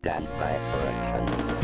Stand by for action.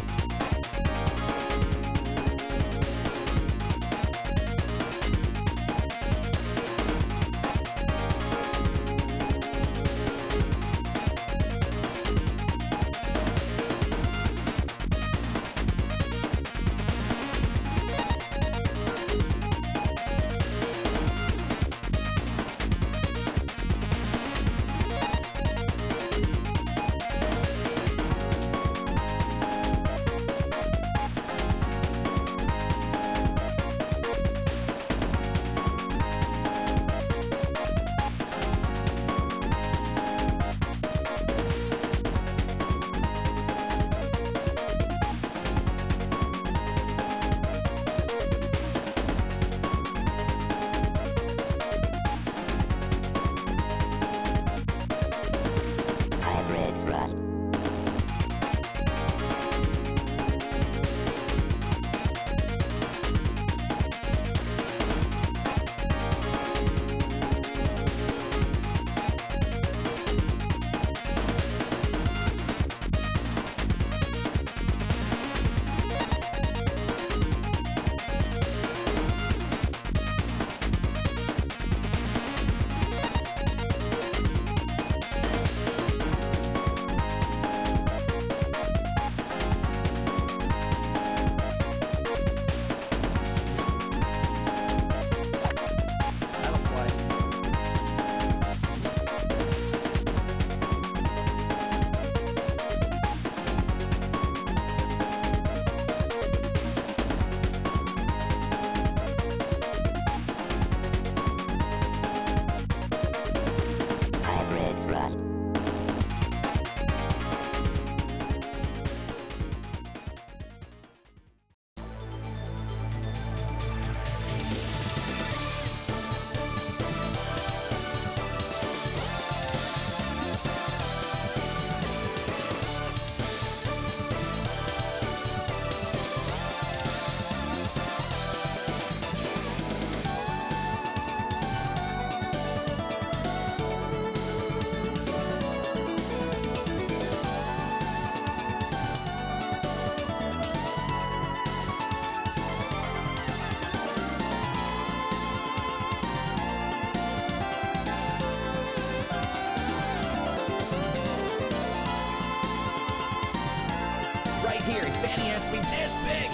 Here, his fanny has to be this big.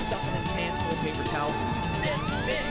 Stuffing his pants full of paper towels this big.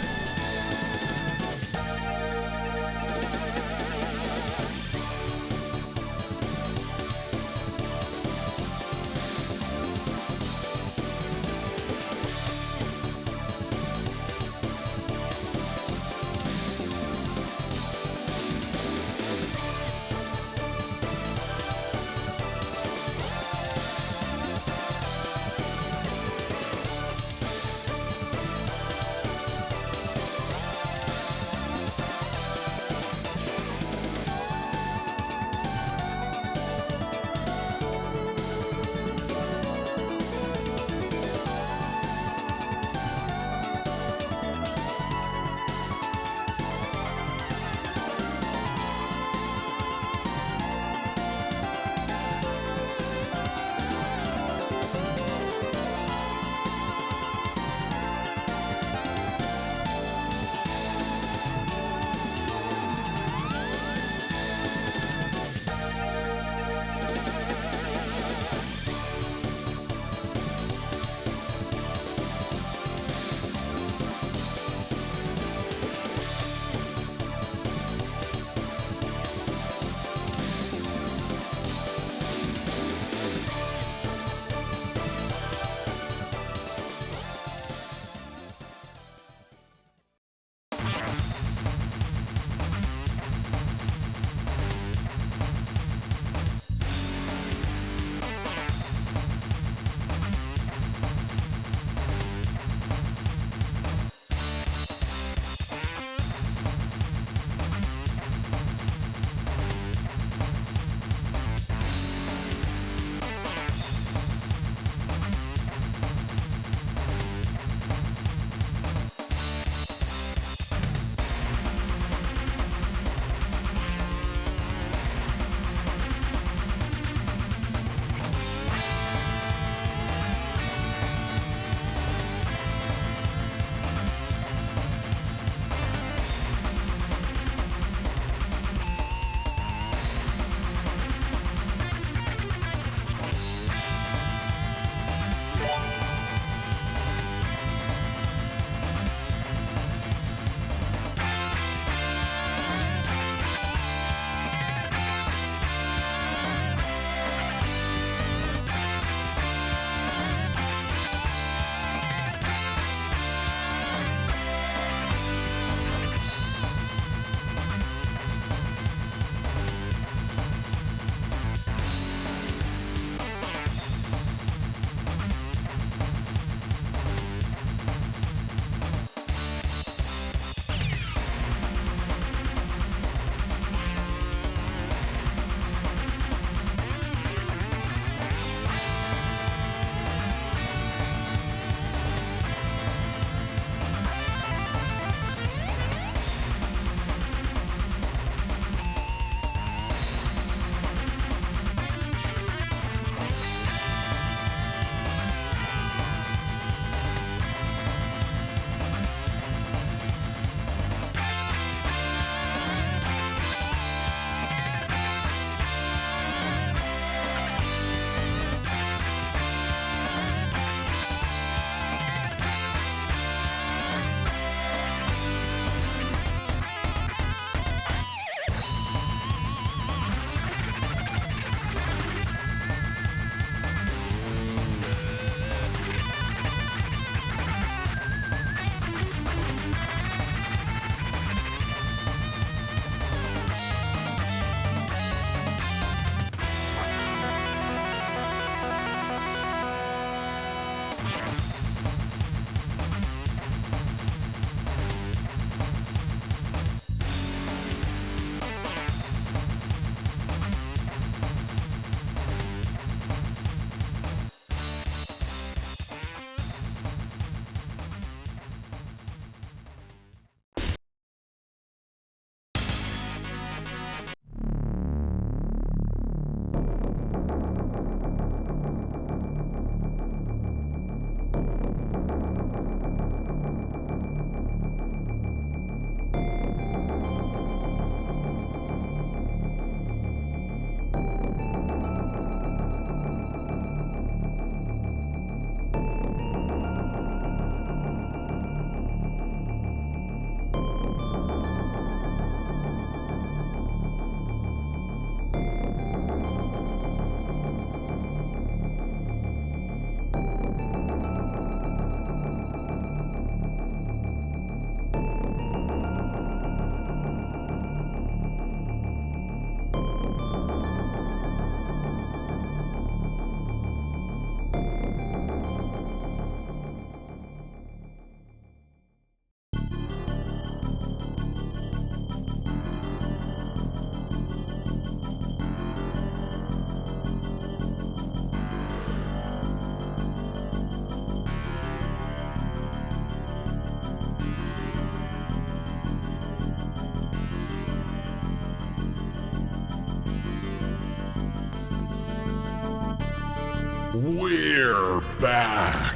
back.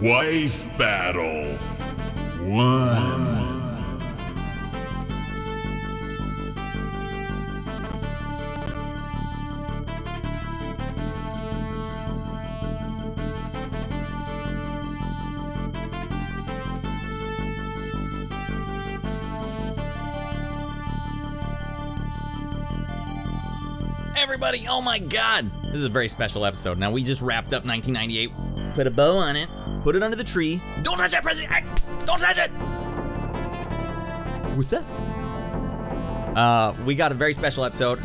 Wife Battle 1. Everybody, oh my god! This is a very special episode. Now, we just wrapped up 1998. Put a bow on it. Put it under the tree. Don't touch that, President! Don't touch it! What's that? We got a very special episode.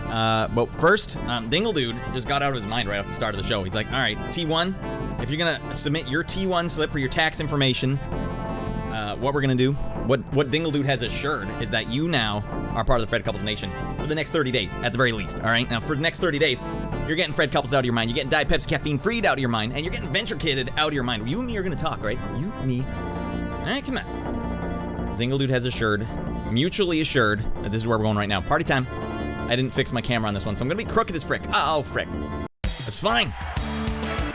But first, Dingle Dude just got out of his mind right off the start of the show. He's like, alright, T1, if you're gonna submit your T1 slip for your tax information, what we're gonna do, what Dingle Dude has assured is that you now are part of the Fred Couples Nation for the next 30 days, at the very least, alright? Now, for the next 30 days, you're getting Fred Couples out of your mind, you're getting Diet Pepsi caffeine-freed out of your mind, and you're getting Venture Kidded out of your mind. You and me are gonna talk, right? You, me. Alright, come on. Dingle Dude has assured, mutually assured, that this is where we're going right now. Party time. I didn't fix my camera on this one, so I'm gonna be crooked as frick. Oh, frick. That's fine.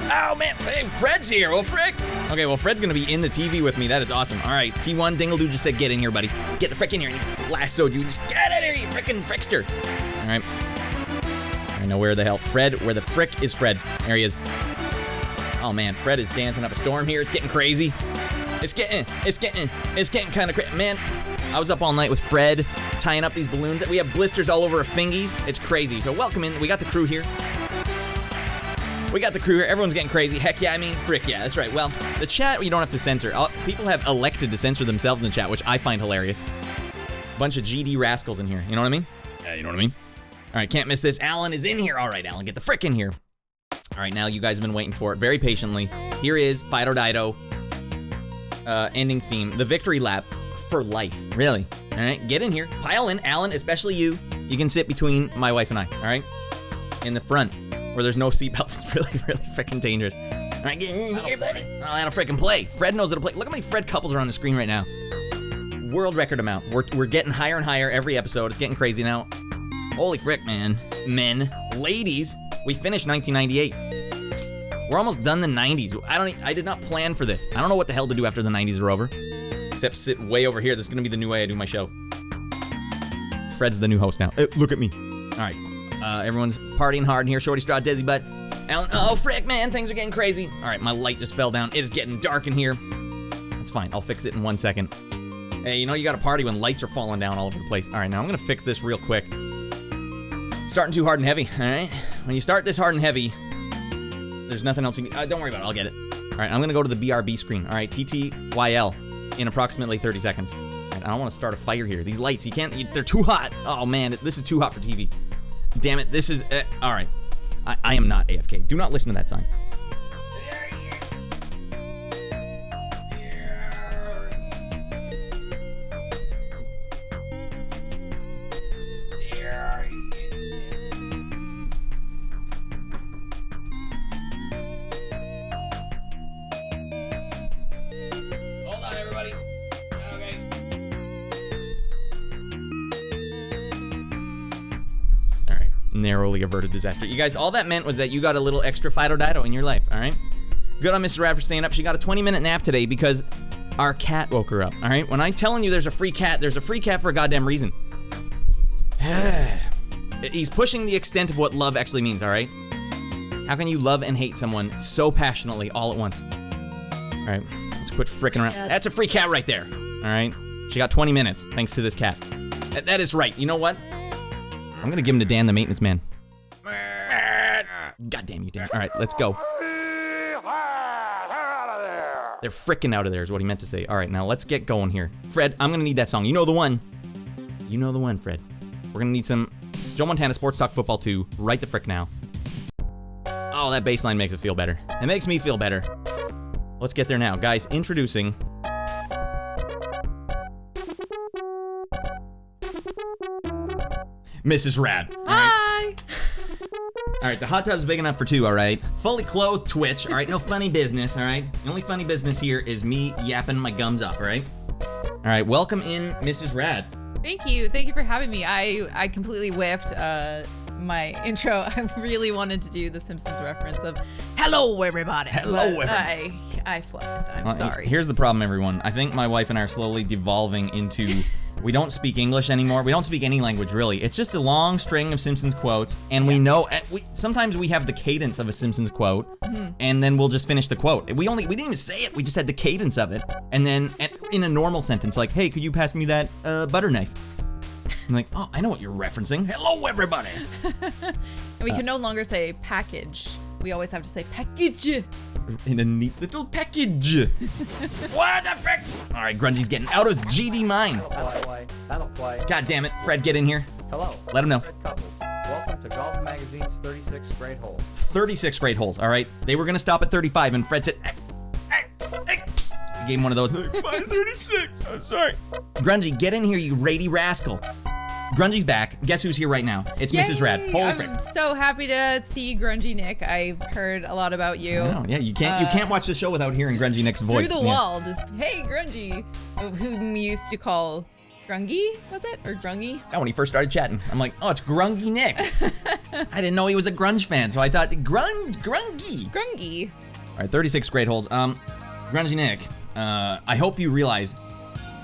Oh, man. Hey, Fred's here. Well, frick. Okay, well, Fred's gonna be in the TV with me. That is awesome. All right, T1, Dingle Dude just said, get in here, buddy. Get the frick in here. And he lassoed you. Just get in here, you frickin' frickster. All right. I know where the hell. Fred, where the frick is Fred? There he is. Oh, man. Fred is dancing up a storm here. It's getting crazy. It's getting kind of crazy. Man, I was up all night with Fred, tying up these balloons. We have blisters all over our fingies. It's crazy. So welcome in. We got the crew here. Everyone's getting crazy. Heck yeah, I mean, frick yeah, that's right. Well, the chat, you don't have to censor. People have elected to censor themselves in the chat, which I find hilarious. Bunch of GD rascals in here. You know what I mean? Yeah, you know what I mean? All right, can't miss this. Alan is in here. All right, Alan, get the frick in here. All right, now you guys have been waiting for it very patiently. Here is Fido Dido ending theme. The victory lap for life. Really. All right, get in here. Pile in. Alan, especially you. You can sit between my wife and I. All right? In the front. Where there's no seatbelts. It's really, really freaking dangerous. All right, get in here, buddy. Oh, I don't freaking play. Fred knows how to play. Look how many Fred couples are on the screen right now. World record amount. We're getting higher and higher every episode. It's getting crazy now. Holy frick, man. Men, ladies, we finished 1998. We're almost done the 90s. I did not plan for this. I don't know what the hell to do after the 90s are over. Except sit way over here. This is gonna be the new way I do my show. Fred's the new host now. Look at me. All right. Everyone's partying hard in here. Shorty Straw, Desi Butt. Alan, oh, frick, man, things are getting crazy. All right, my light just fell down. It is getting dark in here. It's fine. I'll fix it in 1 second. Hey, you know you got to party when lights are falling down all over the place. All right, now I'm going to fix this real quick. Starting too hard and heavy, all right? When you start this hard and heavy, there's nothing else you can... don't worry about it. I'll get it. All right, I'm going to go to the BRB screen. All right, TTYL in approximately 30 seconds. All right, I don't want to start a fire here. These lights, you can't... They're too hot. Oh, man, this is too hot for TV. Damn it, this is... all right. I am not AFK. Do not listen to that sign. Hold on, everybody. Okay. Narrowly averted disaster. You guys, all that meant was that you got a little extra Fido Dido in your life, all right? Good on Mrs. Radd for staying up. She got a 20-minute nap today because our cat woke her up, all right? When I'm telling you there's a free cat for a goddamn reason. He's pushing the extent of what love actually means, all right? How can you love and hate someone so passionately all at once? All right, let's quit fricking around. That's a free cat right there, all right? She got 20 minutes thanks to this cat. That is right. You know what? I'm gonna give him to Dan, the maintenance man. God damn you, Dan. All right, let's go. They're frickin' out of there is what he meant to say. All right, now let's get going here. Fred, I'm gonna need that song. You know the one. You know the one, Fred. We're gonna need some Joe Montana Sports Talk Football 2 right the frick now. Oh, that bass line makes it feel better. It makes me feel better. Let's get there now. Guys, introducing... Mrs. Radd. Hi! Alright, the hot tub's big enough for two, alright? Fully clothed Twitch, alright? No funny business, alright? The only funny business here is me yapping my gums off, alright? Alright, welcome in Mrs. Radd. Thank you for having me. I completely whiffed. my intro, I really wanted to do the Simpsons reference of "Hello, everybody." Hello, but everybody. I flooded. I'm sorry. Here's the problem, everyone. I think my wife and I are slowly devolving into we don't speak English anymore. We don't speak any language, really. It's just a long string of Simpsons quotes, and we know sometimes we have the cadence of a Simpsons quote, and then we'll just finish the quote. We didn't even say it. We just had the cadence of it, and then in a normal sentence, like, "Hey, could you pass me that butter knife?" I'm like, "Oh, I know what you're referencing. Hello, everybody." And we can no longer say package. We always have to say package. In a neat little package. What the frick? All right, Grungy's getting out of GD mine. That'll play. God damn it, Fred, get in here. Hello. Let him know. Fred Couple. Welcome to Golf Magazine's 36th grade hole. 36 straight holes, all right? They were gonna stop at 35, and Fred said, hey. I gave him one of those. Fine, 36. I'm sorry. Grungy, get in here, you rady rascal. Grungy's back. Guess who's here right now? It's Yay! Mrs. Radd. Holy frick. I'm so happy to see Grungy Nick. I've heard a lot about you. Oh, yeah, you can't watch the show without hearing Grungy Nick's voice. Through the wall, just, hey, Grungy, whom we used to call Grungy, was it? Or Grungy? Yeah, when he first started chatting, I'm like, oh, it's Grungy Nick. I didn't know he was a grunge fan, so I thought, Grungy. Grungy. All right, 36 great holes. Grungy Nick, I hope you realize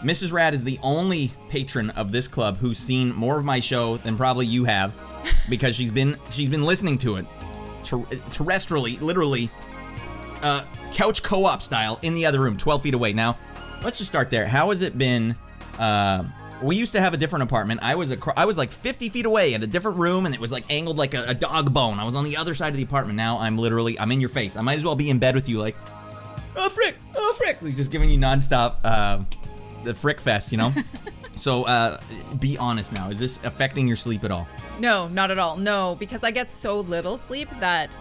Mrs. Radd is the only patron of this club who's seen more of my show than probably you have, because she's been listening to it terrestrially, literally, couch co-op style in the other room, 12 feet away. Now, let's just start there. How has it been? We used to have a different apartment. I was like 50 feet away in a different room, and it was like angled like a dog bone. I was on the other side of the apartment. Now I'm in your face. I might as well be in bed with you, like, oh frick, like just giving you nonstop the frick fest, you know. So be honest now. Is this affecting your sleep at all? No, not at all. No, because I get so little sleep that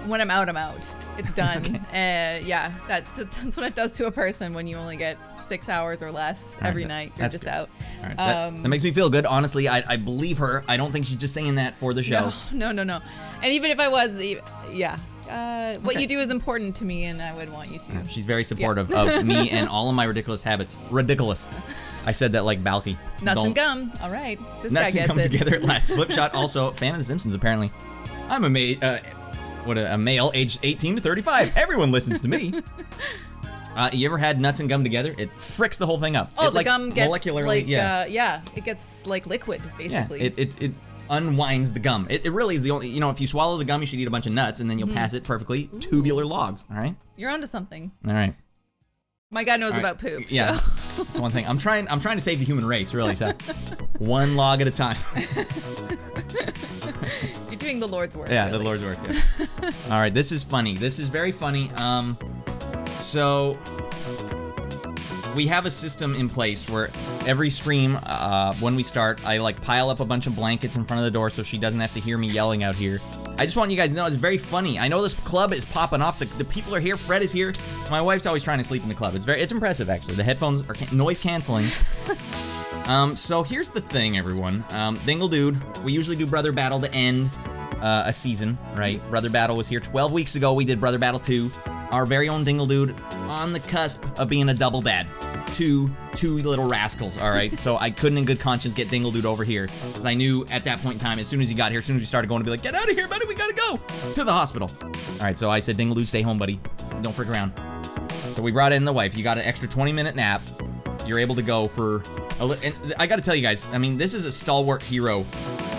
when I'm out, I'm out. It's done. Okay. Yeah, that's what it does to a person when you only get 6 hours or less every night. You're just out. All right. That makes me feel good. Honestly, I believe her. I don't think she's just saying that for the show. No. And even if I was, yeah. What you do is important to me, and I would want you to. Yeah, she's very supportive of me and all of my ridiculous habits. Ridiculous. I said that like Balky. Nuts and gum. All right. This Nuts guy and gets gum it. together at last. Flipshot, also fan of The Simpsons, apparently. I'm a male aged 18 to 35. Everyone listens to me. You ever had nuts and gum together? It fricks the whole thing up. Oh, it, the gum gets molecularly, like, it gets like liquid, basically. Yeah, it unwinds the gum. It really is the only, if you swallow the gum, you should eat a bunch of nuts, and then you'll pass it perfectly. Ooh. Tubular logs, all right? You're onto something. All right. My guy knows about poop. Yeah, so. That's one thing. I'm trying to save the human race, really. So, one log at a time. You're doing the Lord's work. Yeah, really. the Lord's work. Yeah. All right, this is funny. This is very funny. So we have a system in place where every stream, when we start, I like pile up a bunch of blankets in front of the door so she doesn't have to hear me yelling out here. I just want you guys to know it's very funny. I know this club is popping off. The people are here. Fred is here. My wife's always trying to sleep in the club. It's impressive, actually. The headphones are noise canceling. So here's the thing, everyone. Dingle Dude, we usually do Brother Battle to end a season, right? Brother Battle was here 12 weeks ago. We did Brother Battle 2. Our very own Dingle Dude on the cusp of being a double dad. Two little rascals, all right? So I couldn't in good conscience get Dingle Dude over here, because I knew at that point in time, as soon as he got here, as soon as we started going, to be like, get out of here, buddy, we gotta go to the hospital. All right, so I said, Dingle Dude, stay home, buddy. Don't freak around. So we brought in the wife. You got an extra 20-minute nap. You're able to go for and I gotta tell you guys, I mean, this is a stalwart hero.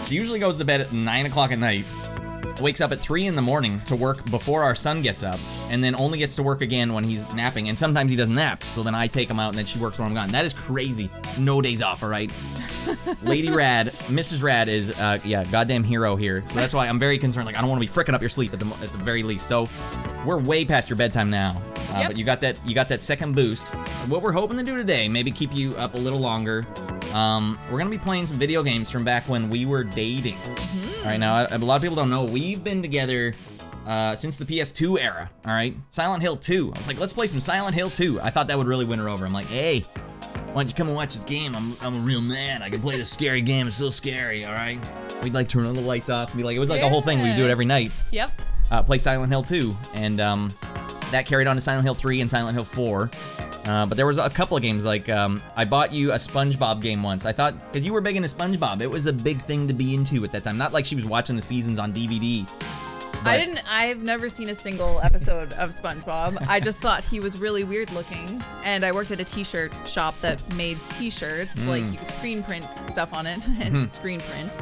She usually goes to bed at 9 o'clock at night, wakes up at 3 in the morning to work before our son gets up, and then only gets to work again when he's napping, and sometimes he doesn't nap, so then I take him out, and then she works when I'm gone. That is crazy. No days off, all right? Lady Radd, Mrs. Radd is, goddamn hero here, so that's why I'm very concerned. Like, I don't want to be fricking up your sleep at the very least, so we're way past your bedtime now, yep. But you got that second boost. What we're hoping to do today, maybe keep you up a little longer. We're gonna be playing some video games from back when we were dating. All right, now a lot of people don't know we've been together since the PS2 era. All right, Silent Hill 2. I was like, let's play some Silent Hill 2. I thought that would really win her over. I'm like, hey, why don't you come and watch this game? I'm a real man. I can play this scary game. It's so scary. All right. We'd like turn all the lights off and be like, it was like a whole thing. We'd do it every night. Yep. Play Silent Hill 2, and that carried on to Silent Hill 3 and Silent Hill 4. But there was a couple of games, like I bought you a SpongeBob game once. I thought, because you were big into SpongeBob, it was a big thing to be into at that time. Not like she was watching the seasons on DVD. I've never seen a single episode of SpongeBob. I just thought he was really weird looking. And I worked at a t-shirt shop that made t-shirts. Like you could screen print stuff on it and screen print.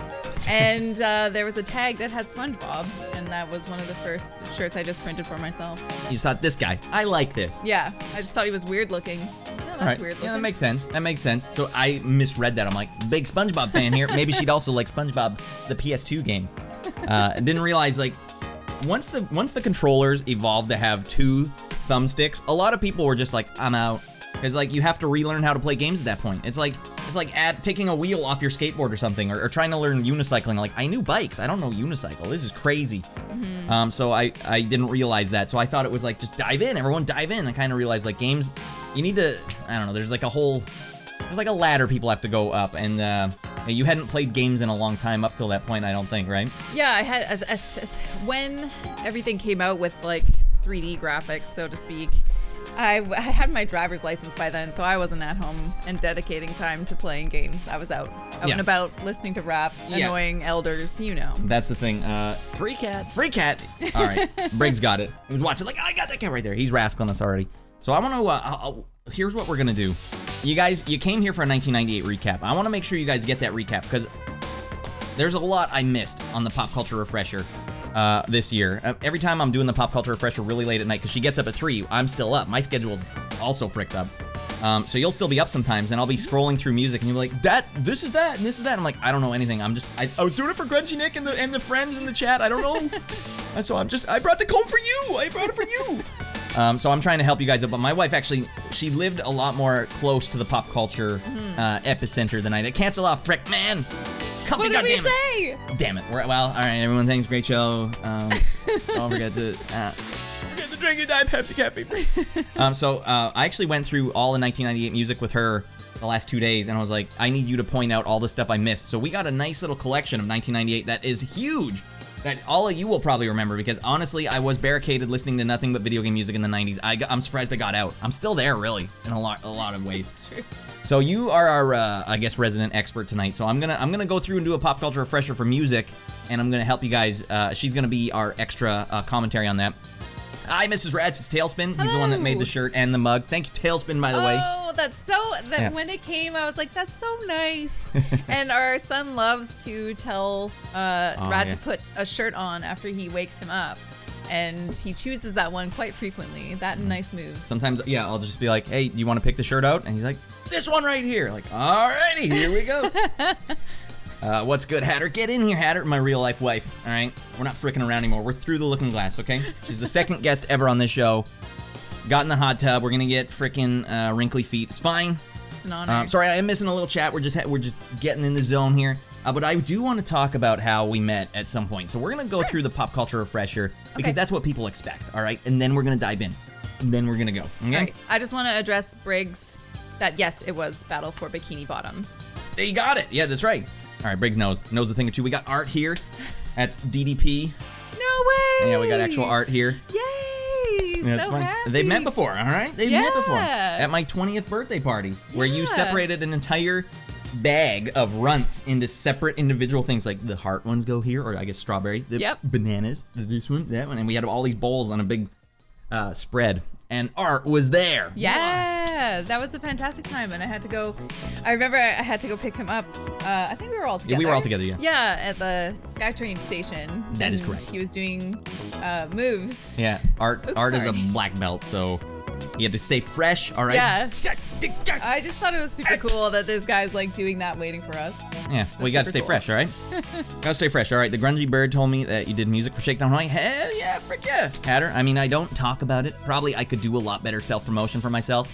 And there was a tag that had SpongeBob. And that was one of the first shirts I just printed for myself. You just thought, this guy, I like this. Yeah, I just thought he was weird looking. Yeah, that's weird looking. Yeah, that makes sense. That makes sense. So I misread that. I'm like, big SpongeBob fan here. Maybe she'd also like SpongeBob, the PS2 game. Didn't realize, like, once the controllers evolved to have 2 thumbsticks, a lot of people were just like, I'm out. Because, like, you have to relearn how to play games at that point. It's like taking a wheel off your skateboard or something, or trying to learn unicycling. Like, I knew bikes. I don't know unicycle. This is crazy. So I didn't realize that. So I thought it was like, just dive in. Everyone dive in. I kind of realized, like, games, you need to, I don't know, there's like a ladder people have to go up. And you hadn't played games in a long time up till that point, I don't think, right? Yeah, I had, when everything came out with, like, 3D graphics, so to speak, I had my driver's license by then, so I wasn't at home and dedicating time to playing games. I was out and about, listening to rap, annoying elders, you know. That's the thing. Free cat. All right, Briggs got it. He was watching, like, I got that cat right there. He's rascaling us already. So I want to, here's what we're going to do. You guys, you came here for a 1998 recap. I want to make sure you guys get that recap, because there's a lot I missed on the Pop Culture Refresher this year. Every time I'm doing the Pop Culture Refresher really late at night, because she gets up at 3, I'm still up. My schedule's also fricked up. So you'll still be up sometimes, and I'll be scrolling through music, and you'll be like, this is that, and this is that. I'm like, I don't know anything. I was doing it for Grungy Nick and the friends in the chat. I don't know. And so I brought the comb for you. I brought it for you. So I'm trying to help you guys out, but my wife actually, she lived a lot more close to the pop culture epicenter than I did. Cancel off, frick, man. What did we say? Damn it. Well, all right, everyone, thanks. Great show. Don't forget to drink your Diet Pepsi Cafe free. So I actually went through all the 1998 music with her the last 2 days, and I was like, I need you to point out all the stuff I missed. So we got a nice little collection of 1998 that is huge, that all of you will probably remember, because honestly, I was barricaded listening to nothing but video game music in the 90s. I'm surprised I got out. I'm still there, really, in a lot of ways. It's true. So you are our, I guess, resident expert tonight. So I'm gonna go through and do a pop culture refresher for music, and I'm gonna help you guys. She's gonna be our extra commentary on that. Hi, Mrs. Radd. It's Tailspin. He's the one that made the shirt and the mug. Thank you, Tailspin, by the way. Oh, that's so. When it came, I was like, that's so nice. And our son loves to tell Radd to put a shirt on after he wakes him up. And he chooses that one quite frequently. That and nice moves. Sometimes, yeah, I'll just be like, hey, do you want to pick the shirt out? And he's like, this one right here. Like, alrighty, here we go. What's good, Hatter? Get in here, Hatter. My real life wife, all right? We're not fricking around anymore. We're through the looking glass, okay? She's the second guest ever on this show. Got in the hot tub. We're going to get fricking wrinkly feet. It's fine. It's an honor. Sorry, I am missing a little chat. We're just getting in the zone here. But I do want to talk about how we met at some point. So we're going to go through the pop culture refresher, because that's what people expect, all right? And then we're going to dive in. And then we're going to go, okay? Right. I just want to address Briggs that, yes, it was Battle for Bikini Bottom. You got it. Yeah, that's right. All right, Briggs knows a thing or two. We got art here. That's DDP. No way. Yeah, we got actual art here. Yay. Yeah, so happy. They've met before, all right? They've met before. At my 20th birthday party, where you separated an entire bag of runts into separate individual things. Like the heart ones go here, or I guess strawberry. The bananas. This one, that one. And we had all these bowls on a big spread. And art was there. Yeah, that was a fantastic time, and I had to go. I remember I had to go pick him up. I think we were all together. Yeah, we were all together. Yeah. Yeah, at the SkyTrain station. That is correct. He was doing moves. Yeah, art is a black belt, so he had to stay fresh. All right. Yeah. I just thought it was super cool that this guy's like doing that, waiting for us. Yeah, well, you gotta stay fresh, all right? Gotta stay fresh, all right? The Grungy Bird told me that you did music for Shakedown Hawaii. Hell yeah, frick yeah. Hatter, I mean, I don't talk about it. Probably I could do a lot better self-promotion for myself.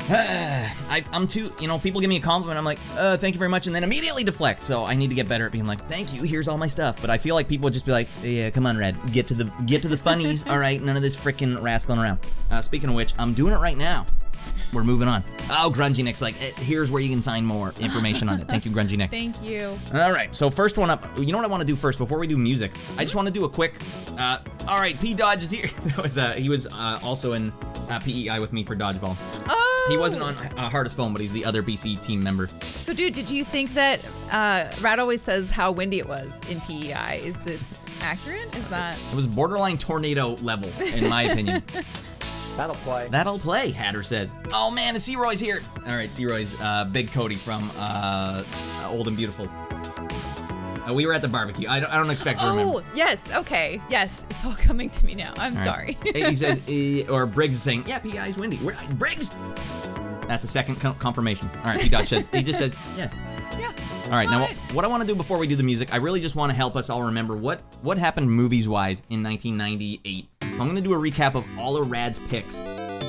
I'm too, people give me a compliment, I'm like, thank you very much, and then immediately deflect. So I need to get better at being like, thank you, here's all my stuff. But I feel like people would just be like, yeah, come on, Radd, get to the funnies, all right? None of this frickin' rascaling around. Speaking of which, I'm doing it right now. We're moving on. Oh, Grungy Nick's like, here's where you can find more information on it. Thank you, Grungy Nick. Thank you. All right, so first one up. You know what I want to do first before we do music? I just want to do a quick. All right, P Dodge is here. He was also in PEI with me for Dodgeball. Oh! He wasn't on Hardest Phone, but he's the other BC team member. So, dude, did you think that Radd always says how windy it was in PEI? Is this accurate? Is that... It was borderline tornado level, in my opinion. That'll play. That'll play, Hatter says. Oh man, and C-Roy's here. All right, C-Roy's Big Cody from Old and Beautiful. We were at the barbecue. I don't expect to remember. Oh, yes, okay. Yes, it's all coming to me now. I'm sorry. He says, or Briggs is saying, yeah, PEI's windy. Briggs! That's a second confirmation. All right, he just says, yes. Yeah. All right, now what I want to do before we do the music, I really just want to help us all remember what happened movies-wise in 1998. So I'm going to do a recap of all of Radd's picks.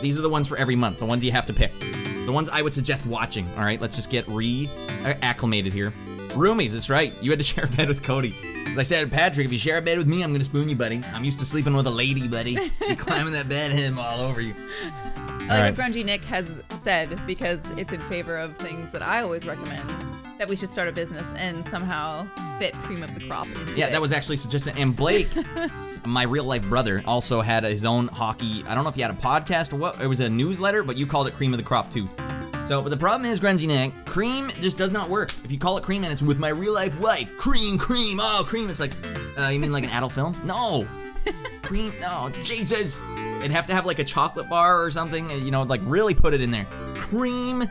These are the ones for every month, the ones you have to pick. The ones I would suggest watching. All right, let's just get acclimated here. Roomies, that's right. You had to share a bed with Cody. As I said, Patrick, if you share a bed with me, I'm going to spoon you, buddy. I'm used to sleeping with a lady, buddy. You're climbing that bed, him all over you. I like what Grungy Nick has said, because it's in favor of things that I always recommend, that we should start a business and somehow fit cream of the crop into it. Yeah, that was actually suggested. And Blake, my real life brother, also had his own hockey. I don't know if he had a podcast or what. It was a newsletter, but you called it cream of the crop too. So, but the problem is, Grungy Nick, cream just does not work. If you call it cream and it's with my real life wife, cream, oh, cream, it's like, you mean like an adult film? No. Cream, no, Jesus. It'd have to have like a chocolate bar or something, you know, like really put it in there. Cream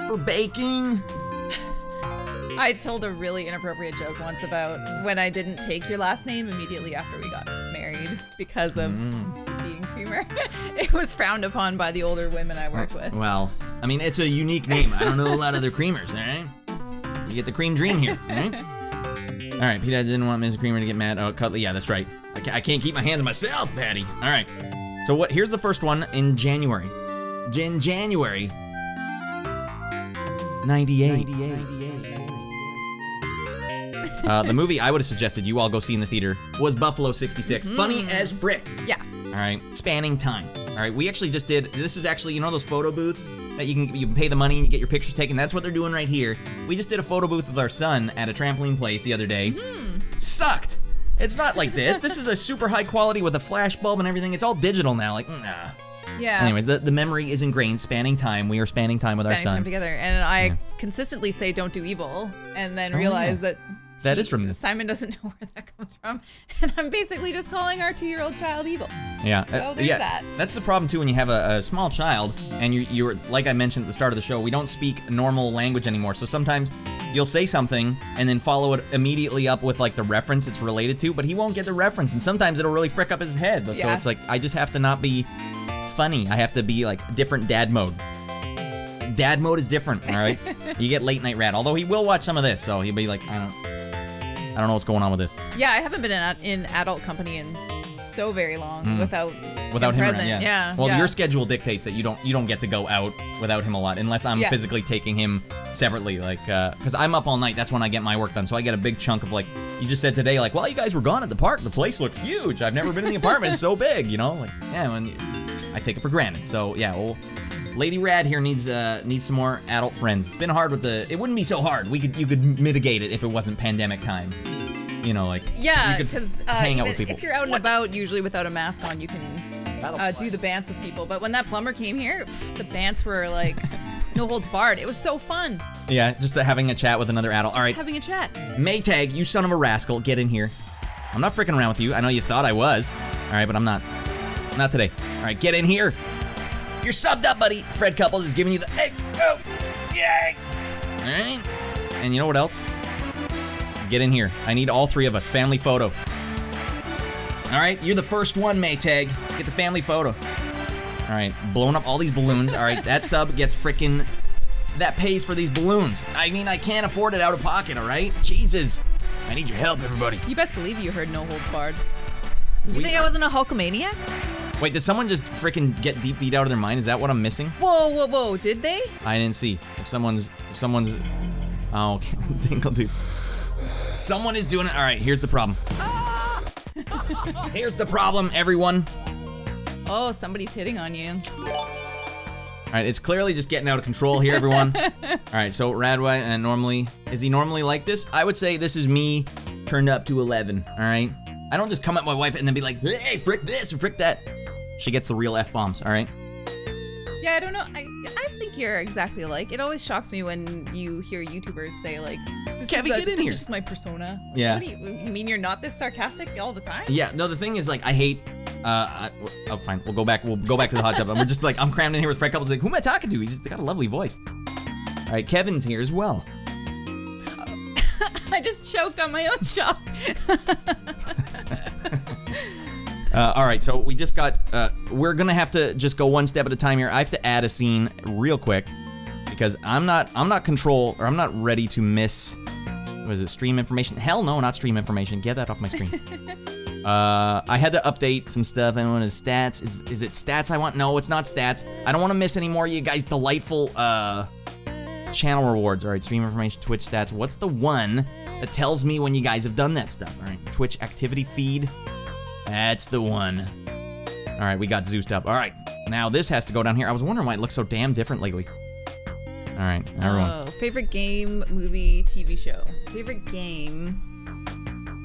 for baking. I told a really inappropriate joke once about when I didn't take your last name immediately after we got married because of being creamer. It was frowned upon by the older women I work with. Well, I mean, it's a unique name. I don't know a lot of other creamers, all right? You get the cream dream here, all right? All right, Pete, I didn't want Ms. Creamer to get mad. Oh, Cutley, yeah, that's right. I can't keep my hands on myself, Patty. All right. So here's the first one in January. January 98. The movie I would have suggested you all go see in the theater was Buffalo 66. Funny as frick. Yeah. All right, spanning time. All right, we actually just did, this is actually, you know those photo booths that you can pay the money and you get your pictures taken? That's what they're doing right here. We just did a photo booth with our son at a trampoline place the other day. Sucked. It's not like this. This is a super high quality with a flash bulb and everything. It's all digital now, like, nah. Yeah. Anyways, the memory is ingrained. Spanning time. We are spanning time with our son. Spanning time together. And I consistently say don't do evil and then realize that that is from this. Simon doesn't know where that comes from. And I'm basically just calling our 2-year-old child evil. Yeah. So there's that. That's the problem too when you have a small child and you're like I mentioned at the start of the show, we don't speak normal language anymore. So sometimes you'll say something and then follow it immediately up with like the reference it's related to, but he won't get the reference. And sometimes it'll really frick up his head. So it's like I just have to not be funny. I have to be like different dad mode. Dad mode is different, all right? You get late night Radd. Although he will watch some of this, so he'll be like, I don't know what's going on with this. Yeah, I haven't been in adult company in so very long without him present. Around. Yeah. Well, your schedule dictates that you don't get to go out without him a lot, unless I'm physically taking him separately. Like, because I'm up all night. That's when I get my work done. So I get a big chunk of like. You just said today, like, while you guys were gone at the park, the place looked huge. I've never been in the apartment. It's so big, you know. Like, yeah, when I take it for granted. So yeah, well. Lady Radd here needs some more adult friends. It's been hard with it wouldn't be so hard. You could mitigate it if it wasn't pandemic time. You know, like you could hang out with people. If you're out and about, usually without a mask on, you can do the bants with people. But when that plumber came here, the bants were like no holds barred. It was so fun. Yeah, just having a chat with another adult. All right, having a chat. Maytag, you son of a rascal, get in here. I'm not freaking around with you. I know you thought I was. All right, but I'm not. Not today. All right, get in here. You're subbed up, buddy. Fred Couples is giving you the hey, oh, yay. All right. And you know what else? Get in here. I need all three of us. Family photo. All right. You're the first one, Maytag. Get the family photo. All right. Blowing up all these balloons. All right. That sub gets freaking... That pays for these balloons. I mean, I can't afford it out of pocket, all right? Jesus. I need your help, everybody. You best believe you heard no holds barred. You think I wasn't a Hulkamaniac? Wait, did someone just freaking get deep feed out of their mind? Is that what I'm missing? Whoa, did they? I didn't see. If someone's, oh, okay, Dingle dude. Someone is doing it. All right, here's the problem. Here's the problem, everyone. Oh, somebody's hitting on you. All right, it's clearly just getting out of control here, everyone. All right, so Radway, and is he normally like this? I would say this is me turned up to 11, all right? I don't just come at my wife and then be like, hey, frick this or frick that. She gets the real F-bombs, all right? Yeah, I don't know. I think you're exactly alike. It always shocks me when you hear YouTubers say like, Kevin, get in this here. is just my persona. Yeah. What do you mean you're not this sarcastic all the time? Yeah, no, the thing is, like, I hate, oh, fine, we'll go back to the hot tub. We're just, like, I'm crammed in here with Fred Couples, like, who am I talking to? He's just got a lovely voice. All right, Kevin's here as well. I just choked on my own shock. All right, so we just got, we're gonna have to just go one step at a time here. I have to add a scene real quick because I'm not ready to miss, what is it, stream information? Hell no, not stream information. Get that off my screen. I had to update some stuff. I want his stats. Is it stats I want? No, it's not stats. I don't want to miss any more of you guys' delightful, channel rewards. All right, stream information, Twitch stats. What's the one that tells me when you guys have done that stuff? All right, Twitch activity feed. That's the one. All right, we got Zeused up. All right, now this has to go down here. I was wondering why it looks so damn different lately. All right, everyone. Oh, favorite game, movie, TV show. Favorite game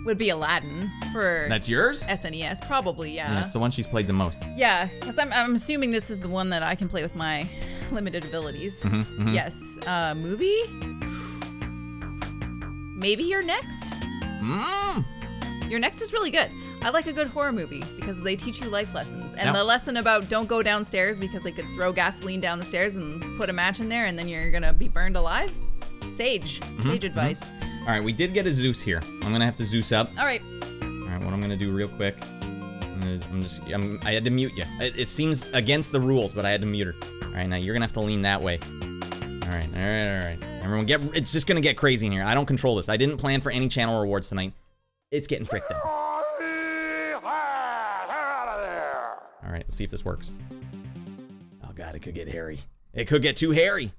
would be Aladdin for That's yours? SNES, probably, Yeah, yeah. it's the one she's played the most. Yeah, because I'm assuming this is the one that I can play with my limited abilities. Yes. Movie? Maybe Your Next? Your Next is really good. I like a good horror movie because they teach you life lessons. And the lesson about don't go downstairs because they could throw gasoline down the stairs and put a match in there and then you're gonna be burned alive. Sage advice. All right, we did get a Zeus here. I'm gonna have to Zeus up. All right. All right, what I'm gonna do real quick. I had to mute you. It seems against the rules, but I had to mute her. All right, now you're gonna have to lean that way. All right. Everyone it's just gonna get crazy in here. I don't control this. I didn't plan for any channel rewards tonight. It's getting fricked up. All right, let's see if this works. Oh God, it could get hairy. It could get too hairy.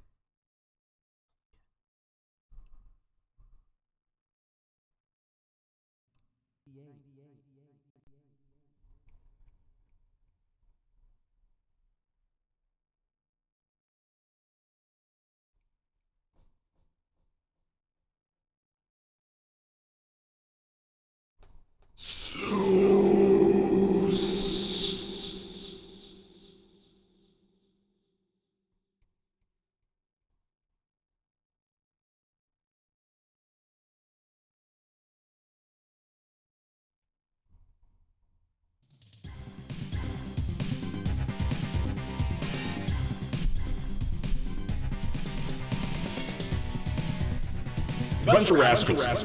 Bunch of rascals. It's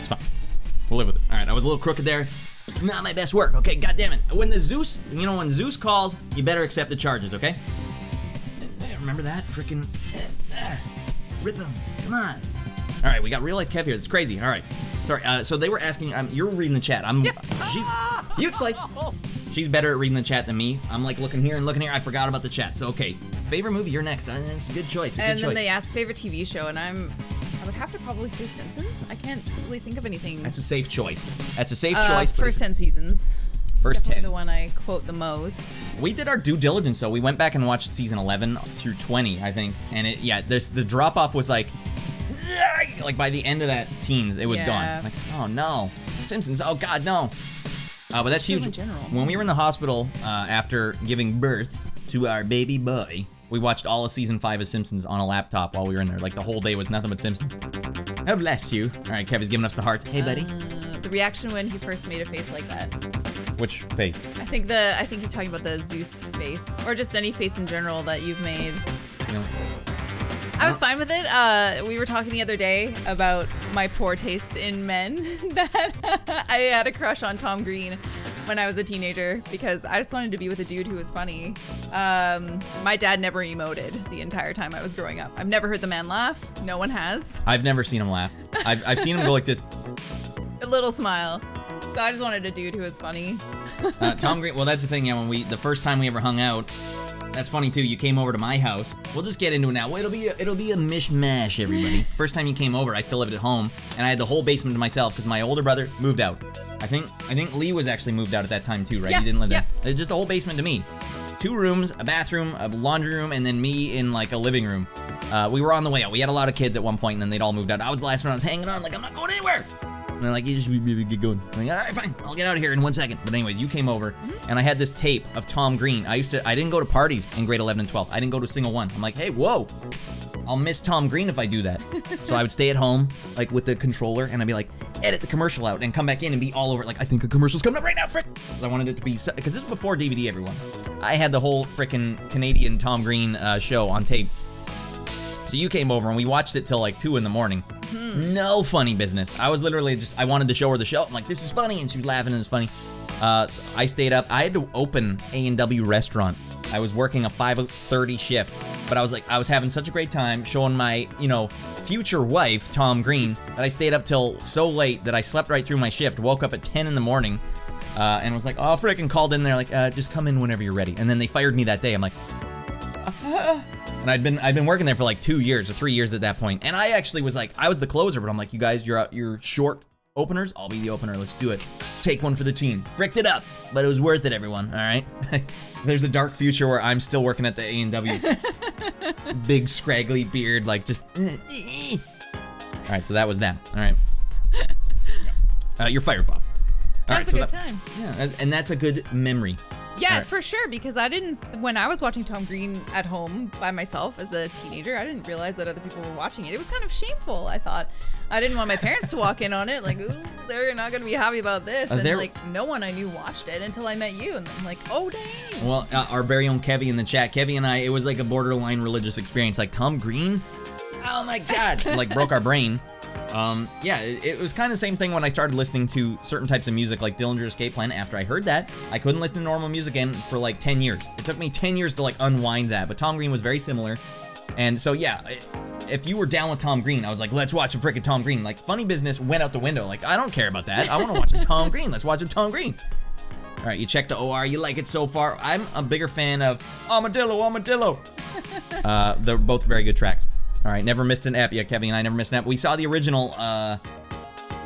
fine. We'll live with it. All right, I was a little crooked there. Not my best work, okay? God damn it. When Zeus calls, you better accept the charges, okay? Remember that? Freaking rip him. Come on. All right, we got real life Kev here. That's crazy. All right. Sorry. So they were asking. You're reading the chat. You play. She's better at reading the chat than me. I'm like looking here and looking here. I forgot about the chat. So okay. Favorite movie? You're next. That's a good choice. And then they asked favorite TV show, and I would have to probably say Simpsons. I can't really think of anything. That's a safe choice. That's a safe choice. First 10 seasons. First 10. The one I quote the most. We did our due diligence though. We went back and watched season 11 through 20, I think. And the drop off was like by the end of that teens, it was gone. Like, oh no, Simpsons. Oh God, no. But that's huge. When we were in the hospital after giving birth to our baby boy, we watched all of season 5 of Simpsons on a laptop while we were in there. Like the whole day was nothing but Simpsons. God bless you. All right, Kev is giving us the heart. Hey, buddy. The reaction when he first made a face like that. Which face? I think he's talking about the Zeus face, or just any face in general that you've made. I was fine with it. We were talking the other day about my poor taste in men. That I had a crush on Tom Green when I was a teenager because I just wanted to be with a dude who was funny. My dad never emoted the entire time I was growing up. I've never heard the man laugh. No one has. I've never seen him laugh. I've seen him go like this. A little smile. So I just wanted a dude who was funny. Tom Green. Well, that's the thing. Yeah, the first time we ever hung out. That's funny too. You came over to my house. We'll just get into it now. Well, it'll be a mishmash, everybody. First time you came over, I still lived at home, and I had the whole basement to myself because my older brother moved out. I think Lee was actually moved out at that time too, right? Yeah, He didn't live there. Just the whole basement to me. 2 rooms, a bathroom, a laundry room, and then me in like a living room. We were on the way out. We had a lot of kids at one point, and then they'd all moved out. I was the last one. I was hanging on, like I'm not going anywhere. And they're like, you just get going. I'm like, all right, fine, I'll get out of here in 1 second. But anyways, you came over, and I had this tape of Tom Green. I didn't go to parties in grade 11 and 12. I didn't go to a single one. I'm like, hey, whoa, I'll miss Tom Green if I do that. So I would stay at home, like with the controller, and I'd be like, edit the commercial out, and come back in and be all over it. Like, I think a commercial's coming up right now, frick. Because I wanted it to be, because this was before DVD, everyone. I had the whole frickin' Canadian Tom Green show on tape. So you came over and we watched it till like 2 in the morning. No funny business. I was literally I wanted to show her the show. I'm like, this is funny, and she was laughing and it's funny. So I stayed up. I had to open A&W restaurant. I was working a 5:30 shift, but I was having such a great time showing my, future wife, Tom Green, that I stayed up till so late that I slept right through my shift, woke up at 10 in the morning, and was like, oh, frickin' called in there like, just come in whenever you're ready. And then they fired me that day. I'm like, and I'd been working there for like 2 years or 3 years at that point. And I actually was like, I was the closer, but I'm like, you guys, you're short openers. I'll be the opener. Let's do it. Take one for the team. Fricked it up, but it was worth it, everyone. All right. There's a dark future where I'm still working at the A&W. Big scraggly beard, like just. All right, so that was that. All right. You're fired, Bob. All That's right, a good time. Yeah, and that's a good memory. Yeah, Right. for sure, because when I was watching Tom Green at home by myself as a teenager, I didn't realize that other people were watching it. It was kind of shameful, I thought. I didn't want my parents to walk in on it, like, ooh, they're not going to be happy about this. And, like, no one I knew watched it until I met you, and I'm like, oh, dang. Well, our very own Kevy in the chat, Kevy and I, it was like a borderline religious experience. Like, Tom Green? Oh, my God. Like, broke our brain. Yeah, it was kind of the same thing when I started listening to certain types of music like Dillinger's Escape Plan. After I heard that, I couldn't listen to normal music again for like 10 years. It took me 10 years to like unwind that, but Tom Green was very similar. And so yeah, if you were down with Tom Green, I was like, let's watch some frickin' Tom Green. Like, funny business went out the window. Like, I don't care about that. I want to watch some Tom Green. Let's watch some Tom Green. All right, you checked the OR. You like it so far. I'm a bigger fan of Armadillo. They're both very good tracks. All right, never missed an ep. Yeah, Kevin and I never missed an ep. We saw the original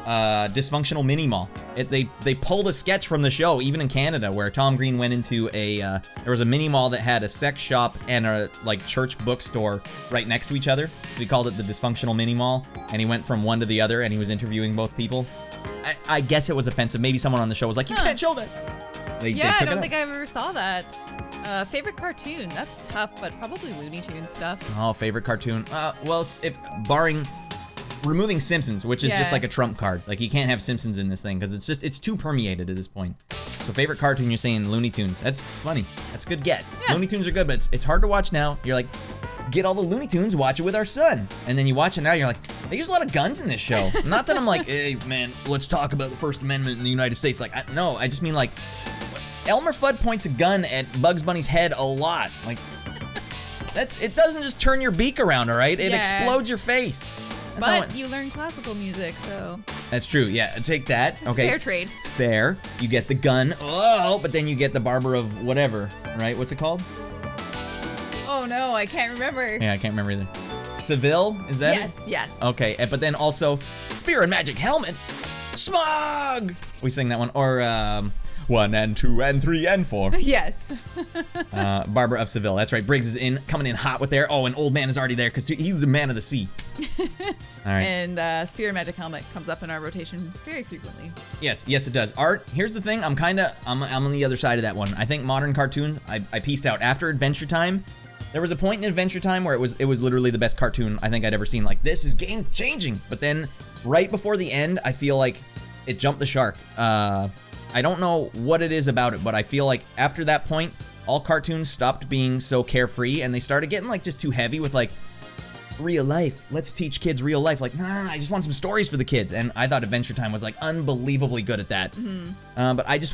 Dysfunctional Mini Mall. They pulled a sketch from the show, even in Canada, where Tom Green went into there was a mini mall that had a sex shop and a like church bookstore right next to each other. We called it the Dysfunctional Mini Mall, and he went from one to the other, and he was interviewing both people. I guess it was offensive. Maybe someone on the show was like, you can't show that. I don't think I ever saw that. Favorite cartoon? That's tough, but probably Looney Tunes stuff. Oh, favorite cartoon? Well, if barring removing Simpsons, which is just like a trump card. Like, you can't have Simpsons in this thing because it's too permeated at this point. So favorite cartoon, you're saying Looney Tunes. That's funny. That's a good get. Yeah. Looney Tunes are good, but it's hard to watch now. You're like, get all the Looney Tunes, watch it with our son. And then you watch it now, you're like, they use a lot of guns in this show. Not that I'm like, hey, man, let's talk about the First Amendment in the United States. Like, no, I just mean like, Elmer Fudd points a gun at Bugs Bunny's head a lot. Like, it doesn't just turn your beak around, all right? It explodes your face. But you learn classical music, so. That's true, yeah. Take that. It's okay. Fair trade. Fair. You get the gun. Oh, but then you get the barber of whatever, right? What's it called? Oh, no, I can't remember. Yeah, I can't remember either. Seville? Is that it? Yes. Okay, but then also, Spear and Magic Helmet. Smog! We sing that one. Or, 1 and 2 and 3 and 4. Yes. Barbara of Seville. That's right. Briggs is coming in hot with there. Oh, and Old Man is already there because he's the man of the sea. All right. And Spear and Magic Helmet comes up in our rotation very frequently. Yes, it does. Art, here's the thing. I'm on the other side of that one. I think modern cartoons, I pieced out. After Adventure Time, there was a point in Adventure Time where it was literally the best cartoon I think I'd ever seen. Like, this is game changing. But then right before the end, I feel like it jumped the shark. I don't know what it is about it, but I feel like after that point, all cartoons stopped being so carefree, and they started getting like just too heavy with like real life. Let's teach kids real life. Like, nah, I just want some stories for the kids. And I thought Adventure Time was like unbelievably good at that. Mm-hmm. But I just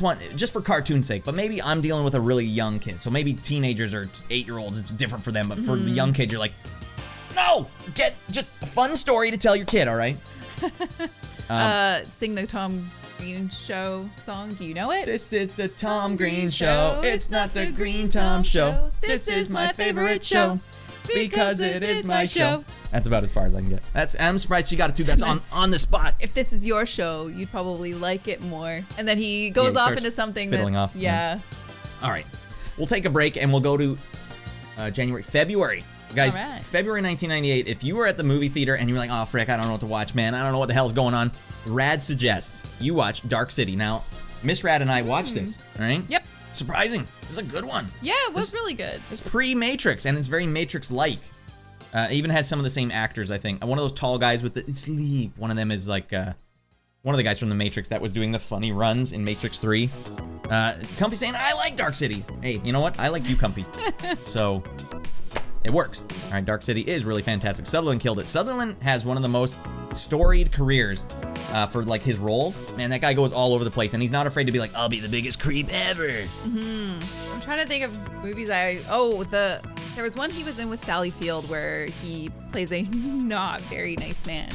for cartoon's sake. But maybe I'm dealing with a really young kid, so maybe teenagers or 8-year-olds, it's different for them. But for the young kid, you're like, no, get just a fun story to tell your kid. All right. Sing the Tom Green Show song. Do you know it? This is the Tom Green Show. It's not the Green Tom Show. This is my favorite show because it is my show. That's about as far as I can get. I'm surprised she got it too. That's on the spot. If this is your show, you'd probably like it more. And then he goes off into something fiddling that's off. Yeah. All right. We'll take a break and we'll go to February. Guys, All right. February 1998, if you were at the movie theater and you were like, oh, frick, I don't know what to watch, man. I don't know what the hell's going on. Radd suggests you watch Dark City. Now, Miss Radd and I watched this, all right? Yep. Surprising. This is a good one. Yeah, it was really good. It's pre-Matrix, and it's very Matrix-like. It even has some of the same actors, I think. One of those tall guys with the sleep. One of them is like one of the guys from the Matrix that was doing the funny runs in Matrix 3. Comfy saying, I like Dark City. Hey, you know what? I like you, Comfy. So, it works. All right, Dark City is really fantastic. Sutherland killed it. Sutherland has one of the most storied careers for like his roles. Man, that guy goes all over the place, and he's not afraid to be like, I'll be the biggest creep ever. I'm trying to think of movies there was one he was in with Sally Field where he plays a not very nice man,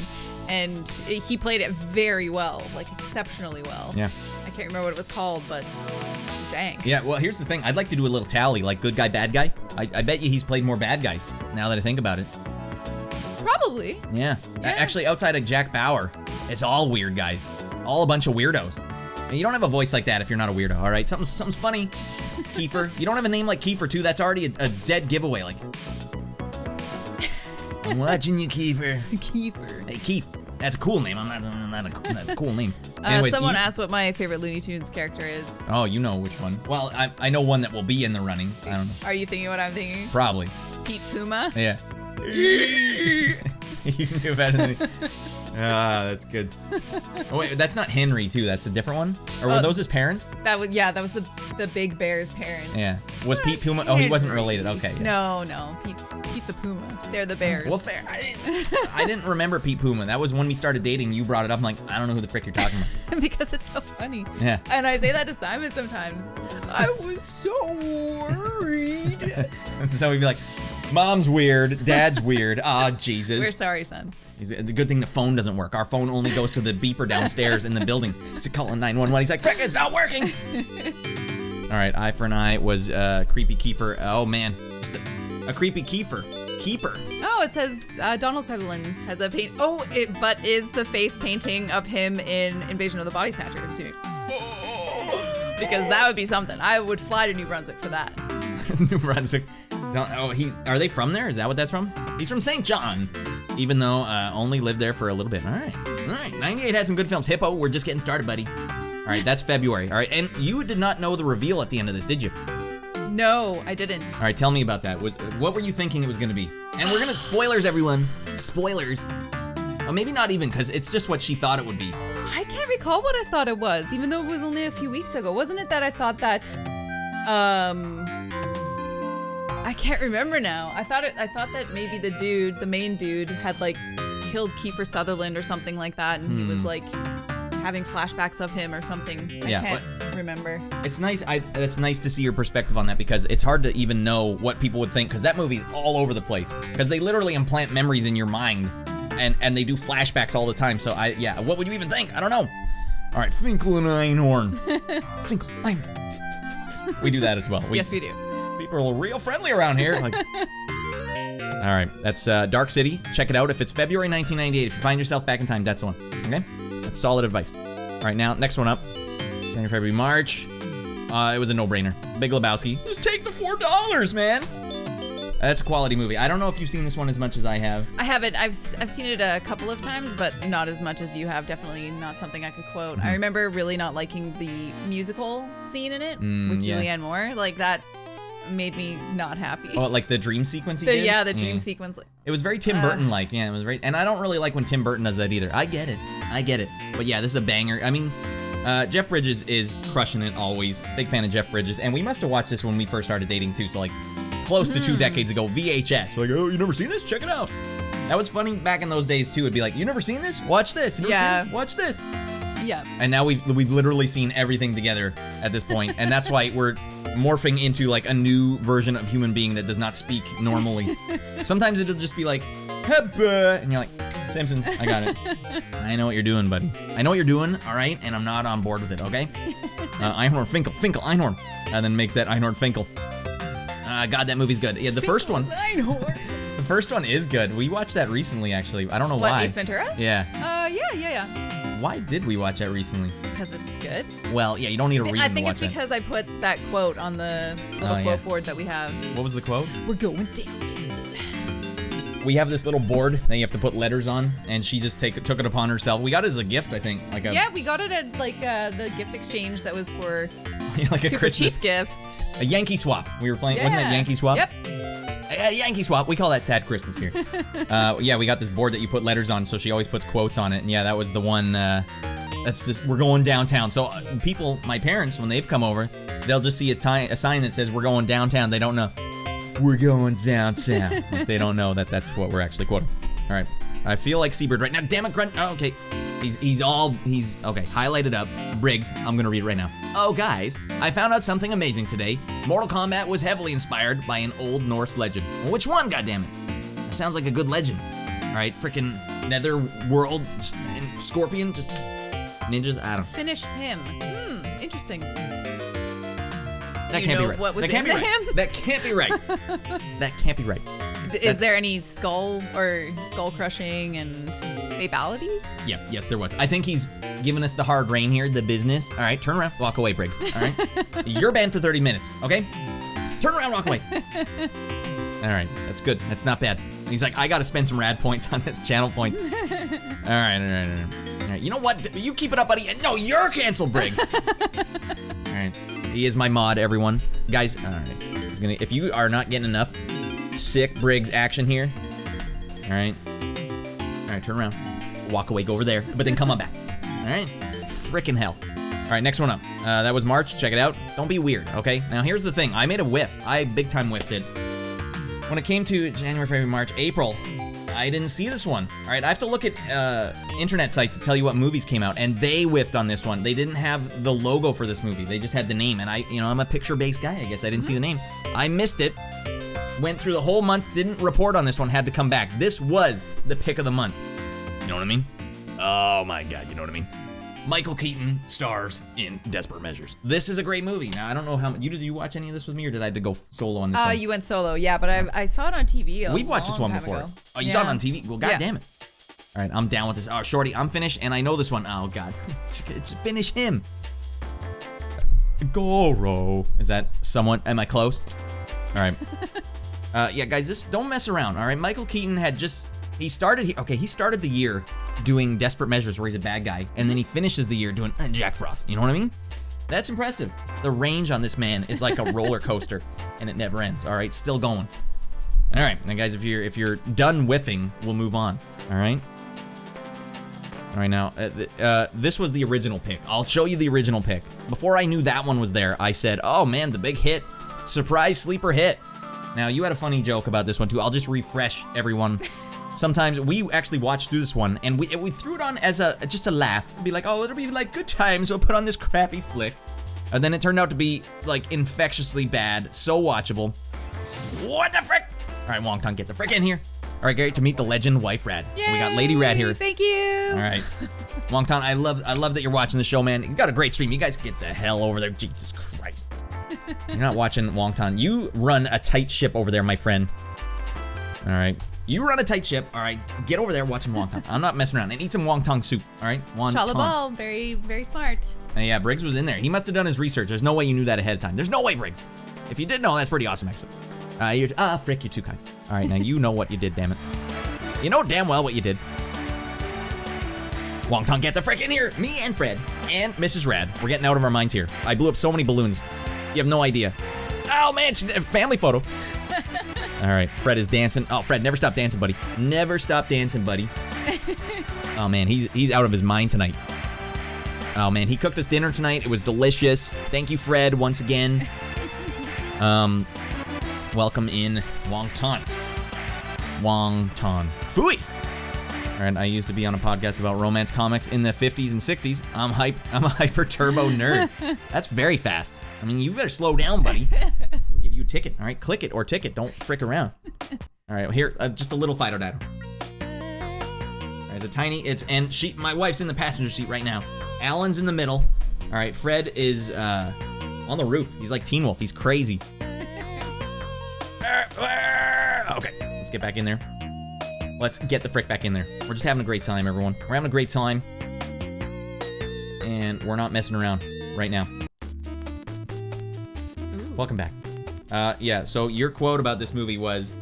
and he played it very well, like exceptionally well. Yeah. I can't remember what it was called, but dang. Yeah, well, here's the thing. I'd like to do a little tally, like good guy, bad guy. I bet you he's played more bad guys, now that I think about it. Probably. Yeah. Actually, outside of Jack Bauer, it's all weird guys. All a bunch of weirdos. And you don't have a voice like that if you're not a weirdo, all right? Something's funny. Kiefer. You don't have a name like Kiefer, too. That's already a dead giveaway. Like, I'm watching you, Kiefer. Kiefer. Hey, Keith. That's a cool name. That's a cool name. Anyways, someone asked what my favorite Looney Tunes character is. Oh, you know which one. Well, I know one that will be in the running. I don't know. Are you thinking what I'm thinking? Probably. Pete Puma? Yeah. You can do better than me. Ah, that's good. Oh wait, that's not Henry too. That's a different one. Or were those his parents? That was the Big Bear's parents. Yeah. Was Pete Puma? Oh, he wasn't related. Okay. Yeah. No. Pete's a Puma. They're the bears. Well, fair. I didn't remember Pete Puma. That was when we started dating. You brought it up. I'm like, I don't know who the frick you're talking about. Because it's so funny. Yeah. And I say that to Simon sometimes. I was so worried. So we'd be like, Mom's weird, Dad's weird. Ah, Jesus. We're sorry, son. The good thing the phone doesn't work. Our phone only goes to the beeper downstairs in the building. It's calling 911. He's like, frick, it's not working. All right, Eye for an Eye was creepy Kiefer. Oh, man. Just a creepy Keeper. Oh, it says Donald Sutherland has a paint. Oh, but is the face painting of him in Invasion of the Body Snatchers too? Because that would be something. I would fly to New Brunswick for that. New Brunswick. Are they from there? Is that what that's from? He's from St. John, even though only lived there for a little bit. All right. 98 had some good films. Hippo, we're just getting started, buddy. All right, that's February. All right, and you did not know the reveal at the end of this, did you? No, I didn't. All right, tell me about that. What were you thinking it was going to be? And we're going to spoilers, everyone. Spoilers. Oh, maybe not even, because it's just what she thought it would be. I can't recall what I thought it was, even though it was only a few weeks ago. Wasn't it that I thought that, I can't remember now. I thought that maybe the main dude, had like killed Kiefer Sutherland or something like that, and he was like having flashbacks of him or something. I can't remember. It's nice. It's nice to see your perspective on that, because it's hard to even know what people would think, because that movie's all over the place. Because they literally implant memories in your mind, and they do flashbacks all the time. So what would you even think? I don't know. All right, Finkel and Einhorn. Finkel, Einhorn. We do that as well. Yes, we do. People are real friendly around here. Like, all right, that's Dark City. Check it out. If it's February 1998, if you find yourself back in time, that's the one. Okay, that's solid advice. All right, now next one up. January, February, March. It was a no-brainer. Big Lebowski. Just take the $4, man. That's a quality movie. I don't know if you've seen this one as much as I have. I haven't. I've seen it a couple of times, but not as much as you have. Definitely not something I could quote. I remember really not liking the musical scene in it with Julianne Moore. Like, that made me not happy. Oh, like the dream sequence he did? Yeah, the dream sequence. It was very Tim Burton-like. Yeah, it was very... And I don't really like when Tim Burton does that either. I get it. But yeah, this is a banger. I mean, Jeff Bridges is crushing it always. Big fan of Jeff Bridges. And we must have watched this when we first started dating, too. So, like, close to 2 decades ago. VHS. Like, oh, you never seen this? Check it out. That was funny back in those days, too. It'd be like, you never seen this? Watch this. You never seen this? Watch this. Yeah. And now we've literally seen everything together at this point, and that's why we're morphing into like a new version of human being that does not speak normally. Sometimes it'll just be like, Hubba, and you're like, Simpsons, I got it. I know what you're doing, buddy. I know what you're doing, all right, and I'm not on board with it, okay? Einhorn, Finkel, Einhorn, and then makes that Einhorn Finkel. God, that movie's good. Yeah, the first one. Einhorn. The first one is good. We watched that recently, actually. I don't know why. What, Ace Ventura? Yeah. Yeah. Why did we watch that recently? Because it's good. Well, yeah, you don't need a reason to watch it. I think it's because I put that quote on the little quote board that we have. What was the quote? We're going down to We have this little board that you have to put letters on, and she just took it upon herself. We got it as a gift, I think. Yeah, we got it at like the gift exchange that was for like super a Christmas, cheap gifts. a Yankee swap. We were playing, wasn't it Yankee swap? Yep. A Yankee swap. We call that Sad Christmas here. Yeah, we got this board that you put letters on, so she always puts quotes on it. And yeah, that was the one. That's just, we're going downtown. So people, my parents, when they've come over, they'll just see a sign that says we're going downtown. They don't know. We're going downtown. They don't know that that's what we're actually quoting. All right. I feel like Seabird right now. Damn it, Grunt. Oh, okay. He's okay. Highlighted up. Briggs. I'm gonna read it right now. Oh, guys, I found out something amazing today. Mortal Kombat was heavily inspired by an old Norse legend. Well, which one? Goddammit. That sounds like a good legend. All right, freaking Nether World, Scorpion, just ninjas. I don't. Finish him. Interesting. That can't be right. What was that can't be into right. him? That can't be right. That can't be right. Is there any skull crushing and fatalities? Yeah, yes, there was. I think he's giving us the hard rain here, the business. All right, turn around, walk away, Briggs. All right, you're banned for 30 minutes. Okay, turn around, walk away. All right, that's good. That's not bad. He's like, I gotta spend some rad points on this, channel points. All right. You know what? You keep it up, buddy. No, you're canceled, Briggs. All right. He is my mod, everyone. Guys, all right. He's gonna. If you are not getting enough sick Briggs action here, all right. All right, turn around, walk away, go over there, but then come on back. All right. Frickin' hell. All right, next one up. That was March. Check it out. Don't be weird, okay? Now here's the thing. I made a whiff. I big time whiffed it. When it came to January, February, March, April, I didn't see this one. All right, I have to look at internet sites to tell you what movies came out, and they whiffed on this one. They didn't have the logo for this movie. They just had the name, and I'm a picture-based guy. I guess I didn't see the name. I missed it. Went through the whole month, didn't report on this one, had to come back. This was the pick of the month. You know what I mean? Oh my God, you know what I mean? Michael Keaton stars in Desperate Measures. This is a great movie. Now, I don't know how did you watch any of this with me, or did I have to go solo on this one? You went solo, yeah, but I saw it on TV. We've watched this one before. Ago. Oh, you saw it on TV? Well, God damn it. All right, I'm down with this. Oh, Shorty, I'm finished, and I know this one. Oh, God. It's finish him. Goro. Is that someone? Am I close? All right. Yeah, guys, don't mess around, all right? Michael Keaton had he started the year doing Desperate Measures where he's a bad guy, and then he finishes the year doing Jack Frost. You know what I mean? That's impressive. The range on this man is like a roller coaster, and it never ends, all right? Still going. All right, now, guys, if you're done whiffing, we'll move on, all right? All right, now, this was the original pick. I'll show you the original pick. Before I knew that one was there, I said, oh, man, the big hit. Surprise sleeper hit. Now, you had a funny joke about this one, too. I'll just refresh everyone. Sometimes we actually watched through this one, and we threw it on as just a laugh. Be like, oh, it'll be like good times. We'll put on this crappy flick. And then it turned out to be like infectiously bad, so watchable. What the frick? All right, Wong-Tong, get the frick in here. All right, Gary, to meet the legend wife Radd. We got Lady Radd here. Thank you. All right, Wong-Tong, I love that you're watching the show, man. You got a great stream. You guys get the hell over there. Jesus Christ. You're not watching Wong-Tong. You run a tight ship over there, my friend. All right. You run a tight ship. All right. Get over there watching Wong-Tong. I'm not messing around. And eat some Wong-Tong soup. All right. Chalabal. Very, very smart. Yeah, Briggs was in there. He must have done his research. There's no way you knew that ahead of time. There's no way, Briggs. If you did know, that's pretty awesome, actually. Frick, you're too kind. All right. Now you know what you did, damn it. You know damn well what you did. Wong-Tong, get the frick in here. Me and Fred and Mrs. Radd. We're getting out of our minds here. I blew up so many balloons. You have no idea. Oh, man. Family photo. All right. Fred is dancing. Oh, Fred, never stop dancing, buddy. Never stop dancing, buddy. Oh, man. He's out of his mind tonight. Oh, man. He cooked us dinner tonight. It was delicious. Thank you, Fred, once again. Welcome in Wong-Tong. Wong-Tong. Phooey. All right, I used to be on a podcast about romance comics in the 50s and 60s. I'm a hyper turbo nerd. That's very fast. I mean, you better slow down, buddy. I'll give you a ticket. All right, click it or ticket. Don't frick around. All right, here, just a little Fido Dido. There's a tiny. My wife's in the passenger seat right now. Alan's in the middle. All right, Fred is on the roof. He's like Teen Wolf. He's crazy. Okay, let's get back in there. Let's get the frick back in there. We're just having a great time, everyone. We're having a great time. And we're not messing around right now. Welcome back. Yeah, so your quote about this movie was,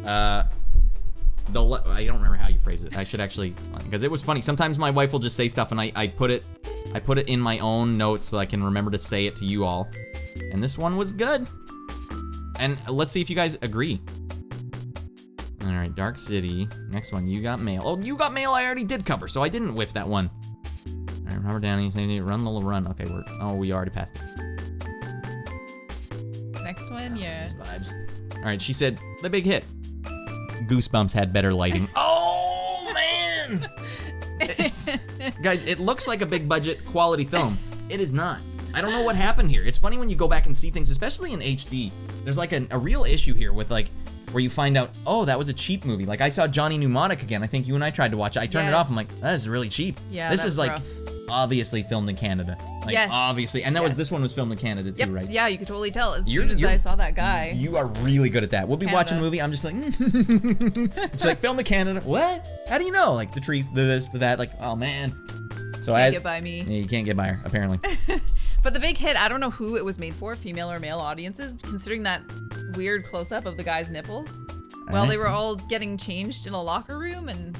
I don't remember how you phrase it. I should actually, because it was funny. Sometimes my wife will just say stuff, and I put it in my own notes so I can remember to say it to you all. And this one was good. And let's see if you guys agree. All right, Dark City. Next one, You Got Mail. Oh, You Got Mail I already did cover, so I didn't whiff that one. All right, Robert Downey saying Run Lola Run. Okay, we already passed it. Next one, yeah. Vibes. All right, she said The Big Hit. Goosebumps had better lighting. Oh man! Guys, it looks like a big budget quality film. It is not. I don't know what happened here. It's funny when you go back and see things, especially in HD. There's like a real issue here with like where you find out, oh, that was a cheap movie. Like I saw Johnny Mnemonic again. I think you and I tried to watch it. I turned it off. I'm like, that is really cheap. Yeah, this that's is like rough. Obviously filmed in Canada. Like, yes. Obviously. And this one was filmed in Canada too, right? Yeah, you could totally tell as soon as I saw that guy. You are really good at that. We'll be watching a movie. I'm just like, it's like filmed in Canada. What? How do you know? Like the trees, the this, the that. Like, oh man. So Can't get by me. Yeah, you can't get by her, apparently. But The Big Hit, I don't know who it was made for, female or male audiences, considering that weird close-up of the guy's nipples. While they were all getting changed in a locker room, and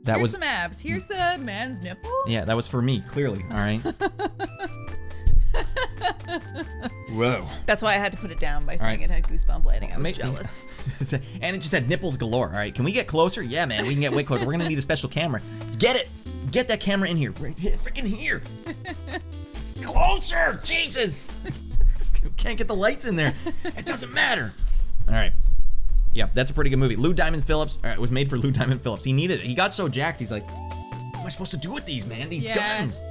here's some abs, here's a man's nipple. Yeah, that was for me, clearly, all right? Whoa. That's why I had to put it down by saying it had goosebump lighting. I was jealous. And it just had nipples galore, all right? Can we get closer? Yeah, man, we can get way closer. We're gonna need a special camera. Get it! Get that camera in here. Right freaking here. Closer! Jesus! Can't get the lights in there. It doesn't matter. All right. Yeah, that's a pretty good movie. Lou Diamond Phillips. All right, it was made for Lou Diamond Phillips. He needed it. He got so jacked. He's like, what am I supposed to do with these, man? These guns.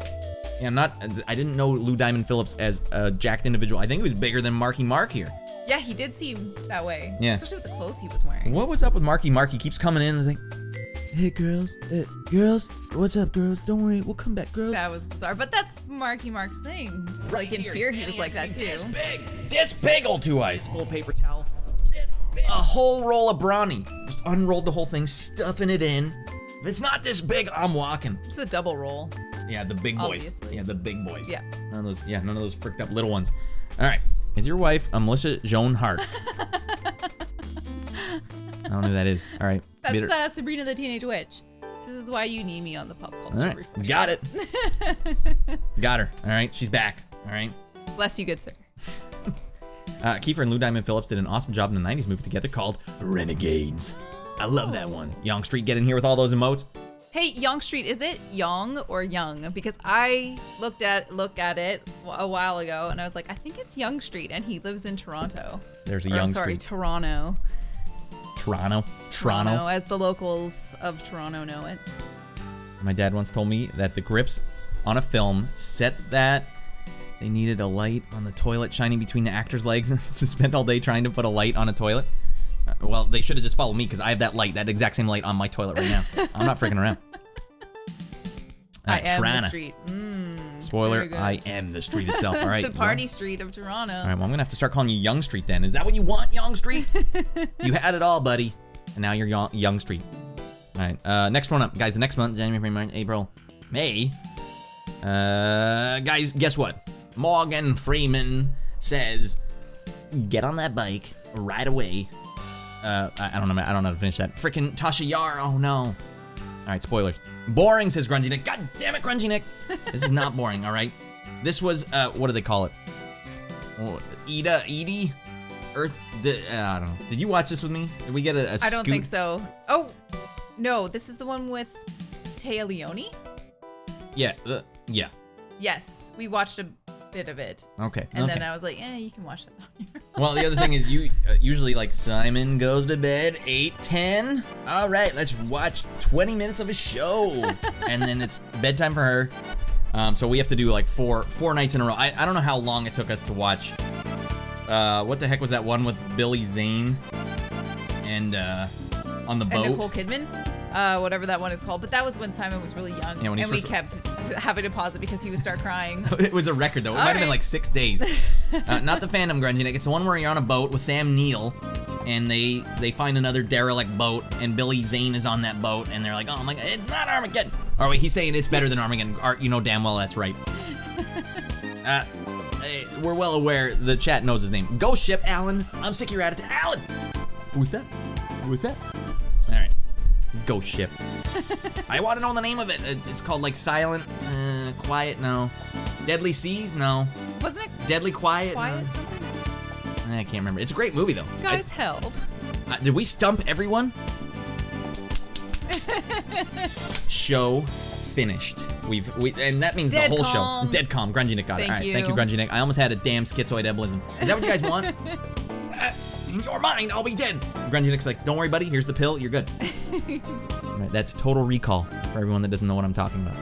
Yeah, I didn't know Lou Diamond Phillips as a jacked individual. I think he was bigger than Marky Mark here. Yeah, he did seem that way. Yeah. Especially with the clothes he was wearing. What was up with Marky Mark? He keeps coming in and is like, hey, girls, what's up, girls? Don't worry, we'll come back, girls. That was bizarre, but that's Marky Mark's thing. Right like in here. Fear, he was like that too. This big old 2 eyes. Full paper towel. This big. A whole roll of brawny. Just unrolled the whole thing, stuffing it in. If it's not this big, I'm walking. It's a double roll. Yeah, the big boys. Obviously. Yeah, the big boys. Yeah. None of those fricked up little ones. All right. Is your wife Melissa Joan Hart? I don't know who that is. All right. That's Sabrina the Teenage Witch. This is why you need me on the pop culture. All right. Refresh. Got it. Got her. All right. She's back. All right. Bless you, good sir. Kiefer and Lou Diamond Phillips did an awesome job in the 90s movie together called Renegades. I love that one. Young Street, get in here with all those emotes. Hey, Young Street, is it Young or Young? Because I looked at it a while ago, and I was like, I think it's Young Street, and he lives in Toronto. There's a Young Street. Toronto. Toronto, as the locals of Toronto know it. My dad once told me that the grips on a film set that they needed a light on the toilet shining between the actor's legs and spent all day trying to put a light on a toilet. Well, they should have just followed me because I have that light, that exact same light on my toilet right now. I'm not freaking around. I am the street. Spoiler, I am the street itself. All right. The party street of Toronto. All right, well, I'm going to have to start calling you Young Street then. Is that what you want, Young Street? You had it all, buddy. And now you're Young Street. All right, next one up. Guys, the next month, January, March, April, May. Guys, guess what? Morgan Freeman says, get on that bike right away. I don't know how to finish that. Frickin' Tasha Yar, oh no. All right, spoilers. Boring, says Grungy Nick. God damn it, Grungy Nick. This is not boring, all right? This was, what do they call it? Edie? Earth, I don't know. Did you watch this with me? Did we get a I don't think so. Oh, no, this is the one with Téa Leoni? Yeah, yeah. Yes, we watched a bit of it. Okay. And then I was like, you can watch that on your own. Well, the other thing is you usually like Simon goes to bed 8:10. All right, let's watch 20 minutes of a show. And then it's bedtime for her. So we have to do like four nights in a row. I don't know how long it took us to watch. What the heck was that one with Billy Zane and on the boat? And Nicole Kidman? Whatever that one is called. But that was when Simon was really young. Yeah, and we kept having to pause it because he would start crying. It was a record, though. It might have been like 6 days. Not the Phantom Grungy Nick. It's the one where you're on a boat with Sam Neill, and they find another derelict boat, and Billy Zane is on that boat, and they're like, oh my God, it's not Armageddon. Or wait, he's saying it's better than Armageddon. Art, you know damn well that's right. We're well aware the chat knows his name. Go ship, Alan. I'm sick of your attitude. Alan! Who's that? All right. Ghost ship. I want to know the name of it. It's called like Silent, Quiet, no. Deadly Seas, no. Wasn't it Deadly Quiet, quiet no. something? I can't remember. It's a great movie though. Guys, help. Did we stump everyone? Show finished. And that means Dead the whole calm. show. Dead calm. Grungy Nick got it. Thank All right, you. thank you, Grungy Nick. I almost had a damn schizoid embolism. Is that what you guys want? In your mind, I'll be dead. Grungy Nick's like, don't worry, buddy. Here's the pill. You're good. All right, that's Total Recall for everyone that doesn't know what I'm talking about.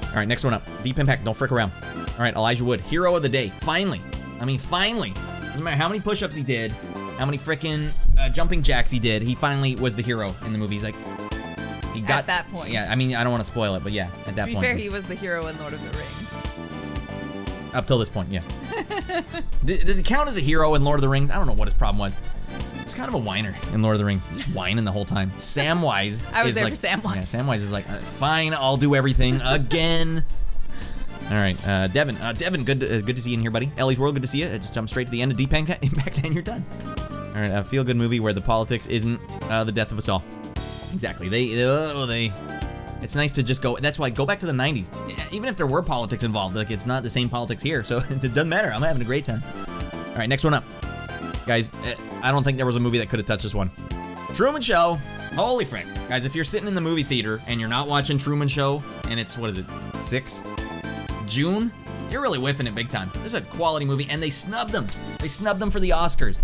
All right, next one up. Deep Impact. Don't frick around. All right, Elijah Wood, hero of the day. Finally. I mean, finally. Doesn't matter how many push-ups he did, how many frickin' jumping jacks he did. He finally was the hero in the movie. He's like, he got At that point. Yeah, I mean, I don't want to spoil it, but yeah, at that point. To be fair, he was the hero in Lord of the Rings. Up till this point, yeah. Does he count as a hero in Lord of the Rings? I don't know what his problem was. He's kind of a whiner in Lord of the Rings. He's just whining the whole time. Samwise I was is there like, for Samwise. Yeah, Samwise is like, fine, I'll do everything again. All right, Devin. Devin, good to see you in here, buddy. Ellie's World, good to see you. Just jump straight to the end of Deep Impact and you're done. All right, a feel-good movie where the politics isn't the death of us all. Exactly. It's nice to just go. That's why go back to the 90s. Even if there were politics involved, like it's not the same politics here, so it doesn't matter. I'm having a great time. All right, next one up, guys. I don't think there was a movie that could have touched this one. Truman Show. Holy frick, guys! If you're sitting in the movie theater and you're not watching Truman Show, and it's what is it, 6 June? You're really whiffing it big time. This is a quality movie, and they snubbed them. They snubbed them for the Oscars.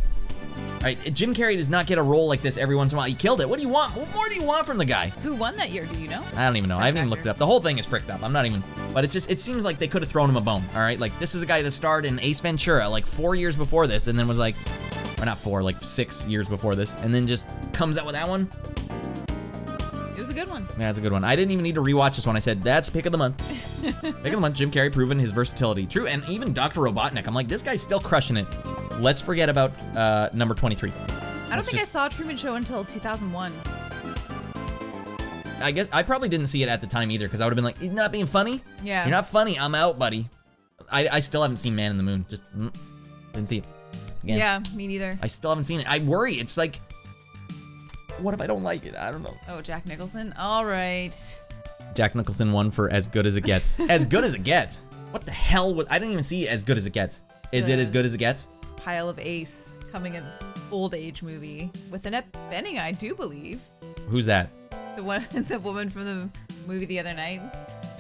All right, Jim Carrey does not get a role like this every once in a while. He killed it. What do you want? What more do you want from the guy? Who won that year? Do you know? I don't even know. I haven't even looked it up. The whole thing is fricked up. I'm not even. But it seems like they could have thrown him a bone. All right, like this is a guy that starred in Ace Ventura like 4 years before this, and then was like, or not 4, like 6 years before this, and then just comes out with that one. It was a good one. Yeah, that's a good one. I didn't even need to rewatch this one. I said that's pick of the month. Pick of the month. Jim Carrey proven his versatility. True, and even Dr. Robotnik. I'm like, this guy's still crushing it. Let's forget about number 23. I don't think I saw Truman Show until 2001. I guess I probably didn't see it at the time either, because I would have been like, he's not being funny? Yeah. You're not funny, I'm out, buddy. I still haven't seen Man in the Moon. Just didn't see it. Again, Yeah, me neither. I still haven't seen it. I worry. It's like, what if I don't like it? I don't know. Oh, Jack Nicholson? All right. Jack Nicholson won for As Good as It Gets. As Good as It Gets? What the hell was, I didn't even see As Good as It Gets. Is it As Good as It Gets? Pile of Ace coming of old age movie with Annette Bening, I do believe. Who's that? The woman from the movie the other night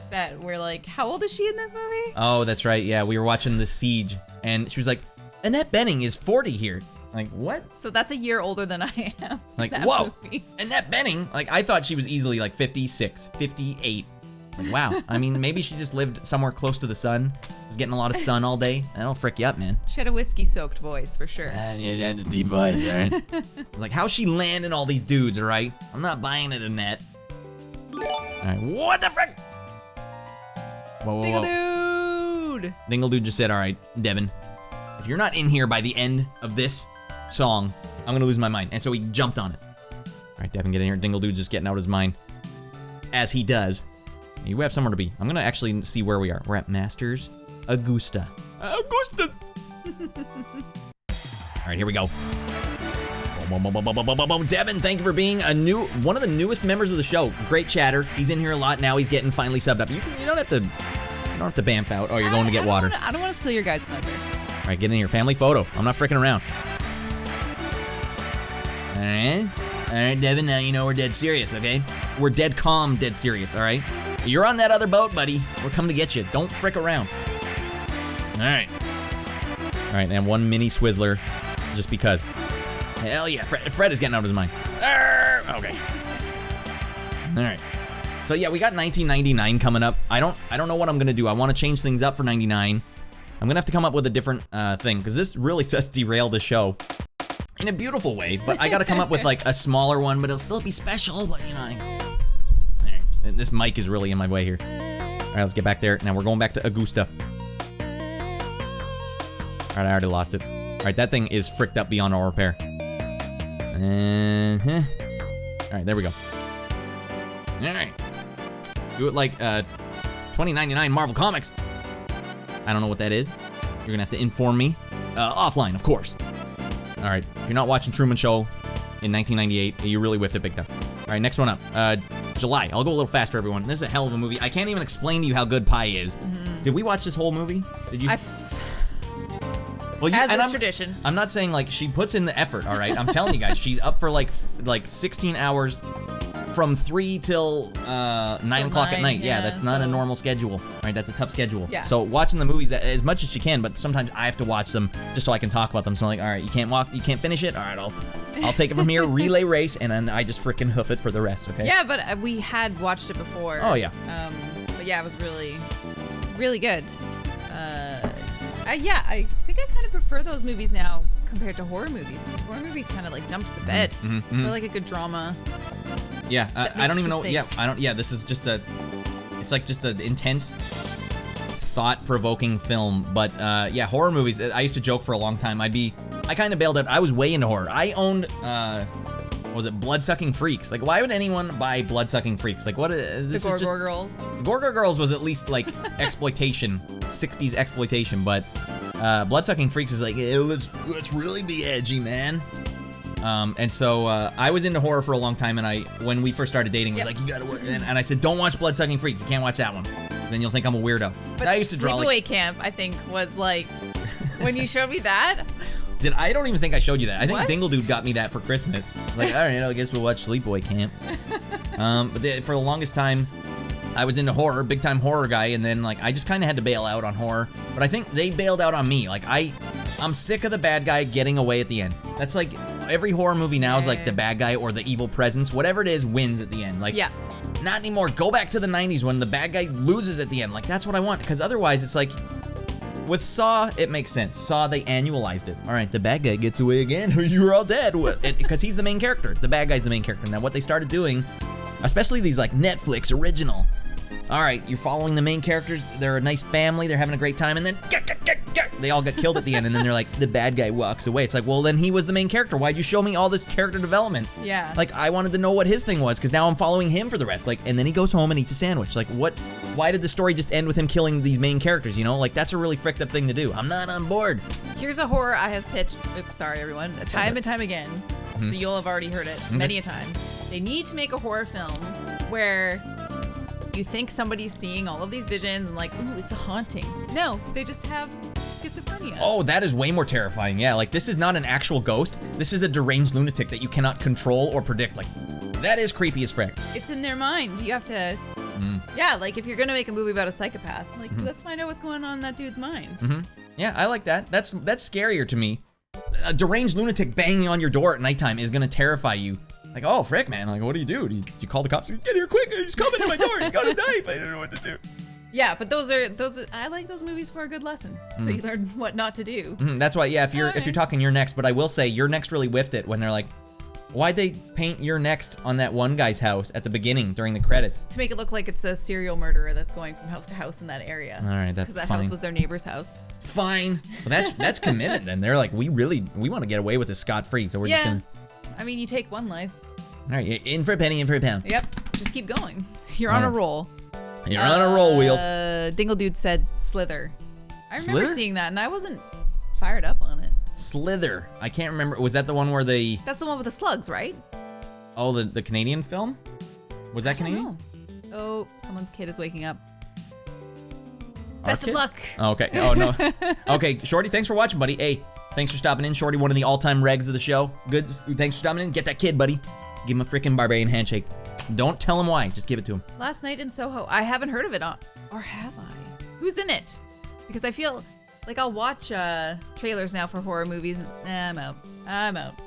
that we're like, how old is she in this movie? Oh, that's right. Yeah, we were watching The Siege, and she was like, Annette Bening is 40 here. Like, what? So that's a year older than I am. Like, that whoa. movie. Annette Bening, like, I thought she was easily like 56, 58. Like, wow. I mean, maybe she just lived somewhere close to the sun. Was getting a lot of sun all day. That'll frick you up, man. She had a whiskey-soaked voice, for sure. Yeah, the deep voice, right? I was like, how's she landing all these dudes, all right? I'm not buying it, Annette. All right, what the frick? Whoa, whoa, whoa. Dingle Dude! Dingle Dude just said, all right, Devin, if you're not in here by the end of this song, I'm gonna lose my mind. And so he jumped on it. All right, Devin, get in here. Dingle Dude's just getting out his mind. As he does. You have somewhere to be. I'm gonna actually see where we are. We're at Masters Augusta. Augusta! All right, here we go. Devin, thank you for being one of the newest members of the show. Great chatter. He's in here a lot now. He's getting finally subbed up. You don't have to bamf out. Oh, you're going to get water. I don't want to steal your guys' thunder. All right, get in here. Family photo. I'm not freaking around. All right, Devin. Now you know we're dead serious. Okay, we're dead calm, dead serious. All right. You're on that other boat, buddy. We're coming to get you. Don't frick around. All right. All right, and one mini Swizzler, just because. Hell yeah, Fred is getting out of his mind. Okay. All right. So yeah, we got 1999 coming up. I don't know what I'm gonna do. I want to change things up for 99. I'm gonna have to come up with a different thing, because this really does derail the show in a beautiful way. But I gotta come up with like a smaller one, but it'll still be special. But you know. And this mic is really in my way here. All right, let's get back there. Now we're going back to Augusta. All right, I already lost it. All right, that thing is fricked up beyond all repair. All right, there we go. All right. Do it like 2099 Marvel Comics. I don't know what that is. You're gonna have to inform me. Offline, of course. All right, if you're not watching Truman Show in 1998, you really whiffed it big time. All right, next one up. July. I'll go a little faster, everyone. This is a hell of a movie. I can't even explain to you how good Pi is. Did we watch this whole movie? Did you? Well, as is tradition. I'm not saying like she puts in the effort. All right, I'm telling you guys, she's up for like 16 hours. From 3 till 9 o'clock at night. Yeah, that's not a normal schedule. Right, that's a tough schedule. Yeah. So watching the movies as much as she can, but sometimes I have to watch them just so I can talk about them. So I'm like, all right, you can't finish it. All right, I'll take it from here, relay race, and then I just freaking hoof it for the rest. Okay. Yeah, but we had watched it before. Oh yeah. But yeah, it was really, really good. Yeah, I think I kind of prefer those movies now compared to horror movies. Because horror movies kind of like jump to the bed. So I like a good drama. Yeah, I don't even know. Yeah, I don't. Yeah, this is just it's like just an intense, thought-provoking film. But yeah, horror movies. I used to joke for a long time. I kind of bailed out. I was way into horror. I owned, what was it, Blood-Sucking Freaks? Like, why would anyone buy Blood-Sucking Freaks? Like, what? This the is just Gorgor Girls. Gorgor Girls was at least like exploitation, 60s exploitation. But Blood-Sucking Freaks is like, let's really be edgy, man. And so I was into horror for a long time, and when we first started dating, was like, you gotta watch, and I said, don't watch Blood-Sucking Freaks. You can't watch that one. Then you'll think I'm a weirdo. But I used to draw Sleepaway Camp, I think, was like, when you showed me that. I don't even think I showed you that. I think Dingle Dude got me that for Christmas. Like, all right, I guess we'll watch Sleepaway Camp. But for the longest time, I was into horror, big time horror guy, and then like I just kind of had to bail out on horror. But I think they bailed out on me. Like I'm sick of the bad guy getting away at the end. That's like every horror movie now is like the bad guy or the evil presence, whatever it is, wins at the end. Like, not anymore. Go back to the 90s when the bad guy loses at the end. Like, that's what I want. Because otherwise, it's like, with Saw, it makes sense. Saw, they annualized it. All right, the bad guy gets away again. You're all dead. Because he's the main character. The bad guy's the main character. Now, what they started doing, especially these like Netflix original. All right, you're following the main characters. They're a nice family. They're having a great time. And then they all get killed at the end. And then they're like, the bad guy walks away. It's like, well, then he was the main character. Why'd you show me all this character development? Yeah. Like, I wanted to know what his thing was because now I'm following him for the rest. Like, and then he goes home and eats a sandwich. Like, what? Why did the story just end with him killing these main characters? You know, like, that's a really fricked up thing to do. I'm not on board. Here's a horror I have pitched. Oops, sorry, everyone. Time and time again. So you'll have already heard it many a time. They need to make a horror film where you think somebody's seeing all of these visions and like, ooh, it's a haunting. No, they just have schizophrenia. Oh, that is way more terrifying. Yeah, like this is not an actual ghost. This is a deranged lunatic that you cannot control or predict. Like, that is creepy as frick. It's in their mind. You have to, yeah, like if you're gonna make a movie about a psychopath, like let's find out what's going on in that dude's mind. Yeah, I like that. That's scarier to me. A deranged lunatic banging on your door at nighttime is gonna terrify you. Like, oh, frick, man. Like, what do? You call the cops? Get here quick. He's coming to my door. He got a knife. I don't know what to do. Yeah, but those are I like those movies for a good lesson. So you learn what not to do. That's why, yeah, if you're talking You're Next, but I will say You're Next really whiffed it when they're like, why'd they paint You're Next on that one guy's house at the beginning during the credits? To make it look like it's a serial murderer that's going from house to house in that area. All right, that's because that funny. house was their neighbor's house. Fine. Well, that's commitment then. They're like, we want to get away with this scot-free, so we're just gonna. I mean, you take one life. All right, in for a penny, in for a pound. Yep, just keep going. You're on a roll. You're on a roll, Wheels. Dingle Dude said Slither. I remember Slither? seeing that, and I wasn't fired up on it. Slither. I can't remember. Was that the one where they... That's the one with the slugs, right? Oh, the Canadian film? Was that Canadian? Oh, someone's kid is waking up. Our Best kid? of luck. Oh, okay. Oh, no. Okay, Shorty, thanks for watching, buddy. Hey, thanks for stopping in. Shorty, one of the all-time regs of the show. Good. Thanks for stopping in. Get that kid, buddy. Give him a freaking barbarian handshake. Don't tell him why. Just give it to him. Last Night in Soho. I haven't heard of it, or have I? Who's in it? Because I feel like I'll watch trailers now for horror movies. And, I'm out.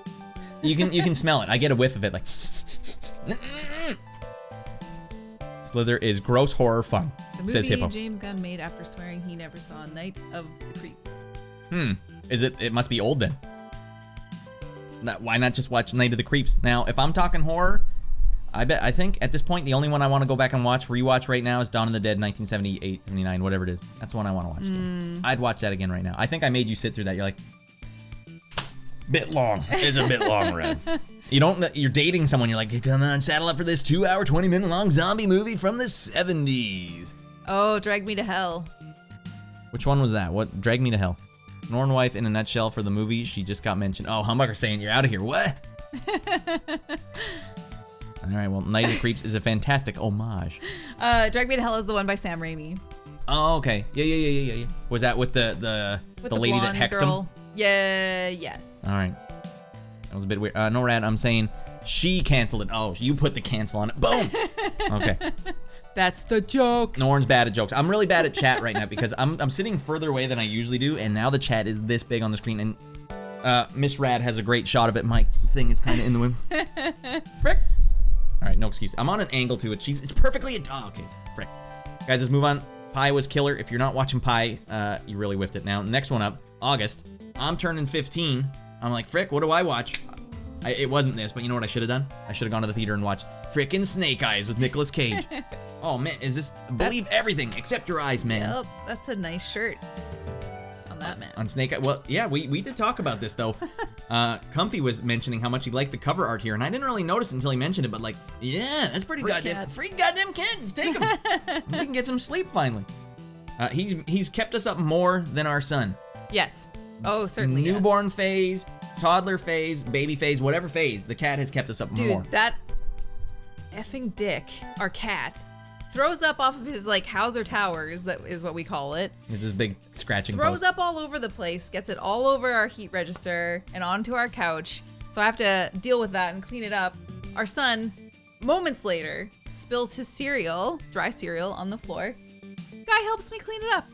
You can smell it. I get a whiff of it, like. Slither is gross horror fun. The says movie Hippo. James Gunn made after swearing he never saw Night of the Creeps. Is it? It must be old then. Why not just watch Night of the Creeps? Now, if I'm talking horror, I think at this point the only one I want to go back and rewatch right now is Dawn of the Dead, 1978, 79, whatever it is. That's the one I want to watch again. I'd watch that again right now. I think I made you sit through that. You're like, bit long. It's a bit long, Radd. You're dating someone. You're like, come on, saddle up for this 2-hour, 20-minute long zombie movie from the 70s. Oh, Drag Me to Hell. Which one was that? What? Drag Me to Hell. Norn wife in a nutshell for the movie. She just got mentioned. Oh, Humbucker saying you're out of here. What? All right, well, Night of the Creeps is a fantastic homage. Drag Me to Hell is the one by Sam Raimi. Oh, okay. Yeah. Was that with the lady that hexed girl. him? Yeah, yes. All right. That was a bit weird. No, Radd, I'm saying she canceled it. Oh, you put the cancel on it. Boom. Okay. That's the joke. Norn's bad at jokes. I'm really bad at chat right now because I'm sitting further away than I usually do, and now the chat is this big on the screen, and Miss Radd has a great shot of it. My thing is kind of in the way. Frick. All right, no excuse. I'm on an angle to it. It's perfectly. Oh, okay. Frick. Guys, let's move on. Pi was killer. If you're not watching Pi, you really whiffed it. Now, next one up, August. I'm turning 15. I'm like, frick, what do I watch? It wasn't this, but you know what I should have done? I should have gone to the theater and watched frickin' Snake Eyes with Nicolas Cage. Oh, man, is this... Believe everything except your eyes, man. Yep, that's a nice shirt on that man. On Snake Eyes. Well, yeah, we did talk about this, though. Comfy was mentioning how much he liked the cover art here, and I didn't really notice until he mentioned it, but like, yeah, that's pretty goddamn... Free goddamn kids, take them. We can get some sleep, finally. He's kept us up more than our son. Yes. Oh, certainly. Newborn phase, toddler phase, baby phase, whatever phase, the cat has kept us up more. Dude, that effing Dick, our cat, throws up off of his like Hauser Towers, that is what we call it. It's this big scratching Throws post. up all over the place, gets it all over our heat register and onto our couch. So I have to deal with that and clean it up. Our son, moments later, spills his cereal, dry cereal, on the floor. Guy helps me clean it up.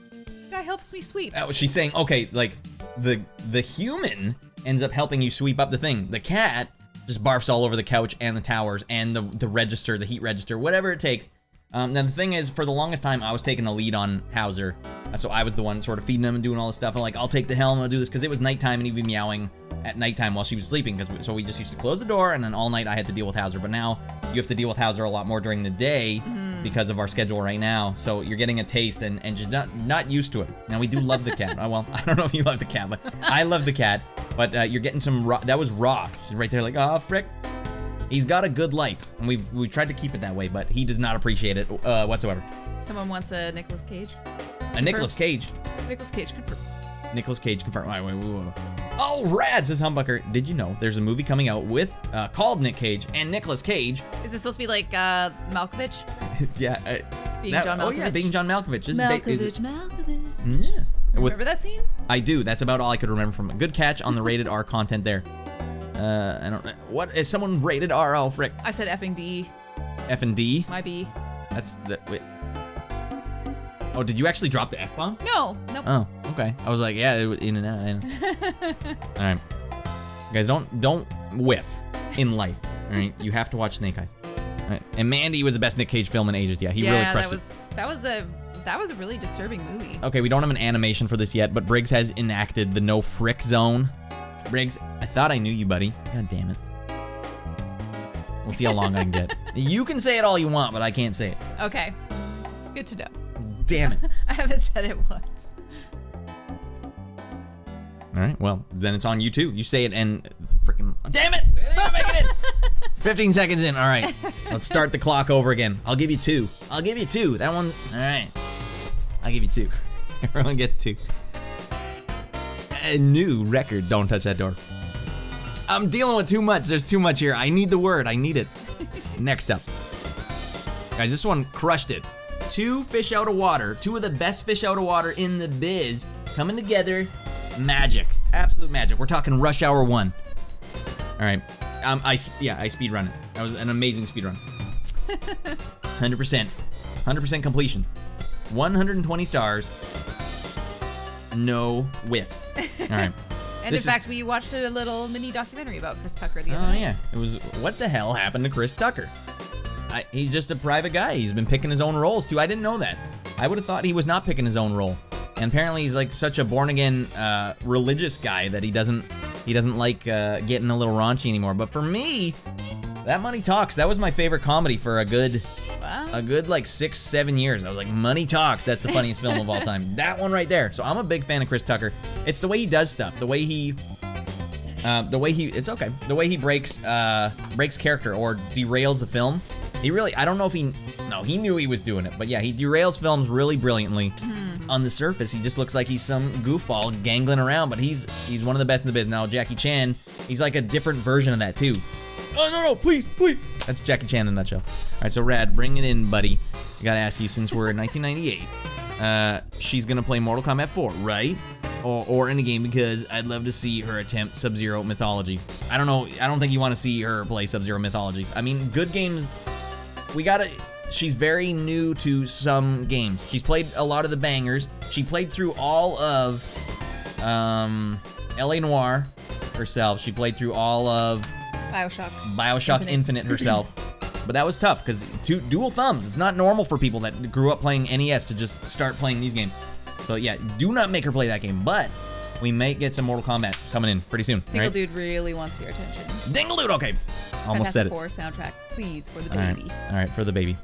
Guy helps me sweep. Oh, she's saying, okay, like the human ends up helping you sweep up the thing. The cat just barfs all over the couch and the towers and the register, the heat register, whatever it takes. Now the thing is, for the longest time, I was taking the lead on Hauser, so I was the one sort of feeding him and doing all this stuff. And like, I'll take the helm, I'll do this, because it was nighttime and he'd be meowing at nighttime while she was sleeping. So we just used to close the door, and then all night I had to deal with Hauser. But now you have to deal with Hauser a lot more during the day because of our schedule right now. So you're getting a taste and just not used to it. Now we do love the cat. Well, I don't know if you love the cat, but I love the cat. But you're getting some raw. That was raw. She's right there, like, oh frick. He's got a good life, and we've tried to keep it that way, but he does not appreciate it whatsoever. Someone wants a Nicolas Cage. A Nicolas Cage. Nicolas Cage confirmed. Nicolas Cage confirmed. Wait. Oh, Radd, says Humbucker. Did you know there's a movie coming out with called Nick Cage and Nicolas Cage? Is this supposed to be like Malkovich? Yeah. Being John Malkovich? Oh yeah, being John Malkovich. Malkovich. Yeah. Remember that scene? I do. That's about all I could remember from it. Good catch on the rated R content there. I don't know. What is someone rated R? Oh, frick. I said effing D. F and D? My B. That's the. Wait. Oh, did you actually drop the F-bomb? No. Nope. Oh, okay. I was like, yeah, it was in and out. I know. All right. Guys, don't whiff in life. All right. You have to watch Snake Eyes. All right. And Mandy was the best Nick Cage film in ages. Yeah, he really crushed it. That was a really disturbing movie. Okay, we don't have an animation for this yet, but Briggs has enacted the no frick zone. Briggs, I thought I knew you, buddy. God damn it. We'll see how long I can get. You can say it all you want, but I can't say it. Okay. Good to know. Damn it. I haven't said it once. All right, well, then it's on you too. You say it and freaking... Damn it! I'm making it! 15 seconds in. All right. Let's start the clock over again. I'll give you two. That one's... All right. I'll give you two. Everyone gets two. A new record. Don't touch that door. I'm dealing with too much. There's too much here. I need the word. I need it. Next up. Guys, this one crushed it. Two fish out of water. Two of the best fish out of water in the biz. Coming together. Magic. Absolute magic. We're talking Rush Hour 1. All right. I speed run it. That was an amazing speed run. 100%. 100% completion. 120 stars. No whiffs. All right. And in fact, we watched a little mini documentary about Chris Tucker the other night. Oh, yeah. It was, what the hell happened to Chris Tucker? He's just a private guy. He's been picking his own roles, too. I didn't know that. I would have thought he was not picking his own role. And apparently he's like such a born-again religious guy that he doesn't like getting a little raunchy anymore. But for me, that Money Talks, that was my favorite comedy for a good like 6-7 years. I was like, Money Talks, that's the funniest film of all time. That one right there. So I'm a big fan of Chris Tucker. It's the way he does stuff, the way he breaks character or derails the film. He really, I don't know if he knew he was doing it, but yeah, he derails films really brilliantly. On the surface, he just looks like he's some goofball gangling around, but he's one of the best in the biz. Now, Jackie Chan, he's like a different version of that too. Oh, no, please, That's Jackie Chan in a nutshell. All right, so Radd, bring it in, buddy. I gotta ask you, since we're in 1998, she's gonna play Mortal Kombat 4, right? Or in a game, because I'd love to see her attempt Sub-Zero Mythologies. I don't know. I don't think you want to see her play Sub-Zero Mythologies. I mean, good games. She's very new to some games. She's played a lot of the bangers. She played through all of L.A. Noire herself. She played through all of Bioshock Infinite herself. But that was tough because dual thumbs. It's not normal for people that grew up playing NES to just start playing these games. So yeah, do not make her play that game. But we may get some Mortal Kombat coming in pretty soon. Dingle Dude really wants your attention. Dingle Dude, okay. Almost said it. Fantastic Four soundtrack, please, for the baby. All right, for the baby.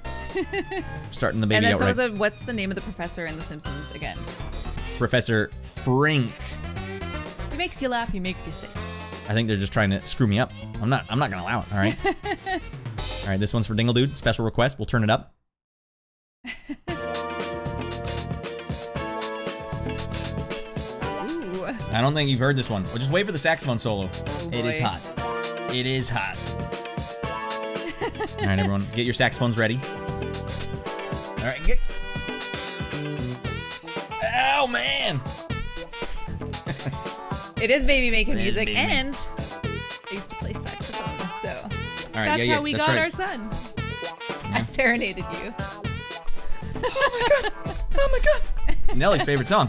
Starting the baby out right. And then what's the name of the professor in The Simpsons again? Professor Frink. He makes you laugh, he makes you think. I think they're just trying to screw me up. I'm not gonna allow it, all right? All right, this one's for Dingle Dude. Special request. We'll turn it up. Ooh. I don't think you've heard this one. Well, just wait for the saxophone solo. Oh, it is hot. It is hot. All right, everyone, get your saxophones ready. All right, get. Oh man! It is baby making music, and I used to play saxophone, so all right, that's how we got our son. Yeah. I serenaded you. Oh my god! Oh my god! Nellie's favorite song.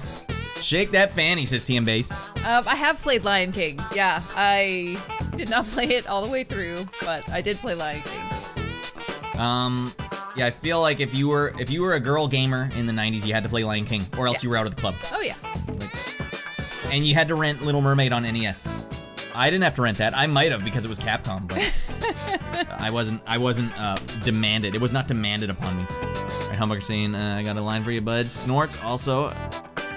Shake that fanny, says TM Bass. I have played Lion King. Yeah, I did not play it all the way through, but I did play Lion King. Yeah, I feel like if you were a girl gamer in the 90s, you had to play Lion King, or else you were out of the club. Oh yeah. And you had to rent Little Mermaid on NES. I didn't have to rent that. I might have because it was Capcom, but I wasn't demanded. It was not demanded upon me. All right, Humbucker saying, I got a line for you, bud. Snorts also.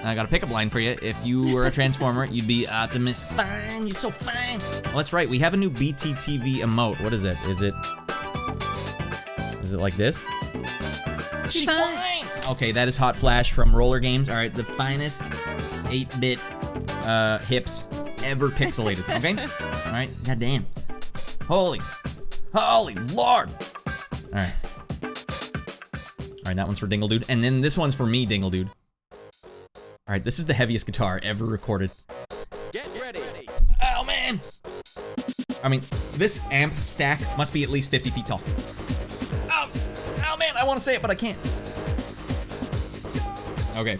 I got a pickup line for you. If you were a Transformer, you'd be Optimus. Fine, you're so fine. Well, that's right. We have a new BTTV emote. What is it? Is it like this? She fine. Okay, that is Hot Flash from Roller Games. All right, the finest 8-bit hips ever pixelated. Okay. All right. Goddamn. Holy Lord. All right. All right, that one's for Dingle Dude, and then this one's for me, Dingle Dude. All right, this is the heaviest guitar ever recorded. Get ready. Oh, man. I mean, this amp stack must be at least 50 feet tall. Oh man, I want to say it, but I can't. Okay,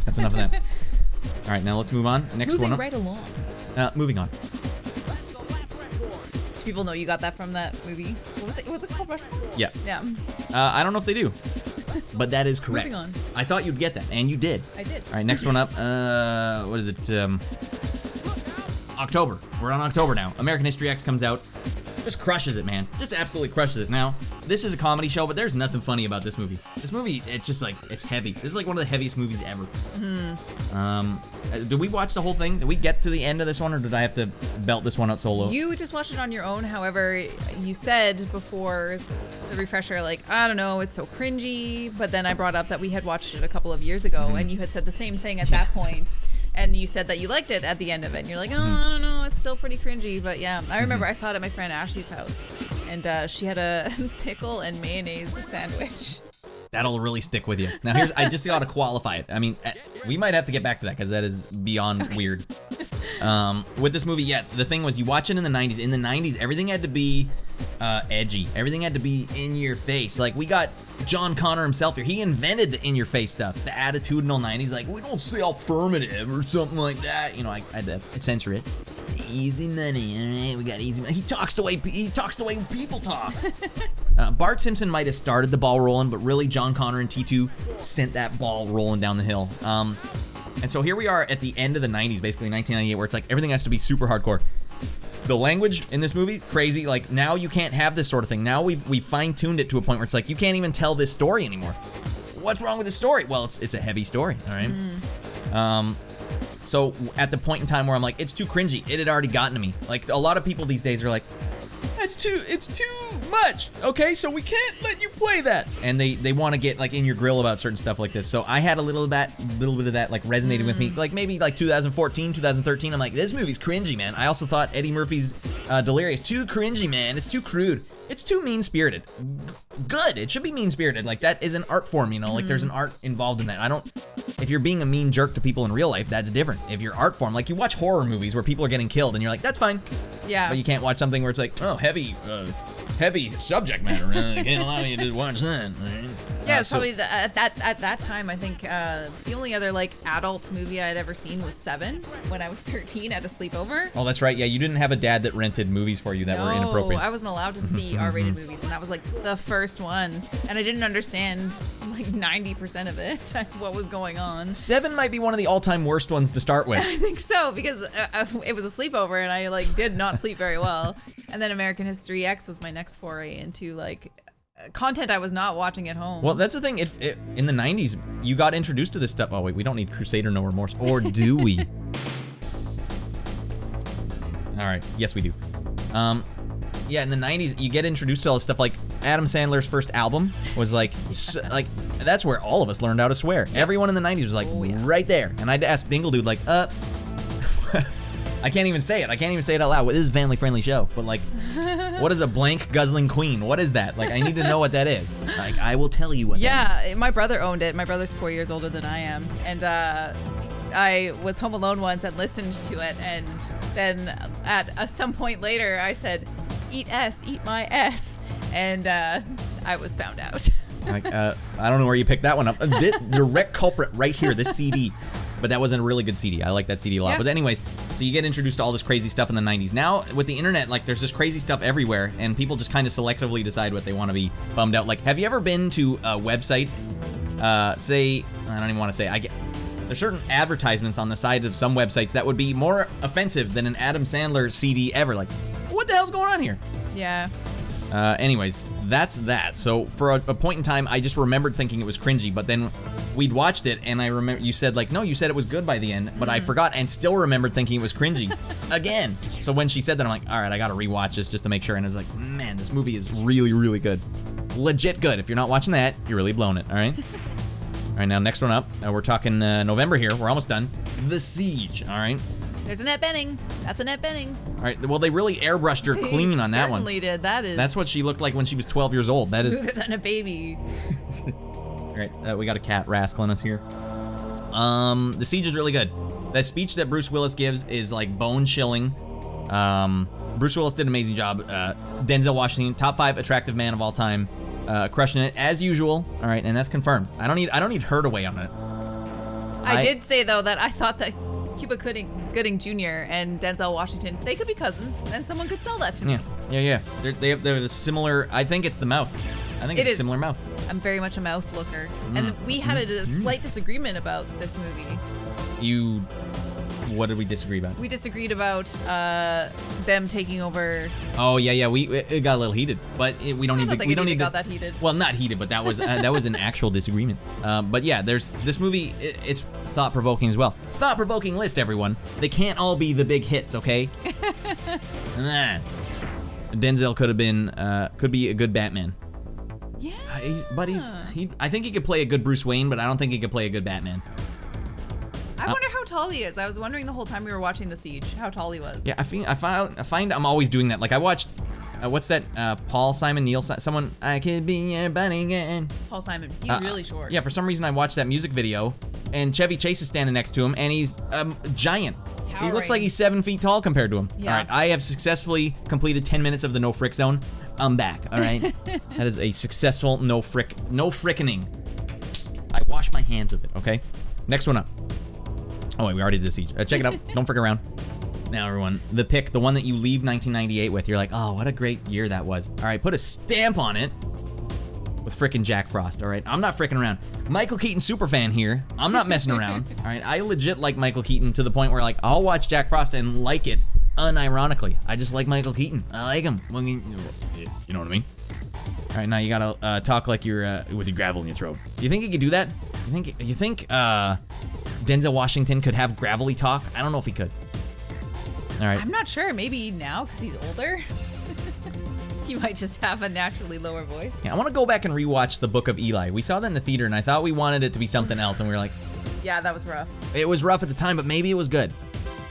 that's enough of that. All right, now let's move on. Next one up. Moving right along. Moving on. Do people know you got that from that movie? What was it? Was it called Rush? Yeah. Yeah. I don't know if they do, but that is correct. Moving on. I thought you'd get that, and you did. I did. All right, next one up. What is it? October. We're on October now. American History X comes out. Just crushes it, man. Just absolutely crushes it. Now, this is a comedy show, but there's nothing funny about this movie. This movie, it's just like, it's heavy. This is like one of the heaviest movies ever. Did we watch the whole thing? Did we get to the end of this one, or did I have to belt this one out solo? You just watched it on your own. However, you said before the refresher, like, I don't know, it's so cringy. But then I brought up that we had watched it a couple of years ago, and you had said the same thing at that point. And you said that you liked it at the end of it. And you're like, oh, I don't know, it's still pretty cringy. But yeah, I remember I saw it at my friend Ashley's house. And she had a pickle and mayonnaise sandwich. That'll really stick with you. Now I just got to qualify it. I mean, we might have to get back to that because that is beyond weird. With this movie, yeah, the thing was you watch it in the 90s. In the 90s, everything had to be edgy. Everything had to be in your face. Like, we got John Connor himself here. He invented the in your face stuff. The attitudinal 90s, like, we don't say affirmative or something like that. You know, I had to censor it. Easy money, all right? We got easy money. He talks the way people talk. Bart Simpson might have started the ball rolling, but really John Connor and T2 sent that ball rolling down the hill. And so here we are at the end of the 90s, basically 1998, where it's like everything has to be super hardcore. The language in this movie, crazy. Like, now you can't have this sort of thing. Now we've fine-tuned it to a point where it's like you can't even tell this story anymore. What's wrong with the story? Well, it's a heavy story, all right? So at the point in time where I'm like, it's too cringy, it had already gotten to me. Like, a lot of people these days are like, it's too much. Okay, so we can't let you play that. And they want to get like in your grill about certain stuff like this. So I had a little bit of that like resonating with me. Like maybe like 2014, 2013. I'm like, this movie's cringy, man. I also thought Eddie Murphy's Delirious too cringy, man. It's too crude. It's too mean-spirited. Good. It should be mean-spirited. Like, that is an art form, you know? Like, there's an art involved in that. If you're being a mean jerk to people in real life, that's different. If you're art form, like you watch horror movies where people are getting killed and you're like, that's fine. Yeah. But you can't watch something where it's like, oh, heavy subject matter. I can't allow you to watch that. Yeah, it's probably at that time. I think the only other like adult movie I'd ever seen was Seven when I was 13 at a sleepover. Oh, that's right. Yeah, you didn't have a dad that rented movies for you that were inappropriate. I wasn't allowed to see R-rated movies, and that was like the first one, and I didn't understand like 90% of it. What was going on? Seven might be one of the all-time worst ones to start with. I think so, because it was a sleepover, and I like did not sleep very well. And then American History X was my next foray into like content I was not watching at home. Well, that's the thing. If in the 90s, you got introduced to this stuff. Oh, wait, we don't need Crusader No Remorse. Or do we? All right. Yes, we do. Yeah, in the 90s, you get introduced to all this stuff. Like, Adam Sandler's first album was like, that's where all of us learned how to swear. Yep. Everyone in the 90s was like, right there. And I'd ask Dingle Dude, like, I can't even say it. I can't even say it out loud. This is a family-friendly show, but like, what is a blank guzzling queen? What is that? Like, I need to know what that is. Like, I will tell you what that is. Yeah, my brother owned it. My brother's 4 years older than I am. And I was home alone once and listened to it. And then at some point later, I said, eat my S. And I was found out. Like, I don't know where you picked that one up. This direct culprit right here, this CD. But that wasn't a really good CD. I like that CD a lot. Yeah. But anyways, so you get introduced to all this crazy stuff in the 90s. Now, with the internet, like, there's this crazy stuff everywhere, and people just kind of selectively decide what they want to be bummed out. Like, have you ever been to a website, say, I don't even want to say, there's certain advertisements on the sides of some websites that would be more offensive than an Adam Sandler CD ever. Like, what the hell's going on here? Yeah. Anyways, that's that. So for a point in time, I just remembered thinking it was cringy, but then we'd watched it, and I remember you said, like, no, you said it was good by the end, but I forgot and still remembered thinking it was cringy again. So when she said that, I'm like, all right, I gotta rewatch this just to make sure. And I was like, man, this movie is really, really good. Legit good. If you're not watching that, you're really blowing it, all right? All right, now next one up. We're talking November here. We're almost done. The Siege, all right? There's Annette Bening. That's Annette Bening. All right, well, they really airbrushed her clean on that one. Certainly did. That's what she looked like when she was 12 years old. That is smoother than a baby. All right, we got a cat rascaling us here. The Siege is really good. That speech that Bruce Willis gives is like bone-chilling. Bruce Willis did an amazing job. Denzel Washington, top 5 attractive man of all time, crushing it as usual. All right, and that's confirmed. I don't need her to weigh on it. I did say though that I thought that Cuba Gooding Jr. and Denzel Washington, they could be cousins, and someone could sell that to me. Yeah. They're the similar. I think it's the mouth. I think it's a similar mouth. I'm very much a mouth looker, and we had a slight disagreement about this movie. What did we disagree about? We disagreed about them taking over. Oh yeah. It got a little heated, but we don't need to. We don't need got that heated. Well, not heated, but that was an actual disagreement. But yeah, there's this movie. It's thought-provoking as well. Thought-provoking list, everyone. They can't all be the big hits, okay? Denzel could be a good Batman. Yeah. I think he could play a good Bruce Wayne, but I don't think he could play a good Batman. I wonder how tall he is. I was wondering the whole time we were watching The Siege how tall he was. Yeah, I find I'm always doing that. Like I watched, what's that? Paul Simon Neil. Someone I could be your buddy again. Paul Simon. He's really short. Yeah, for some reason I watched that music video, and Chevy Chase is standing next to him, and he's giant. He looks like he's 7 feet tall compared to him. Yeah. All right, I have successfully completed 10 minutes of the no frick zone. I'm back. All right, that is a successful no frickening. I wash my hands of it. Okay, next one up. Oh wait, we already did the Siege. Check it out. Don't frick around. Now everyone, the pick, the one that you leave 1998 with. You're like, oh, what a great year that was. All right, put a stamp on it with frickin' Jack Frost. All right, I'm not fricking around. Michael Keaton superfan here. I'm not messing around. All right, I legit like Michael Keaton to the point where like I'll watch Jack Frost and like it unironically. I just like Michael Keaton. I like him. You know what I mean? All right, now you gotta talk like you're with your gravel in your throat. You think you could do that? You think Denzel Washington could have gravelly talk? I don't know if he could. All right. I'm not sure. Maybe now because he's older. He might just have a naturally lower voice. Yeah, I want to go back and rewatch The Book of Eli. We saw that in the theater, and I thought we wanted it to be something else, and we were like... Yeah, that was rough. It was rough at the time, but maybe it was good.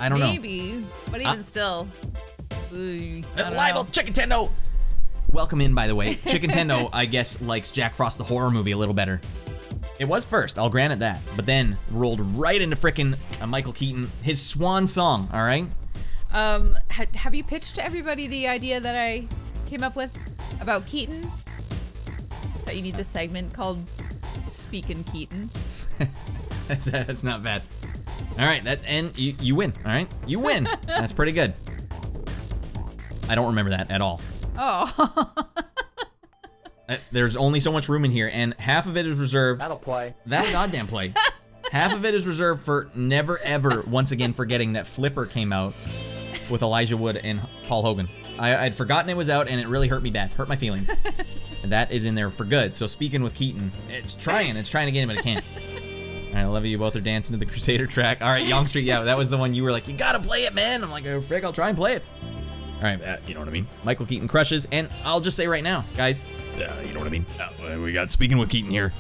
I don't know. Maybe, but even still... Liable chicken tendo! welcome in, by the way. Chicken Tendo, I guess, likes Jack Frost the horror movie a little better. It was first, I'll grant it that, but then rolled right into frickin' Michael Keaton, his swan song, all right? Have you pitched to everybody the idea that I came up with about Keaton? That you need this segment called Speakin' Keaton. That's not bad. All right, and you win, all right? You win. That's pretty good. I don't remember that at all. Oh. There's only so much room in here, and half of it is reserved. That'll play. That goddamn play. Half of it is reserved for never ever once again forgetting that Flipper came out with Elijah Wood and Paul Hogan. I'd forgotten it was out, and it really hurt me bad. Hurt my feelings. And that is in there for good. So speaking with Keaton, it's trying to get him, but it can't. All right, I love you both are dancing to the Crusader track. All right, Young Street, yeah, that was the one you were like, you gotta play it, man. I'm like, oh, frick, I'll try and play it. All right, you know what I mean? Michael Keaton crushes, and I'll just say right now, guys, you know what I mean? We got Speaking with Keaton here.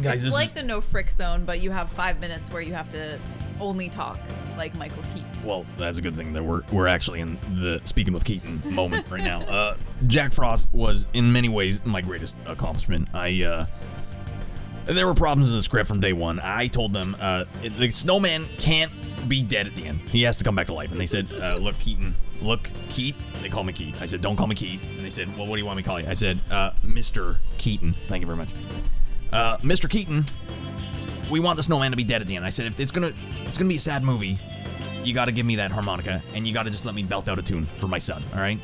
Guys, It's like the no frick zone, but you have 5 minutes where you have to only talk like Michael Keaton. Well, that's a good thing that we're actually in the Speaking with Keaton moment right now. Jack Frost was in many ways my greatest accomplishment. There were problems in the script from day one. I told them the snowman can't be dead at the end. He has to come back to life. And they said, look, Keaton. Look, Keat. They call me Keat. I said, don't call me Keat. And they said, well, what do you want me to call you? I said, Mr. Keaton. Thank you very much. Mr. Keaton, we want the snowman to be dead at the end. I said, if it's gonna be a sad movie, you gotta give me that harmonica, and you gotta just let me belt out a tune for my son, all right?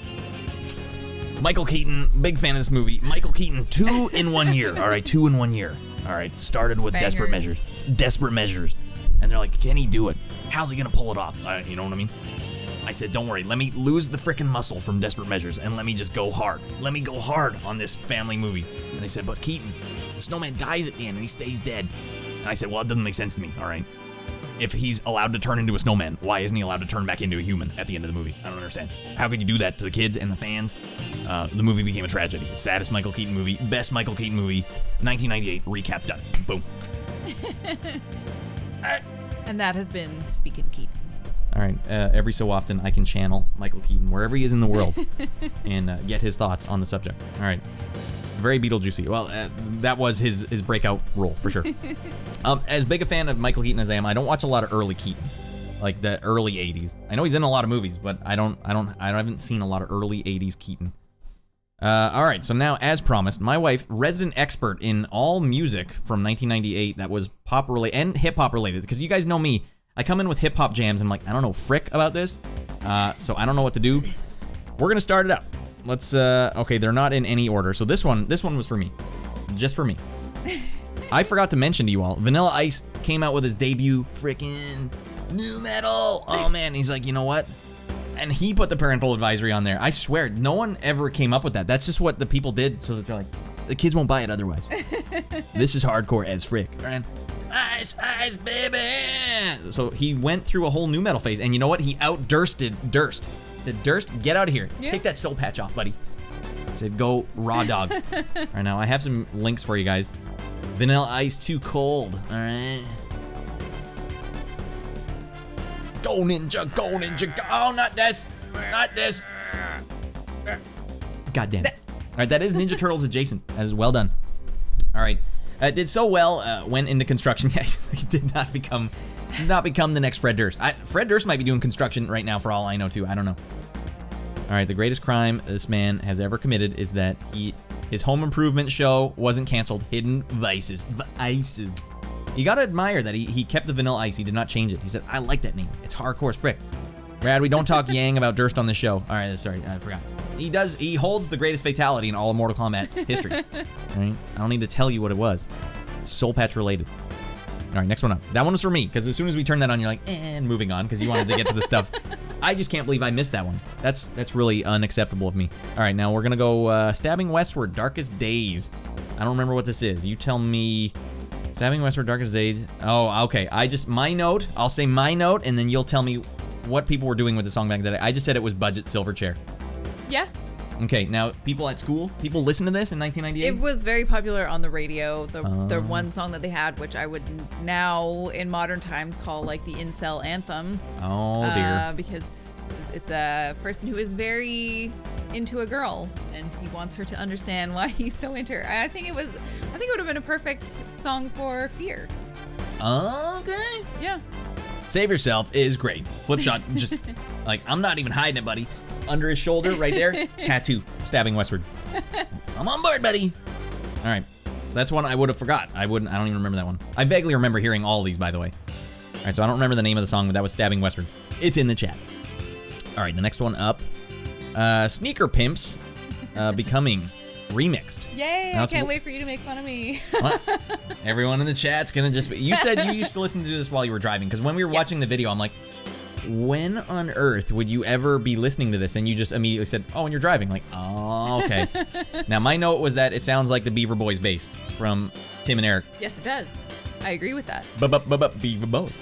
Michael Keaton, big fan of this movie. Michael Keaton, 2 in 1 year, all right? 2 in 1 year. All right, started with Bangers. Desperate Measures. And they're like, can he do it? How's he gonna pull it off? You know what I mean? I said, don't worry, let me lose the frickin' muscle from Desperate Measures and let me just go hard. Let me go hard on this family movie. And they said, but Keaton, the snowman dies at the end and he stays dead. And I said, well, it doesn't make sense to me, all right? If he's allowed to turn into a snowman, why isn't he allowed to turn back into a human at the end of the movie? I don't understand. How could you do that to the kids and the fans? The movie became a tragedy. Saddest Michael Keaton movie, best Michael Keaton movie, 1998, recap done. Boom. And that has been Speakin' Keaton. All right, every so often I can channel Michael Keaton wherever he is in the world and get his thoughts on the subject. All right, very Beetlejuicy. Well, that was his breakout role for sure. As big a fan of Michael Keaton as I am, I don't watch a lot of early Keaton, like the early '80s. I know he's in a lot of movies, but I haven't seen a lot of early '80s Keaton. All right, so now, as promised, my wife, resident expert in all music from 1998 that was pop related and hip hop related, because you guys know me. I come in with hip hop jams. I'm like, I don't know frick about this, so I don't know what to do. We're gonna start it up. Let's. Okay, they're not in any order. So this one was for me, just for me. I forgot to mention to you all, Vanilla Ice came out with his debut frickin' new metal. Oh man, he's like, you know what? And he put the parental advisory on there. I swear, no one ever came up with that. That's just what the people did, so that they're like, the kids won't buy it otherwise. This is hardcore as frick. And ice, baby. So he went through a whole new metal phase, and you know what? He outdursted Durst. He said, Durst, get out of here. Yeah. Take that soul patch off, buddy. He said, go raw dog. All right, now I have some links for you guys. Vanilla Ice, Too Cold. All right. Go ninja, go ninja, go. Oh, not this. Not this. God damn it. All right, that is Ninja Turtles adjacent. That is well done. All right. It did so well, went into construction. It did not become the next Fred Durst. Fred Durst might be doing construction right now for all I know, too. I don't know. All right, the greatest crime this man has ever committed is that his home improvement show wasn't canceled. Hidden Vices. Vices. You gotta admire that he kept the Vanilla Ice. He did not change it. He said, I like that name. It's hardcore as frick. Radd, we don't talk yang about Durst on the show. All right, sorry, I forgot. He holds the greatest fatality in all of Mortal Kombat history. All right? I don't need to tell you what it was. Soul Patch related. All right, next one up. That one was for me, because as soon as we turned that on, you're like, and moving on, because you wanted to get to the stuff. I just can't believe I missed that one. That's really unacceptable of me. All right, now we're going to go Stabbing Westward, Darkest Days. I don't remember what this is. You tell me. Stabbing Westward, Darkest Days. Oh, okay. My note. I'll say my note, and then you'll tell me what people were doing with the song back then. I just said it was Budget Silverchair. Yeah. Okay, now people at school, people listen to this in 1998? It was very popular on the radio. The one song that they had, which I would now in modern times call like the incel anthem. Oh dear. Because it's a person who is very into a girl, and he wants her to understand why he's so into her. I think it would have been a perfect song for Fear. Okay. Yeah. Save Yourself is great. Flipshot, just like, I'm not even hiding it, buddy. Under his shoulder, right there, tattoo, stabbing westward. I'm on board, buddy. All right, so that's one I would have forgot. I don't even remember that one. I vaguely remember hearing all these, by the way. All right, so I don't remember the name of the song, but that was Stabbing Westward. It's in the chat. All right, the next one up, Sneaker Pimps, Becoming remixed. Yay! I can't wait for you to make fun of me. Everyone in the chat's gonna just be. You said you used to listen to this while you were driving, because when we were watching the video, I'm like, when on earth would you ever be listening to this? And you just immediately said, oh, when you're driving. Like, oh, okay. Now, my note was that it sounds like the Beaver Boys bass from Tim and Eric. Yes, it does. I agree with that. Beaver Boys.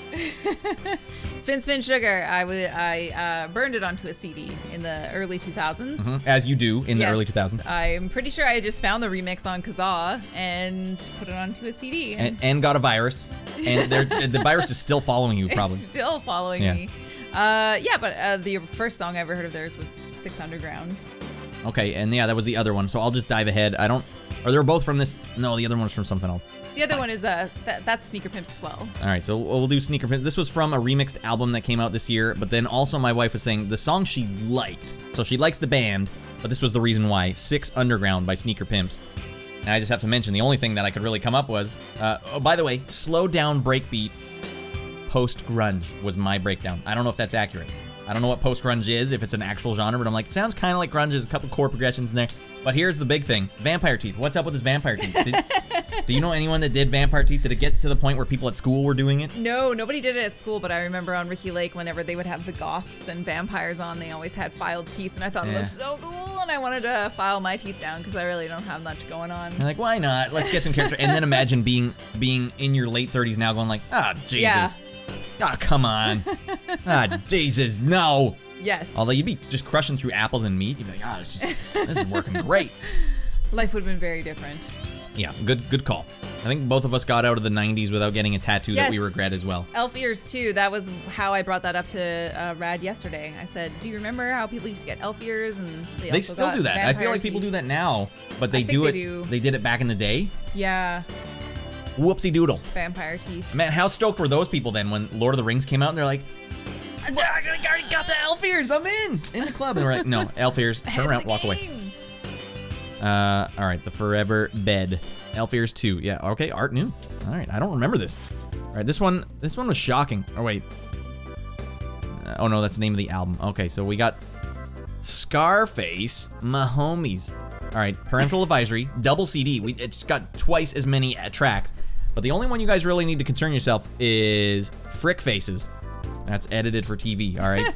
Spin Spin Sugar. I burned it onto a CD in the early 2000s. Mm-hmm. As you do in the early 2000s. I'm pretty sure I just found the remix on Kazaa and put it onto a CD. And got a virus. And the virus is still following you, probably. It's still following me. But the first song I ever heard of theirs was Six Underground. Okay, and yeah, that was the other one. So I'll just dive ahead. Or they're both from this. No, the other one was from something else. The other one is that's Sneaker Pimps as well. All right, so we'll do Sneaker Pimps. This was from a remixed album that came out this year, but then also my wife was saying the song she liked. So she likes the band, but this was the reason why. Six Underground by Sneaker Pimps. And I just have to mention, the only thing that I could really come up was, oh, by the way, slow down breakbeat post-grunge was my breakdown. I don't know if that's accurate. I don't know what post-grunge is, if it's an actual genre, but I'm like, it sounds kind of like grunge. There's a couple chord progressions in there. But here's the big thing. Vampire Teeth. What's up with this Vampire Teeth? Do you know anyone that did Vampire Teeth? Did it get to the point where people at school were doing it? No, nobody did it at school, but I remember on Ricky Lake, whenever they would have the goths and vampires on, they always had filed teeth, and I thought it looked so cool, and I wanted to file my teeth down because I really don't have much going on. You're like, why not? Let's get some character. And then imagine being in your late 30s now going like, Jesus. Yeah. Come on. Jesus, no. Yes. Although you'd be just crushing through apples and meat. You'd be like, this is working great. Life would have been very different. Yeah, good call. I think both of us got out of the 90s without getting a tattoo that we regret as well. Elf ears, too. That was how I brought that up to Radd yesterday. I said, do you remember how people used to get elf ears? And they still do that. I feel like people do that now, but they do it. They did it back in the day. Yeah. Whoopsie doodle. Vampire teeth. Man, how stoked were those people then when Lord of the Rings came out and they're like, I already got the elf ears. I'm in the club. And we're like, no, elf ears. Turn around, walk away. All right, the Forever Bed. Elf ears 2. Yeah, okay, Art New. All right, I don't remember this. All right, this one was shocking. Oh wait. Oh no, that's the name of the album. Okay, so we got Scarface, My Homies. All right, parental advisory, double CD. It's got twice as many tracks. But the only one you guys really need to concern yourself is Frick Faces. That's edited for TV, all right?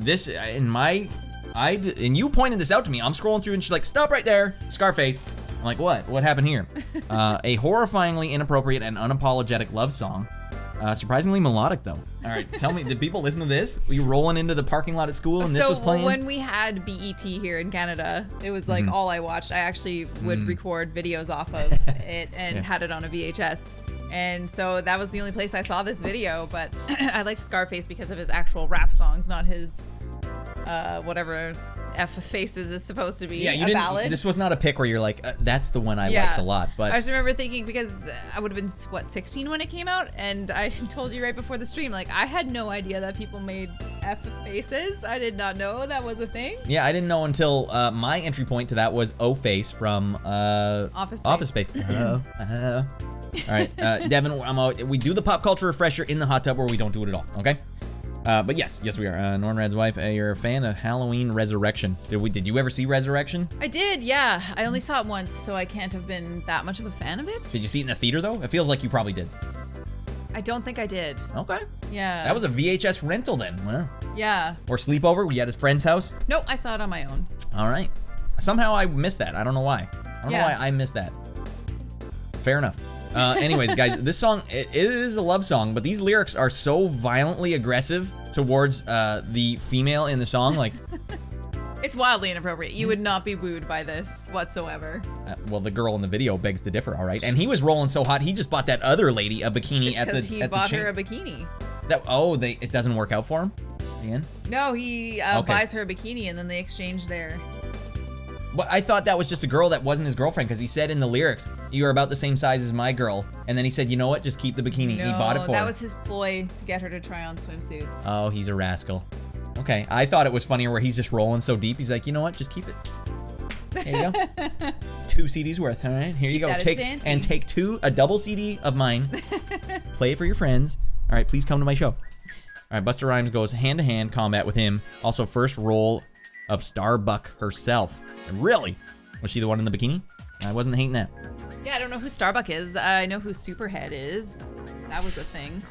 This, and you pointed this out to me. I'm scrolling through and she's like, stop right there, Scarface. I'm like, what? What happened here? A horrifyingly inappropriate and unapologetic love song. Surprisingly melodic, though. All right, tell me, did people listen to this? Were you rolling into the parking lot at school and this was playing? So when we had BET here in Canada, it was like all I watched. I actually would record videos off of it and had it on a VHS. And so that was the only place I saw this video, but I liked Scarface because of his actual rap songs, not his whatever F Faces is supposed to be a ballad. This was not a pick where you're like, that's the one I liked a lot. But I just remember thinking, because I would have been, 16 when it came out? And I told you right before the stream, like, I had no idea that people made F Faces. I did not know that was a thing. Yeah, I didn't know until my entry point to that was O-Face from Office Space. All right, Devin, we do the pop culture refresher in the hot tub, or we don't do it at all, okay? But yes, we are. Nornrad's wife, you're a fan of Halloween Resurrection. Did you ever see Resurrection? I did, yeah. I only saw it once, so I can't have been that much of a fan of it. Did you see it in the theater, though? It feels like you probably did. I don't think I did. Okay. Yeah. That was a VHS rental then. Well, yeah. Or sleepover? Were you at his friend's house? Nope, I saw it on my own. All right. Somehow I missed that. I don't know why. I don't know why I missed that. Fair enough. Anyways, guys, this song, it is a love song, but these lyrics are so violently aggressive towards the female in the song, like... It's wildly inappropriate. You would not be wooed by this whatsoever. Well, the girl in the video begs to differ, all right? And he was rolling so hot, he just bought that other lady a bikini at the... Because he bought her a bikini. It doesn't work out for him? Again? No, he buys her a bikini and then they exchange their... Well, I thought that was just a girl that wasn't his girlfriend because he said in the lyrics, "You are about the same size as my girl." And then he said, "You know what? Just keep the bikini." No, he bought it for that her. was his ploy to get her to try on swimsuits. Oh, he's a rascal. Okay, I thought it was funnier where he's just rolling so deep. He's like, "You know what? Just keep it." There you go. 2 CDs worth. All right, here you go. Take a double CD of mine. Play it for your friends. All right, please come to my show. All right, Busta Rhymes goes hand-to-hand combat with him. Also, first roll of Starbuck herself. And really? Was she the one in the bikini? I wasn't hating that. Yeah, I don't know who Starbuck is. I know who Superhead is. That was a thing.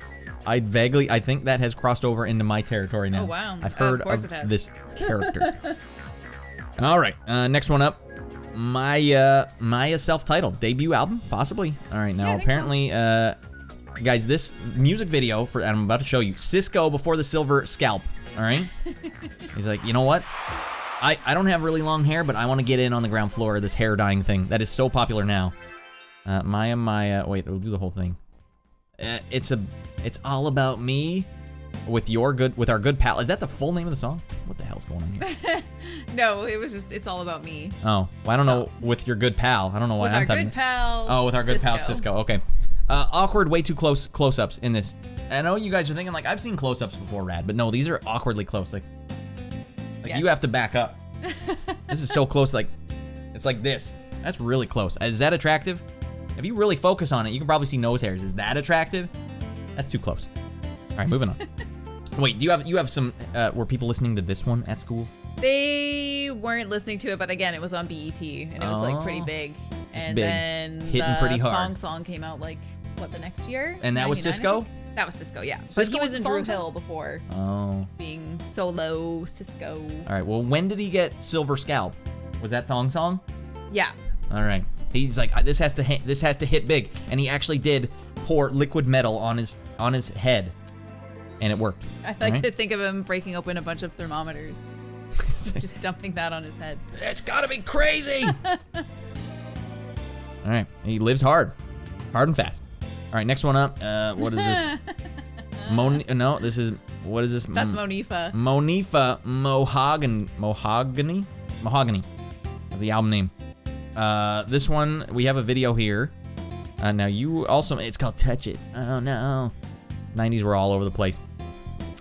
I think that has crossed over into my territory now. Oh, wow. I've heard of this character. All right, next one up. Maya self-titled debut album, possibly. All right, now apparently, guys, this music video for I'm about to show you, Cisco before the silver scalp. All right, he's like, you know what? I don't have really long hair, but I want to get in on the ground floor of this hair dyeing thing that is so popular now. Maya. Wait, we'll do the whole thing. It's all about me with our good pal. Is that the full name of the song? What the hell's going on here? No, it was just, it's all about me. Oh, well, I don't know. With your good pal. I don't know why I'm talking. With our good pal. Oh, with our good pal Cisco. Okay. Awkward, way too close-ups in this. I know you guys are thinking like I've seen close-ups before, Radd, but no, these are awkwardly close. Like Yes. You have to back up. This is so close. Like it's like this. That's really close. Is that attractive? If you really focus on it, you can probably see nose hairs. Is that attractive? That's too close. All right, moving on. Wait, do you have some? Were people listening to this one at school? They weren't listening to it, but again, it was on BET, and it was like pretty big. And big. Then Hitting pretty hard. Thong Song came out like what, the next year? And that was 99, Cisco? That was Cisco, yeah. Cisco but he was in Thong Drew Song? Hill before. Oh. Being solo Cisco. All right. Well, when did he get Silver Scalp? Was that Thong Song? Yeah. All right. He's like, this has to hit big, and he actually did pour liquid metal on his head, and it worked. I like to think of him breaking open a bunch of thermometers, just dumping that on his head. It's gotta be crazy. All right. He lives hard and fast. All right. Next one up. What is this? No, this is. What is this? That's Monifa. Monifa Mahogany. That's the album name. This one, we have a video here. Now you also, it's called Touch It. Oh no. 90s were all over the place.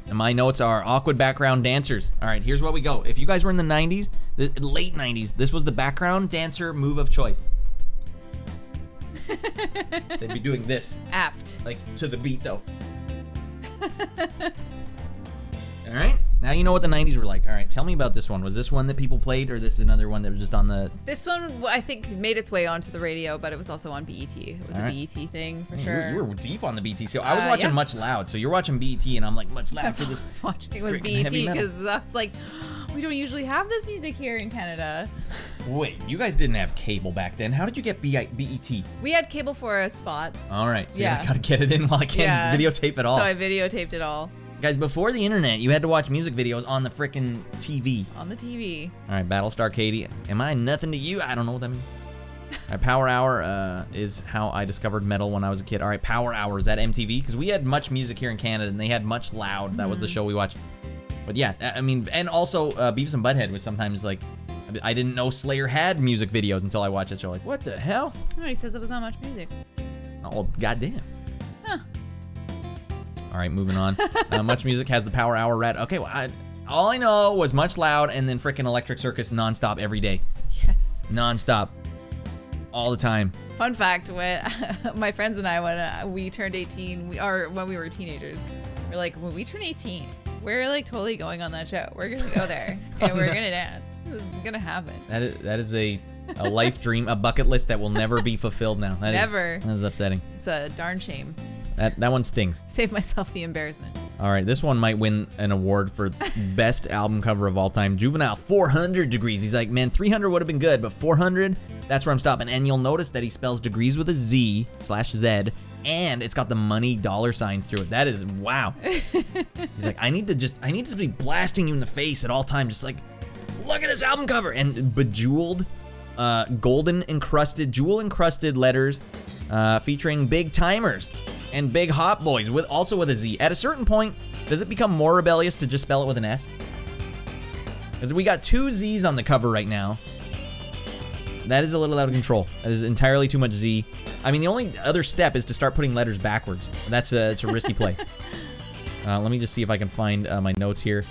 And my notes are awkward background dancers. All right, here's what we go. If you guys were in the 90s, the late 90s, this was the background dancer move of choice. They'd be doing this. Apt. Like to the beat though. All right. Now you know what the 90s were like. All right, tell me about this one. Was this one that people played, or this is another one that was just on the... This one, I think, made its way onto the radio, but it was also on BET. It was a BET thing, for sure. You were deep on the BET. So I was watching Much Loud, so you're watching BET, and I'm like, Much Loud That's for all this. I was watching was BET, because I was like, we don't usually have this music here in Canada. Wait, you guys didn't have cable back then. How did you get BET? We had cable for a spot. All right, so yeah. I gotta get it in while I can't videotape it all. So I videotaped it all. Guys, before the internet, you had to watch music videos on the frickin' TV. On the TV. All right, Battlestar Katie. Am I nothing to you? I don't know what that means. All right, Power Hour is how I discovered metal when I was a kid. All right, Power Hour, is that MTV? Because we had Much Music here in Canada, and they had Much Loud. That was the show we watched. But yeah, I mean, and also Beavis and Butthead was sometimes like, I didn't know Slayer had music videos until I watched that show. Like, what the hell? Oh, he says it was not Much Music. Oh, goddamn. Huh. All right, moving on. Much Music has the Power Hour Radd. Okay, well, all I know was Much Loud and then frickin' Electric Circus nonstop every day. Yes. Nonstop. All the time. Fun fact, when my friends and I, when we turned 18, when we were teenagers, we're like, when we turn 18, we're like totally going on that show. We're gonna go there and we're gonna dance. This is gonna happen. That is a life dream, a bucket list that will never be fulfilled now. Never. That is upsetting. It's a darn shame. That one stings. Save myself the embarrassment. All right, this one might win an award for best album cover of all time. Juvenile, 400 Degrees. He's like, man, 300 would have been good, but 400, that's where I'm stopping. And you'll notice that he spells degrees with a Z/Z, and it's got the money dollar signs through it. That is, wow. He's like, I need to be blasting you in the face at all times. Just like, look at this album cover. And bejeweled, jewel encrusted letters featuring Big Timers and Big Hot Boys, also with a Z. At a certain point, does it become more rebellious to just spell it with an S? Because we got 2 Z's on the cover right now. That is a little out of control. That is entirely too much Z. I mean, the only other step is to start putting letters backwards. It's a risky play. Let me just see if I can find my notes here.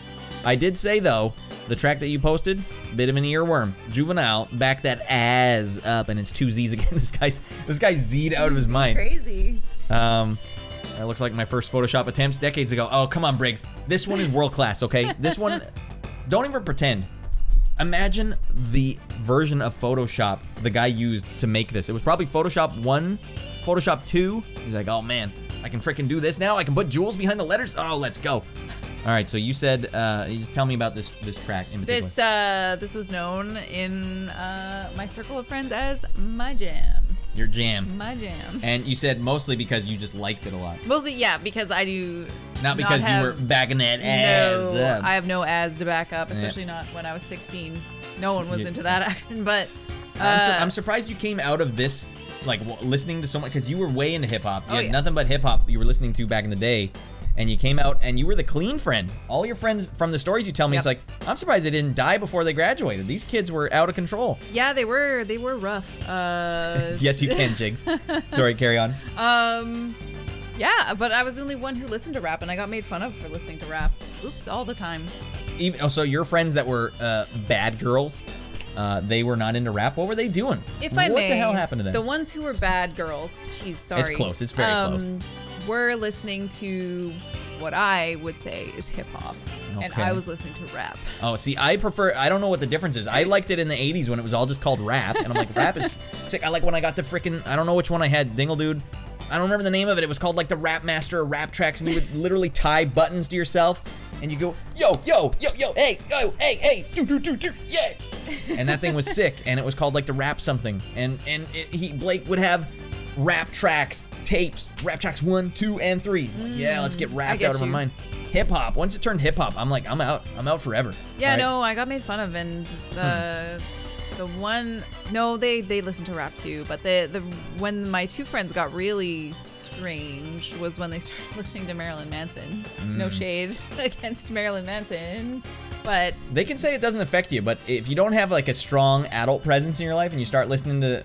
I did say, though, the track that you posted, bit of an earworm. Juvenile, back that ass up, and it's 2 Z's again. This guy's Z'd out of his mind. Crazy. That looks like my first Photoshop attempts decades ago. Oh, come on, Briggs. This one is world class, okay? This one, don't even pretend. Imagine the version of Photoshop the guy used to make this. It was probably Photoshop 1, Photoshop 2. He's like, oh man, I can freaking do this now. I can put jewels behind the letters. Oh, let's go. All right, so you said, you tell me about this track in particular. This was known in my circle of friends as my jam. Your jam. My jam. And you said mostly because you just liked it a lot. Mostly, yeah, because I do. Not because you were backing that ass up. I have no ass to back up, especially not when I was 16. No one was into that action, but. I'm surprised you came out of this, like, listening to so much, because you were way into hip hop. You had nothing but hip hop you were listening to back in the day. And you came out and you were the clean friend. All your friends, from the stories you tell me, it's like, I'm surprised they didn't die before they graduated. These kids were out of control. Yeah, they were rough. Yes, you can, Jigs. Sorry, carry on. Yeah, but I was the only one who listened to rap, and I got made fun of for listening to rap. Oops, all the time. So your friends that were bad girls, they were not into rap. What were they doing? If I may, what the hell happened to them? The ones who were bad girls, geez, sorry. It's close. It's very close. We're listening to what I would say is hip hop, and I was listening to rap. Oh, see, I don't know what the difference is. I liked it in the 80s when it was all just called rap, and I'm like, rap is sick. I like when I got the freaking, I don't know which one I had, Dingle Dude. I don't remember the name of it. It was called like the Rap Master or Rap Tracks, and you would literally tie buttons to yourself, and you go, yo, yo, yo, yo, hey, yo, hey, do, do, do, do, yeah. And that thing was sick, and it was called like the Rap something, and Blake would have Rap Tracks tapes, Rap Tracks 1, 2, and 3. Like, yeah, let's get rapped out of my mind. Hip hop. Once it turned hip hop, I'm like, I'm out forever. Yeah, right? No, I got made fun of, and the one, no, they listened to rap too, but when my 2 friends got really strange was when they started listening to Marilyn Manson. No shade against Marilyn Manson, but they can say it doesn't affect you, but if you don't have like a strong adult presence in your life and you start listening to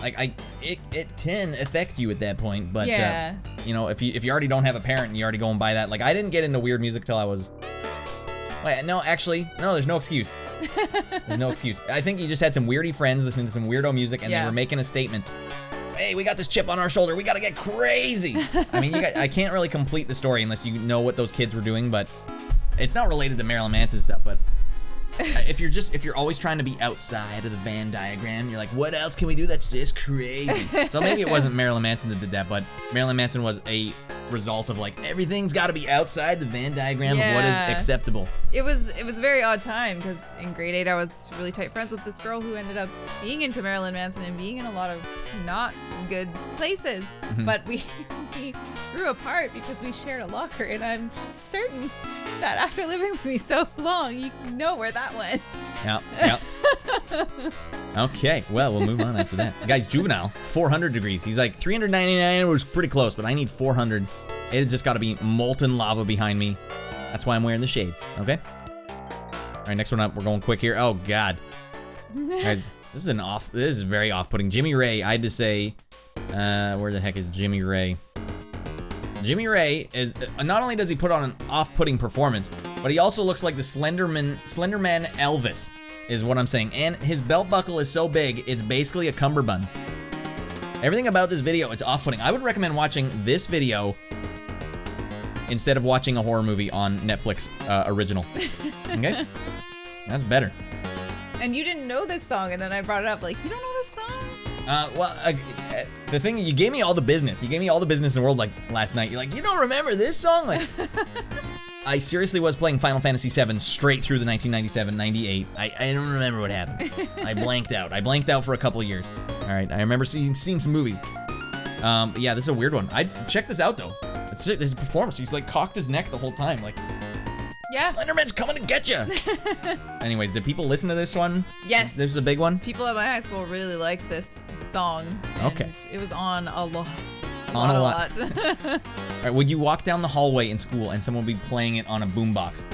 it can affect you at that point, but yeah. You know, if you already don't have a parent and you already go and buy that, like I didn't get into weird music till I was. Wait, no, actually, no. There's no excuse. There's no excuse. I think you just had some weirdy friends listening to some weirdo music, and they were making a statement. Hey, we got this chip on our shoulder. We got to get crazy. I mean, I can't really complete the story unless you know what those kids were doing, but it's not related to Marilyn Manson stuff, but. If you're always trying to be outside of the Venn diagram, you're like, what else can we do that's just crazy? So maybe it wasn't Marilyn Manson that did that, but Marilyn Manson was a result of like, everything's got to be outside the Venn diagram of what is acceptable. It was a very odd time because in grade 8 I was really tight friends with this girl who ended up being into Marilyn Manson and being in a lot of not good places. But we grew apart because we shared a locker, and I'm certain that after living with me so long, you know where that went. Yeah. Okay, well, we'll move on after that. Guys, Juvenile, 400 degrees. He's like, 399 was pretty close, but I need 400. It has just got to be molten lava behind me. That's why I'm wearing the shades, okay? All right, next one up. We're going quick here. Oh, God. Guys, this is very off-putting. Jimmy Ray, I had to say, where the heck is Jimmy Ray? Jimmy Ray is, not only does he put on an off-putting performance, but he also looks like the Slenderman Elvis, is what I'm saying. And his belt buckle is so big, it's basically a cummerbund. Everything about this video, it's off-putting. I would recommend watching this video instead of watching a horror movie on Netflix original. Okay? That's better. And you didn't know this song, and then I brought it up, like, you don't know this song? The thing, you gave me all the business. You gave me all the business in the world, like, last night. You're like, you don't remember this song? Like, I seriously was playing Final Fantasy VII straight through the 1997-98. I don't remember what happened. I blanked out. I blanked out for a couple of years. All right, I remember seeing some movies. Yeah, this is a weird one. I'd check this out, though. It's his performance. He's, like, cocked his neck the whole time. Like, yeah. Slenderman's coming to get you. Anyways, did people listen to this one? Yes. This is a big one? People at my high school really liked this song. Okay. It was on a lot. On a lot. All right, would you walk down the hallway in school and someone would be playing it on a boombox?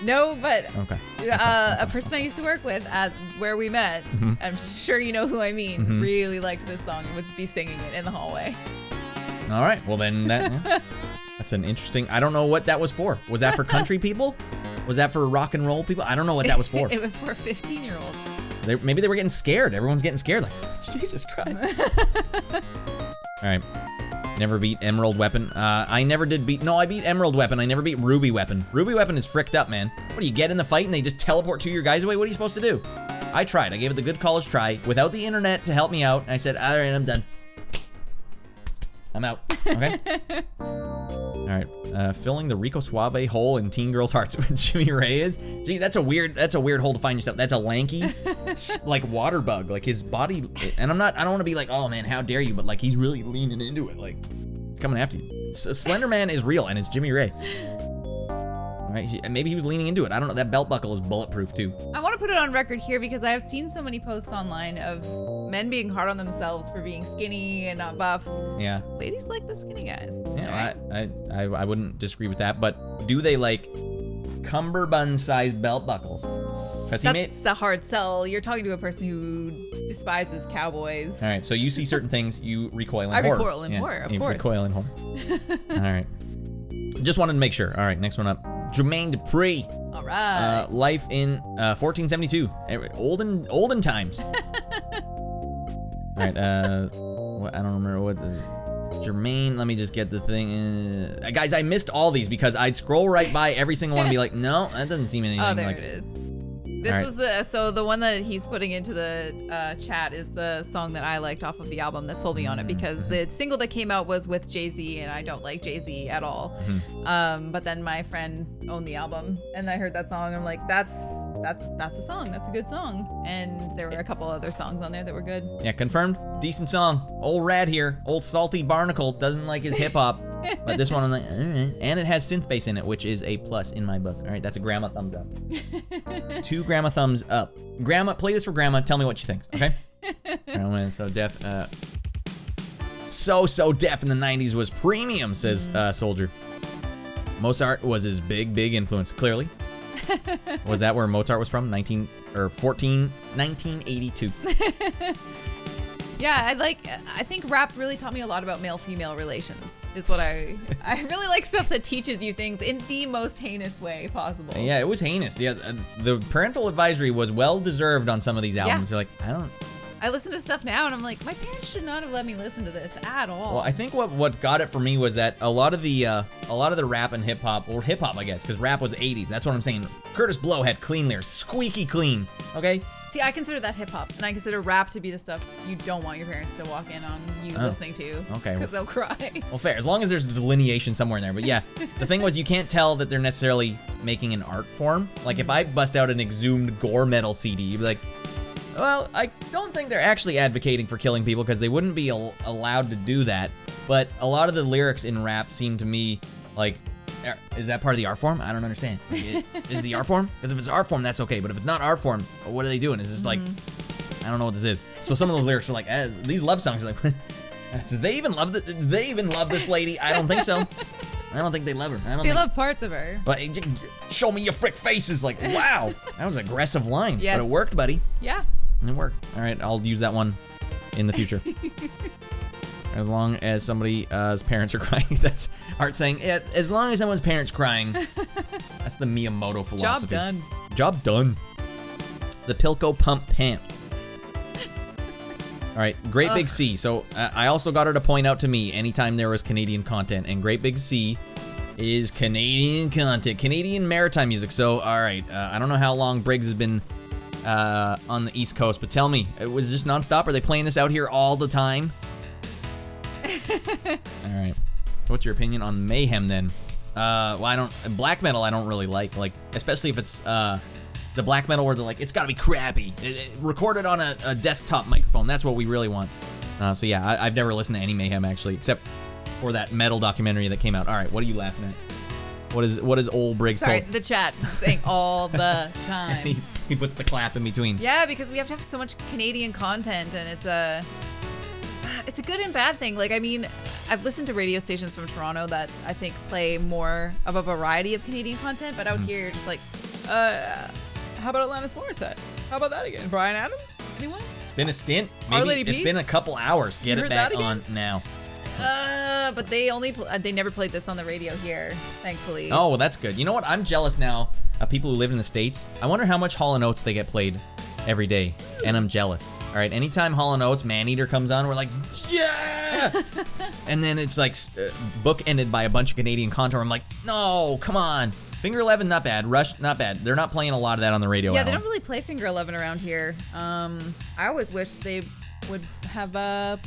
No, but Okay. a person I used to work with at where we met, I'm sure you know who I mean, really liked this song and would be singing it in the hallway. All right. Well, then that's an interesting. I don't know what that was for. Was that for country people? Was that for rock and roll people? I don't know what that was for. It was for a 15-year-old. Maybe they were getting scared. Everyone's getting scared. Like, Jesus Christ. All right. Never beat Emerald Weapon. I never did beat. No, I beat Emerald Weapon. I never beat Ruby Weapon. Ruby Weapon is fricked up, man. What do you get in the fight and they just teleport 2 of your guys away? What are you supposed to do? I tried. I gave it the good college try without the internet to help me out. And I said, all right, I'm done. I'm out. Okay. All right. Filling the Rico Suave hole in teen girls' hearts with Jimmy Ray is. Gee, that's a weird hole to find yourself. That's a lanky, like water bug. Like his body. And I don't want to be like, oh man, how dare you? But like he's really leaning into it, like coming after you. Slender Man is real, and it's Jimmy Ray. All right. Maybe he was leaning into it. I don't know. That belt buckle is bulletproof too. I want to put it on record here because I have seen so many posts online of men being hard on themselves for being skinny and not buff. Yeah. Ladies like the skinny guys. Yeah, right? I wouldn't disagree with that, but do they like cummerbund-sized belt buckles? That's a hard sell. You're talking to a person who despises cowboys. All right, so you see certain things, you recoil in horror. I recoil in horror, of course. Recoil in horror. All right. Just wanted to make sure. All right, next one up. Jermaine Dupree. All right. Life in 1472. Olden times. All right. I don't remember what. Jermaine, let me just get the thing. Guys, I missed all these because I'd scroll right by every single one and be like, no, that doesn't seem anything oh, there like it is. This was the one that he's putting into the chat is the song that I liked off of the album that sold me on it because the single that came out was with Jay-Z and I don't like Jay-Z at all. But then my friend owned the album and I heard that song and I'm like, that's a song. That's a good song. And there were a couple other songs on there that were good. Yeah, confirmed. Decent song. Old Radd here. Old salty barnacle doesn't like his hip hop. But this one, I'm like, all right. And it has synth bass in it, which is a plus in my book. All right, that's a grandma thumbs up. 2 grandma thumbs up. Grandma, play this for grandma. Tell me what she thinks, okay? Grandma, so deaf. So deaf in the 90s was premium, says Soldier. Mozart was his big influence, clearly. Was that where Mozart was from? 1982. Yeah, I think rap really taught me a lot about male-female relations, is what I really like stuff that teaches you things in the most heinous way possible. Yeah, it was heinous. Yeah, the parental advisory was well-deserved on some of these albums. Yeah. You're like, I listen to stuff now and I'm like, my parents should not have let me listen to this at all. Well, I think what got it for me was that a lot of the rap and hip hop, or hip hop, I guess, because rap was 80s. That's what I'm saying. Curtis Blow had clean lyrics, squeaky clean. Okay. See, I consider that hip hop, and I consider rap to be the stuff you don't want your parents to walk in on you listening to. Okay. Because they'll cry. Well, fair. As long as there's a delineation somewhere in there. But yeah, the thing was, you can't tell that they're necessarily making an art form. Like if I bust out an exhumed gore metal CD, you'd be like, well, I don't think they're actually advocating for killing people because they wouldn't be allowed to do that. But a lot of the lyrics in rap seem to me like, is that part of the art form? I don't understand. Is the art form? Because if it's art form, that's okay. But if it's not art form, what are they doing? Is this like, I don't know what this is. So some of those lyrics are like, these love songs are like, do they even love this lady? I don't think so. I don't think they love her. They love parts of her. But show me your frick faces. Like, wow, that was an aggressive line. Yes. But it worked, buddy. Yeah. It worked. All right, I'll use that one in the future. As long as somebody's parents are crying. That's Art saying, as long as someone's parents crying. That's the Miyamoto philosophy. Job done. Job done. The Pilco Pump Pant. All right, Great Big C. So I also got her to point out to me anytime there was Canadian content, and Great Big C is Canadian content, Canadian maritime music. So, all right, I don't know how long Briggs has been on the East Coast, but tell me, it was just nonstop? Are they playing this out here all the time? All right. What's your opinion on Mayhem then? Well, black metal I don't really like especially if it's the black metal where they're like, it's gotta be crappy. Recorded on a desktop microphone. That's what we really want. So yeah, I've never listened to any Mayhem actually, except for that metal documentary that came out. All right, what are you laughing at? What is old Briggs Sorry, told? the chat saying all the time. he puts the clap in between. Yeah, because we have to have so much Canadian content, and it's a good and bad thing. Like, I mean, I've listened to radio stations from Toronto that I think play more of a variety of Canadian content, but out here you're just like, How about Alanis Morissette? How about that again? Bryan Adams? Anyone? It's been a stint. Our Maybe Lady it's Peace? been a couple hours. Get You it heard that back on again? now. But they they never played this on the radio here, thankfully. Oh, well, that's good. You know what? I'm jealous now of people who live in the States. I wonder how much Hall & Oates they get played every day, and I'm jealous. All right, anytime Hall & Oates Maneater comes on, we're like, yeah! And then it's like bookended by a bunch of Canadian contour. I'm like, no, come on. Finger 11, not bad. Rush, not bad. They're not playing a lot of that on the radio. Yeah, they Alan. don't really play Finger 11 around here. I always wish they would have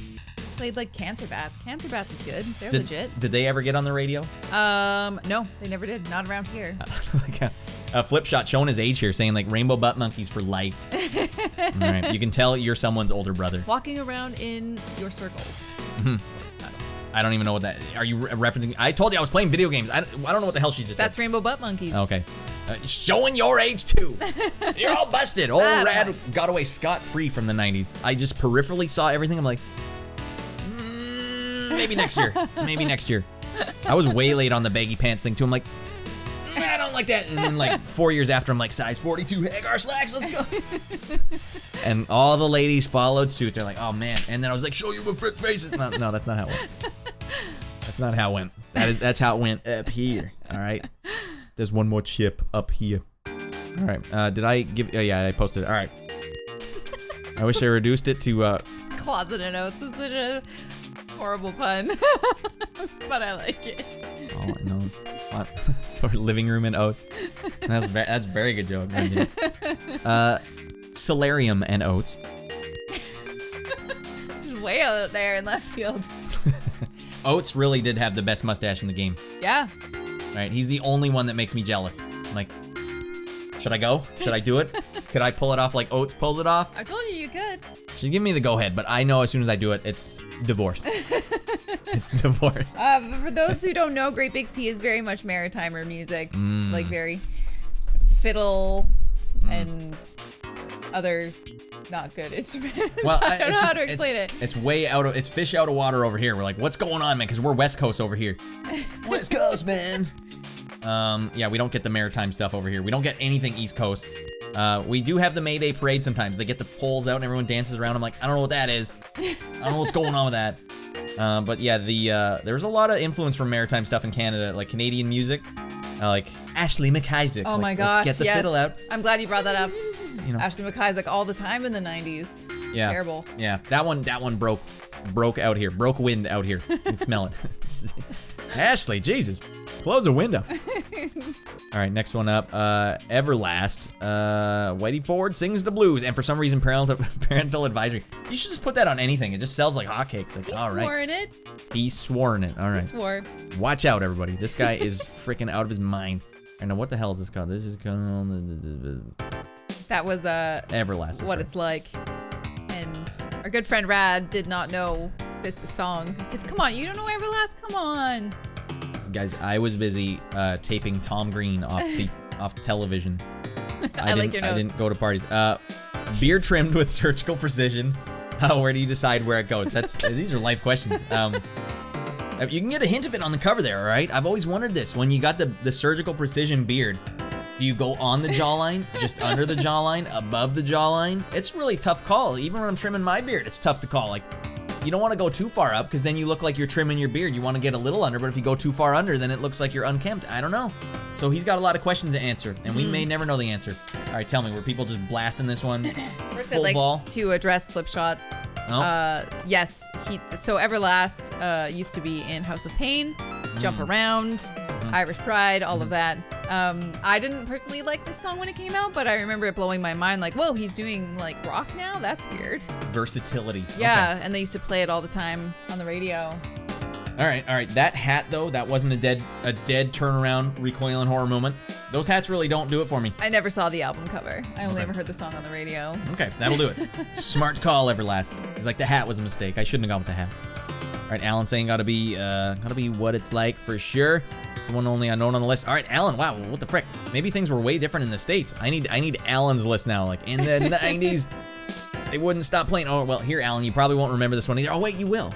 played like Cancer Bats. Cancer Bats is good. They're legit. Did they ever get on the radio? No, they never did. Not around here. Like a flip shot showing his age here, saying like Rainbow Butt Monkeys for life. All right, you can tell you're someone's older brother. Walking around in your circles. I don't even know what that. Are you referencing? I told you I was playing video games. I don't know what the hell she just That's said. Rainbow Butt Monkeys. Okay. Showing your age too. You're all busted. Old I don't Radd know. got away scot-free from the 90s. I just peripherally saw everything. I'm like, maybe next year. Maybe next year. I was way late on the baggy pants thing too. I'm like, I don't like that. And then like 4 years after, I'm like, size 42 Hagar slacks. Let's go. And all the ladies followed suit. They're like, oh man. And then I was like, show you my frick faces. No, that's not how it went. That's not how it went. That's how it went up here. All right. There's one more chip up here. All right. Did I give? Oh yeah, I posted it. All right. I wish I reduced it to. Closet and Oats is such a horrible pun, but I like it. Oh no. Or living room and oats. That's a very good joke. Solarium and oats. Just way out there in left field. Oates really did have the best mustache in the game. Yeah. Right? He's the only one that makes me jealous. I'm like, should I go? Should I do it? Could I pull it off like Oates pulls it off? I told you could. She's giving me the go-ahead, but I know as soon as I do it, it's divorce. It's divorce. But for those who don't know, Great Big Sea is very much maritimer music, like very fiddle and other not good instruments. Well, I don't know how to explain it. It's way out of, it's fish out of water over here. We're like, what's going on, man? Because we're West Coast over here. West Coast, man. Yeah, we don't get the maritime stuff over here. We don't get anything East Coast. We do have the May Day parade sometimes. They get the poles out and everyone dances around. I'm like, I don't know what that is. I don't know what's going on with that. But yeah, there's a lot of influence from maritime stuff in Canada, like Canadian music, like Ashley McIsaac. Oh like, my gosh, let's get the fiddle out. I'm glad you brought that up. You know. Ashley McIsaac all the time in the 90s. It's Yeah. terrible. Yeah, that one broke out here. Broke wind out here. You can smell it. Ashley, Jesus. Close the window. All right, next one up. Everlast. Whitey Ford sings the blues. And for some reason, parental advisory. You should just put that on anything. It just sells like hotcakes. Like, all right. He swore in it. He swore in it. All right. He swore. Watch out, everybody. This guy is freaking out of his mind. I know what the hell is this called? This is called That was Everlast. what it's like. And our good friend Radd did not know this song. He said, come on, you don't know Everlast? Come on. Guys, I was busy taping Tom Green off television. I like your notes. I didn't go to parties. Beard trimmed with surgical precision. Where do you decide where it goes? These are life questions. You can get a hint of it on the cover there, all right? I've always wondered this. When you got the surgical precision beard, do you go on the jawline, just under the jawline, above the jawline? It's really a tough call. Even when I'm trimming my beard, it's tough to call. Like, you don't want to go too far up because then you look like you're trimming your beard. You want to get a little under, but if you go too far under, then it looks like you're unkempt. I don't know. So he's got a lot of questions to answer, and we may never know the answer. All right, tell me, were people just blasting this one First, full I'd like ball? to address Flipshot. No? Yes, so Everlast used to be in House of Pain, Jump Around, Irish Pride, all of that. I didn't personally like this song when it came out, but I remember it blowing my mind like, whoa, he's doing like rock now? That's weird. Versatility. Yeah, Okay. and they used to play it all the time on the radio. All right. That hat, though, that wasn't a dead turnaround, recoil and horror moment. Those hats really don't do it for me. I never saw the album cover. I only ever heard the song on the radio. Okay, that'll do it. Smart call, Everlast. It's like the hat was a mistake. I shouldn't have gone with the hat. All right, Alan saying gotta be what it's like for sure. It's the one only unknown on the list. All right, Alan. Wow, what the frick? Maybe things were way different in the States. I need Alan's list now. Like in the 90s, they wouldn't stop playing. Oh well, here, Alan. You probably won't remember this one either. Oh wait, you will.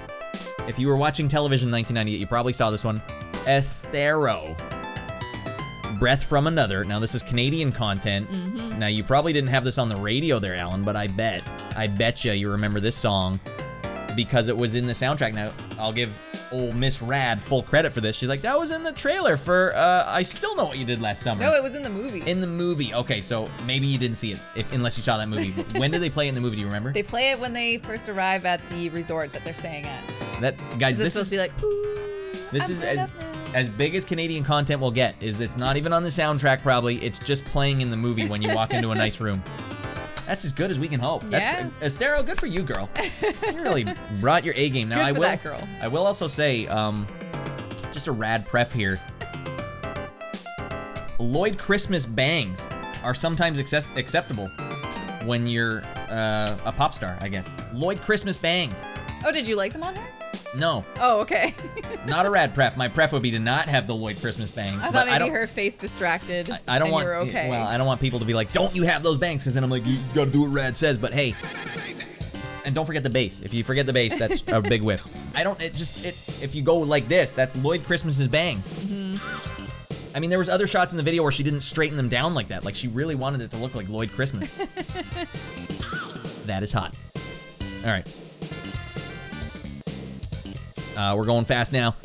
If you were watching television in 1998, you probably saw this one. Estero. Breath from Another. Now, this is Canadian content. Now, you probably didn't have this on the radio there, Alan, but I bet you remember this song because it was in the soundtrack. Now, I'll give old Miss Radd full credit for this. She's like, that was in the trailer for I Still Know What You Did Last Summer. No, it was in the movie. In the movie. Okay, so maybe you didn't see it unless you saw that movie. When did they play it in the movie? Do you remember? They play it when they first arrive at the resort that they're staying at. Guys, this supposed is to be like, ooh, this is as big as Canadian content will get. It's not even on the soundtrack probably. It's just playing in the movie when you walk into a nice room. That's as good as we can hope. Yeah. Estero, good for you, girl. You really brought your A game. Now, Good for that girl. I will also say, just a rad pref here. Lloyd Christmas bangs are sometimes acceptable when you're a pop star, I guess. Lloyd Christmas bangs. Oh, did you like them on her? No. Oh, okay. Not a rad pref. My pref would be to not have the Lloyd Christmas bangs. I thought maybe her face distracted. I don't and want. You were okay. Well, I don't want people to be like, "Don't you have those bangs?" Because then I'm like, "You got to do what Rad says." But hey, and don't forget the bass. If you forget the bass, that's a big whiff. If you go like this, that's Lloyd Christmas's bangs. I mean, there was other shots in the video where she didn't straighten them down like that. Like she really wanted it to look like Lloyd Christmas. That is hot. All right. We're going fast now.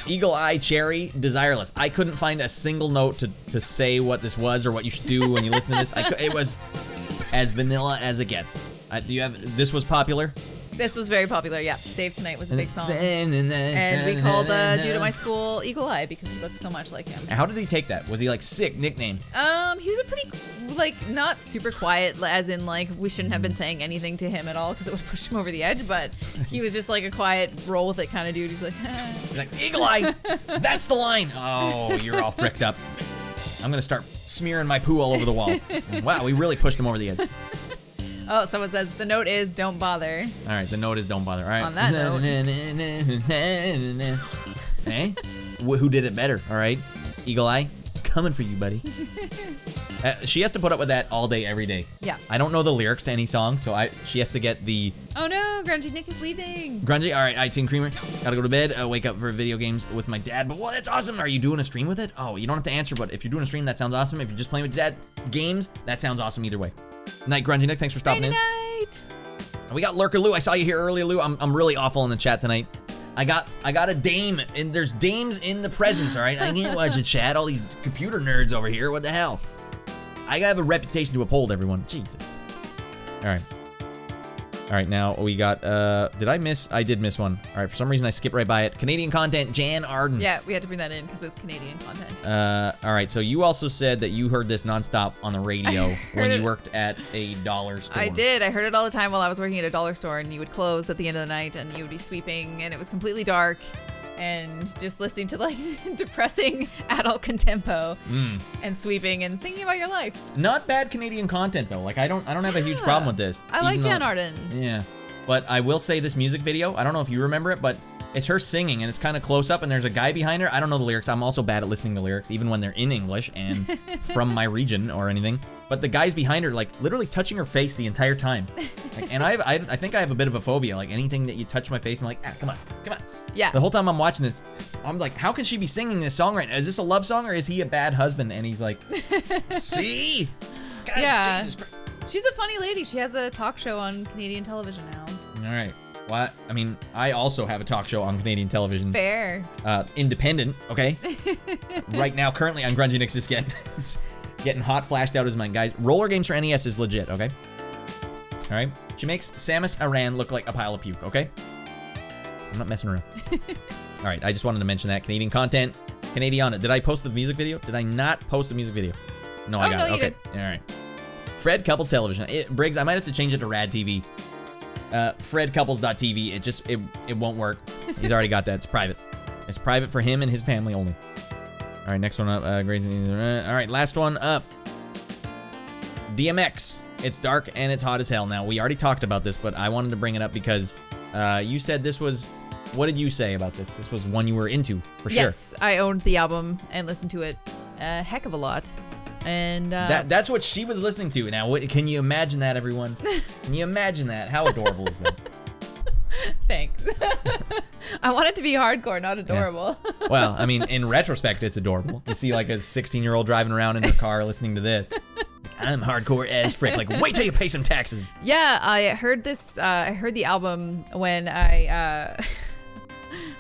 Eagle Eye Cherry Desireless. I couldn't find a single note to say what this was or what you should do when you listen to this. It was as vanilla as it gets. This was popular? This was very popular, yeah. Save Tonight was a big song. And we called a dude at my school Eagle Eye because he looked so much like him. How did he take that? Was he like sick nickname? He was a pretty, not super quiet, as in, we shouldn't have been saying anything to him at all because it would push him over the edge, but he was just a quiet, roll with it kind of dude. He's like, He's like, Eagle Eye! That's the line! Oh, you're all fricked up. I'm gonna start smearing my poo all over the walls. Wow, we really pushed him over the edge. Oh, someone says, the note is don't bother. All right, the note is don't bother. All right. On that note. Hey? Who did it better? All right. Eagle Eye, coming for you, buddy. She has to put up with that all day, every day. Yeah. I don't know the lyrics to any song, so she has to get the... Oh no, Grungy Nick is leaving. Grungy? All right, Ice Creamer. Gotta go to bed, wake up for video games with my dad. But, well, that's awesome. Are you doing a stream with it? Oh, you don't have to answer, but if you're doing a stream, that sounds awesome. If you're just playing with dad games, that sounds awesome either way. Night, Grungy Nick. Thanks for stopping in. Night. We got Lurker Lou. I saw you here earlier, Lou. I'm really awful in the chat tonight. I got a dame, and there's dames in the presence, all right? I can't watch the chat. All these computer nerds over here. What the hell? I have a reputation to uphold, everyone. Jesus. All right. All right, now we got, did I miss? I did miss one. All right, for some reason I skipped right by it. Canadian content, Jan Arden. Yeah, we had to bring that in because it's Canadian content. All right, so you also said that you heard this nonstop on the radio when you worked at a dollar store. I did. I heard it all the time while I was working at a dollar store, and you would close at the end of the night, and you would be sweeping, and it was completely dark, and just listening to depressing adult contempo and sweeping and thinking about your life. Not bad Canadian content though. I don't have a huge problem with this. I like Jan Arden. Yeah. But I will say this music video, I don't know if you remember it, but it's her singing and it's kind of close up and there's a guy behind her. I don't know the lyrics. I'm also bad at listening to lyrics even when they're in English and from my region or anything. But the guy's behind her literally touching her face the entire time. And I think I have a bit of a phobia. Anything that you touch my face, I'm like, come on. Yeah. The whole time I'm watching this, I'm like, how can she be singing this song right now? Is this a love song or is he a bad husband? And he's like, see? God, yeah. Jesus Christ. She's a funny lady. She has a talk show on Canadian television now. All right. Well, I mean, I also have a talk show on Canadian television. Fair. Independent, okay? Right now, currently, I'm Grungy Nick's just getting hot flashed out as mine. Guys, roller games for NES is legit, okay? All right? She makes Samus Aran look like a pile of puke, okay? I'm not messing around. All right, I just wanted to mention that. Canadian content. Canadiana. Did I post the music video? Did I not post the music video? No, I got it. Okay. All right. Fred Couples Television. Briggs, I might have to change it to Rad TV. FredCouples.tv. It won't work. He's already got that. It's private. It's private for him and his family only. All right, next one up. All right, last one up. DMX. It's dark and it's hot as hell. Now, we already talked about this, but I wanted to bring it up because you said this was... What did you say about this? This was one you were into, for sure. Yes, I owned the album and listened to it a heck of a lot. And that's what she was listening to. Now, can you imagine that, everyone? Can you imagine that? How adorable is that? Thanks. I want it to be hardcore, not adorable. Yeah. Well, I mean, in retrospect, it's adorable. You see like a 16-year-old driving around in her car listening to this. I'm hardcore as frick. Like, wait till you pay some taxes. Yeah, I heard this. I heard the album when I.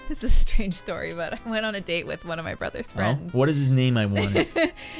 This is a strange story, but I went on a date with one of my brother's friends. Oh, what is his name? I wonder.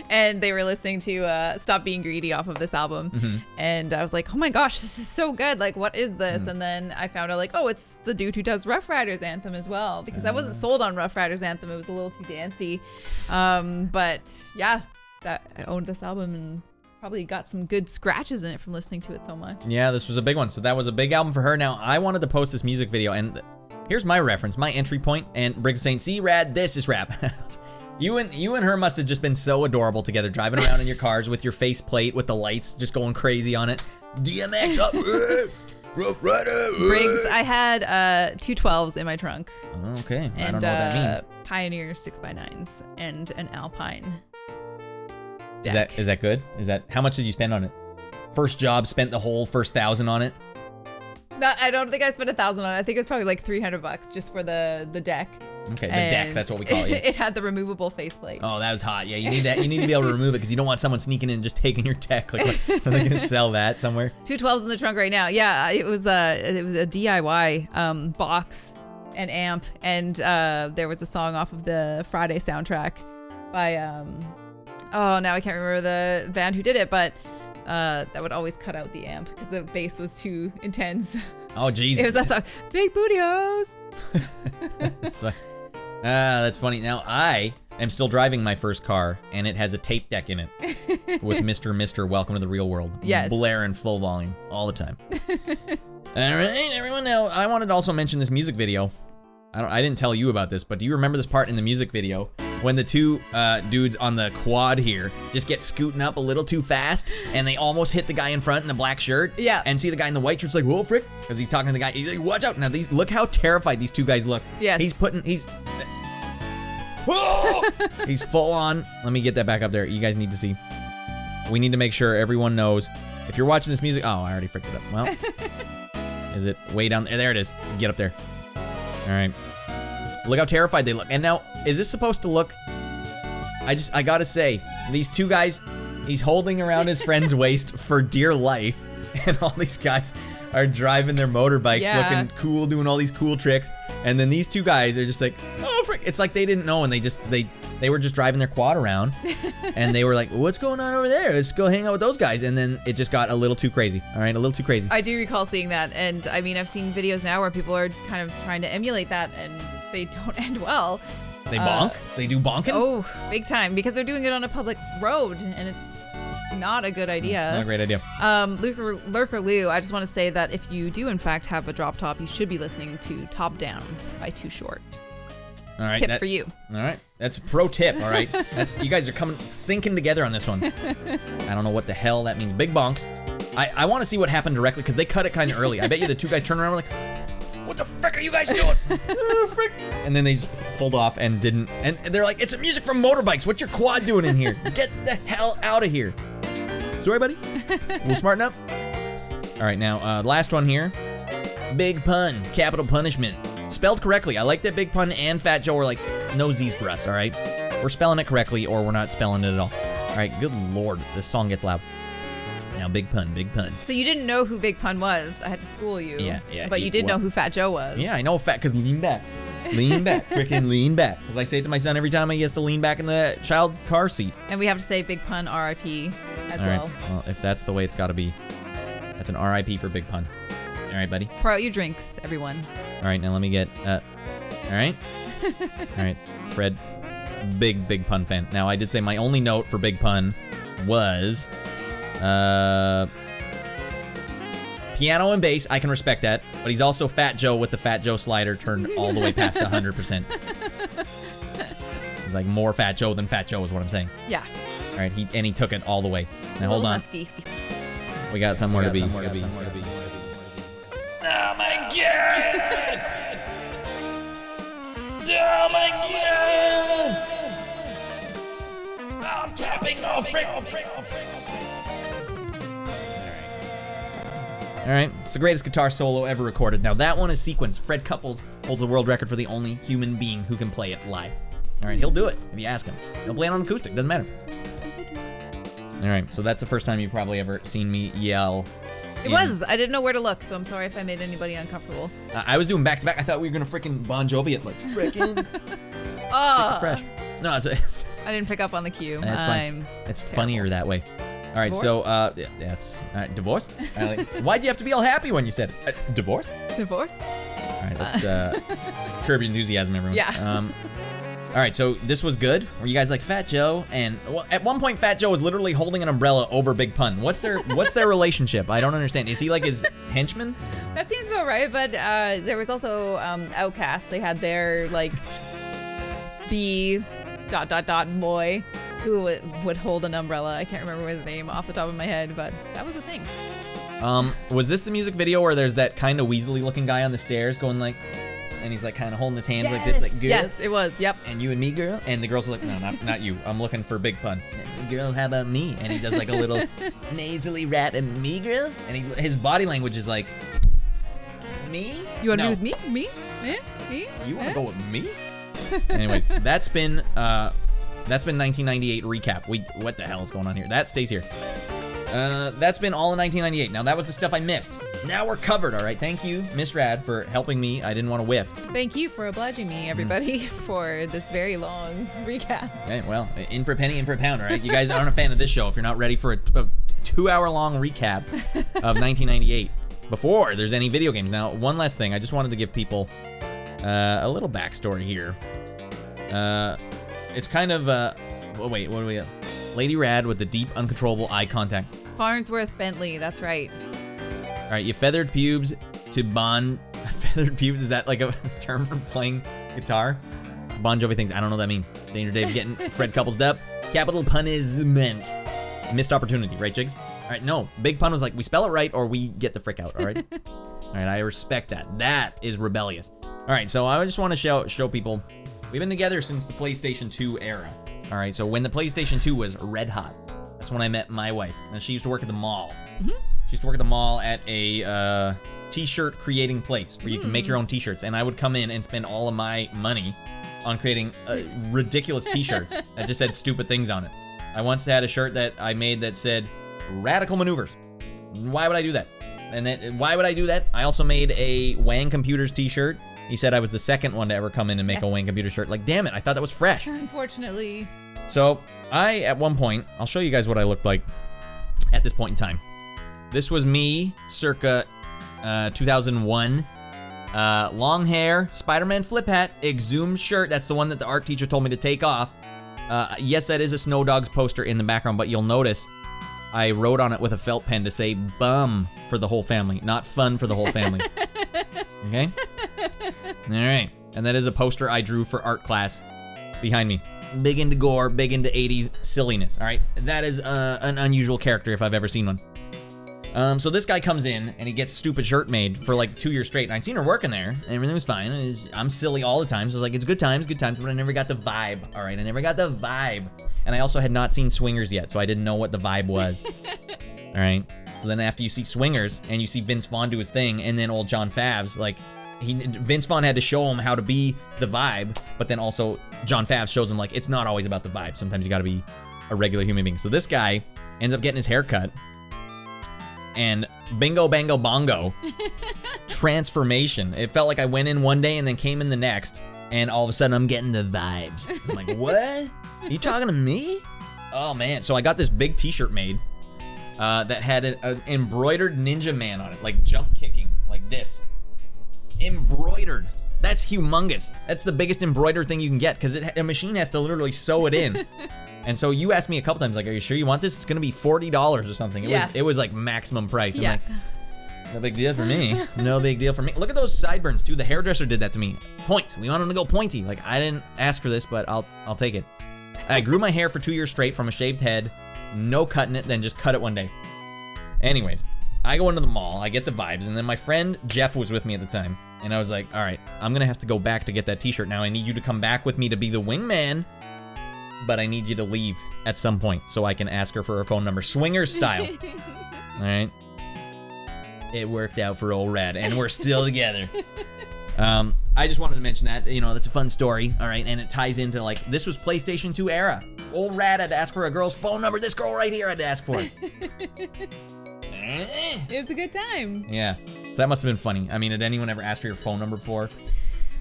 And they were listening to Stop Being Greedy off of this album. Mm-hmm. And I was like, oh my gosh, this is so good. Like, what is this? And then I found out, like, oh, it's the dude who does Rough Riders Anthem as well. Because I wasn't sold on Rough Riders Anthem. It was a little too dancey. But yeah, I owned this album and probably got some good scratches in it from listening to it so much. Yeah, this was a big one. So that was a big album for her. Now, I wanted to post this music video, and here's my reference, my entry point, and Briggs is saying, see, Radd, this is rap. You and her must have just been so adorable together, driving around in your cars with your face plate, with the lights just going crazy on it. DMX up, Rough Rider. Briggs, I had 2 12s in my trunk. Okay, and, I don't know what that means. Pioneer 6x9s and an Alpine. Is that good? Is that, how much did you spend on it? First job, spent the whole first 1,000 on it? I don't think I spent 1,000 on it. I think it's probably like $300 just for the deck. Okay, the deck, that's what we call it. It had the removable faceplate. Oh, that was hot. Yeah, you need that. You need to be able to remove it because you don't want someone sneaking in and just taking your deck. Like, are they gonna sell that somewhere? 2 12s in the trunk right now. Yeah, it was a DIY box and amp, and there was a song off of the Friday soundtrack by oh, now I can't remember the band who did it, but that would always cut out the amp because the bass was too intense. Oh, jeez. It was that song, Big Booty Hose. That's funny. Now, I am still driving my first car, and it has a tape deck in it with Mr. Welcome to the Real World. Yes. Blaring full volume all the time. All right, everyone. Now, I wanted to also mention this music video. I didn't tell you about this, but do you remember this part in the music video when the two dudes on the quad here just get scooting up a little too fast and they almost hit the guy in front in the black shirt? Yeah. And see the guy in the white shirt's like, whoa, frick, because he's talking to the guy. He's like, watch out. Now, look how terrified these two guys look. Yes. He's full on. Let me get that back up there. You guys need to see. We need to make sure everyone knows. If you're watching this music, oh, I already fricked it up. Well, is it way down there? There it is. Get up there. All right. Look how terrified they look. And now, is this supposed to look... I gotta say, these two guys, he's holding around his friend's waist for dear life, and all these guys are driving their motorbikes, looking cool, doing all these cool tricks, and then these two guys are just like, oh, frick. It's like they didn't know, and they were just driving their quad around, and they were like, what's going on over there? Let's go hang out with those guys. And then it just got a little too crazy. All right, a little too crazy. I do recall seeing that, and I mean, I've seen videos now where people are kind of trying to emulate that, and they don't end well. They bonk? They do bonking? Oh, big time, because they're doing it on a public road, and it's not a good idea. Not a great idea. Lurker Lou, I just want to say that if you do in fact have a drop top, you should be listening to Top Down by Too Short. All right, tip for you. All right, that's a pro tip. All right, you guys are syncing together on this one. I don't know what the hell that means. Big bonks. I want to see what happened directly because they cut it kind of early. I bet you the two guys turned around and were like, "What the frick are you guys doing?" Frick. And then they just pulled off and didn't. And they're like, "It's a music from motorbikes. What's your quad doing in here? Get the hell out of here." Sorry, buddy. We'll smarten up. All right, now last one here. Big pun, capital punishment. Spelled correctly. I like that Big Pun and Fat Joe were like, no Z's for us, all right? We're spelling it correctly or we're not spelling it at all. All right, good Lord, this song gets loud. Now, Big Pun, Big Pun. So you didn't know who Big Pun was. I had to school you. Yeah. But you did know who Fat Joe was. Yeah, I know Fat, because lean back. Lean back, freaking lean back. Because I say it to my son every time he has to lean back in the child car seat. And we have to say Big Pun R.I.P. as well. All right, well, if that's the way it's got to be, that's an R.I.P. for Big Pun. All right, buddy. Pour out your drinks, everyone. All right, now let me get, all right. All right, Fred, big Pun fan. Now, I did say my only note for Big Pun was, piano and bass, I can respect that, but he's also Fat Joe with the Fat Joe slider turned all the way past 100%. He's like more Fat Joe than Fat Joe is what I'm saying. Yeah. All right, he took it all the way. Now, hold on. Husky. We got somewhere to be. Oh my god! Oh my god! I'm tapping. Oh frick! All right, it's the greatest guitar solo ever recorded. Now that one is sequenced. Fred Couples holds the world record for the only human being who can play it live. All right, he'll do it if you ask him. He'll play it on acoustic, doesn't matter. All right, so that's the first time you've probably ever seen me yell. It was. I didn't know where to look, so I'm sorry if I made anybody uncomfortable. I was doing back-to-back. I thought we were going to freaking Bon Jovi it, like, freaking sick fresh. No, it's I didn't pick up on the cue. That's fine. It's funnier that way. All right, Divorce? so that's divorce. Why'd you have to be all happy when you said it? Divorce? Divorce? All right, let's curb your enthusiasm, everyone. Yeah. All right, so this was good. Were you guys like Fat Joe? And well, at one point, Fat Joe was literally holding an umbrella over Big Pun. What's their relationship? I don't understand. Is he like his henchman? That seems about right, but there was also Outcast. They had their like the ... boy who would hold an umbrella. I can't remember his name off the top of my head, but that was a thing. Was this the music video where there's that kind of weaselly looking guy on the stairs going like, and he's like kind of holding his hands like this, like, girl? Yes, it was. Yep. And you and me, girl? And the girls are like, no, not you. I'm looking for Big Pun. Girl, how about me? And he does like a little nasally rap, and me, girl? And his body language is like, me? You want to No. be with me? Me? You want to go with me? Anyways, that's been 1998 recap. What the hell is going on here? That stays here. That's been all in 1998. Now that was the stuff I missed. Now we're covered, all right? Thank you, Miss Radd, for helping me. I didn't want to whiff. Thank you for obliging me, everybody, for this very long recap. Okay, well, in for a penny, in for a pound, all right? You guys aren't a fan of this show if you're not ready for a 2-hour-long recap of 1998 before there's any video games. Now, one last thing. I just wanted to give people a little backstory here. It's kind of, oh, wait, what do we have? Lady Radd with the deep, uncontrollable eye contact. Farnsworth Bentley, that's right. All right, you feathered pubes to Bon. Feathered pubes, is that like a term for playing guitar? Bon Jovi thinks, I don't know what that means. Danger Dave getting Fred coupled up. Capital punishment. Missed opportunity, right, Jigs? All right, no. Big Pun was like, we spell it right or we get the frick out, all right? All right, I respect that. That is rebellious. All right, so I just want to show people, we've been together since the PlayStation 2 era. All right, so when the PlayStation 2 was red hot, that's when I met my wife. And she used to work at the mall. Mm-hmm. She used to work at the mall at a t-shirt creating place where you can make your own t-shirts. And I would come in and spend all of my money on creating ridiculous t-shirts that just said stupid things on it. I once had a shirt that I made that said radical maneuvers. Why would I do that? And then why would I do that? I also made a Wang Computers t-shirt. He said I was the second one to ever come in and make a Wang Computer shirt. Like, damn it, I thought that was fresh. Unfortunately. So, at one point, I'll show you guys what I looked like at this point in time. This was me, circa 2001. Long hair, Spider-Man flip hat, exhumed shirt. That's the one that the art teacher told me to take off. Yes, that is a Snow Dogs poster in the background, but you'll notice I wrote on it with a felt pen to say bum for the whole family, not fun for the whole family. Okay? All right. And that is a poster I drew for art class behind me. Big into gore, big into 80s silliness. All right? That is an unusual character if I've ever seen one. So this guy comes in and he gets a stupid shirt made for like 2 years straight. And I'd seen her working there and everything was fine. I'm silly all the time. So I was like, it's good times, but I never got the vibe. All right, I never got the vibe. And I also had not seen Swingers yet, so I didn't know what the vibe was. All right. So then after you see Swingers and you see Vince Vaughn do his thing and then old John Favs, like Vince Vaughn had to show him how to be the vibe, but then also John Favs shows him like it's not always about the vibe. Sometimes you got to be a regular human being. So this guy ends up getting his hair cut. And bingo, bango, bongo, transformation. It felt like I went in one day and then came in the next, and all of a sudden I'm getting the vibes. I'm like, what? Are you talking to me? Oh, man. So I got this big t-shirt made that had an embroidered ninja man on it, like jump kicking, like this. Embroidered. That's humongous. That's the biggest embroidered thing you can get, because a machine has to literally sew it in. And so you asked me a couple times, like, are you sure you want this? It's going to be $40 or something. It was like maximum price. I'm like, no big deal for me. No big deal for me. Look at those sideburns, too. The hairdresser did that to me. Points. We want them to go pointy. Like, I didn't ask for this, but I'll take it. I grew my hair for 2 years straight from a shaved head. No cutting it, then just cut it one day. Anyways, I go into the mall. I get the vibes. And then my friend Jeff was with me at the time. And I was like, all right, I'm going to have to go back to get that t-shirt now. I need you to come back with me to be the wingman. But I need you to leave at some point so I can ask her for her phone number. Swingers style. All right. It worked out for old Radd, and we're still together. I just wanted to mention that, you know, that's a fun story, all right? And it ties into, like, this was PlayStation 2 era. Old Radd had to ask for a girl's phone number. This girl right here had to ask for it. It was a good time. Yeah. So that must have been funny. I mean, did anyone ever ask for your phone number before?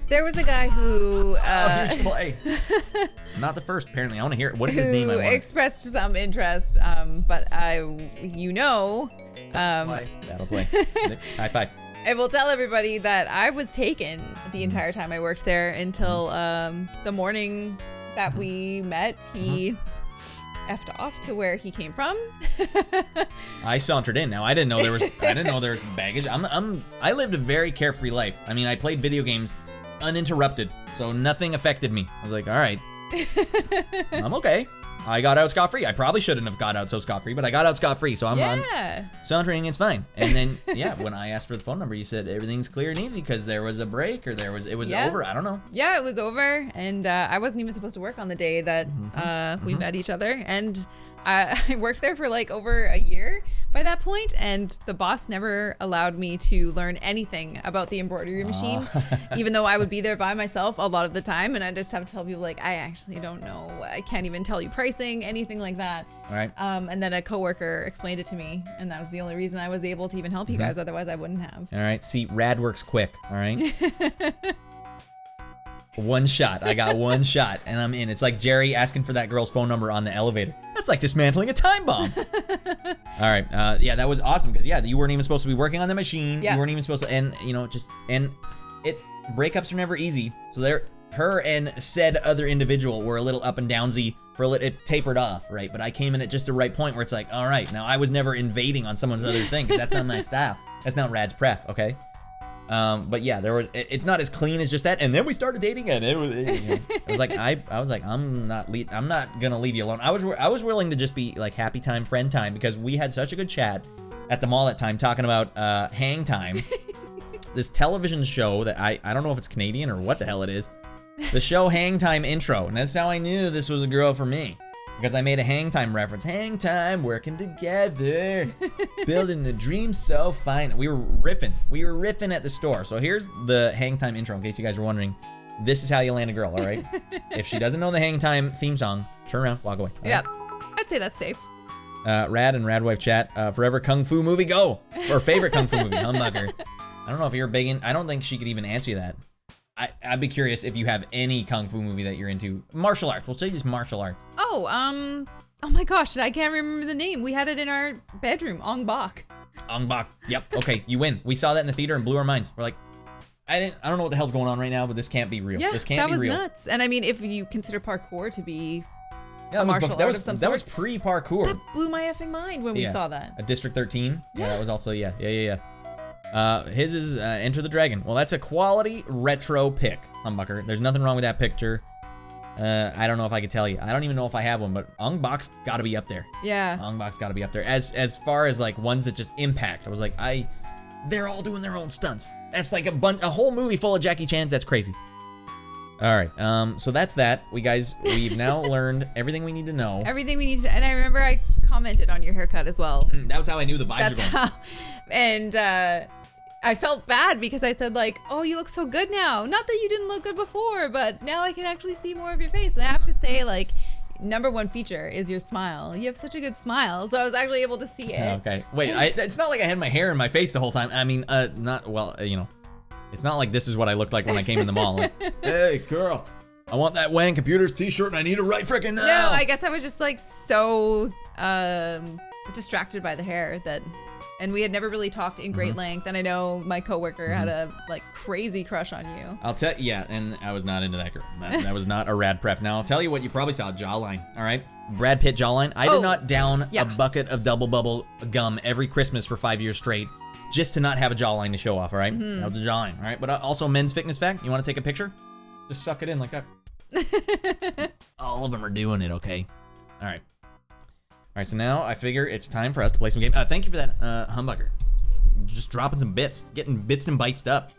There was a guy who... Huge play. Not the first, apparently. I want to hear it. What is his name? Who expressed some interest, but That'll play. High five. I will tell everybody that I was taken the entire time I worked there until the morning that we met. He effed off to where he came from. I sauntered in. Now I didn't know there was baggage. I lived a very carefree life. I mean, I played video games uninterrupted, so nothing affected me. I was like, all right, I'm okay. I got out scot-free. I probably shouldn't have got out so scot-free, but I got out scot-free, so I'm on sauntering. It's fine. And then, yeah, when I asked for the phone number, you said everything's clear and easy because there was a break or it was over. I don't know. Yeah, it was over, and I wasn't even supposed to work on the day that we met each other, and I worked there for like over a year by that point, and the boss never allowed me to learn anything about the embroidery machine, even though I would be there by myself a lot of the time, and I just have to tell people, like, I actually don't know. I can't even tell you pricing, anything like that. All right. And then a coworker explained it to me, and that was the only reason I was able to even help you guys. Otherwise, I wouldn't have. All right. See, Radd works quick. All right. One shot. I got one shot, and I'm in. It's like Jerry asking for that girl's phone number on the elevator. That's like dismantling a time bomb. All right. Yeah, that was awesome because, yeah, you weren't even supposed to be working on the machine. Yeah. You weren't even supposed to, and, you know, breakups are never easy. So her and said other individual were a little up and downsy it tapered off, right? But I came in at just the right point where it's like, all right, now I was never invading on someone's other thing because that's not my style. That's not Radd's pref, okay? But yeah, it's not as clean as just that. And then we started dating, and it was like I was like, I'm not gonna leave you alone. I was willing to just be like happy time, friend time, because we had such a good chat at the mall that time talking about Hang Time, this television show that I don't know if it's Canadian or what the hell it is. The show Hang Time intro, and that's how I knew this was a girl for me. Because I made a Hang Time reference. Hang Time, working together, building the dream so fine. We were riffing at the store. So here's the Hang Time intro, in case you guys were wondering. This is how you land a girl, all right? If she doesn't know the Hang Time theme song, turn around, walk away. Yeah, I'd say that's safe. Radd and Radwife chat, forever Kung Fu movie, go! Or favorite Kung Fu movie, Humbucker. I don't know if you're big in, I don't think she could even answer you that. I'd be curious if you have any Kung Fu movie that you're into. Martial arts. We'll say just martial arts. Oh my gosh, I can't remember the name. We had it in our bedroom. Ong Bak. Ong Bak. Yep. Okay, you win. We saw that in the theater and blew our minds. We're like, I don't know what the hell's going on right now, but this can't be real. Yeah, this can't be real. That was nuts. And I mean, if you consider parkour to be a martial art of some sort. That was pre-parkour. That blew my effing mind when we saw that. A District 13. Yeah, that was also, yeah. His is Enter the Dragon. Well, that's a quality retro pick, Humbucker. There's nothing wrong with that picture. I don't know if I could tell you. I don't even know if I have one, but Ong Bak's got to be up there. Yeah. Ong Bak's got to be up there. As far as like ones that just impact, I was like, they're all doing their own stunts. That's like a whole movie full of Jackie Chan's. That's crazy. All right. So that's that. We've now learned everything we need to know. Everything we need to, and I remember I commented on your haircut as well. That was how I knew the vibes were going. And I felt bad because I said, like, oh, you look so good now. Not that you didn't look good before, but now I can actually see more of your face. And I have to say, like, number one feature is your smile. You have such a good smile. So I was actually able to see it. Okay. Wait, it's not like I had my hair in my face the whole time. I mean, it's not like this is what I looked like when I came in the mall. Like, hey, girl, I want that Wang Computers t-shirt and I need it right freaking now. No, I guess I was just, like, so distracted by the hair that... And we had never really talked in great length, and I know my coworker had a like crazy crush on you. I'll tell and I was not into that girl. That was not a Radd pref. Now I'll tell you what you probably saw, jawline. All right, Brad Pitt jawline. I did not down a bucket of double bubble gum every Christmas for 5 years straight just to not have a jawline to show off. All right, that was a jawline. All right, but also men's fitness fact. You want to take a picture? Just suck it in like that. All of them are doing it. Okay. All right. All right, so now I figure it's time for us to play some game. Thank you for that, Humbucker. Just dropping some bits, getting bits and bytes up.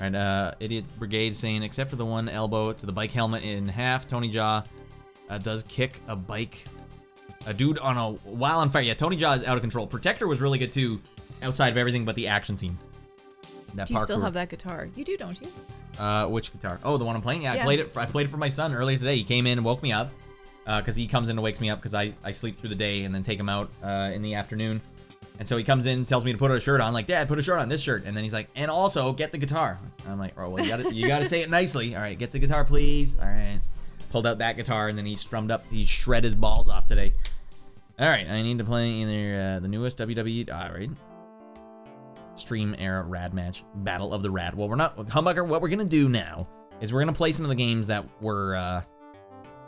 All right, Idiot's Brigade saying, except for the one elbow to the bike helmet in half, Tony Jaa does kick a dude on a while on fire. Yeah, Tony Jaa is out of control. Protector was really good too. outside of everything but the action scene. That Do you still parkour. have that guitar? You do, don't you? Which guitar? Oh, the one I'm playing? Yeah, Yeah. I played it for my son earlier today. He came in and woke me up because he comes in and wakes me up because I sleep through the day and then take him out in the afternoon. And so he comes in and tells me to put a shirt on. Like, Dad, put a shirt on, this shirt. And then he's like, and also get the guitar. I'm like, oh, well, you gotta say it nicely. All right, get the guitar, please. All right. Pulled out that guitar and then he shred his balls off today. All right, I need to play either the newest WWE, all right. Stream era Radd match, Battle of the Radd. Well, we're not, Humbucker, what we're gonna do now is we're gonna play some of the games that were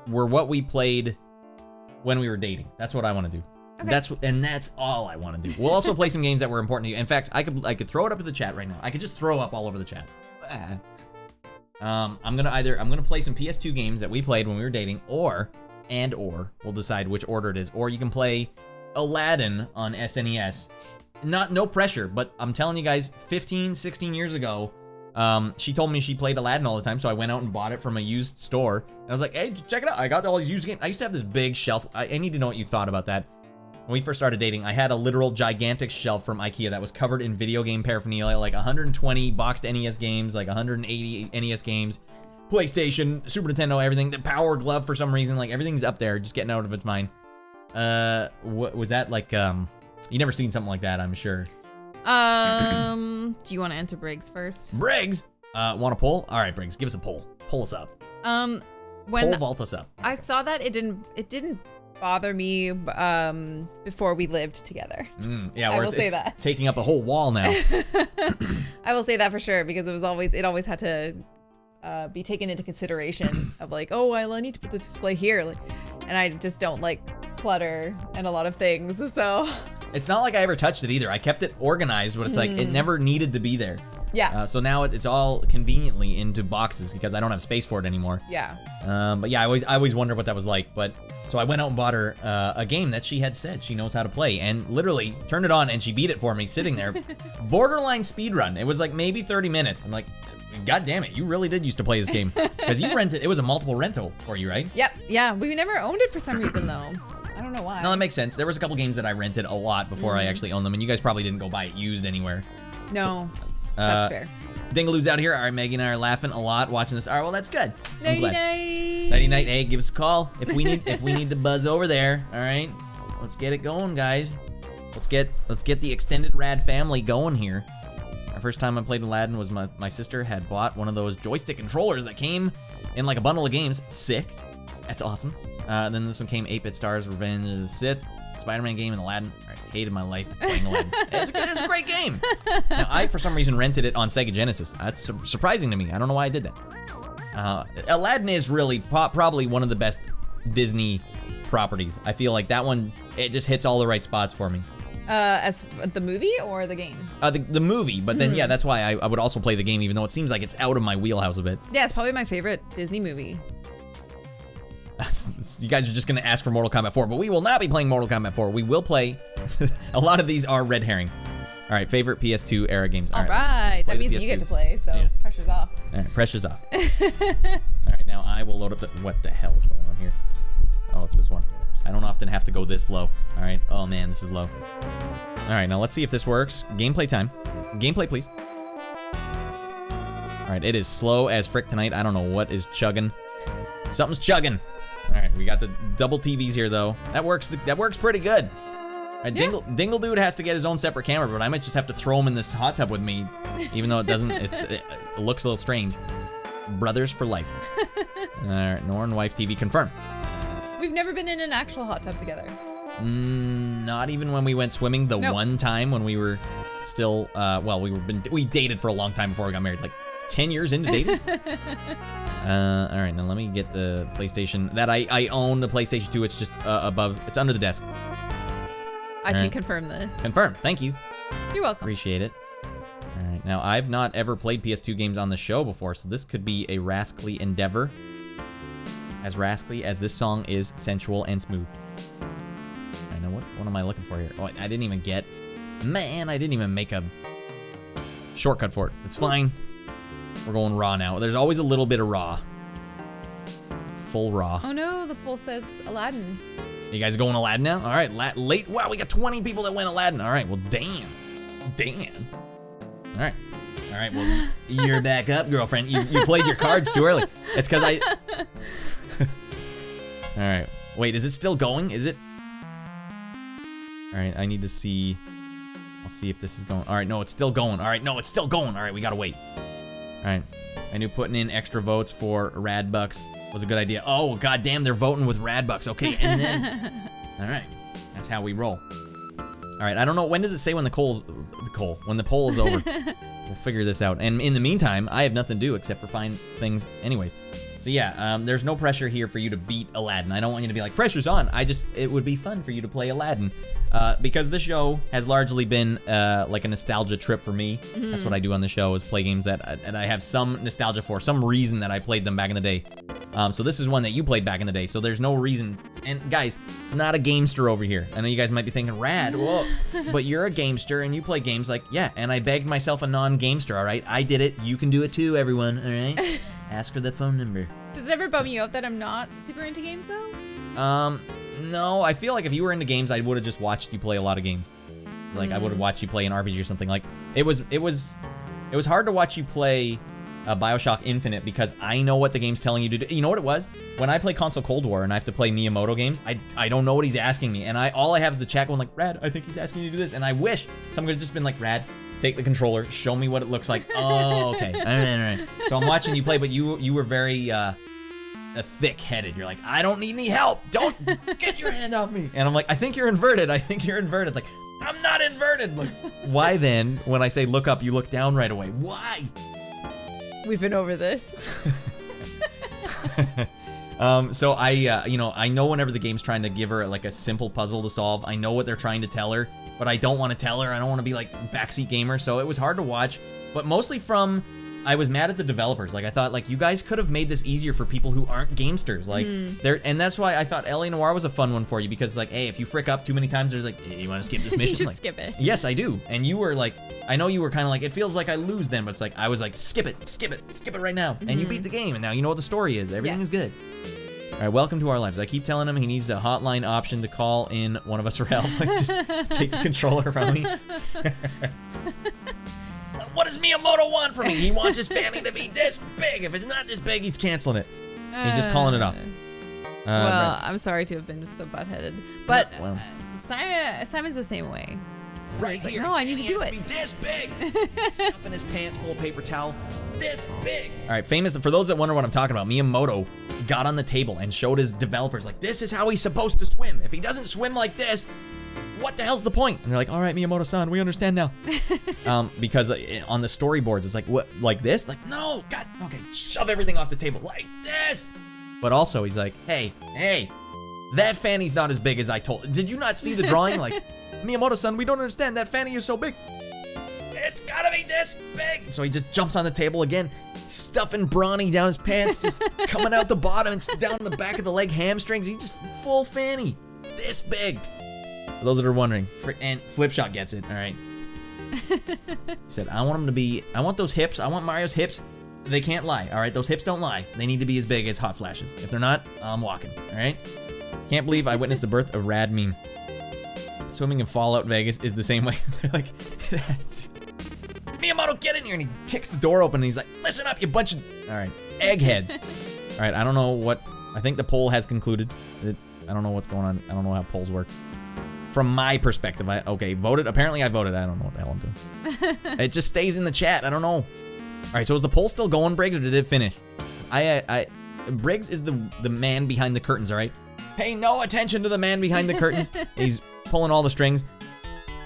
what we played when we were dating. That's what I want to do. Okay. That's all I want to do. We'll also play some games that were important to you. In fact, I could throw it up in the chat right now. I could just throw up all over the chat. I'm gonna play some PS2 games that we played when we were dating, or we'll decide which order it is. Or you can play Aladdin on SNES. No pressure, but I'm telling you guys, 15, 16 years ago, she told me she played Aladdin all the time, so I went out and bought it from a used store. And I was like, hey, check it out. I got all these used games. I used to have this big shelf. I need to know what you thought about that. When we first started dating, I had a literal gigantic shelf from IKEA that was covered in video game paraphernalia, like 120 boxed NES games, like 180 NES games, PlayStation, Super Nintendo, everything. The Power Glove, for some reason, like everything's up there, just getting out of its mind. What was that like? You never seen something like that, I'm sure. Do you want to enter Briggs first? Briggs, want a poll? All right, Briggs, give us a poll. Pull us up. When Pole vault us up. I saw that, it didn't bother me before we lived together. Yeah, I will it's say that. Taking up a whole wall now. I will say that for sure, because it always had to be taken into consideration of like, oh, I need to put this display here, like, and I just don't like clutter and a lot of things, so. It's not like I ever touched it either. I kept it organized, but it's like it never needed to be there. Yeah. So now it's all conveniently into boxes because I don't have space for it anymore. Yeah. But yeah, I always wonder what that was like. But so I went out and bought her a game that she had said she knows how to play, and literally turned it on and she beat it for me sitting there. Borderline speedrun. It was like maybe 30 minutes. I'm like, God damn it, you really did used to play this game because you rented. It was a multiple rental for you, right? Yep. Yeah. We never owned it for some reason though. I don't know why. No, that makes sense. There was a couple games that I rented a lot before I actually owned them, and you guys probably didn't go buy it used anywhere. No, that's fair. Dingaloo's out here. All right, Maggie and I are laughing a lot watching this. All right, well, that's good. I'm glad. Nighty-night. Nighty-night. Hey, give us a call if we need to buzz over there. All right, let's get it going, guys. Let's get the extended Radd family going here. Our first time I played Aladdin was my sister had bought one of those joystick controllers that came in like a bundle of games. Sick. That's awesome. Then this one came 8-Bit Stars, Revenge of the Sith, Spider-Man game, and Aladdin. All right, hated my life playing Aladdin. It's a great game. Now, I, for some reason, rented it on Sega Genesis. That's surprising to me. I don't know why I did that. Aladdin is really probably one of the best Disney properties. I feel like that one, it just hits all the right spots for me. As the movie or the game? The movie, but then, yeah, that's why I would also play the game, even though it seems like it's out of my wheelhouse a bit. Yeah, it's probably my favorite Disney movie. You guys are just going to ask for Mortal Kombat 4, but we will not be playing Mortal Kombat 4. We will play. A lot of these are red herrings. All right, favorite PS2 era games. All right. That means you get to play, so yes. Pressure's off. All right, pressure's off. All right, now I will load up what the hell is going on here? Oh, it's this one. I don't often have to go this low. All right. Oh, man, this is low. All right, now let's see if this works. Gameplay time. Gameplay, please. All right, it is slow as frick tonight. I don't know what is chugging. Something's chugging. All right, we got the double TVs here, though. That works pretty good. All right, yeah. Dingle Dude has to get his own separate camera, but I might just have to throw him in this hot tub with me, even though it doesn't. It looks a little strange. Brothers for life. All right, Norn wife TV confirmed. We've never been in an actual hot tub together. Not even when we went swimming the one time when we were still. Well, we dated for a long time before we got married, like 10 years into dating. All right, now let me get the PlayStation that I own. The PlayStation 2. It's just above. It's under the desk. I can confirm this. Confirm. Thank you. You're welcome. Appreciate it. All right, now I've not ever played PS2 games on the show before, so this could be a rascally endeavor. As rascally as this song is sensual and smooth. I know what am I looking for here? Oh, I didn't even get. Man, I didn't even make a shortcut for it. It's fine. We're going raw now. There's always a little bit of raw. Full raw. Oh no, the poll says You guys going Aladdin now? All right, late. Wow, we got 20 people that went Aladdin. All right, well, damn. Dan. All right. Well, you're back up, girlfriend. You played your cards too early. It's because I... All right. Wait, is it still going? Is it? All right, I need to see. I'll see if this is going. All right, no, it's still going. All right, no, it's still going. All right, we gotta wait. All right, I knew putting in extra votes for Radd Bucks was a good idea. Oh, goddamn, they're voting with Radd Bucks. Okay, and then, all right, that's how we roll. All right, I don't know, when does it say when the poll is over? We'll figure this out. And in the meantime, I have nothing to do except for find things anyways. So yeah, there's no pressure here for you to beat Aladdin. I don't want you to be like, pressure's on. It would be fun for you to play Aladdin. Because this show has largely been like a nostalgia trip for me. Mm-hmm. That's what I do on the show, is play games that I have some nostalgia for, some reason that I played them back in the day. So this is one that you played back in the day, so there's no reason. And guys, not a gamester over here. I know you guys might be thinking, Radd, whoa, but you're a gamester and you play games like, yeah, and I begged myself a non-gamester, all right? I did it. You can do it too, everyone, all right? Ask for the phone number. Does it ever bum you out that I'm not super into games, though? No, I feel like if you were into games, I would have just watched you play a lot of games. Like, I would have watched you play an RPG or something. Like, it was hard to watch you play BioShock Infinite because I know what the game's telling you to do. You know what it was? When I play console Coldwar and I have to play Miyamoto games, I don't know what he's asking me. And all I have is the chat going like, Radd, I think he's asking you to do this. And I wish someone could have just been like, Radd, take the controller, show me what it looks like. Oh, okay. All right. So I'm watching you play, but you were very thick-headed. You're like, I don't need any help. Don't get your hand off me. And I'm like, I think you're inverted. Like, I'm not inverted. Like, why then, when I say look up, you look down right away? Why? We've been over this. So I know whenever the game's trying to give her like a simple puzzle to solve, I know what they're trying to tell her, but I don't want to tell her. I don't want to be like backseat gamer. So it was hard to watch, but mostly I was mad at the developers. Like, I thought, like, you guys could have made this easier for people who aren't gamesters. Like, and that's why I thought L.A. Noire was a fun one for you, because, like, hey, if you frick up too many times, they're like, hey, you want to skip this mission? Just like, skip it. Yes, I do. And you were like, I know you were kind of like, it feels like I lose then, but it's like, I was like, skip it right now. And you beat the game, and now you know what the story is. Everything is good. All right, welcome to our lives. I keep telling him he needs a hotline option to call in one of us for help. Like, just take the controller from me. What does Miyamoto want from me? He wants his family to be this big. If it's not this big, he's canceling it. He's just calling it off. Well, I'm sorry to have been so butt-headed, but Simon's the same way. Right here. Like, no, I need to do it. Be this big. Stuffing his pants full of paper towel. This big. All right, famous. For those that wonder what I'm talking about, Miyamoto got on the table and showed his developers, like, this is how he's supposed to swim. If he doesn't swim like this, what the hell's the point? And they're like, all right, Miyamoto-san, we understand now. Because on the storyboards, it's like, what, like this? Like, no, God, okay, shove everything off the table like this. But also, he's like, hey, that fanny's not as big as I told. Did you not see the drawing? Like, Miyamoto-san, we don't understand. That fanny is so big. It's gotta be this big. So he just jumps on the table again, stuffing brawny down his pants, just coming out the bottom and down the back of the leg hamstrings. He just full fanny, this big. For those that are wondering, and Flipshot gets it, all right. He said, I want those hips, I want Mario's hips. They can't lie, all right? Those hips don't lie. They need to be as big as Hot Flashes. If they're not, I'm walking, all right? Can't believe I witnessed the birth of Radd meme. Swimming in Fallout Vegas is the same way. They're like, Miyamoto, get in here. And he kicks the door open and he's like, listen up, you bunch of, all right, eggheads. All right, I don't know what, I think the poll has concluded. I don't know what's going on. I don't know how polls work. From my perspective, voted. Apparently I voted. I don't know what the hell I'm doing. It just stays in the chat. I don't know. All right, so is the poll still going, Briggs, or did it finish? Briggs is the man behind the curtains, all right? Pay no attention to the man behind the curtains. He's pulling all the strings.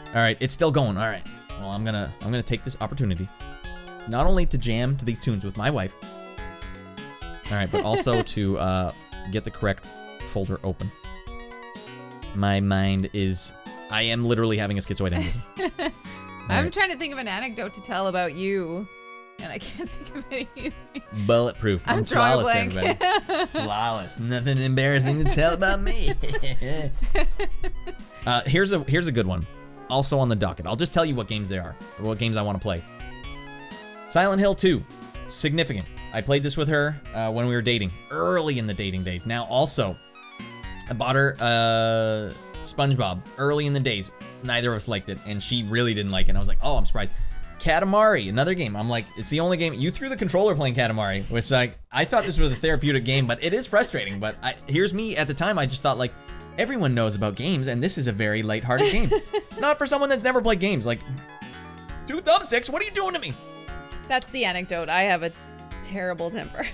All right, it's still going. All right. Well, I'm gonna take this opportunity, not only to jam to these tunes with my wife, all right, but also to get the correct folder open. My mind is, I am literally having a schizoid aneurysm. I'm trying to think of an anecdote to tell about you, and I can't think of anything. Bulletproof. I'm flawless, everybody. Flawless. Nothing embarrassing to tell about me. Here's a good one. Also on the docket. I'll just tell you what games they are, or what games I want to play. Silent Hill 2. Significant. I played this with her when we were dating, early in the dating days. Now also, I bought her SpongeBob early in the days. neither of us liked it, and she really didn't like it. And I was like, oh, I'm surprised. Katamari, another game. I'm like, it's the only game. You threw the controller playing Katamari, which like I thought this was a therapeutic game, but it is frustrating. But here's me at the time. I just thought like everyone knows about games, and this is a very lighthearted game. Not for someone that's never played games. Like 2 thumbsticks. What are you doing to me? That's the anecdote. I have a terrible temper.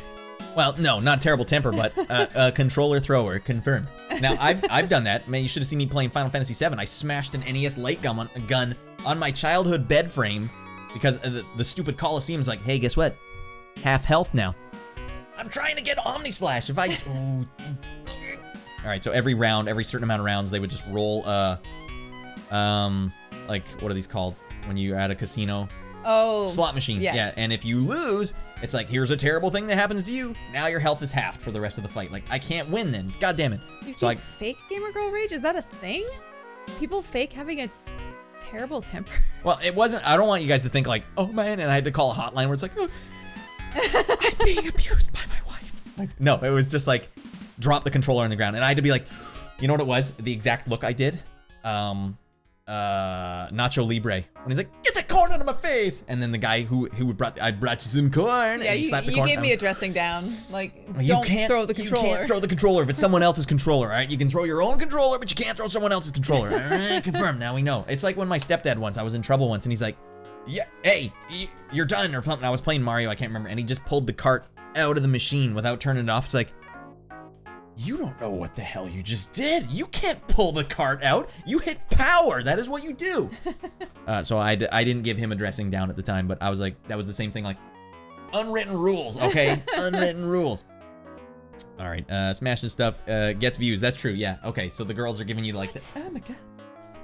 Well, no, not terrible temper, but a controller thrower, confirmed. Now, I've done that. Man, you should have seen me playing Final Fantasy VII. I smashed an NES light gun on my childhood bed frame because the stupid Coliseum's like, hey, guess what? Half health now. I'm trying to get Omni Slash. If I... All right, so every certain amount of rounds, they would just roll, like, what are these called? When you're at a casino? Oh. Slot machine. Yes. Yeah, and if you lose... It's like, here's a terrible thing that happens to you. Now your health is halved for the rest of the fight. Like, I can't win then. God damn it. You've seen fake gamer girl rage? Is that a thing? People fake having a terrible temper? Well, it wasn't. I don't want you guys to think like, oh man, and I had to call a hotline where it's like, oh, I'm being abused by my wife. Like, no, it was just like, drop the controller on the ground. And I had to be like, you know what it was? The exact look I did? Nacho Libre. When he's like, get that corn out of my face. And then the guy who brought you some corn. Yeah, and he slapped the corn. You gave me a dressing down. Like, you don't throw the controller. You can't throw the controller if it's someone else's controller, all right? You can throw your own controller, but you can't throw someone else's controller. All right, confirmed. Now we know. It's like when my stepdad once, I was in trouble once, and he's like, yeah, hey, you're done, or something. I was playing Mario, I can't remember, and he just pulled the cart out of the machine without turning it off. It's like, you don't know what the hell you just did. You can't pull the cart out. You hit power. That is what you do. So I didn't give him a dressing down at the time, but I was like, that was the same thing, like, unwritten rules, okay? Unwritten rules. All right, smashing stuff gets views. That's true, yeah. Okay, so the girls are giving you, like, oh my god,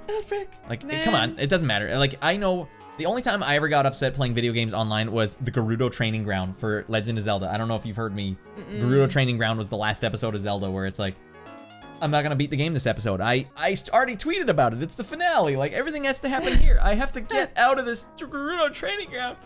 oh frick. Like, come on, it doesn't matter. Like, I know... The only time I ever got upset playing video games online was the Gerudo Training Ground for Legend of Zelda. I don't know if you've heard me. Gerudo Training Ground was the last episode of Zelda where it's like, I'm not going to beat the game this episode. I already tweeted about it. It's the finale. Like, everything has to happen here. I have to get out of this Gerudo Training Ground.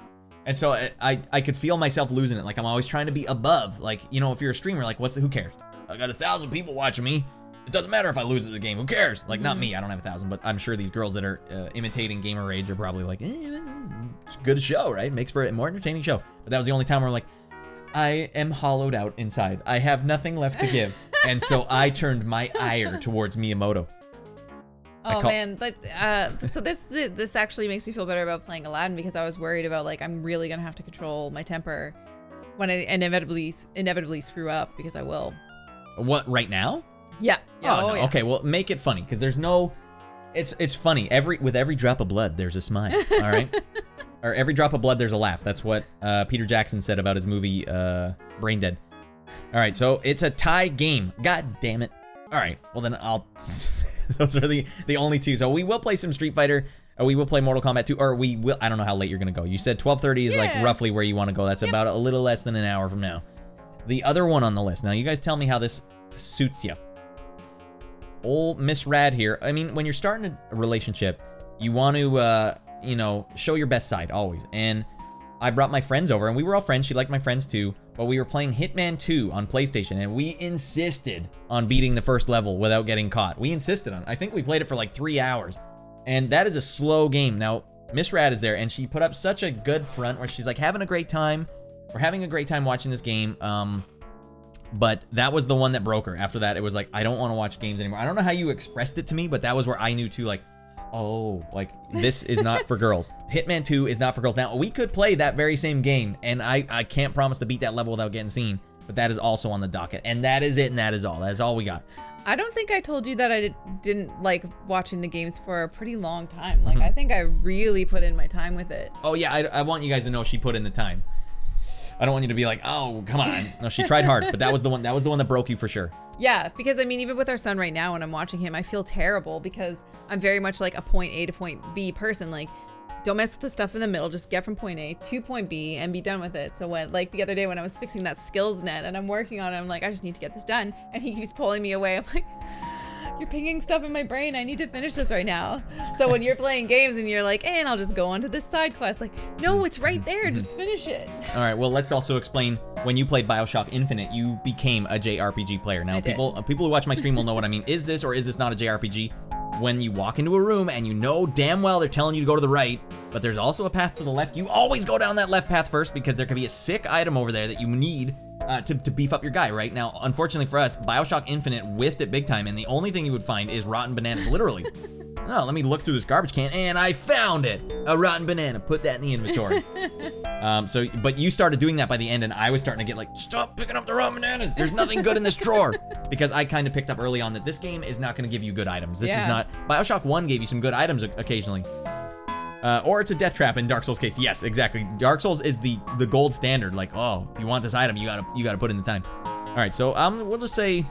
And so I could feel myself losing it. Like, I'm always trying to be above. Like, you know, if you're a streamer, like, who cares? I got 1,000 people watching me. It doesn't matter if I lose at the game. Who cares? Like, not me. I don't have 1,000, but I'm sure these girls that are imitating gamer rage are probably like, it's a good show, right? Makes for a more entertaining show. But that was the only time where I'm like, I am hollowed out inside. I have nothing left to give. And so I turned my ire towards Miyamoto. Oh man, but so this actually makes me feel better about playing Aladdin because I was worried about like I'm really gonna have to control my temper when I inevitably screw up because I will. What, right now? Yeah. Oh, no. Yeah. Okay, well, make it funny because there's no. It's funny. With every drop of blood, there's a smile. All right. Or every drop of blood, there's a laugh. That's what Peter Jackson said about his movie Brain Dead. All right, so it's a tie game. God damn it. All right, well then I'll. Those are the only two. So we will play some Street Fighter. Or we will play Mortal Kombat 2. Or we will. I don't know how late you're gonna go. You said 12:30 is like roughly where you want to go. That's about a little less than an hour from now. The other one on the list. Now you guys tell me how this suits you. Old Miss Radd here. I mean, when you're starting a relationship, you want to, you know, show your best side always. And I brought my friends over, and we were all friends. She liked my friends too. But we were playing Hitman 2 on PlayStation, and we insisted on beating the first level without getting caught. We insisted on it. I think we played it for like 3 hours. And that is a slow game. Now, Miss Radd is there, and she put up such a good front where she's like having a great time. We're having a great time watching this game. But that was the one that broke her. After that, it was like, I don't want to watch games anymore. I don't know how you expressed it to me, but that was where I knew too, like, oh, like, this is not for girls. Hitman 2 is not for girls. Now, we could play that very same game, and I can't promise to beat that level without getting seen, but that is also on the docket. And that is it, and that is all. That is all we got. I don't think I told you that I didn't like watching the games for a pretty long time. Like, I think I really put in my time with it. Oh, yeah, I want you guys to know she put in the time. I don't want you to be like, oh, come on. No, she tried hard, but that was the one that broke you for sure. Yeah, because I mean, even with our son right now, when I'm watching him, I feel terrible because I'm very much like a point A to point B person. Like, don't mess with the stuff in the middle. Just get from point A to point B and be done with it. So when, like the other day when I was fixing that skills net and I'm working on it, I'm like, I just need to get this done. And he keeps pulling me away. I'm like, you're pinging stuff in my brain. I need to finish this right now. So when you're playing games and you're like, and I'll just go on to this side quest. Like, no, it's right there. Just finish it. All right. Well, let's also explain when you played BioShock Infinite, you became a JRPG player. Now, people who watch my stream will know what I mean. Is this or is this not a JRPG? when you walk into a room and you know damn well they're telling you to go to the right, but there's also a path to the left, you always go down that left path first because there could be a sick item over there that you need to beef up your guy, right? Now, unfortunately for us, BioShock Infinite whiffed it big time, and the only thing you would find is rotten bananas, literally. Oh, let me look through this garbage can, and I found it! A rotten banana, put that in the inventory. But you started doing that by the end, and I was starting to get like, stop picking up the rotten bananas! There's nothing good in this drawer! Because I kind of picked up early on that this game is not gonna give you good items. This is not, BioShock 1 gave you some good items occasionally. Or it's a death trap in Dark Souls case. Yes, exactly. Dark Souls is the gold standard. Like, oh, if you want this item, you gotta put in the time. All right, so we'll just say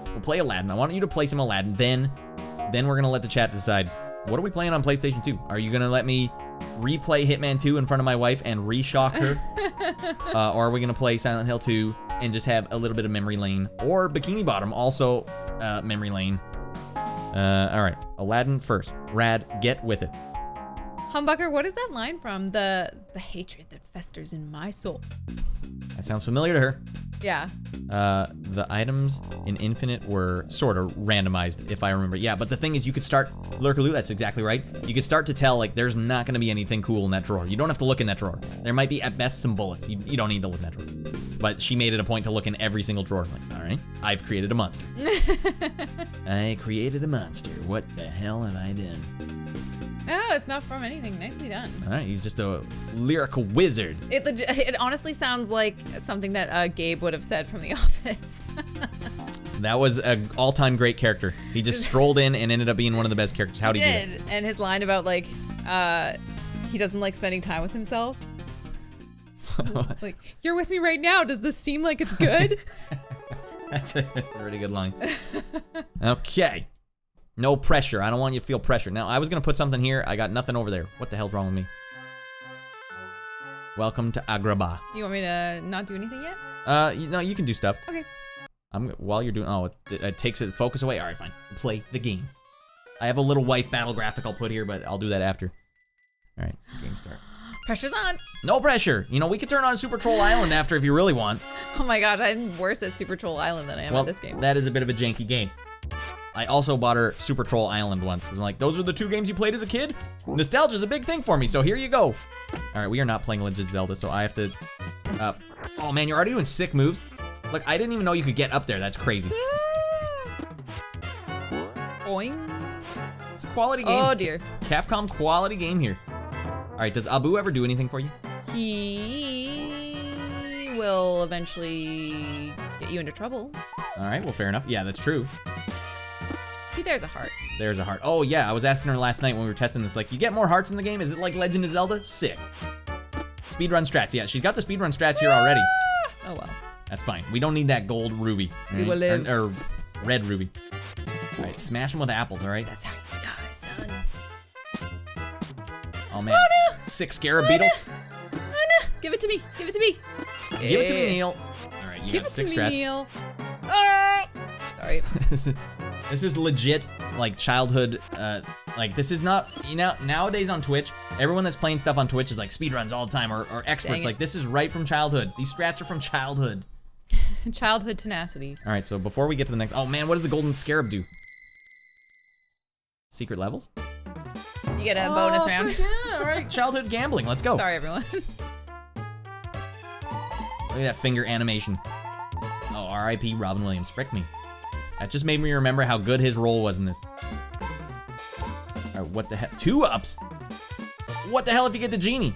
we'll play Aladdin. I want you to play some Aladdin. Then we're gonna let the chat decide. What are we playing on PlayStation 2? Are you gonna let me replay Hitman 2 in front of my wife and re-shock her? Or are we gonna play Silent Hill 2 and just have a little bit of memory lane? Or Bikini Bottom, also memory lane. All right, Aladdin first. Radd, get with it. Humbucker, what is that line from? The hatred that festers in my soul. That sounds familiar to her. Yeah. The items in Infinite were sort of randomized, if I remember. Yeah, but the thing is, you could start, Lurkaloo, that's exactly right. You could start to tell, like, there's not gonna be anything cool in that drawer. You don't have to look in that drawer. There might be, at best, some bullets. You don't need to look in that drawer. But she made it a point to look in every single drawer. Like, all right, I've created a monster. I created a monster. What the hell have I done? Oh, it's not from anything. Nicely done. All right, he's just a lyrical wizard. It honestly sounds like something that Gabe would have said from The Office. That was an all-time great character. He just strolled in and ended up being one of the best characters. How'd he do it? And his line about, like, he doesn't like spending time with himself. Like, you're with me right now. Does this seem like it's good? That's a pretty good line. Okay. No pressure. I don't want you to feel pressure. Now, I was going to put something here. I got nothing over there. What the hell's wrong with me? Welcome to Agrabah. You want me to not do anything yet? No, you can do stuff. Okay. While you're doing, it takes the focus away. All right, fine. Play the game. I have a little wife battle graphic I'll put here, but I'll do that after. All right, game start. Pressure's on. No pressure. You know, we could turn on Super Troll Island after if you really want. Oh my gosh, I'm worse at Super Troll Island than I am at this game. That is a bit of a janky game. I also bought her Super Troll Island once, because I'm like, those are the 2 games you played as a kid? Nostalgia's a big thing for me, so here you go. All right, we are not playing Legend of Zelda, so I have to, oh man, you're already doing sick moves. Look, I didn't even know you could get up there. That's crazy. Boing. It's a quality game. Oh dear. Capcom quality game here. All right, does Abu ever do anything for you? He will eventually get you into trouble. All right, well, fair enough. Yeah, that's true. See, there's a heart. There's a heart. Oh yeah, I was asking her last night when we were testing this, like, you get more hearts in the game? Is it like Legend of Zelda? Sick. Speedrun strats. Yeah, she's got the speedrun strats here already. Oh well. That's fine. We don't need that gold ruby. We will live. Or red ruby. All right, smash them with apples, all right? That's how you die, son. Oh man, oh, no. 6 scarab beetles. Oh no, give it to me. Give it to me. Give it to me, Neil. All right, you give got it 6 to me, strats. Neil. Oh! Sorry. This is legit, like, childhood, like, this is not, you know, nowadays on Twitch, everyone that's playing stuff on Twitch is like speedruns all the time, or experts. Like, this is right from childhood. These strats are from childhood. Childhood tenacity. All right, so before we get to the next, oh man, what does the golden scarab do? Secret levels? You get a bonus round. Yeah, all right, childhood gambling, let's go. Sorry, everyone. Look at that finger animation. Oh, R.I.P. Robin Williams, frick me. That just made me remember how good his role was in this. All right, what the heck? 2-ups? What the hell if you get the genie?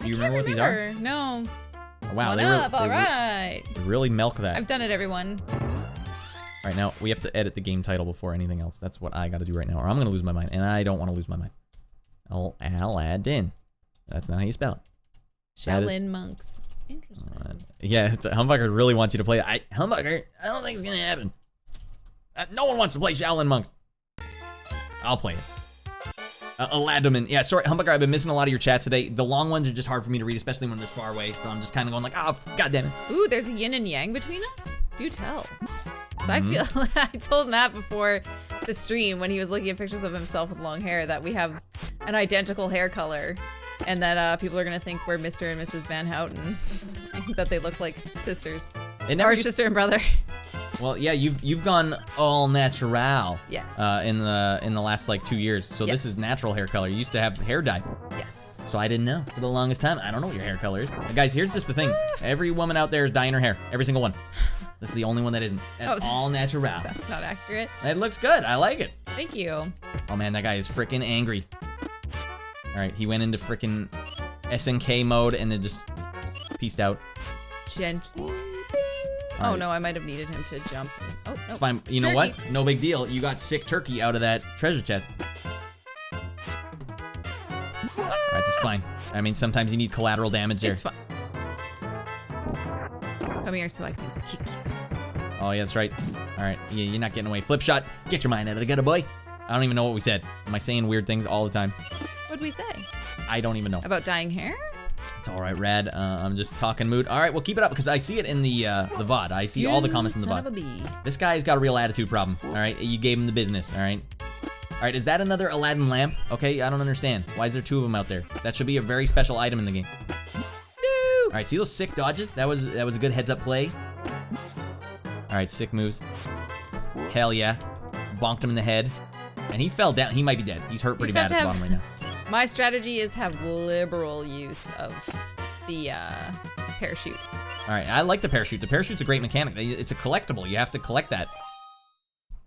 Do you remember what these are? No. Oh, wow, One up, all right. They really milk that. I've done it, everyone. All right, now we have to edit the game title before anything else. That's what I got to do right now, or I'm going to lose my mind, and I don't want to lose my mind. Aladdin. That's not how you spell it. Shaolin monks. Interesting. Yeah, Humbucker really wants you to play it. Humbucker, I don't think it's going to happen. No one wants to play Shaolin monks. I'll play it. Lettermen. Yeah, sorry, Humbucker, I've been missing a lot of your chats today. The long ones are just hard for me to read, especially when they're this far away. So I'm just kind of going like, oh, God damn it. Ooh, there's a yin and yang between us? Do tell. So I feel, I told Matt before the stream when he was looking at pictures of himself with long hair that we have an identical hair color and that people are going to think we're Mr. and Mrs. Van Houten. That they look like sisters. Or sister and brother. Well, yeah, you've gone all natural. Yes. In the last like 2 years. So this is natural hair color. You used to have hair dye. Yes. So I didn't know for the longest time. I don't know what your hair color is. Guys, here's just the thing. Every woman out there is dyeing her hair. Every single one. This is the only one that isn't. That's all natural. That's not accurate. It looks good. I like it. Thank you. Oh man, that guy is freaking angry. All right, he went into freaking SNK mode and then just peaced out. Gently. Oh no, I might have needed him to jump. Oh, no. It's fine. You know what? No big deal. You got sick turkey out of that treasure chest. All right, that's fine. I mean, sometimes you need collateral damage there. It's fine. Come here so I can kick you. Oh, yeah, that's right. All right, you're not getting away. Flip shot. Get your mind out of the gutter, boy. I don't even know what we said. Am I saying weird things all the time? What'd we say? I don't even know. About dyeing hair? It's all right, Radd. I'm just talking mood. All right, well, keep it up because I see it in the VOD. I see all the comments in the son VOD. of a bee. This guy's got a real attitude problem. All right, you gave him the business. All right. All right, is that another Aladdin lamp? Okay, I don't understand. Why is there 2 of them out there? That should be a very special item in the game. No. All right, see those sick dodges? That was a good heads-up play. All right, sick moves. Hell yeah. Bonked him in the head. And he fell down. He might be dead. He's hurt pretty bad at the bottom right now. My strategy is have liberal use of the parachute. All right, I like the parachute. The parachute's a great mechanic. It's a collectible. You have to collect that.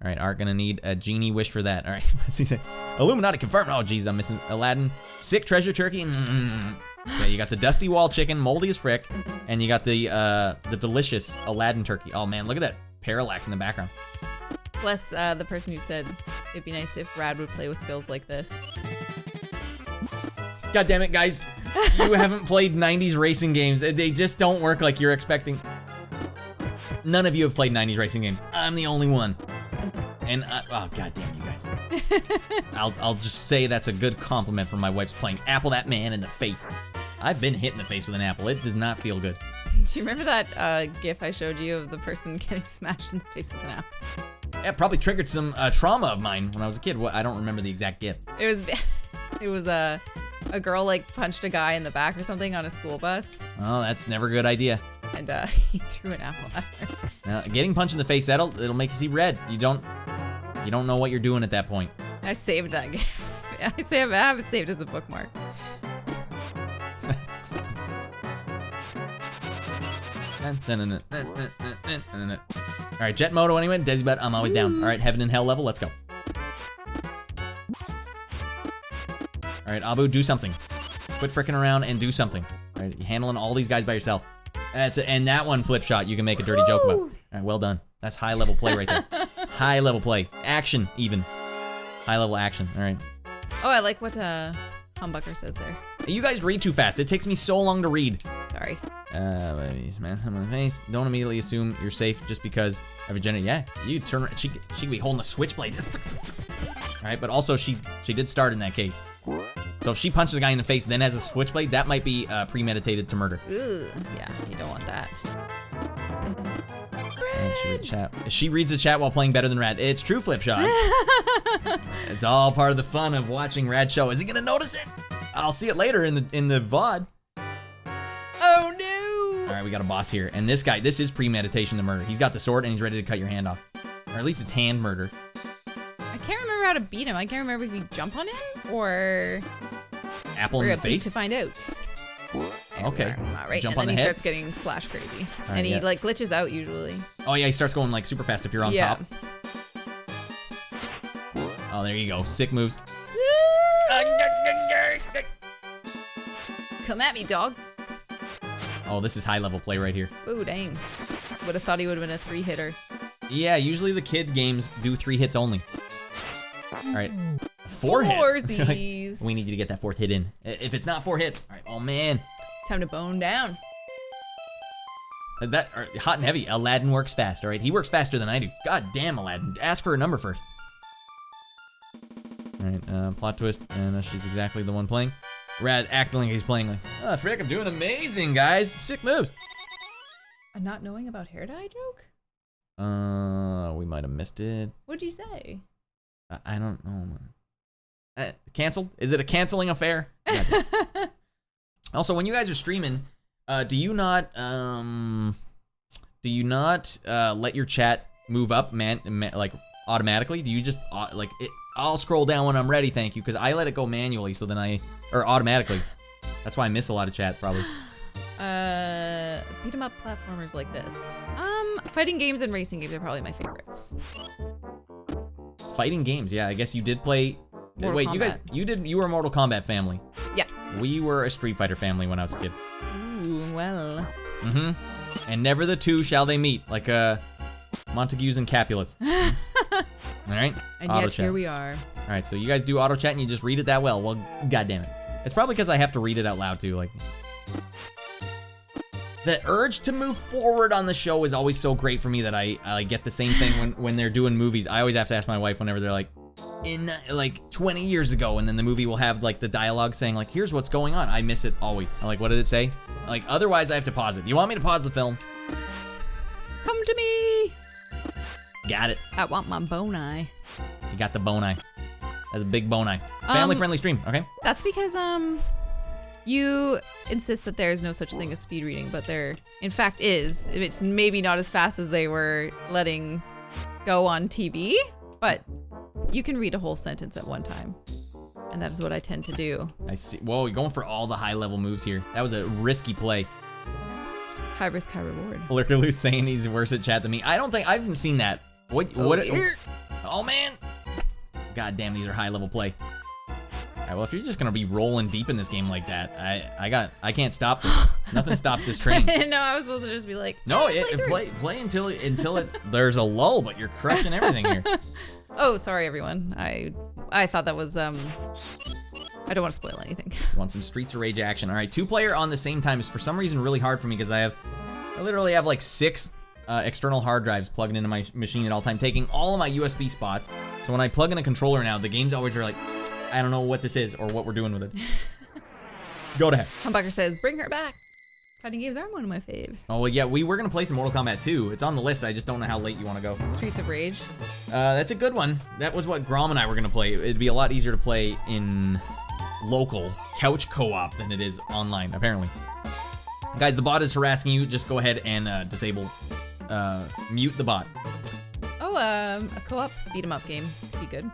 All right, Art gonna need a genie wish for that. All right, what's he say? Illuminati confirmed. Oh, geez, I'm missing Aladdin. Sick treasure turkey. Okay, you got the dusty wall chicken, moldy as frick, and you got the delicious Aladdin turkey. Oh man, look at that parallax in the background. Bless the person who said it'd be nice if Radd would play with skills like this. God damn it, guys. You haven't played 90s racing games. They just don't work like you're expecting. None of you have played 90s racing games. I'm the only one. And, oh, god damn you guys. I'll just say that's a good compliment for my wife's playing Apple that man in the face. I've been hit in the face with an apple. It does not feel good. Do you remember that GIF I showed you of the person getting smashed in the face with an apple? Yeah, it probably triggered some trauma of mine when I was a kid. I don't remember the exact GIF. It was a girl like punched a guy in the back or something on a school bus. Oh, that's never a good idea. And he threw an apple at her. Now, getting punched in the face, it'll make you see red. You don't know what you're doing at that point. I saved that GIF. I have it saved as a bookmark. All right, jet moto anyway. Desi bet, I'm always down. All right, heaven and hell level, let's go. All right, Abu, do something. Quit fricking around and do something. All right, you're handling all these guys by yourself. And that one flip shot you can make a dirty joke about. All right, well done. That's high level play right there. High level play. Action, even. High level action. All right. Oh, I like what Humbucker says there. You guys read too fast. It takes me so long to read. Sorry. Man, I'm on the face. Don't immediately assume you're safe just because of a gender. Yeah, you turn. She could be holding a switchblade. All right, but also she did start in that case. So if she punches a guy in the face, then has a switchblade, that might be premeditated to murder. Ugh. Yeah, you don't want that. She reads the chat while playing better than Radd. It's true, Flipshot. It's all part of the fun of watching Radd show. Is he gonna notice it? I'll see it later in the VOD. Oh no! All right, we got a boss here, and this guy, this is premeditation to murder. He's got the sword and he's ready to cut your hand off, or at least it's hand murder. I can't remember how to beat him. I can't remember if you jump on him or apple in the face to find out. Okay. All right. Jump and on then the he head. starts getting slash crazy, Right, and he yeah. like glitches out usually. Oh yeah, he starts going like super fast if you're on top. Oh, there you go. Sick moves. Come at me, dog. Oh, this is high level play right here. Ooh, dang. Would have thought he would have been a 3-hitter. Yeah, usually the kid games do 3 hits only. All right. 4 hits. Foursies. We need you to get that 4th hit in. If it's not 4 hits, all right. Oh man. Time to bone down. That hot and heavy. Aladdin works fast. All right, he works faster than I do. God damn, Aladdin. Ask for a number first. All right. Plot twist, and she's exactly the one playing. Radd acting like he's playing like, oh frick, I'm doing amazing, guys. Sick moves. A not knowing about hair dye joke? We might have missed it. What'd you say? I don't know. Canceled? Is it a canceling affair? Also, when you guys are streaming, do you not let your chat move up, like automatically? Do you just like it? I'll scroll down when I'm ready, thank you, because I let it go manually, so then or automatically. That's why I miss a lot of chat, probably. Beat 'em up platformers like this. Fighting games and racing games are probably my favorites. Fighting games, yeah. I guess you did play. Mortal Wait, Kombat. you were a Mortal Kombat family. Yeah. We were a Street Fighter family when I was a kid. Ooh, well. Mm-hmm. And never the two shall they meet, like Montagues and Capulets. All right. And auto yet chat. here we are. All right, so you guys do auto chat and you just read it that well. Well, goddamn it. It's probably because I have to read it out loud too. Like, the urge to move forward on the show is always so great for me that I get the same thing when they're doing movies. I always have to ask my wife whenever they're like, in like 20 years ago, and then the movie will have like the dialogue saying like, here's what's going on. I miss it always. I'm like, what did it say? Like, otherwise I have to pause it. You want me to pause the film? Come to me. Got it. I want my bone eye. You got the bone eye. That's a big bone eye. Family friendly stream, okay? That's because you insist that there is no such thing as speed reading, but there in fact is. It's maybe not as fast as they were letting go on TV, but you can read a whole sentence at one time. And that is what I tend to do. I see. Whoa, you're going for all the high level moves here. That was a risky play. High risk, high reward. Lurker Loose saying he's worse at chat than me. I haven't seen that. What? Oh man. God damn, these are high level play. All right, well, if you're just gonna be rolling deep in this game like that, I can't stop this. Nothing stops this train. No, I was supposed to just be like, no, play until there's a lull, but you're crushing everything here. Oh, sorry everyone. I thought that was I don't want to spoil anything. You want some Streets of Rage action? All right, 2-player on the same time is for some reason really hard for me because I literally have like 6 external hard drives plugged into my machine at all time, taking all of my USB spots. So when I plug in a controller now, the games always are like, I don't know what this is or what we're doing with it. Go to heck. Humbucker says, bring her back. Fighting games are one of my faves. Oh, well, yeah, we were going to play some Mortal Kombat 2. It's on the list. I just don't know how late you want to go. Streets of Rage. That's a good one. That was what Grom and I were going to play. It'd be a lot easier to play in local couch co-op than it is online, apparently. Guys, the bot is harassing you. Just go ahead and mute the bot. Oh, a co-op beat 'em up game could be good.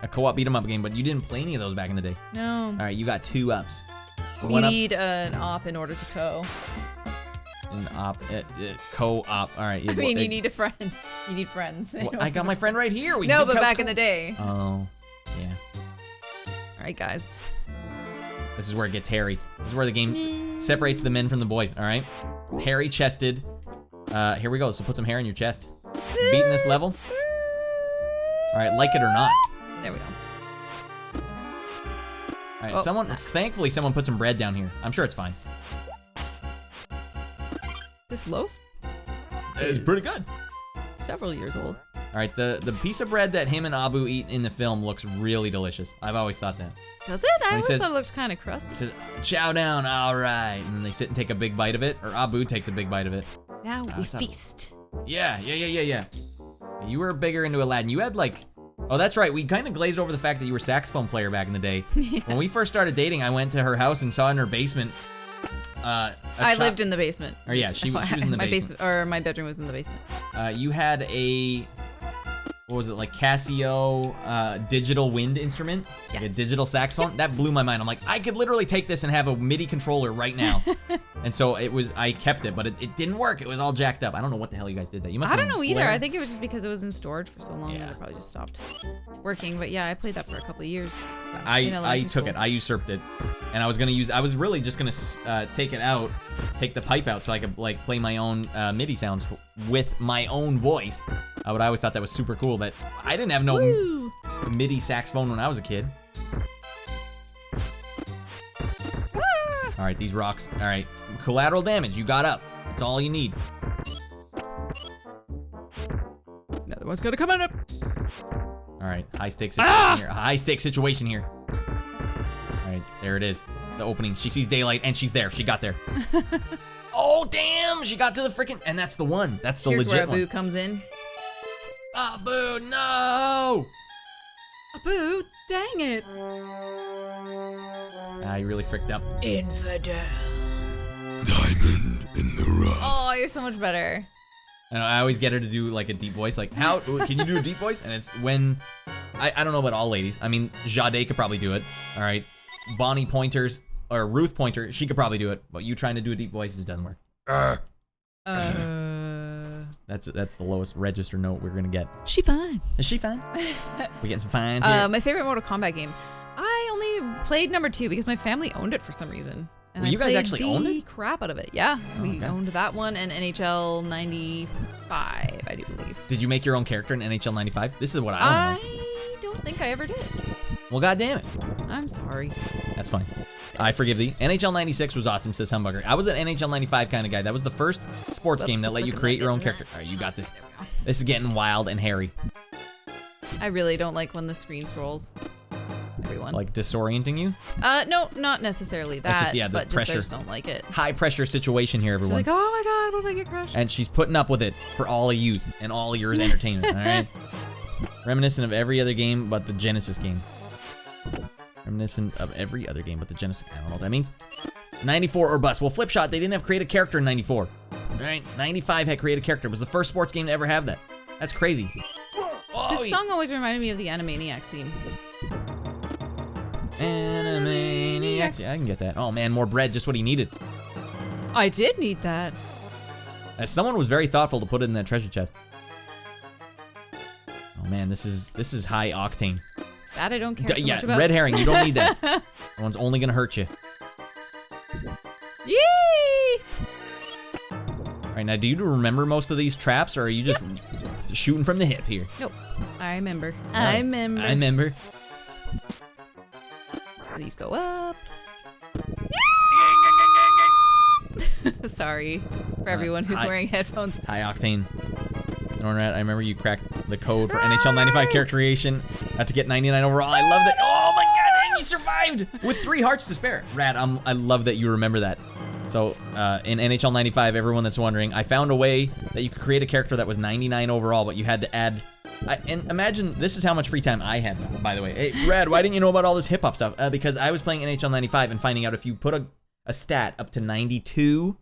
A co-op beat 'em up game, but you didn't play any of those back in the day. No. All right, you got 2 ups. You need an op in order to co. An op, co-op. All right. I mean, you need a friend. You need friends. Well, I got my friend right here. We no, did but couch back in the day. Oh, yeah. All right, guys. This is where it gets hairy. This is where the game separates the men from the boys. All right. Hairy chested. Here we go. So put some hair in your chest. Beating this level. All right, like it or not. There we go. All right, thankfully someone put some bread down here. I'm sure it's fine. This loaf? It's pretty good. Several years old. All right, the piece of bread that him and Abu eat in the film looks really delicious. I've always thought that. Does it? I always thought it looked kind of crusty. He says, chow down, all right. And then they sit and take a big bite of it, or Abu takes a big bite of it. Now we feast. Yeah. You were bigger into Aladdin. You had like, oh, that's right. We kind of glazed over the fact that you were a saxophone player back in the day. Yeah. When we first started dating, I went to her house and saw in her basement. I lived in the basement. Or yeah, she was in the basement. Or my bedroom was in the basement. You had a, what was it, like Casio digital wind instrument? Yes. Like a digital saxophone? Yep. That blew my mind. I'm like, I could literally take this and have a MIDI controller right now. And so I kept it, but it didn't work. It was all jacked up. I don't know what the hell you guys did that. You must. I don't know either. I think it was just because it was in storage for so long that it probably just stopped working. But yeah, I played that for a couple of years. I took it. I usurped it, and I was really just gonna take it out, take the pipe out, so I could like play my own MIDI sounds with my own voice. But I always thought that was super cool. That I didn't have no MIDI saxophone when I was a kid. All right, these rocks. All right, collateral damage. You got up. That's all you need. Another one's gonna come up. All right, high stakes situation here. High stakes situation here. All right, there it is. The opening. She sees daylight, and she's there. She got there. Oh damn! She got to the freaking. And that's the one. That's the legit one. Here's where Abu comes in. Abu, no! Abu, dang it! You really fricked up. Infidel. Diamond in the rough. Oh, you're so much better. And I always get her to do like a deep voice. Like, how can you do a deep voice? And it's when I don't know about all ladies. I mean, Jade could probably do it. All right, Bonnie Pointers or Ruth Pointer, she could probably do it. But you trying to do a deep voice just doesn't work. That's the lowest register note we're gonna get. She fine. Is she fine? We getting some fines here. My favorite Mortal Kombat game. I only played number 2 because my family owned it for some reason. And Well, you guys actually owned the it? crap out of it. Yeah, we okay. owned that one and NHL 95, I do believe. Did you make your own character in NHL 95? This is what I want to know. I don't think I ever did. Well, goddamn it. I'm sorry. That's fine. I forgive thee. NHL 96 was awesome, says Humbugger. I was an NHL 95 kind of guy. That was the first sports game that let you create your own character. All right, you got this. This is getting wild and hairy. I really don't like when the screen scrolls. Everyone. Like disorienting you? No, not necessarily that. Just, yeah, this but pressure. I just don't like it. High pressure situation here, So everyone. like, oh my god, what if I get crushed? And she's putting up with it for all of you and all of yours entertainment, all right? Reminiscent of every other game but the Genesis game. Reminiscent of every other game but the Genesis. I don't know what that means. 94 or bust. Well, Flipshot, they didn't have created character in 94. All right? 95 had created character. It was the first sports game to ever have that. That's crazy. Oh, This song always reminded me of the Animaniacs theme. Animaniacs. Yeah, I can get that. Oh man, more bread, just what he needed. I did need that. As someone was very thoughtful to put it in that treasure chest. Oh man, this is high octane. That I don't care so Yeah, much about. red herring, you don't need that. That one's only gonna hurt you. Yee! All right, now do you remember most of these traps, or are you just shooting from the hip here? Nope. I remember. No, I remember. I remember. These go up. Sorry for everyone who's wearing headphones. High octane. Nornrat, I remember you cracked the code for NHL 95 character creation. Had to get 99 overall. I love that. Oh my god, and you survived with 3 hearts to spare. Radd, I love that you remember that. So in NHL 95, everyone that's wondering, I found a way that you could create a character that was 99 overall, but you had to add. And imagine this is how much free time I had, by the way. Hey, Radd, why didn't you know about all this hip hop stuff? Because I was playing NHL 95 and finding out if you put a stat up to 92,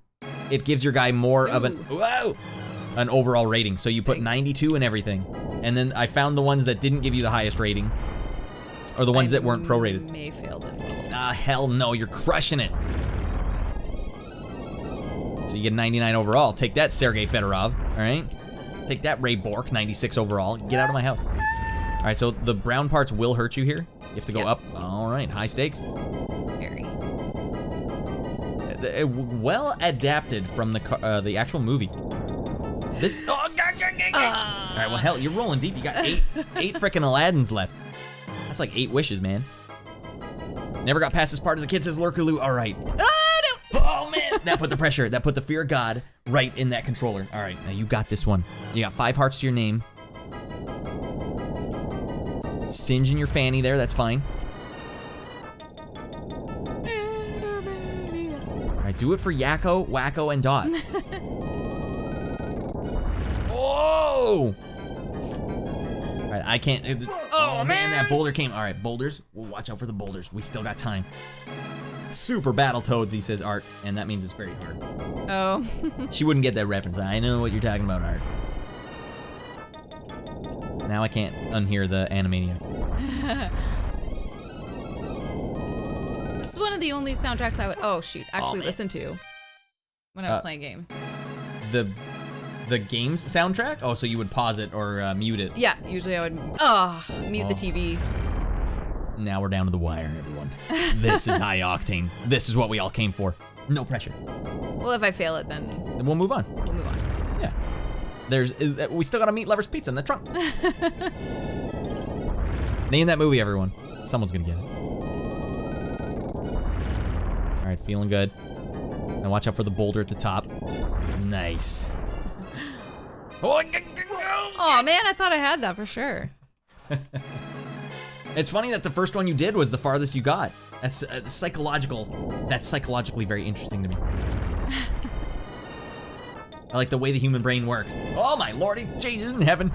it gives your guy more of an overall rating. So you put 92 and everything. And then I found the ones that didn't give you the highest rating, or the ones that weren't prorated. May fail this level. Ah, hell no, you're crushing it. So you get 99 overall. Take that, Sergei Fedorov. All right. Take that, Ray Bork, 96 overall. Get out of my house. All right, so the brown parts will hurt you here. You have to go up. All right, high stakes. Very. Well adapted from the actual movie. This. Oh, all right, well, hell, you're rolling deep. You got eight frickin' Aladdins left. That's like 8 wishes, man. Never got past this part as a kid, says Lurkaloo. All right. Oh, no. Oh, man. That put the pressure. That put the fear of God right in that controller. All right, now you got this one. You got 5 hearts to your name. Singe in your fanny there. That's fine. All right, do it for Yakko, Wacko, and Dot. Whoa! All right, I can't. Oh, man, that boulder came. All right, boulders. We'll watch out for the boulders. We still got time. Super Battletoads, he says, Art, and that means it's very hard. Oh. She wouldn't get that reference. I know what you're talking about, Art. Now I can't unhear the Animaniac. This is one of the only soundtracks I would, actually listen to when I was playing games. The game's soundtrack? Oh, so you would pause it or mute it. Yeah, usually I would, mute the TV. Now we're down to the wire, everyone. This is high octane. This is what we all came for. No pressure. Well, if I fail it, then Then we'll move on. we'll move on. Yeah. We still got a Meat Lover's Pizza in the trunk. Name that movie, everyone. Someone's gonna get it. All right, feeling good. Now watch out for the boulder at the top. Nice. Oh man, I thought I had that for sure. It's funny that the first one you did was the farthest you got. That's psychological. That's psychologically very interesting to me. I like the way the human brain works. Oh my lordy, Jesus in heaven.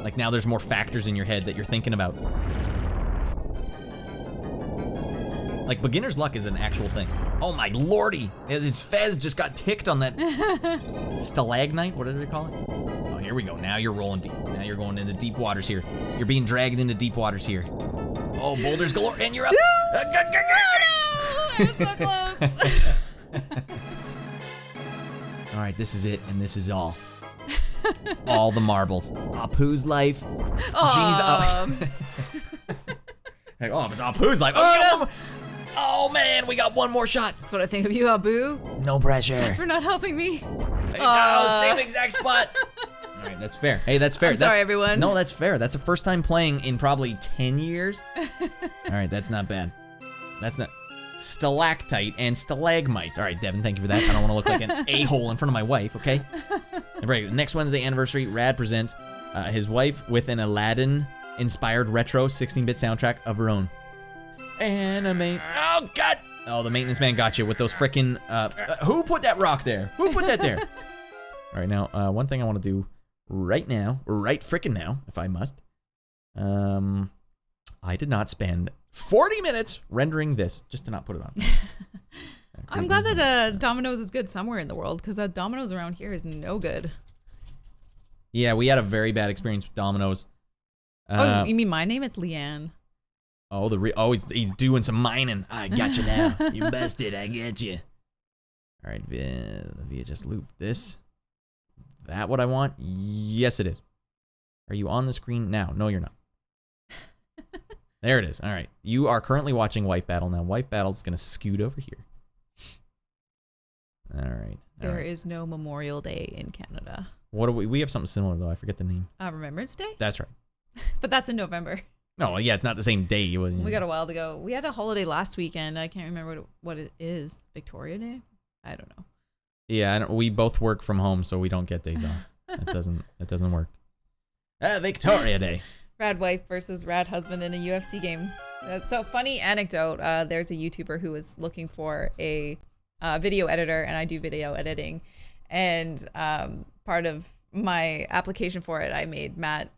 Like now there's more factors in your head that you're thinking about. Like, beginner's luck is an actual thing. Oh my lordy! His fez just got ticked on that stalagnite. What did they call it? Oh, here we go. Now you're rolling deep. Now you're going into deep waters here. You're being dragged into deep waters here. Oh, boulders galore, and you're up. No! I was so close. All right, this is it, and this is all. All the marbles. Apu's life. Genie's up. Oh, if it's Apu's life. Oh, man, we got one more shot. That's what I think of you, Abu. No pressure. Thanks for not helping me. Same exact spot. All right, that's fair. Hey, that's fair. I'm sorry, everyone. No, that's fair. That's the first time playing in probably 10 years. All right, that's not bad. That's not... Stalactite and stalagmites. All right, Devin, thank you for that. I don't want to look like an a-hole in front of my wife, okay? Right, next Wednesday anniversary, Radd presents his wife with an Aladdin-inspired retro 16-bit soundtrack of her own. Anime. Oh, God! Oh, the maintenance man got you with those frickin' who put that rock there? Who put that there? All right, now, one thing I want to do right now, right frickin' now, if I must. I did not spend 40 minutes rendering this just to not put it on. I'm glad that Domino's is good somewhere in the world, because that Domino's around here is no good. Yeah, we had a very bad experience with Domino's. Oh, you mean my name? It's Leanne. Oh, he's doing some mining. I got you now. You busted. I get you. All right, via just loop this. That what I want? Yes, it is. Are you on the screen now? No, you're not. There it is. All right. You are currently watching Wife Battle. Now, Wife Battle's going to scoot over here. All right. There is no Memorial Day in Canada. What do we have something similar, though. I forget the name. Remembrance Day? That's right. But that's in November. No, yeah, it's not the same day. We got a while to go. We had a holiday last weekend. I can't remember what it is. Victoria Day? I don't know. Yeah, we both work from home, so we don't get days off. It doesn't work. Victoria Day. Radd wife versus Radd husband in a UFC game. So funny anecdote. There's a YouTuber who was looking for a video editor, and I do video editing. And part of my application for it, I made Matt.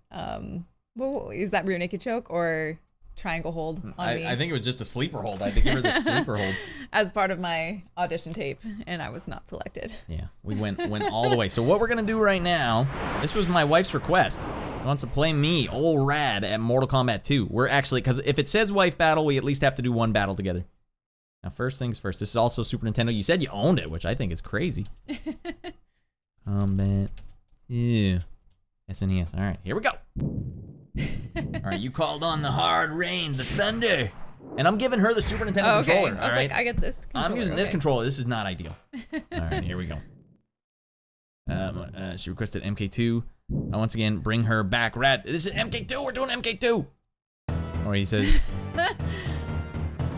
Is that rear naked choke or triangle hold on me? I think it was just a sleeper hold. I had to give her the sleeper hold as part of my audition tape, and I was not selected. Yeah, we went all the way. So what we're gonna do right now? This was my wife's request. She wants to play me, old Radd, at Mortal Kombat 2. We're actually, because if it says wife battle, we at least have to do one battle together. Now, first things first. This is also Super Nintendo. You said you owned it, which I think is crazy. Combat. Yeah. SNES. All right, here we go. All right, you called on the hard rain, the thunder. And I'm giving her the Super Nintendo controller, all right? Like, I get this controller. I'm using this controller. This is not ideal. All right, here we go. She requested MK2. I once again bring her back. Radd, this is MK2. We're doing MK2. Or he says...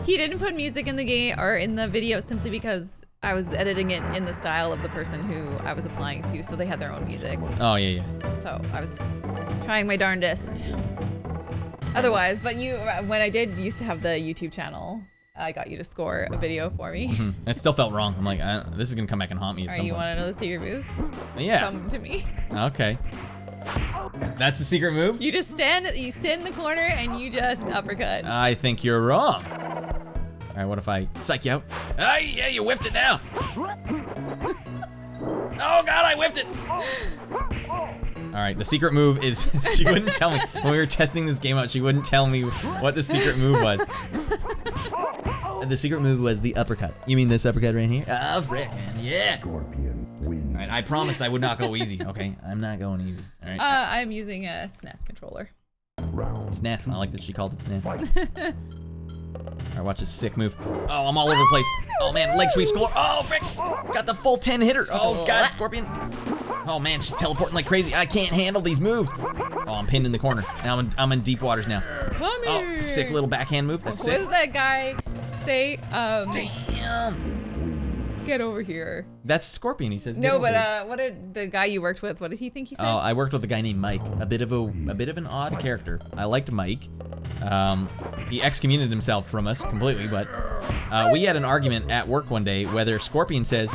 He didn't put music in the game or in the video simply because I was editing it in the style of the person who I was applying to, so they had their own music. Oh, yeah. So I was trying my darndest. Otherwise, but when I did used to have the YouTube channel, I got you to score a video for me. It still felt wrong. I'm like, this is gonna come back and haunt me at some point. You want to know the secret move? Yeah. Come to me. Okay. That's the secret move? You just stand in the corner and you just uppercut. I think you're wrong. All right, what if I psych you out? Yeah, you whiffed it now. Oh God, I whiffed it. All right, the secret move is, she wouldn't tell me. When we were testing this game out, she wouldn't tell me what the secret move was. The secret move was the uppercut. You mean this uppercut right here? Oh, frick, man, yeah. All right, I promised I would not go easy, okay? I'm not going easy, all right? I'm using a SNES controller. SNES, I like that she called it SNES. All right, watch this sick move. Oh, I'm all over the place. Oh man, leg sweeps galore. Oh, frick, got the full 10 hitter. Oh God, Scorpion. Oh man, she's teleporting like crazy. I can't handle these moves. Oh, I'm pinned in the corner. Now I'm in deep waters now. Come here. Oh, sick little backhand move. That's sick. What does that guy say? Damn. Get over here. That's Scorpion. He says. No, but what did the guy you worked with? What did he think he said? Oh, I worked with a guy named Mike. A bit of an odd character. I liked Mike. He excommunicated himself from us completely, but we had an argument at work one day whether Scorpion says,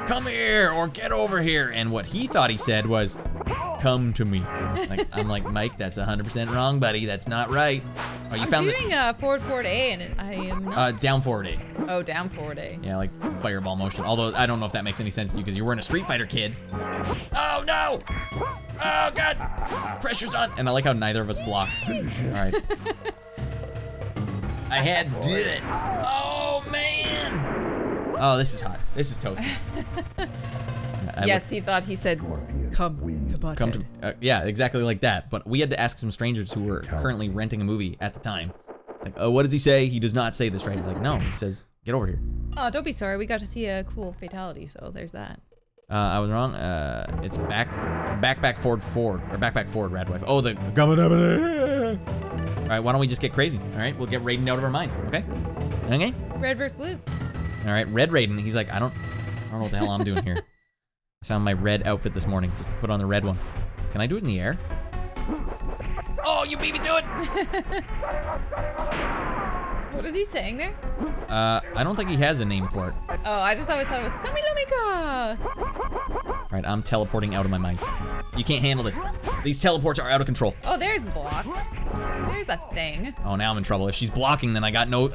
"Come here" or "Get over here," and what he thought he said was, "Come to me." I'm like, Mike, that's 100% wrong, buddy. That's not right. Oh, you I'm found doing forward A, and I am not. down forward A. Oh, down forward A. Yeah, like fireball motion. Although I don't know if that makes any sense to you because you weren't a Street Fighter kid. Oh no! Oh god! Pressure's on. And I like how neither of us block. All right. I had to do it. Oh man! Oh, this is hot. This is toasty. Yes, he thought he said, "Come to Butthead." Come to, yeah, exactly like that. But we had to ask some strangers who were currently renting a movie at the time. Like, oh, what does he say? He does not say this, right? Like, no, he says, get over here. Oh, don't be sorry. We got to see a cool fatality, so there's that. I was wrong. It's back, forward, or back, forward, Rad wife. Oh, the coming up. All right, why don't we just get crazy? All right, we'll get Raiden out of our minds. Okay. Okay. Red versus blue. All right, Red Raiden. He's like, I don't know what the hell I'm doing here. I found my red outfit this morning. Just put on the red one. Can I do it in the air? Oh, you beat me to it! What is he saying there? I don't think he has a name for it. Oh, I just always thought it was Samilomika. All right, I'm teleporting out of my mind. You can't handle this. These teleports are out of control. Oh, there's the block. There's a thing. Oh, now I'm in trouble. If she's blocking, then I got no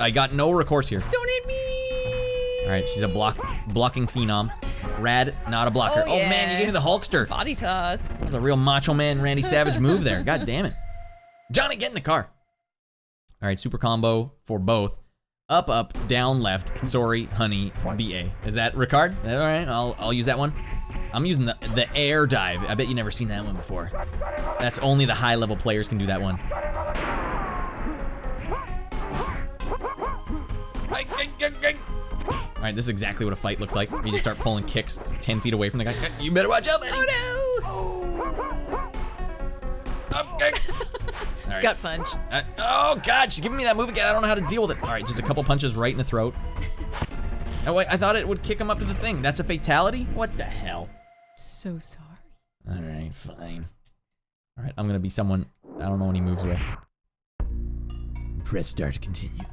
recourse here. Don't hit me! All right, she's a blocking phenom. Radd, not a blocker. Oh, yeah. Man, you gave me the Hulkster. Body toss. That was a real Macho Man Randy Savage move there. God damn it. Johnny, get in the car. All right, super combo for both. Up, up, down, left. Sorry, honey, BA. Is that Ricard? All right, I'll use that one. I'm using the air dive. I bet you never seen that one before. That's only the high level players can do that one. All right, this is exactly what a fight looks like. You just start pulling kicks 10 feet away from the guy. You better watch out, buddy. Oh no! Okay. All right. Gut punch. Oh God, she's giving me that move again. I don't know how to deal with it. All right, just a couple punches right in the throat. Oh wait, I thought it would kick him up to the thing. That's a fatality? What the hell? So sorry. All right, fine. All right, I'm gonna be someone I don't know any moves with. Press start to continue.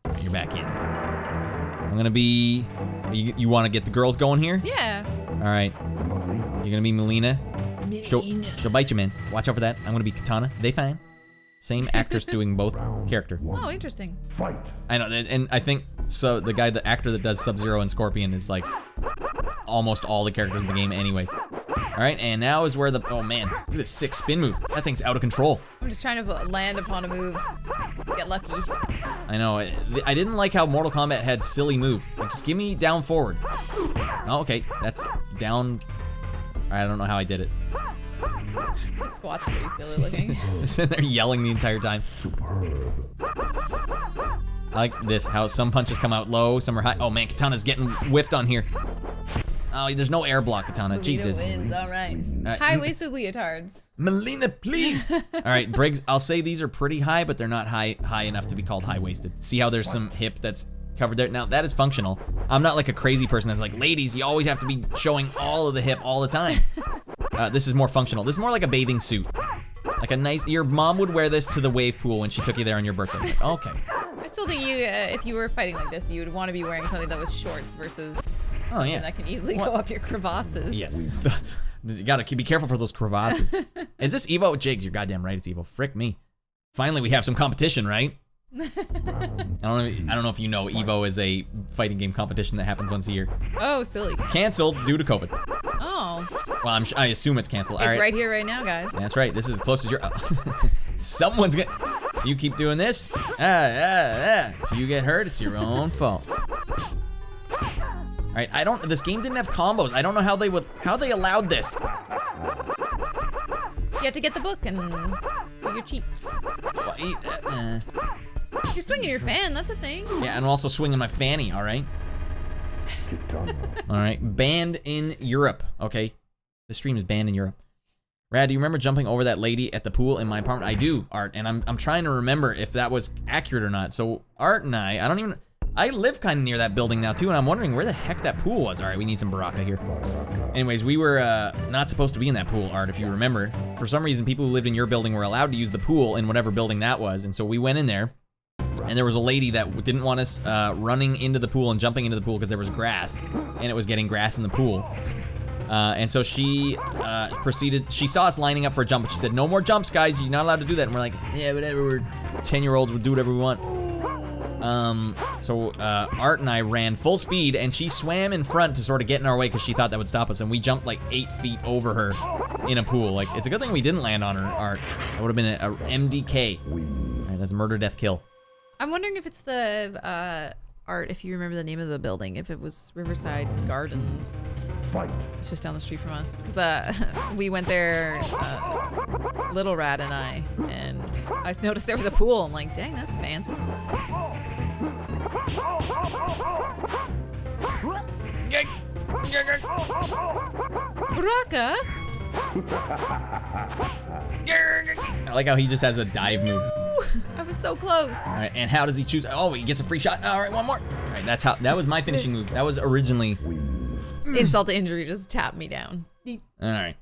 All right, you're back in. I'm gonna be. You want to get the girls going here? Yeah. All right. You're gonna be Melina. She'll bite you, man. Watch out for that. I'm gonna be Katana. They fine. Same actress doing both character. Oh, interesting. I know, and I think so. The actor that does Sub-Zero and Scorpion is like almost all the characters in the game, anyways. All right, and now is where the oh man, look at this sick spin move. That thing's out of control. I'm just trying to land upon a move, get lucky. I know. I didn't like how Mortal Kombat had silly moves. Like, just give me down forward. Oh, okay, that's down. I don't know how I did it. The squat's pretty silly looking. Just sitting there yelling the entire time. I like this, how some punches come out low, some are high. Oh man, Katana's getting whiffed on here. Oh, there's no air block, Katana. Jesus. Wins, all right. High-waisted leotards. Melina, please. All right, Briggs, I'll say these are pretty high, but they're not high enough to be called high-waisted. See how there's some hip that's covered there? Now, that is functional. I'm not like a crazy person that's like, ladies, you always have to be showing all of the hip all the time. This is more functional. This is more like a bathing suit. Like a nice, your mom would wear this to the wave pool when she took you there on your birthday. Like, okay. I still think you, if you were fighting like this, you would want to be wearing something that was shorts versus something that can easily go up your crevasses. Yes. You gotta be careful for those crevasses. Is this Evo? Jigs, you're goddamn right, it's Evo. Frick me. Finally, we have some competition, right? I don't know if you know, Evo is a fighting game competition that happens once a year. Oh, silly. Canceled due to COVID. Oh. Well, I assume it's canceled. It's right here, right now, guys. That's right. This is as close as you're. Someone's gonna. You keep doing this. If you get hurt, it's your own fault. All right. This game didn't have combos. I don't know how they allowed this. You have to get the book and do your cheats. You're swinging your fan. That's a thing. Yeah, and I'm also swinging my fanny. All right. All right. Banned in Europe. Okay. The stream is banned in Europe. Radd, do you remember jumping over that lady at the pool in my apartment? I do, Art, and I'm trying to remember if that was accurate or not. So Art and I live kind of near that building now too, and I'm wondering where the heck that pool was. All right, we need some Baraka here. Anyways, we were not supposed to be in that pool, Art, if you remember. For some reason, people who lived in your building were allowed to use the pool in whatever building that was, and so we went in there, and there was a lady that didn't want us running into the pool and jumping into the pool because there was grass, and it was getting grass in the pool. And so she proceeded, she saw us lining up for a jump, and she said, no more jumps, guys, you're not allowed to do that. And we're like, yeah, whatever, 10-year-olds would do whatever we want. So Art and I ran full speed, and she swam in front to sort of get in our way because she thought that would stop us, and we jumped like 8 feet over her in a pool. Like, it's a good thing we didn't land on her, Art. That would have been a MDK. All right, that's murder, death, kill. I'm wondering if it's the Art, if you remember the name of the building, if it was Riverside Gardens. It's just down the street from us. Because we went there, little Radd and I noticed there was a pool. I'm like, dang, that's fancy. Baraka? I like how he just has a dive move. I was so close. All right, and how does he choose? Oh, he gets a free shot. All right, one more. All right, that was my finishing move. That was originally. Insult to injury, just tap me down. All right.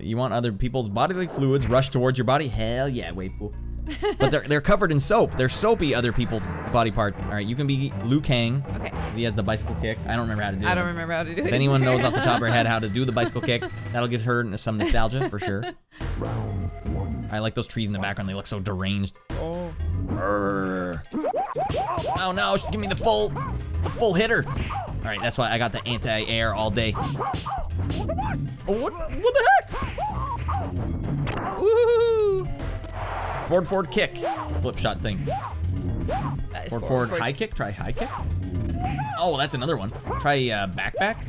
You want other people's bodily fluids rushed towards your body? Hell yeah, wave pool. But they're covered in soap. They're soapy, other people's body parts. All right, you can be Liu Kang. Okay. Because he has the bicycle kick. I don't remember how to do it. I don't remember how to do it. If anyone knows off the top of her head how to do the bicycle kick, that'll give her some nostalgia for sure. I like those trees in the background. They look so deranged. Oh. Oh no, she's giving me the full hitter. All right, that's why I got the anti-air all day. Oh, what the heck? Woo! Forward kick. Flip shot things. Forward high kick. Try high kick. Oh, that's another one. Try back.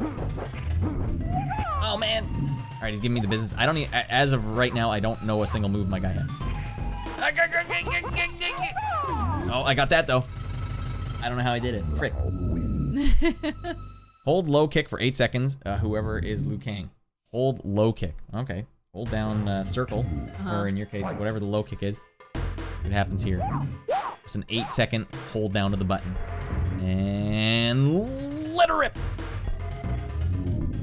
Oh man. All right, he's giving me the business. I don't need, as of right now, I don't know a single move my guy has. Oh, I got that though. I don't know how I did it. Frick. Hold low kick for 8 seconds. Whoever is Liu Kang. Hold low kick. Okay. Hold down circle, or in your case, whatever the low kick is. What happens here? It's an 8-second hold down to the button. And let her rip.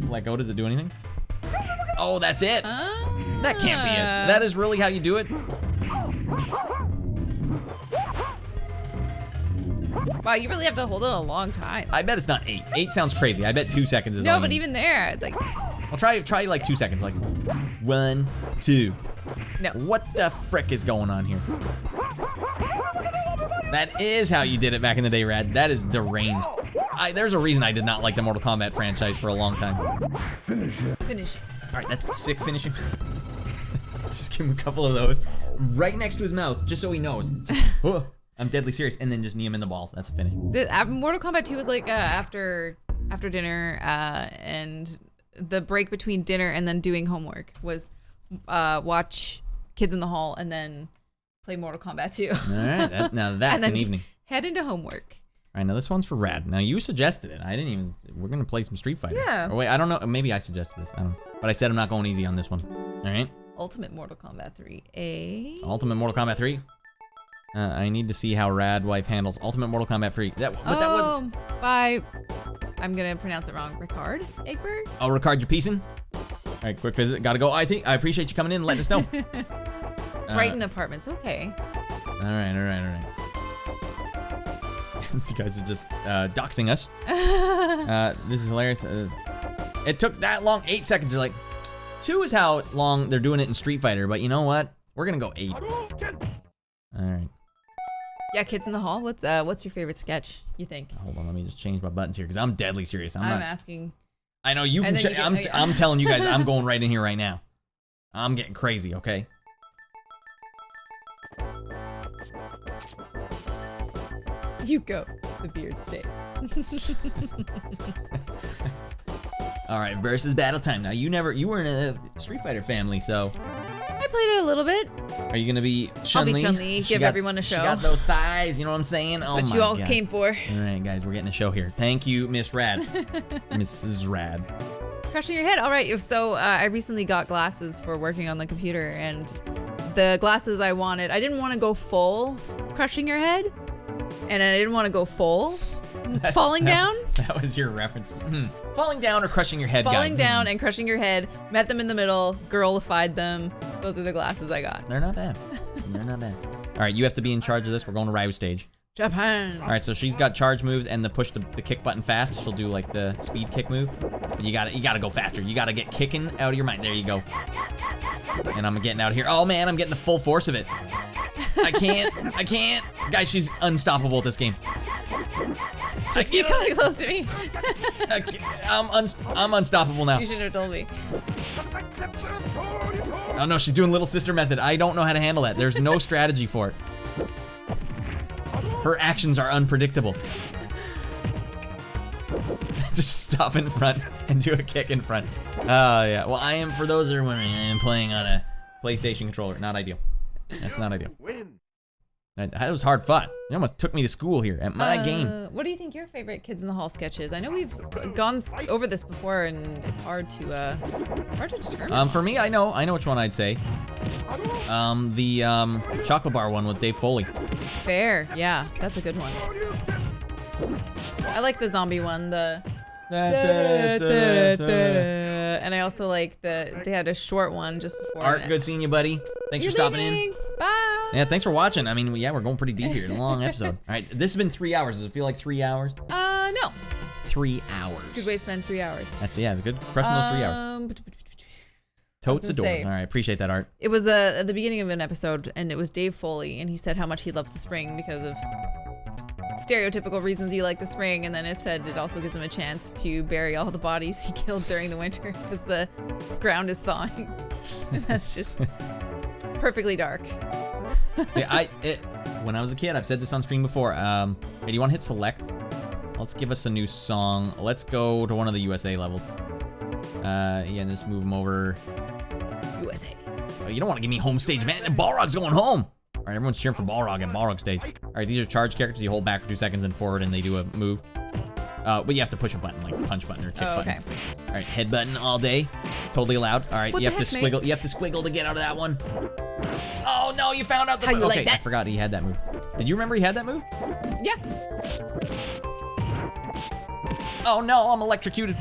Let go, does it do anything? Oh, that's it. That can't be it. That is really how you do it? Wow, you really have to hold it a long time. I bet it's not 8. 8 sounds crazy. I bet 2 seconds is No, all but you even there, like. Well, try like 2 seconds. Like 1, 2. No. What the frick is going on here? That is how you did it back in the day, Radd. That is deranged. There's a reason I did not like the Mortal Kombat franchise for a long time. Finish it. All right, that's sick finishing. Let's just give him a couple of those right next to his mouth, just so he knows. Oh, I'm deadly serious, and then just knee him in the balls. That's a finish. Mortal Kombat 2 was like after dinner, and the break between dinner and then doing homework was watch Kids in the Hall and then play Mortal Kombat 2. All right, now that's an evening. Head into homework. All right, now this one's for Radd. Now you suggested it. I didn't even. We're gonna play some Street Fighter. Yeah. Or wait, I don't know. Maybe I suggested this. I don't know. But I said I'm not going easy on this one. All right. Ultimate Mortal Kombat 3. Ultimate Mortal Kombat 3. I need to see how Radd Wife handles Ultimate Mortal Kombat 3. That wasn't. By. I'm gonna pronounce it wrong. Ricard Egberg. Oh, Ricard, you're piecing. All right, quick visit. Gotta go. I appreciate you coming in and letting us know. Brighton Apartments. Okay. All right. These guys are just doxing us. This is hilarious. It took that long. 8 seconds. They're like, 2 is how long they're doing it in Street Fighter. But you know what? We're gonna go 8. All right. Yeah, Kids in the Hall. What's your favorite sketch? You think? Hold on. Let me just change my buttons here because I'm deadly serious. I'm not asking. I know you can. I'm telling you guys. I'm going right in here right now. I'm getting crazy. Okay. You go. The beard stays. All right, versus battle time. Now you weren't a Street Fighter family, so. I played it a little bit. Are you gonna be Chun-Li? I'll be Chun-Li. Give everyone a show. She got those thighs. You know what I'm saying? That's what you all came for. All right, guys, we're getting a show here. Thank you, Miss Radd. Mrs. Radd. Crushing your head. All right. So I recently got glasses for working on the computer, and the glasses I wanted, I didn't want to go full crushing your head, and I didn't want to go full falling down. That was your reference. Falling down or crushing your head. Falling down and crushing your head. Met them in the middle. Girlified them. Those are the glasses I got. They're not bad. They're not bad. All right, you have to be in charge of this. We're going to Ryu stage. Japan. All right, so she's got charge moves and the push the kick button fast. She'll do like the speed kick move. But you gotta go faster. You gotta get kicking out of your mind. There you go. And I'm getting out of here. Oh man, I'm getting the full force of it. I can't. Guys, she's unstoppable at this game. Just keep coming close to me. I'm unstoppable now. You should have told me. Oh no, she's doing little sister method. I don't know how to handle that. There's no strategy for it. Her actions are unpredictable. Just stop in front and do a kick in front. Oh yeah. Well, I am, for those that are wondering, I am playing on a PlayStation controller. Not ideal. That's not ideal. That was hard fought. It almost took me to school here at my game. What do you think your favorite Kids in the Hall sketch is? I know we've gone over this before, and it's hard to determine. For me, I know which one I'd say. The chocolate bar one with Dave Foley. Fair, yeah, that's a good one. I like the zombie one, and I also like they had a short one just before. Art, good seeing you, buddy. Thanks for stopping in. Bye. Yeah, thanks for watching. I mean, yeah, we're going pretty deep here. It's a long episode. All right, this has been 3 hours. Does it feel like 3 hours? No. 3 hours. It's a good way to spend 3 hours. That's, yeah, it's good. Crushing those 3 hours. Totes adorable. All right, appreciate that, Art. It was at the beginning of an episode, and it was Dave Foley, and he said how much he loves the spring because of stereotypical reasons you like the spring, and then it said it also gives him a chance to bury all the bodies he killed during the winter because the ground is thawing. And that's just perfectly dark. See, when I was a kid, I've said this on stream before. Hey, do you want to hit select? Let's give us a new song. Let's go to one of the USA levels. Yeah, just move them over. USA. Oh, you don't want to give me home stage, man. Balrog's going home. All right, everyone's cheering for Balrog at Balrog stage. All right, these are charge characters. You hold back for 2 seconds and forward, and they do a move. But you have to push a button, like punch button or kick button. Okay. All right, head button all day. Totally allowed. All right, you have to squiggle. Mate? You have to squiggle to get out of that one. Oh no, you found out the. How you okay, like that? I forgot he had that move. Did you remember he had that move? Yeah. Oh no, I'm electrocuted.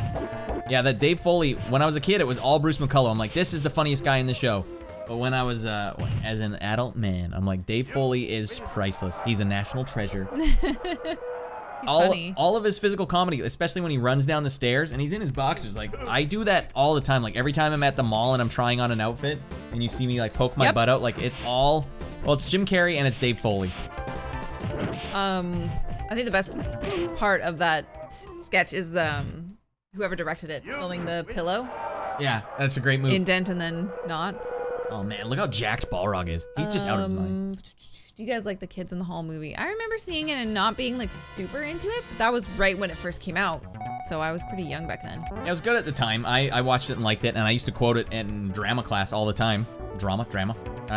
Yeah, that Dave Foley. When I was a kid, it was all Bruce McCullough. I'm like, this is the funniest guy in the show. But when I was, as an adult man, I'm like, Dave Foley is priceless. He's a national treasure. He's funny. All of his physical comedy, especially when he runs down the stairs and he's in his boxers. Like, I do that all the time. Like, every time I'm at the mall and I'm trying on an outfit and you see me, like, poke my butt out, like, it's all, well, it's Jim Carrey and it's Dave Foley. I think the best part of that sketch is, whoever directed it, filming the pillow. Yeah, that's a great move. Indent and then not. Oh man, look how jacked Balrog is. He's just out of his mind. Do you guys like the Kids in the Hall movie? I remember seeing it and not being like super into it, but that was right when it first came out. So I was pretty young back then. Yeah, it was good at the time. I watched it and liked it, and I used to quote it in drama class all the time. Drama.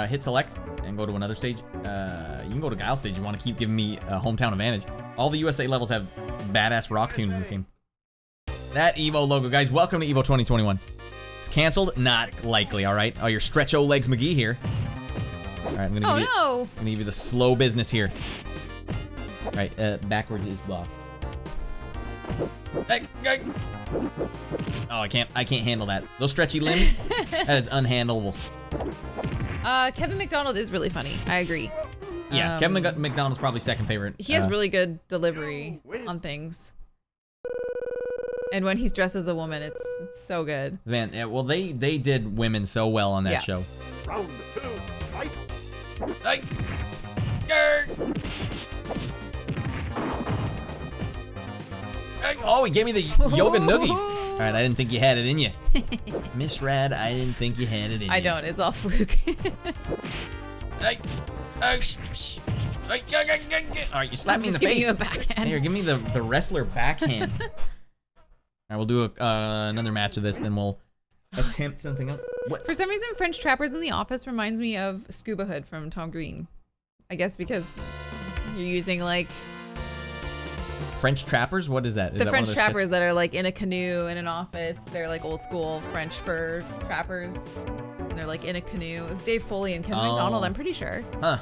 Hit select and go to another stage. You can go to Guile stage. You want to keep giving me a hometown advantage. All the USA levels have badass rock tunes in this game. That Evo logo, guys. Welcome to Evo 2021. It's canceled? Not likely, all right? Oh, your Stretch-O-Legs McGee here. All right, I'm gonna give you the slow business here. All right, backwards is block. Oh, I can't handle that. Those stretchy limbs, that is unhandleable. Kevin McDonald is really funny. I agree. Yeah, Kevin McDonald's probably second favorite. He has really good delivery on things. And when he's dressed as a woman, it's so good. Man, well, they did women so well on that show. Round 2, fight. Hey. Oh, he gave me the yoga noogies. All right, I didn't think you had it in you. Miss Radd, I didn't think you had it in you. I don't, it's all fluke. Hey. All right, you slapped me in the face. You a backhand. Here, give me the wrestler backhand. All right, we'll do another match of this, then we'll attempt something else. What? For some reason, French Trappers in the Office reminds me of Scuba Hood from Tom Green. I guess because you're using like... French Trappers? What is that? Is the that French Trappers that are like in a canoe in an office. They're like old school French fur trappers. And they're like in a canoe. It was Dave Foley and Kevin McDonald, I'm pretty sure. Huh.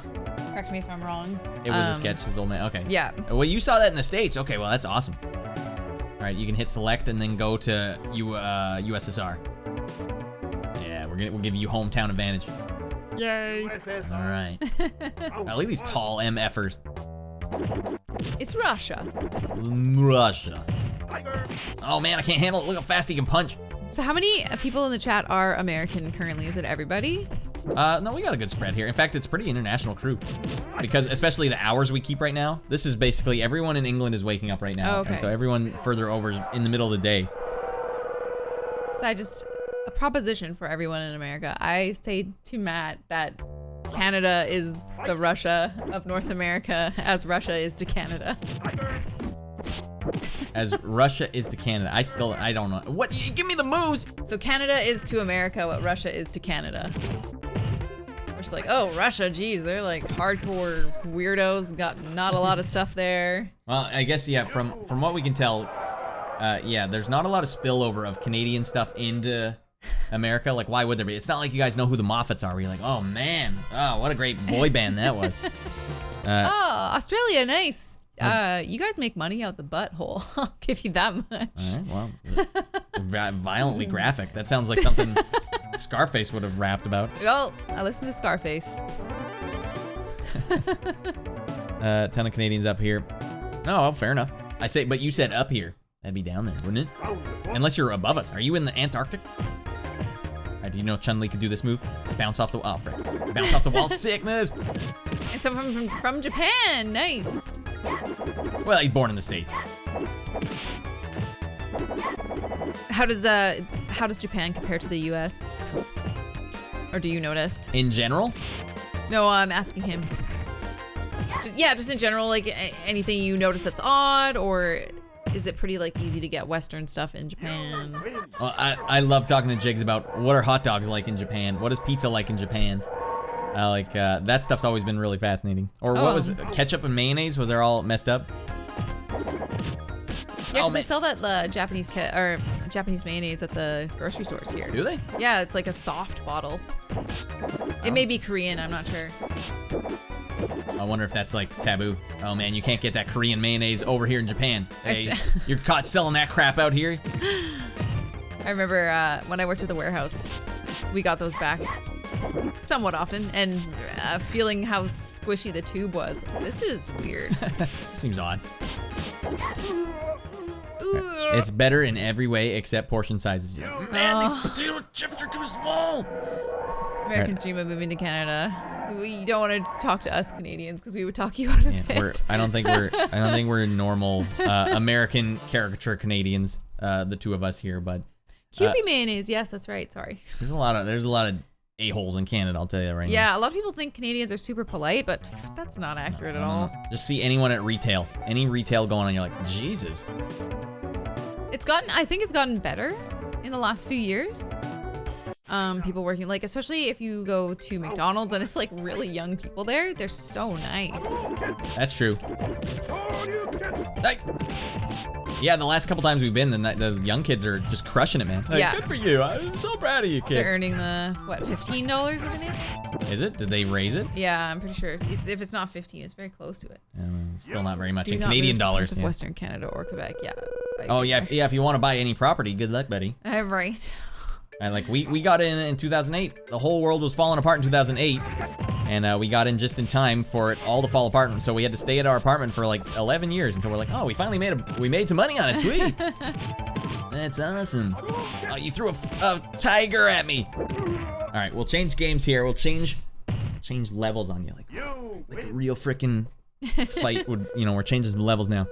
Correct me if I'm wrong. It was a sketch, this old man. Okay. Yeah. Well, you saw that in the States. Okay, well, that's awesome. All right, you can hit select and then go to USSR. Yeah, we'll give you hometown advantage. Yay. All right. Look at these tall MFers. It's Russia. Russia. Oh man, I can't handle it. Look how fast he can punch. So how many people in the chat are American currently? Is it everybody? No, we got a good spread here. In fact, it's pretty international crew. Because especially the hours we keep right now, this is basically everyone in England is waking up right now. Oh, okay. And so everyone further over is in the middle of the day. So a proposition for everyone in America. I say to Matt that Canada is the Russia of North America as Russia is to Canada. As Russia is to Canada. I don't know. What? Give me the moves! So Canada is to America what Russia is to Canada. We're just like, oh, Russia, geez, they're like hardcore weirdos, got not a lot of stuff there. Well, I guess, yeah, from what we can tell, yeah, there's not a lot of spillover of Canadian stuff into America. Like, why would there be? It's not like you guys know who the Moffats are, where you're like, oh, man, oh, what a great boy band that was. Oh, Australia, nice. You guys make money out the butthole. I'll give you that much. All right, well, violently graphic. That sounds like something Scarface would have rapped about. Well, I listen to Scarface. Ton of Canadians up here. Oh, well, fair enough. I say, but you said up here. That'd be down there, wouldn't it? Unless you're above us. Are you in the Antarctic? Do you know Chun-Li could do this move? Bounce off the wall. Oh, bounce off the wall. Sick moves. And someone from Japan. Nice. Well, he's born in the States. How does Japan compare to the U.S.? Or do you notice? In general? No, I'm asking him. Yeah, just in general, like anything you notice that's odd, or is it pretty like easy to get Western stuff in Japan? Well, I love talking to Jigs about what are hot dogs like in Japan? What is pizza like in Japan? That stuff's always been really fascinating. Or what was ketchup and mayonnaise? Was they all messed up? Yeah, because they sell that Japanese mayonnaise at the grocery stores here. Do they? Yeah, it's like a soft bottle. It may be Korean, I'm not sure. I wonder if that's like taboo. Oh man, you can't get that Korean mayonnaise over here in Japan. Hey, you're caught selling that crap out here. I remember when I worked at the warehouse, we got those back somewhat often, and feeling how squishy the tube was. This is weird. Seems odd. It's better in every way except portion sizes. Man, these potato chips are too small. Americans dream of moving to Canada. We don't want to talk to us Canadians because we would talk you out of it. I don't think we're normal American caricature Canadians. The two of us here, but Kewpie mayonnaise. Yes, that's right. Sorry. There's a lot of a-holes in Canada, I'll tell you that right now. Yeah, a lot of people think Canadians are super polite, but that's not accurate at all. Just see anyone at retail. Any retail going on, you're like, Jesus. I think it's gotten better in the last few years. People working, like, especially if you go to McDonald's and it's like really young people there, they're so nice. That's true. Hey. Yeah, the last couple times we've been, the young kids are just crushing it, man. Like, yeah. Good for you. I'm so proud of you, kids. They're earning the, what, $15 a minute? Is it? Did they raise it? Yeah, I'm pretty sure. If it's not 15, it's very close to it. It's still not very much Do in not Canadian move to dollars. parts of Western Canada or Quebec, yeah. Oh, yeah, if you want to buy any property, good luck, buddy. Right. And like we got in 2008. The whole world was falling apart in 2008. And we got in just in time for it all to fall apart. So we had to stay at our apartment for like 11 years until we're like, oh, we finally made some money on it. Sweet. That's awesome. Oh, you threw a tiger at me. All right, we'll change games here. We'll change levels on you, like a real freaking fight would. We're changing some levels now.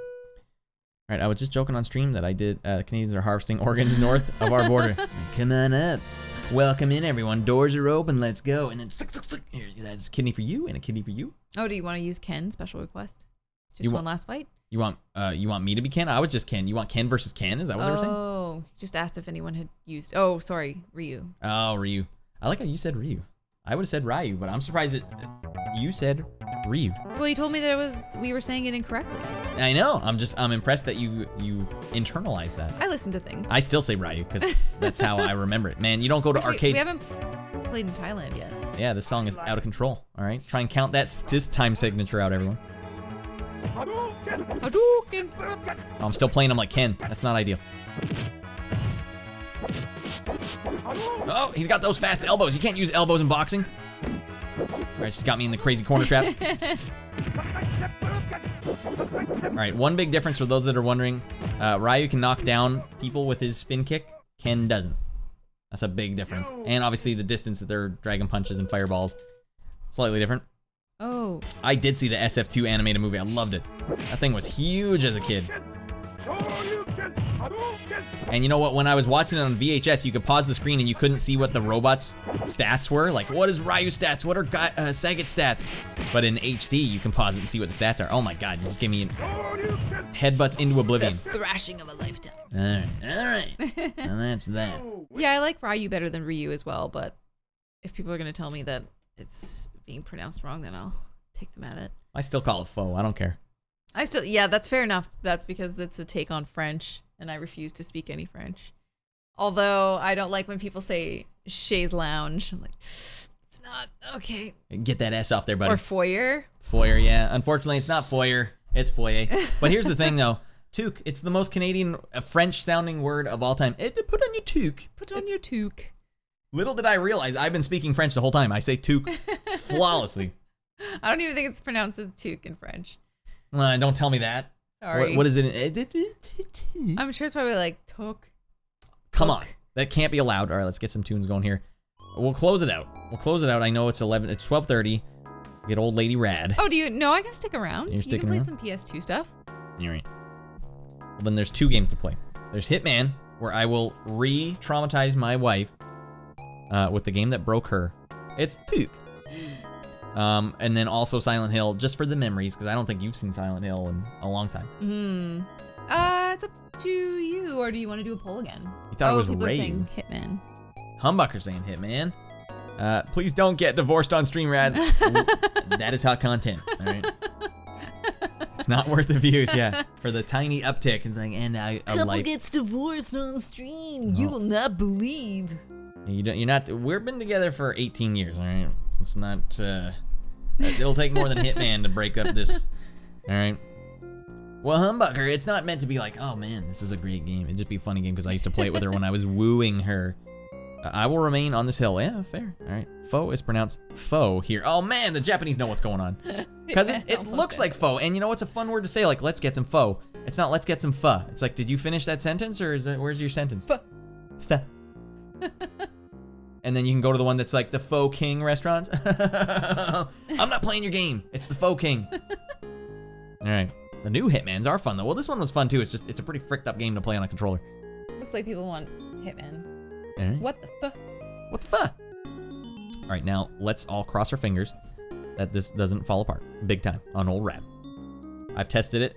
All right, I was just joking on stream that I did. Canadians are harvesting organs north of our border. Come on up. Welcome in, everyone. Doors are open. Let's go. And then here, that's a kidney for you and a kidney for you. Oh, do you want to use Ken? Special request. Just one last fight. You want me to be Ken? I was just Ken. You want Ken versus Ken? Is that what they were saying? Oh, just asked if anyone had used. Oh, sorry, Ryu. Oh, Ryu. I like how you said Ryu. I would have said Ryu, but I'm surprised you said Ryu. Well, you told me that we were saying it incorrectly. I know. I'm impressed that you internalized that. I listen to things. I still say Ryu because that's how I remember it. Man, you don't go to arcade. We haven't played in Thailand yet. Yeah, this song is out of control. All right, try and count that time signature out, everyone. Hadouken! Oh, I'm still playing him like Ken. That's not ideal. Oh, he's got those fast elbows. You can't use elbows in boxing. All right, she's got me in the crazy corner trap. All right, one big difference for those that are wondering. Ryu can knock down people with his spin kick. Ken doesn't. That's a big difference. And obviously the distance that their dragon punches and fireballs, slightly different. Oh. I did see the SF2 animated movie. I loved it. That thing was huge as a kid. And you know what? When I was watching it on VHS, you could pause the screen and you couldn't see what the robot's stats were. Like, what is Ryu's stats? What are Sagat's stats? But in HD, you can pause it and see what the stats are. Oh my god, you just gave me headbutts into oblivion. The thrashing of a lifetime. Alright. And that's that. Yeah, I like Ryu better than Ryu as well, but if people are going to tell me that it's being pronounced wrong, then I'll take them at it. I still call it foe. I don't care. Yeah, that's fair enough. That's because it's a take on French, and I refuse to speak any French. Although I don't like when people say chaise lounge. I'm like, it's not okay. Get that S off there, buddy. Or foyer. Foyer, yeah. Unfortunately, it's not foyer. It's foyer. But here's the thing, though. Toque. It's the most Canadian, French-sounding word of all time. Put on your toque. Put on your toque. Little did I realize I've been speaking French the whole time. I say toque flawlessly. I don't even think it's pronounced as toque in French. Don't tell me that. Sorry. What is it? I'm sure it's probably like toque. Come on. That can't be allowed. All right, let's get some tunes going here. We'll close it out. I know it's 12:30. Get old lady Radd. Oh, I can stick around. You can play around? some PS2 stuff. All right. Well, then there's 2 games to play. There's Hitman, where I will re-traumatize my wife with the game that broke her. It's Toque. And then also Silent Hill, just for the memories, because I don't think you've seen Silent Hill in a long time. It's up to you, or do you want to do a poll again? You thought it was people are Ray. saying Hitman. Humbucker's saying Hitman. Please don't get divorced on stream, Radd. That is hot content. All right. It's not worth the views, yeah. For the tiny uptick, it's like, and a Couple gets divorced on stream. You will not believe. You're not. We've been together for 18 years. All right. It's not. It'll take more than Hitman to break up this. All right. Well, Humbucker, it's not meant to be like, oh man, this is a great game. It'd just be a funny game because I used to play it with her when I was wooing her. I will remain on this hill. Yeah, fair. All right. Foe is pronounced foe here. Oh man, the Japanese know what's going on. Because it looks like foe. And you know what's a fun word to say? Like, let's get some foe. It's not let's get some pho. It's like, did you finish that sentence or where's your sentence? Pho. Pho. And then you can go to the one that's like the Faux King restaurants. I'm not playing your game. It's the Faux King. All right. The new Hitmans are fun though. Well, this one was fun too. It's a pretty fricked up game to play on a controller. Looks like people want Hitman. All right. What the fuck? What the fuck? All right, now let's all cross our fingers that this doesn't fall apart big time on old Radd. I've tested it,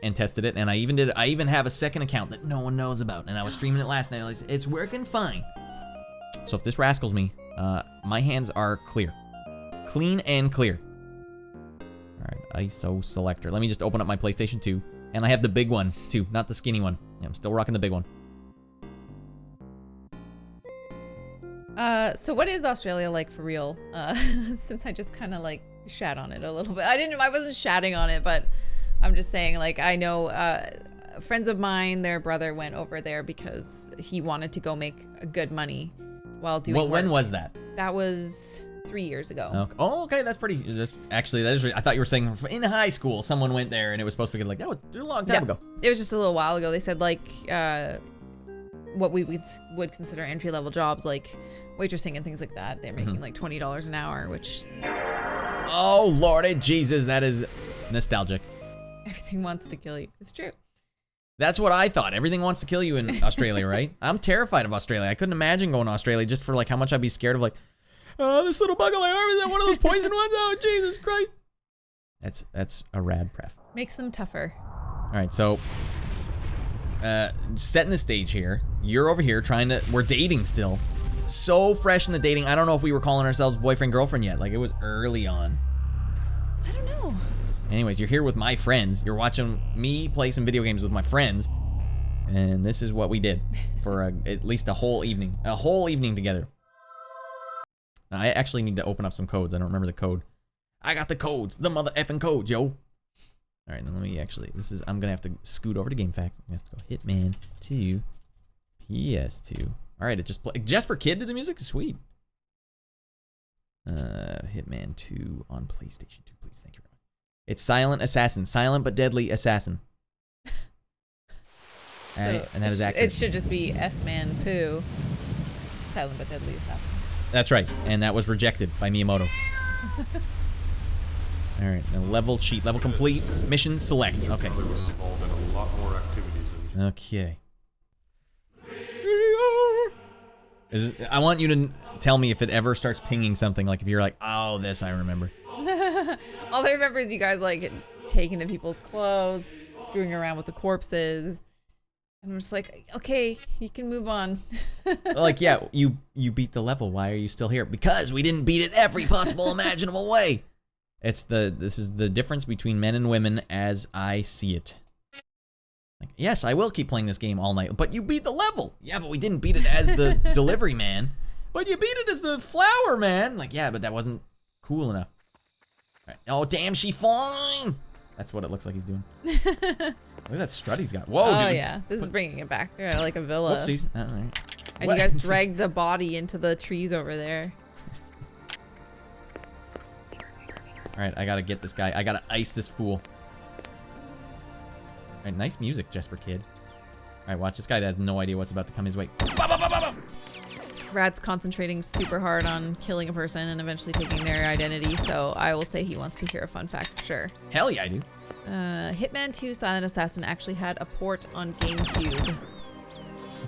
and I even have a second account that no one knows about, and I was streaming it last night. It's working fine. So if this rascals me, my hands are clear. Clean and clear. All right, ISO selector. Let me just open up my PlayStation 2. And I have the big one, too, not the skinny one. Yeah, I'm still rocking the big one. So what is Australia like for real? Since I just kind of like shat on it a little bit. I wasn't shatting on it, but I'm just saying, like, I know friends of mine, their brother went over there because he wanted to go make good money while doing work. When was that? That was 3 years ago. Okay. Oh, okay, that's pretty. Actually, that is. I thought you were saying in high school someone went there and it was supposed to be like that was a long time ago. It was just a little while ago. They said like what we would consider entry-level jobs, like waitressing and things like that. They're making like $20 an hour, which. Oh Lordy Jesus, that is nostalgic. Everything wants to kill you. It's true. That's what I thought. Everything wants to kill you in Australia, right? I'm terrified of Australia. I couldn't imagine going to Australia just for like how much I'd be scared of like, oh, this little bug on my arm, is that one of those poison ones? Oh, Jesus Christ. That's a rad pref. Makes them tougher. All right, so setting the stage here. You're over here we're dating still. So fresh in the dating. I don't know if we were calling ourselves boyfriend, girlfriend yet. Like it was early on. I don't know. Anyways, you're here with my friends. You're watching me play some video games with my friends. And this is what we did for at least a whole evening. A whole evening together. Now, I actually need to open up some codes. I don't remember the code. I got the codes. The mother effing codes, yo. All right, then let me actually... I'm going to have to scoot over to GameFAQs. I'm going to have to go Hitman 2, PS2. All right, it just played. Jesper Kid did the music? Sweet. Hitman 2 on PlayStation 2, please. Thank you very much. It's Silent Assassin. Silent but deadly assassin. So and that is accurate. it should just be S-Man Poo. Silent but deadly assassin. That's right, and that was rejected by Miyamoto. All right, now level cheat, level complete, mission select. Okay. Involved in a lot more activities than Okay. I want you to tell me if it ever starts pinging something, like if you're like, oh, this I remember. All I remember is you guys like taking the people's clothes, screwing around with the corpses. And I'm just like, okay, you can move on. Like, yeah, you beat the level. Why are you still here? Because we didn't beat it every possible imaginable way. This is the difference between men and women as I see it. Like, yes, I will keep playing this game all night, but you beat the level. Yeah, but we didn't beat it as the delivery man. But you beat it as the flower man. Like, yeah, but that wasn't cool enough. All right. Oh, damn, she fine. That's what it looks like he's doing. Look at that strut he's got. Whoa, dude. Oh, yeah. This is bringing it back. They're like a villa. Whoopsies. All right. And you guys dragged the body into the trees over there. All right, I gotta get this guy. I gotta ice this fool. All right, nice music, Jesper Kid. All right, watch. This guy has no idea what's about to come his way. Radd's concentrating super hard on killing a person and eventually taking their identity, so I will say he wants to hear a fun fact for sure. Hell yeah, I do. Hitman 2 Silent Assassin actually had a port on GameCube.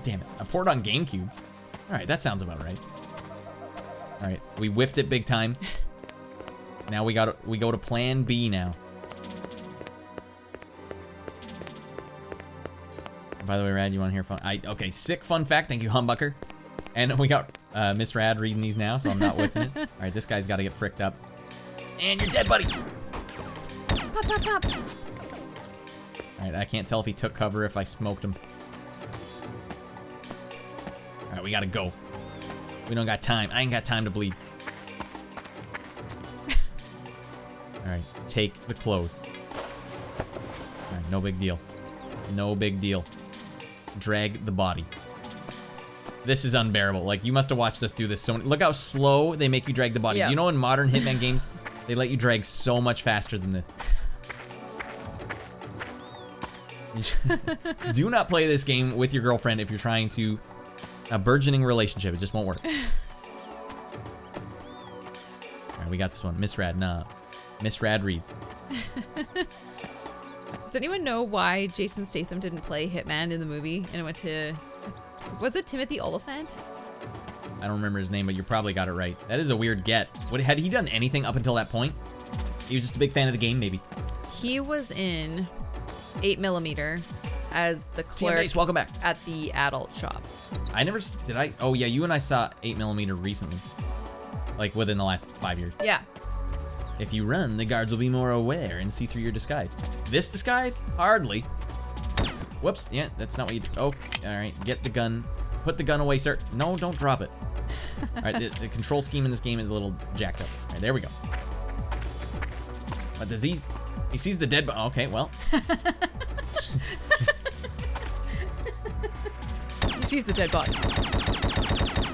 Damn it, a port on GameCube. All right, that sounds about right. All right, we whiffed it big time. Now we go to Plan B now. By the way, Radd, you want to hear fun? Okay, sick fun fact. Thank you, Humbucker. And we got Miss Radd reading these now, so I'm not whiffing it. All right, this guy's got to get fricked up. And you're dead, buddy. Pop, pop, pop. All right, I can't tell if he took cover if I smoked him. All right, we got to go. We don't got time. I ain't got time to bleed. All right, take the clothes. All right, no big deal. No big deal. Drag the body. This is unbearable. Like, you must have watched us do this so many. Look how slow they make you drag the body. Yep. You know, in modern Hitman games, they let you drag so much faster than this. Do not play this game with your girlfriend if you're trying to a burgeoning relationship. It just won't work. All right, we got this one. Miss Radd, nah. Miss Radd reads. Does anyone know why Jason Statham didn't play Hitman in the movie and it went to... Was it Timothy Oliphant? I don't remember his name, but you probably got it right. That is a weird get. Had he done anything up until that point? He was just a big fan of the game, maybe. He was in 8mm as the clerk Base, welcome back. at the adult shop. I never... Did I... Oh, yeah, you and I saw 8mm recently. Like, within the last 5 years. Yeah. If you run, the guards will be more aware and see through your disguise. This disguise? Hardly. Whoops. Yeah, that's not what you do. Oh, all right. Get the gun. Put the gun away, sir. No, don't drop it. All right, the control scheme in this game is a little jacked up. All right, there we go. But does he sees the dead body. Okay, well. He sees the dead body.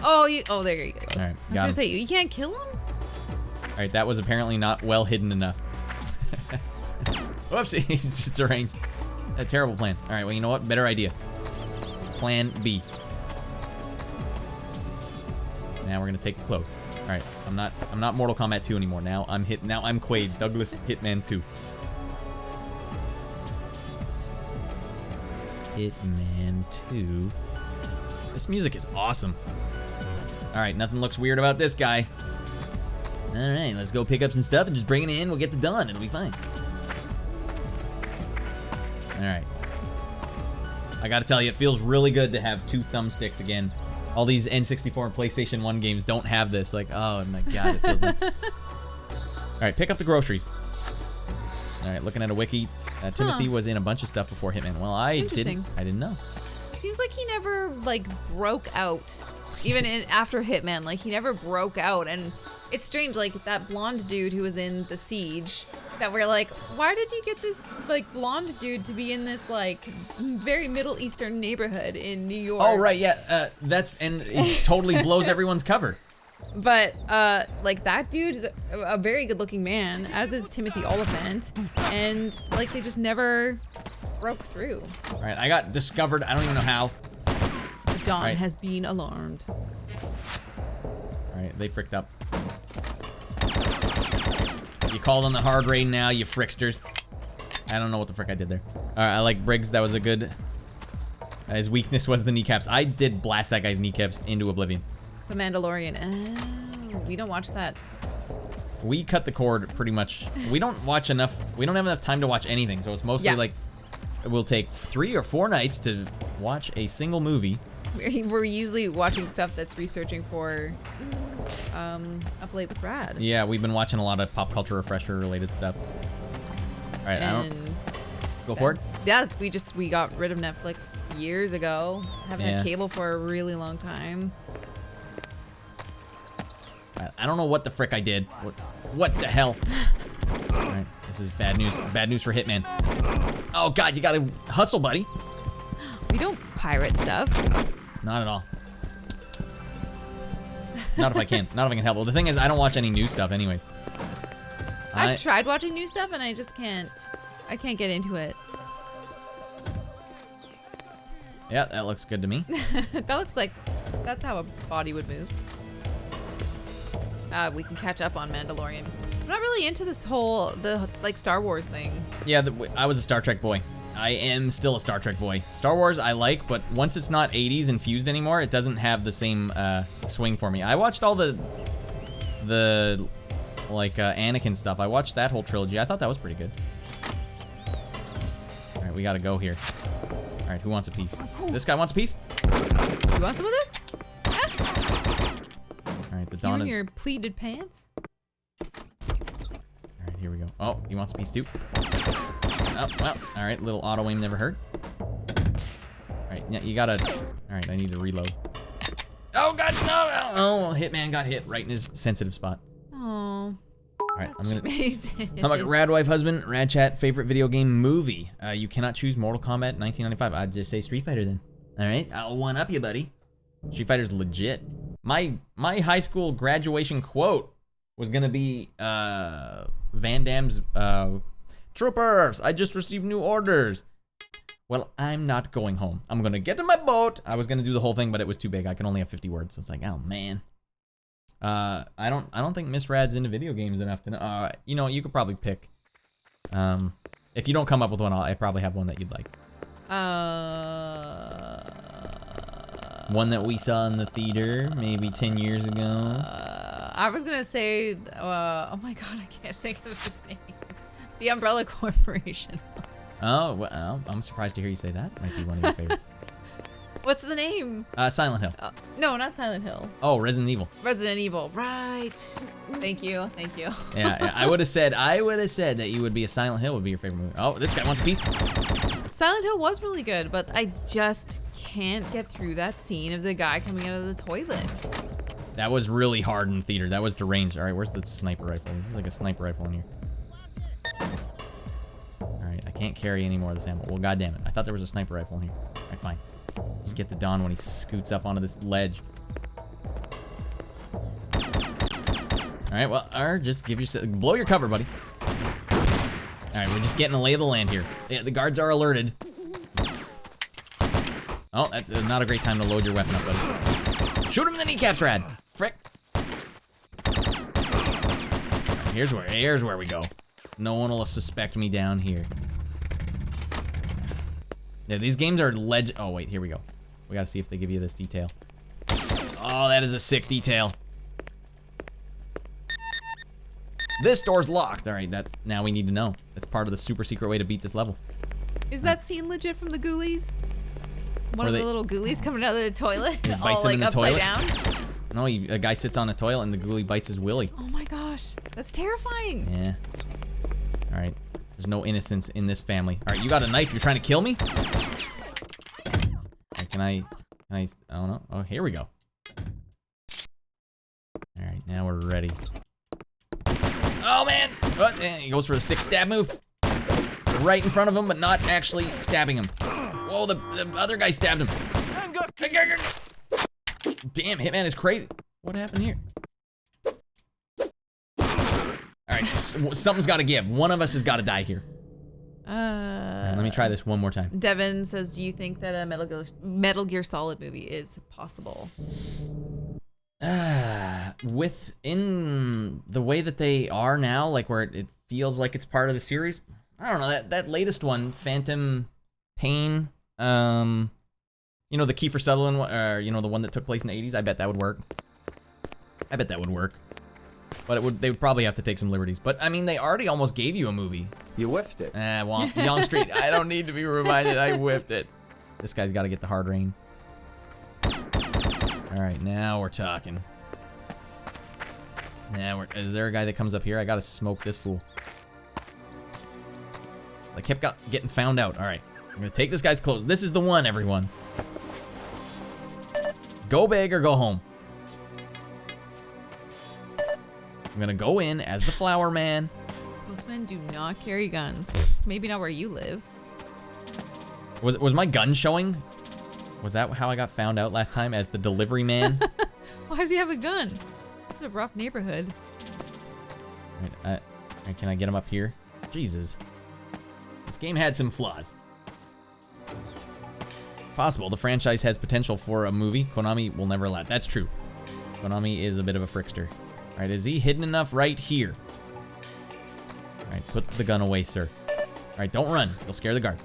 Oh, there you go. All right, I was got gonna him. say, you can't kill him? All right, that was apparently not well hidden enough. Whoops, he's just arranged. A terrible plan. All right, well, you know what? Better idea. Plan B. Now we're gonna take the clothes. All right, I'm not Mortal Kombat 2 anymore. Now I'm Quaid, Douglas Hitman 2. Hitman 2. This music is awesome. All right, nothing looks weird about this guy. All right, let's go pick up some stuff and just bring it in. We'll get it done. It'll be fine. All right. I gotta tell you, it feels really good to have 2 thumbsticks again. All these N64 and PlayStation 1 games don't have this. Like, oh my god, it feels like... All right, pick up the groceries. All right, looking at a wiki. Timothy was in a bunch of stuff before Hitman. Well, I didn't know. Seems like he never like broke out. Even after Hitman, like he never broke out, and it's strange. Like that blonde dude who was in The Siege, that we're like, why did you get this like blonde dude to be in this like very Middle Eastern neighborhood in New York? Oh right, yeah. And it totally blows everyone's cover. But like that dude is a very good-looking man, as is Timothy Oliphant, and like they just never broke through. All right, I got discovered. I don't even know how. Dawn Right. has been alarmed. Alright, they fricked up. You called on the hard rain now, you fricksters. I don't know what the frick I did there. Alright, I like Briggs. That was a good... his weakness was the kneecaps. I did blast that guy's kneecaps into oblivion. The Mandalorian. Oh, we don't watch that. We cut the cord pretty much. We don't watch enough. We don't have enough time to watch anything. So it's mostly like... it will take 3 or 4 nights to watch a single movie. We're usually watching stuff that's researching for Up Late with Radd. Yeah, we've been watching a lot of pop culture refresher related stuff. All right, I don't go for it. Yeah, we got rid of Netflix years ago. Haven't had cable for a really long time. I don't know what the frick I did. What the hell? All right, this is bad news. Bad news for Hitman. Oh God, you gotta hustle, buddy. We don't pirate stuff. Not at all. Not if I can. Not if I can help. Well, the thing is, I don't watch any new stuff anyways. I've tried watching new stuff and I just can't. I can't get into it. Yeah, that looks good to me. That looks like that's how a body would move. We can catch up on Mandalorian. I'm not really into this whole like Star Wars thing. Yeah, I was a Star Trek boy. I am still a Star Trek boy. Star Wars I like, but once it's not 80s infused anymore, it doesn't have the same swing for me. I watched all the like Anakin stuff. I watched that whole trilogy. I thought that was pretty good. All right, we gotta go here. All right, who wants a piece? This guy wants a piece? You want some of this? All right, the You Dawn in is... your pleated pants? All right, here we go. Oh, he wants a piece too. Oh, well, all right, little auto aim never hurt. All right, yeah, you gotta... All right, I need to reload. Oh, God, no! Oh, Hitman got hit right in his sensitive spot. Oh. All right, I'm gonna... Amazing. I'm like, Rad Wife Husband, Rad Chat, favorite video game movie. You cannot choose Mortal Kombat 1995. I'd just say Street Fighter then. All right, I'll one-up you, buddy. Street Fighter's legit. My high school graduation quote was gonna be Van Damme's Troopers, I just received new orders. Well, I'm not going home. I'm gonna get in my boat. I was gonna do the whole thing, but it was too big. I can only have 50 words. So it's like, oh man. I don't think Miss Rad's into video games enough to know. You know, you could probably pick. If you don't come up with one, I probably have one that you'd like. One that we saw in the theater maybe 10 years ago. I was gonna say, oh my God, I can't think of its name. The Umbrella Corporation. Oh, well, I'm surprised to hear you say that. Might be one of your favorites. What's the name? Silent Hill. No, not Silent Hill. Oh, Resident Evil. Resident Evil. Right. Thank you. Thank you. Yeah, I would have said that you would be a Silent Hill would be your favorite movie. Oh, this guy wants a piece. Silent Hill was really good, but I just can't get through that scene of the guy coming out of the toilet. That was really hard in theater. That was deranged. All right, where's the sniper rifle? This is like a sniper rifle in here. All right, I can't carry any more of this ammo. Well, goddamn it. I thought there was a sniper rifle in here. All right, fine. Just get the Don when he scoots up onto this ledge. All right, well, just give your... Blow your cover, buddy. All right, we're just getting a lay of the land here. Yeah, the guards are alerted. Oh, that's not a great time to load your weapon up, buddy. Shoot him in the kneecaps, Rad. Frick. Here's where we go. No one will suspect me down here. Yeah, these games are Oh, wait, here we go. We gotta see if they give you this detail. Oh, that is a sick detail. This door's locked. All right, now we need to know. That's part of the super secret way to beat this level. Is that scene legit from the Ghoulies? One of the little ghoulies coming out of the toilet, It bites all him in like the upside toilet? down. No, a guy sits on a toilet and the ghoulie bites his willy. Oh my gosh, that's terrifying. Yeah. All right. There's no innocence in this family. All right, you got a knife. You're trying to kill me? Right, can I? Oh no. Oh, here we go. All right, now we're ready. Oh man! Oh, he goes for a 6 stab move. Right in front of him, but not actually stabbing him. Whoa, the other guy stabbed him. Damn, Hitman is crazy. What happened here? All right, something's got to give. One of us has got to die here. Let me try this one more time. Devin says, do you think that a Metal Gear Solid movie is possible? Within the way that they are now, like where it feels like it's part of the series, I don't know, that latest one, Phantom Pain, you know, the Kiefer Sutherland one, you know, the one that took place in the 80s, I bet that would work. But they would probably have to take some liberties. But I mean, they already almost gave you a movie. You whiffed it. Young Street. I don't need to be reminded. I whiffed it. This guy's got to get the hard rain. All right, now we're talking. Is there a guy that comes up here? I got to smoke this fool. I kept getting found out. All right, I'm gonna take this guy's clothes. This is the one, everyone. Go big or go home. I'm gonna go in as the flower man. Postmen do not carry guns. Maybe not where you live. Was my gun showing? Was that how I got found out last time, as the delivery man? Why does he have a gun? This is a rough neighborhood. Wait, can I get him up here? Jesus. This game had some flaws. Possible. The franchise has potential for a movie. Konami will never allow it. That's true. Konami is a bit of a frickster. All right, is he hidden enough right here? All right, put the gun away, sir. All right, don't run. You'll scare the guards.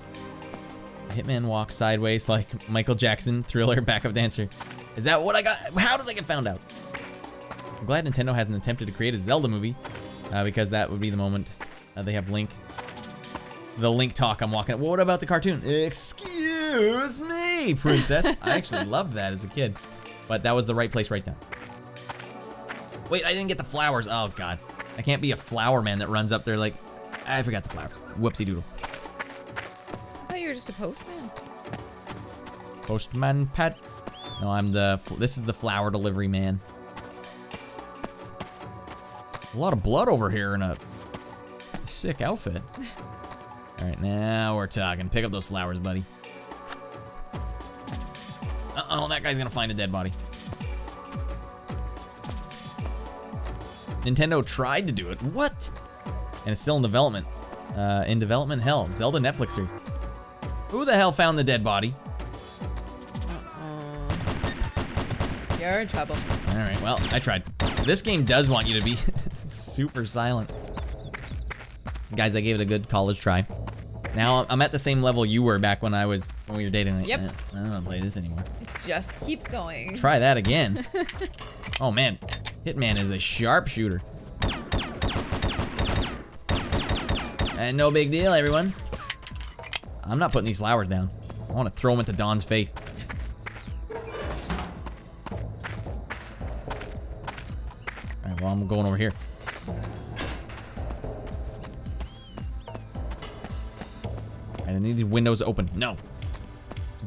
Hitman walks sideways like Michael Jackson, Thriller backup dancer. Is that what I got? How did I get found out? I'm glad Nintendo hasn't attempted to create a Zelda movie, because that would be the moment they have Link. The Link talk I'm walking. What about the cartoon? Excuse me, princess. I actually loved that as a kid, but that was the right place, right now. Wait, I didn't get the flowers. Oh, God. I can't be a flower man that runs up there like, I forgot the flowers. Whoopsie doodle. I thought you were just a postman. Postman Pat. No, this is the flower delivery man. A lot of blood over here in a sick outfit. All right, now we're talking. Pick up those flowers, buddy. Uh-oh, that guy's gonna find a dead body. Nintendo tried to do it. What? And it's still in development. In development, hell. Zelda Netflix series. Who the hell found the dead body? You're in trouble. All right, well, I tried. This game does want you to be super silent. Guys, I gave it a good college try. Now I'm at the same level you were back when we were dating. Like, Yep. I don't want to play this anymore. It just keeps going. Try that again. Oh man, Hitman is a sharpshooter. And no big deal, everyone. I'm not putting these flowers down. I want to throw them into Don's face. All right, well, I'm going over here. I need these windows open. No.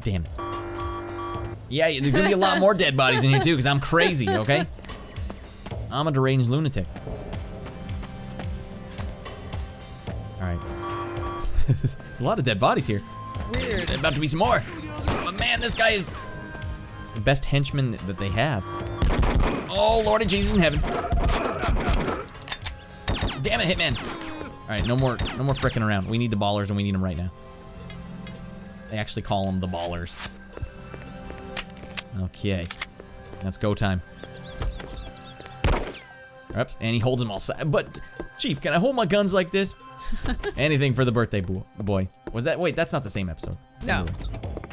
Damn it. Yeah, there's gonna be a lot more dead bodies in here too, because I'm crazy, okay? I'm a deranged lunatic. Alright. There's a lot of dead bodies here. Weird. There's about to be some more. But man, this guy is the best henchman that they have. Oh, Lord of Jesus in heaven. Damn it, Hitman. Alright, no more fricking around. We need the ballers and we need them right now. They actually call them the ballers. Okay. That's go time. Oops, and he holds them all side. But, Chief, can I hold my guns like this? Anything for the birthday boy. Was that? Wait, that's not the same episode. No.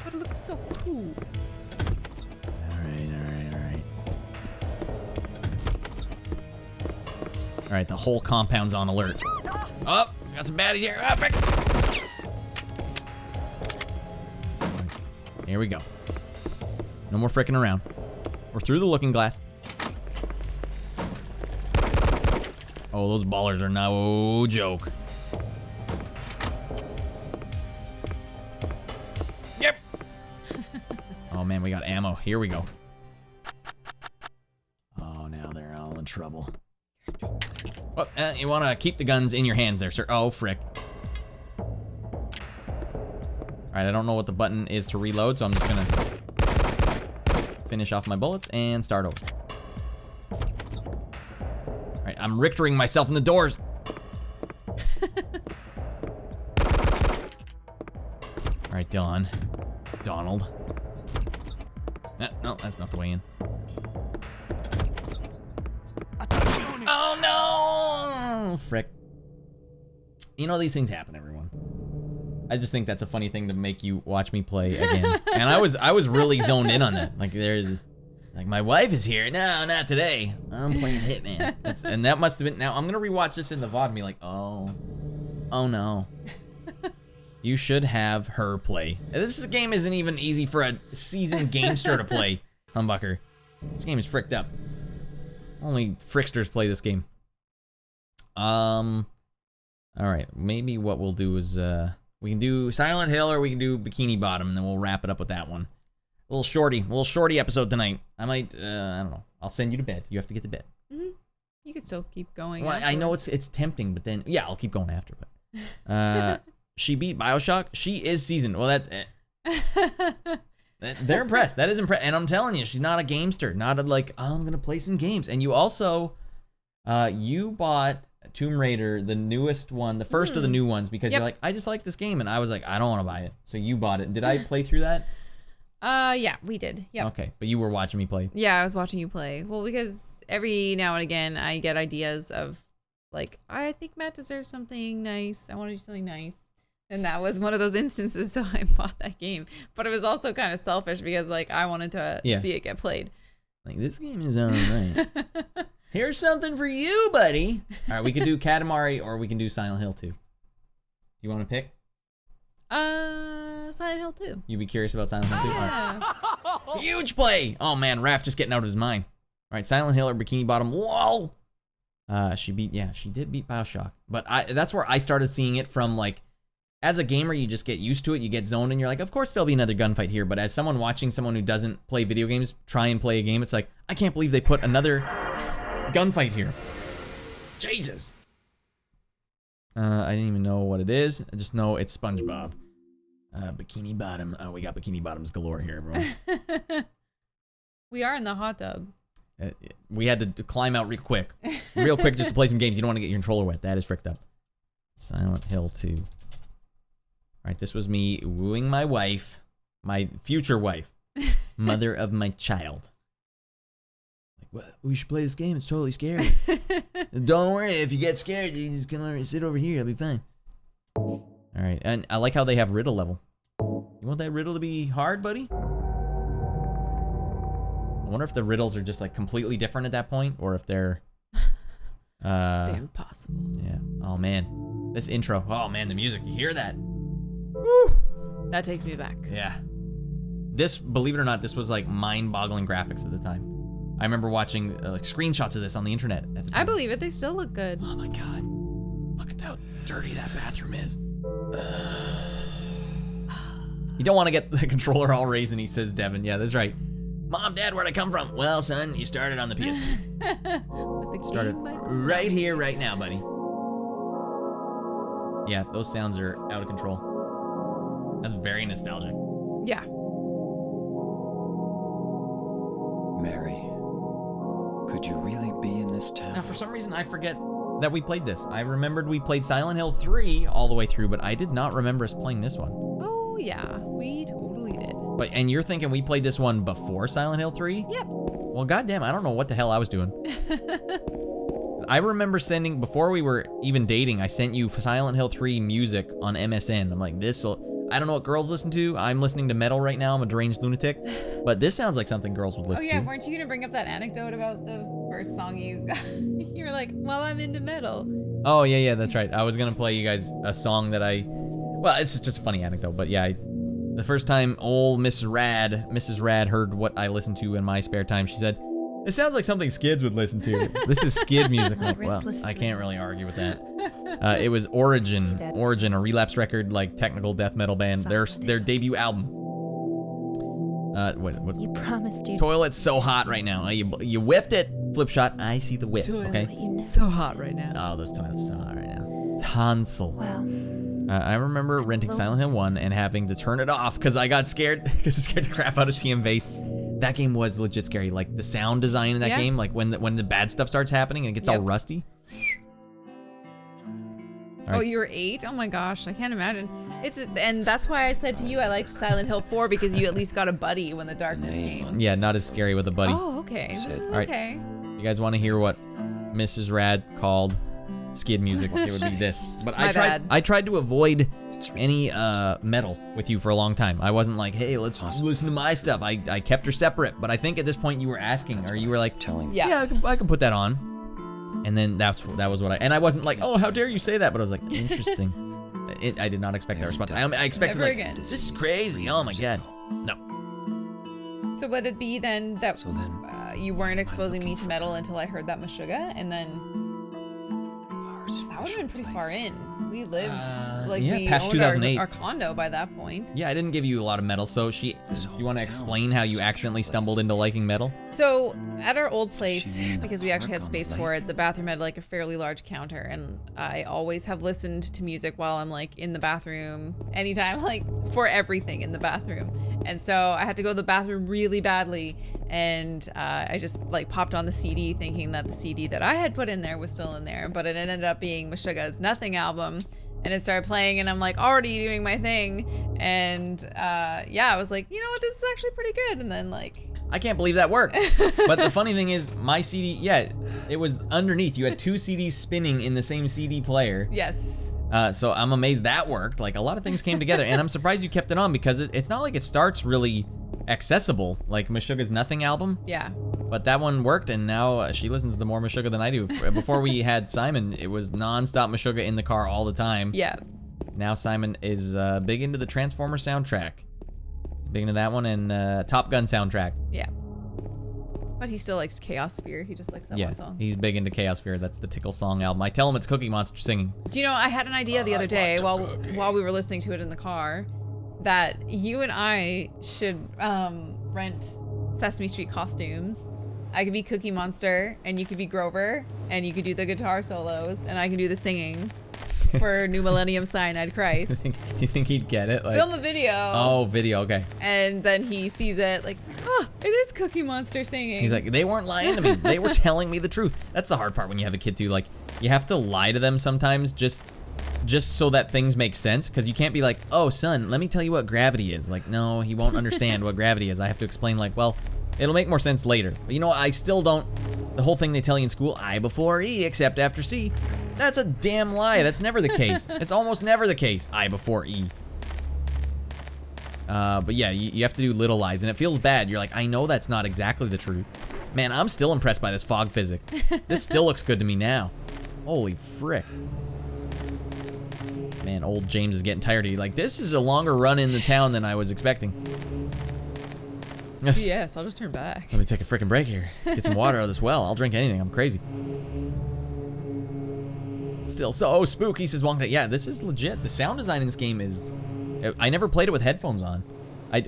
But it looks so cool. Alright. Alright, the whole compound's on alert. Oh, got some baddies here. Ah, frick. Here we go. No more fricking around. We're through the looking glass. Oh, those ballers are no joke. Yep. Oh man, we got ammo. Here we go. Oh, now they're all in trouble. Well, you want to keep the guns in your hands there, sir. Oh, frick. Alright, I don't know what the button is to reload, so I'm just gonna finish off my bullets and start over. Alright, I'm Richtering myself in the doors. right, Donald. No, that's not the way in. Oh no! Frick. You know, these things happen, everyone. I just think that's a funny thing to make you watch me play again. And I was really zoned in on that. Like there's like my wife is here. No, not today. I'm playing Hitman. And that must have been. Now I'm gonna rewatch this in the VOD and be like, oh no. You should have her play. This game isn't even easy for a seasoned gamester to play, humbucker. This game is fricked up. Only fricksters play this game. All right, maybe what we'll do is we can do Silent Hill or we can do Bikini Bottom, and then we'll wrap it up with that one. A little shorty episode tonight. I might, I don't know. I'll send you to bed. You have to get to bed. Mm-hmm. You could still keep going. Well, I know it's tempting, but then yeah, I'll keep going after. But she beat BioShock. She is seasoned. Well, that's. They're impressed. That is impressed. And I'm telling you, she's not a gamester. Not a, like, oh, I'm going to play some games. And you also, you bought Tomb Raider, the newest one, the first of the new ones, because you're like, I just like this game. And I was like, I don't want to buy it. So you bought it. Did I play through that? Yeah, we did. Yeah. Okay. But you were watching me play. Yeah, I was watching you play. Well, because every now and again, I get ideas of, like, I think Matt deserves something nice. I want to do something nice. And that was one of those instances, so I bought that game. But it was also kind of selfish because, like, I wanted to see it get played. Like, this game is alright. Here's something for you, buddy. All right, we can do Katamari or we can do Silent Hill 2. You want to pick? Silent Hill 2. You'd be curious about Silent Hill 2? Yeah. Right. Huge play! Oh, man, Raph just getting out of his mind. All right, Silent Hill or Bikini Bottom. Whoa! She did beat BioShock. But that's where I started seeing it from, like, as a gamer, you just get used to it. You get zoned and you're like, of course there'll be another gunfight here. But as someone watching someone who doesn't play video games try and play a game, it's like, I can't believe they put another gunfight here. Jesus. I didn't even know what it is. I just know it's SpongeBob. Bikini Bottom. Oh, we got Bikini Bottoms galore here, everyone. We are in the hot tub. We had to climb out real quick just to play some games. You don't want to get your controller wet. That is fricked up. Silent Hill 2. All right, this was me wooing my wife, my future wife, mother of my child. Like, well, we should play this game. It's totally scary. Don't worry, if you get scared, you just come over and sit over here. I'll be fine. All right, and I like how they have riddle level. You want that riddle to be hard, buddy? I wonder if the riddles are just like completely different at that point, or if they're they're impossible. Yeah. Oh man, this intro. Oh man, the music. You hear that? Woo! That takes me back. Yeah. This, believe it or not, this was like mind-boggling graphics at the time. I remember watching like screenshots of this on the internet at the time. I believe it. They still look good. Oh my god. Look at how dirty that bathroom is. You don't want to get the controller all raisiny, says Devin. Yeah, that's right. Mom, Dad, where'd I come from? Well, son, you started on the PS2. Started right here, right now, buddy. Yeah, those sounds are out of control. That's very nostalgic. Yeah. Mary, could you really be in this town? Now, for some reason, I forget that we played this. I remembered we played Silent Hill 3 all the way through, but I did not remember us playing this one. Oh, yeah. We totally did. But and you're thinking we played this one before Silent Hill 3? Yep. Well, goddamn, I don't know what the hell I was doing. I remember sending, before we were even dating, I sent you Silent Hill 3 music on MSN. I'm like, I don't know what girls listen to. I'm listening to metal right now. I'm a deranged lunatic. But this sounds like something girls would listen to. Oh, yeah. Weren't you going to bring up that anecdote about the first song you got? You were like, well, I'm into metal. Oh, yeah, that's right. I was going to play you guys a song that well, it's just a funny anecdote. But yeah, the first time old Mrs. Radd heard what I listened to in my spare time, she said, it sounds like something Skids would listen to. This is Skid music. Like, well, I can't really argue with that. It was Origin, a Relapse record, like technical death metal band. Their debut album. What? You promised you. Toilet's so hot right now. You whiffed it. Flip shot. I see the whiff. Okay. So hot right now. Oh, those toilets so hot right now. Tonsil. Well, I remember renting Silent Hill 1 and having to turn it off because I got scared. Because it scared the crap out of TM Base. That game was legit scary. Like the sound design in that game, like when the bad stuff starts happening and it gets all rusty. Oh, you were 8? Oh my gosh, I can't imagine. And that's why I said to you I liked Silent Hill 4 because you at least got a buddy when the darkness came. Yeah, not as scary with a buddy. Oh, okay. This is All right. okay. You guys want to hear what Mrs. Radd called skid music? It would be this. But I tried to avoid any metal with you for a long time. I wasn't like, hey, let's listen to my stuff. I kept her separate. But I think at this point you were asking, or you were like, yeah, I can put that on. And then that was what I wasn't like, oh, how dare you say that? But I was like, interesting. I did not expect that response. I expected Never like, again. this is crazy. Oh my god. No. So would it be then that you weren't exposing me to metal until I heard that Meshuggah, and then that would have been pretty far in. We lived we past owned 2008. our condo by that point. Yeah, I didn't give you a lot of metal. So do you want to explain how you accidentally stumbled into liking metal? So at our old place, because we actually had space for it, the bathroom had like a fairly large counter, and I always have listened to music while I'm like in the bathroom, anytime, like for everything in the bathroom. And so I had to go to the bathroom really badly, and I just like popped on the CD thinking that the CD that I had put in there was still in there, but it ended up being Meshuggah's Nothing album. And it started playing, and I'm like already doing my thing, and I was like, you know what, this is actually pretty good. And then like, I can't believe that worked. But the funny thing is, my CD, it was underneath. You had 2 CDs spinning in the same CD player. Yes. So I'm amazed that worked. Like, a lot of things came together, and I'm surprised you kept it on because it's not like it starts really accessible like Meshuggah's Nothing album. Yeah. But that one worked, and now she listens to more Meshuggah than I do. Before we had Simon, it was non-stop Meshuggah in the car all the time. Yeah. Now Simon is big into the Transformers soundtrack. Big into that one, and Top Gun soundtrack. Yeah. But he still likes Chaos Sphere. He just likes that one song. He's big into Chaos Sphere. That's the Tickle Song album. I tell him it's Cookie Monster singing. Do you know, I had an idea the other day while we were listening to it in the car that you and I should rent Sesame Street costumes. I could be Cookie Monster, and you could be Grover, and you could do the guitar solos, and I can do the singing for New Millennium Cyanide Christ. Do you think he'd get it? Like, film a video. Oh, video, okay. And then he sees it like, it is Cookie Monster singing. He's like, they weren't lying to me. They were telling me the truth. That's the hard part when you have a kid too. Like, you have to lie to them sometimes just so that things make sense, because you can't be like, oh, son, let me tell you what gravity is. Like, no, he won't understand what gravity is. I have to explain, like, well, it'll make more sense later. But you know what? I still don't. The whole thing they tell you in school, I before E except after C. That's a damn lie. That's never the case. It's almost never the case. I before E. But yeah, you have to do little lies, and it feels bad. You're like, I know that's not exactly the truth. Man, I'm still impressed by this fog physics. This still looks good to me now. Holy frick. Man, old James is getting tired of you. Like, this is a longer run in the town than I was expecting. Yes, I'll just turn back. Let me take a freaking break here. Get some water out of this well. I'll drink anything. I'm crazy. Still so spooky, says Wong. Yeah, this is legit. The sound design in this game is... I never played it with headphones on.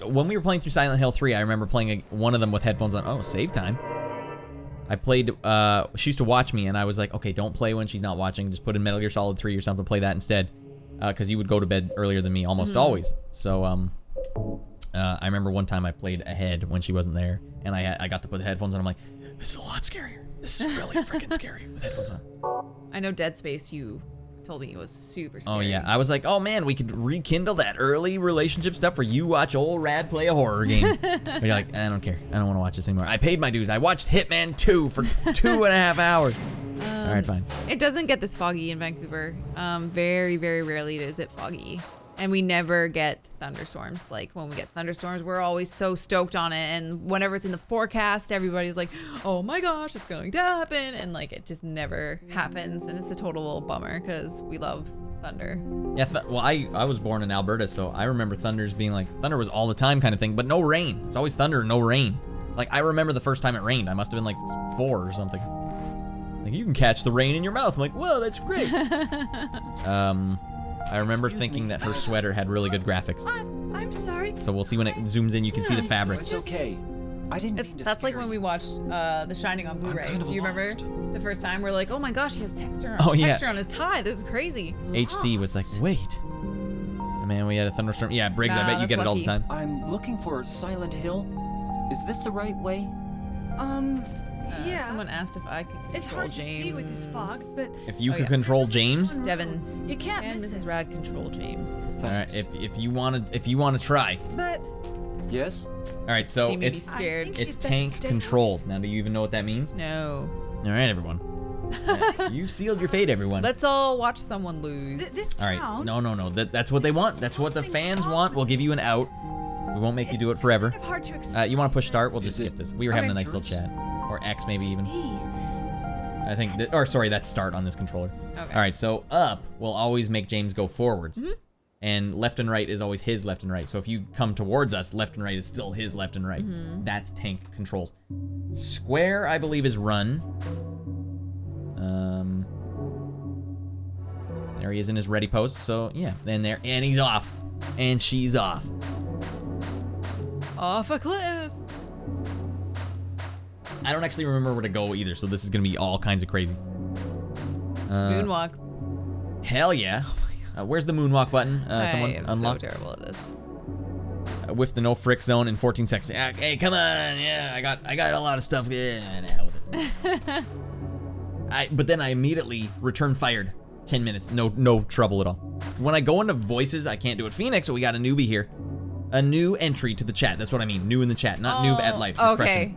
When we were playing through Silent Hill 3, I remember playing one of them with headphones on. Oh, save time. I played... she used to watch me, and I was like, okay, don't play when she's not watching. Just put in Metal Gear Solid 3 or something. Play that instead. Because you would go to bed earlier than me almost always. So, I remember one time I played ahead when she wasn't there, and I got to put the headphones on. I'm like, this is a lot scarier. This is really freaking scary with headphones on. I know Dead Space, you told me it was super scary. Oh yeah, I was like, oh man, we could rekindle that early relationship stuff where you watch old Radd play a horror game. But you're like, I don't care. I don't want to watch this anymore. I paid my dues. I watched Hitman 2 for 2.5 hours. All right, fine. It doesn't get this foggy in Vancouver. Very, very rarely is it foggy. And we never get thunderstorms. Like, when we get thunderstorms, we're always so stoked on it. And whenever it's in the forecast, everybody's like, oh my gosh, it's going to happen. And, like, it just never happens. And it's a total bummer because we love thunder. Yeah, well, I was born in Alberta, so I remember thunders being like, thunder was all the time kind of thing, but no rain. It's always thunder and no rain. Like, I remember the first time it rained. I must have been, like, 4 or something. Like, you can catch the rain in your mouth. I'm like, whoa, that's great. I remember thinking that her sweater had really good graphics. I'm sorry. So we'll see when it zooms in, you can see the fabric. It's okay. I didn't mean to That's like scare when we you. watched The Shining on Blu-ray. kind of Do you remember lost. the first time? We're like, oh my gosh, he has texture Oh, yeah. on his tie. This is crazy. HD was like, wait. Man, we had a thunderstorm. Yeah, Briggs, I Nah, bet you that's get it all the lucky. time. I'm looking for Silent Hill. Is this the right way? Yeah. Someone asked if I could control It's hard James. to see with this fog, but If you Oh, could yeah. control James, Devin you can't and miss Mrs. it. Radd control James. all right. Thanks. If you want to try, But Yes? all right. So See me be it's scared. I think it's you'd better tank stay controls. Now, do you even know what that means? No. All right, everyone. You've sealed your fate, everyone. Let's all watch someone lose. this All town. right. No. That's what they want. That's what the fans want. We'll give you an out. We won't make you do it forever. Kind of hard to explain. You want to push start? We'll just Is it skip this. We were having a Okay. nice little chat. Or X maybe even. Me. I think. Or sorry, that's start on this controller. Okay. All right. So up will always make James go forwards. And left and right is always his left and right. So if you come towards us, left and right is still his left and right. That's tank controls. Square, I believe, is run. There he is in his ready pose. So yeah, then there, and he's off, and she's off. Off a cliff. I don't actually remember where to go either, so this is gonna be all kinds of crazy. Just moonwalk. Hell yeah. Where's the moonwalk button? Someone I am unlock. so terrible at this. With the no frick zone in 14 seconds. Hey, come on. Yeah, I got a lot of stuff. Yeah, the hell with it. But then I immediately return fired. 10 minutes. No trouble at all. When I go into voices, I can't do it. Phoenix, so we got a newbie here. A new entry to the chat. That's what I mean. New in the chat, not noob at life. Okay.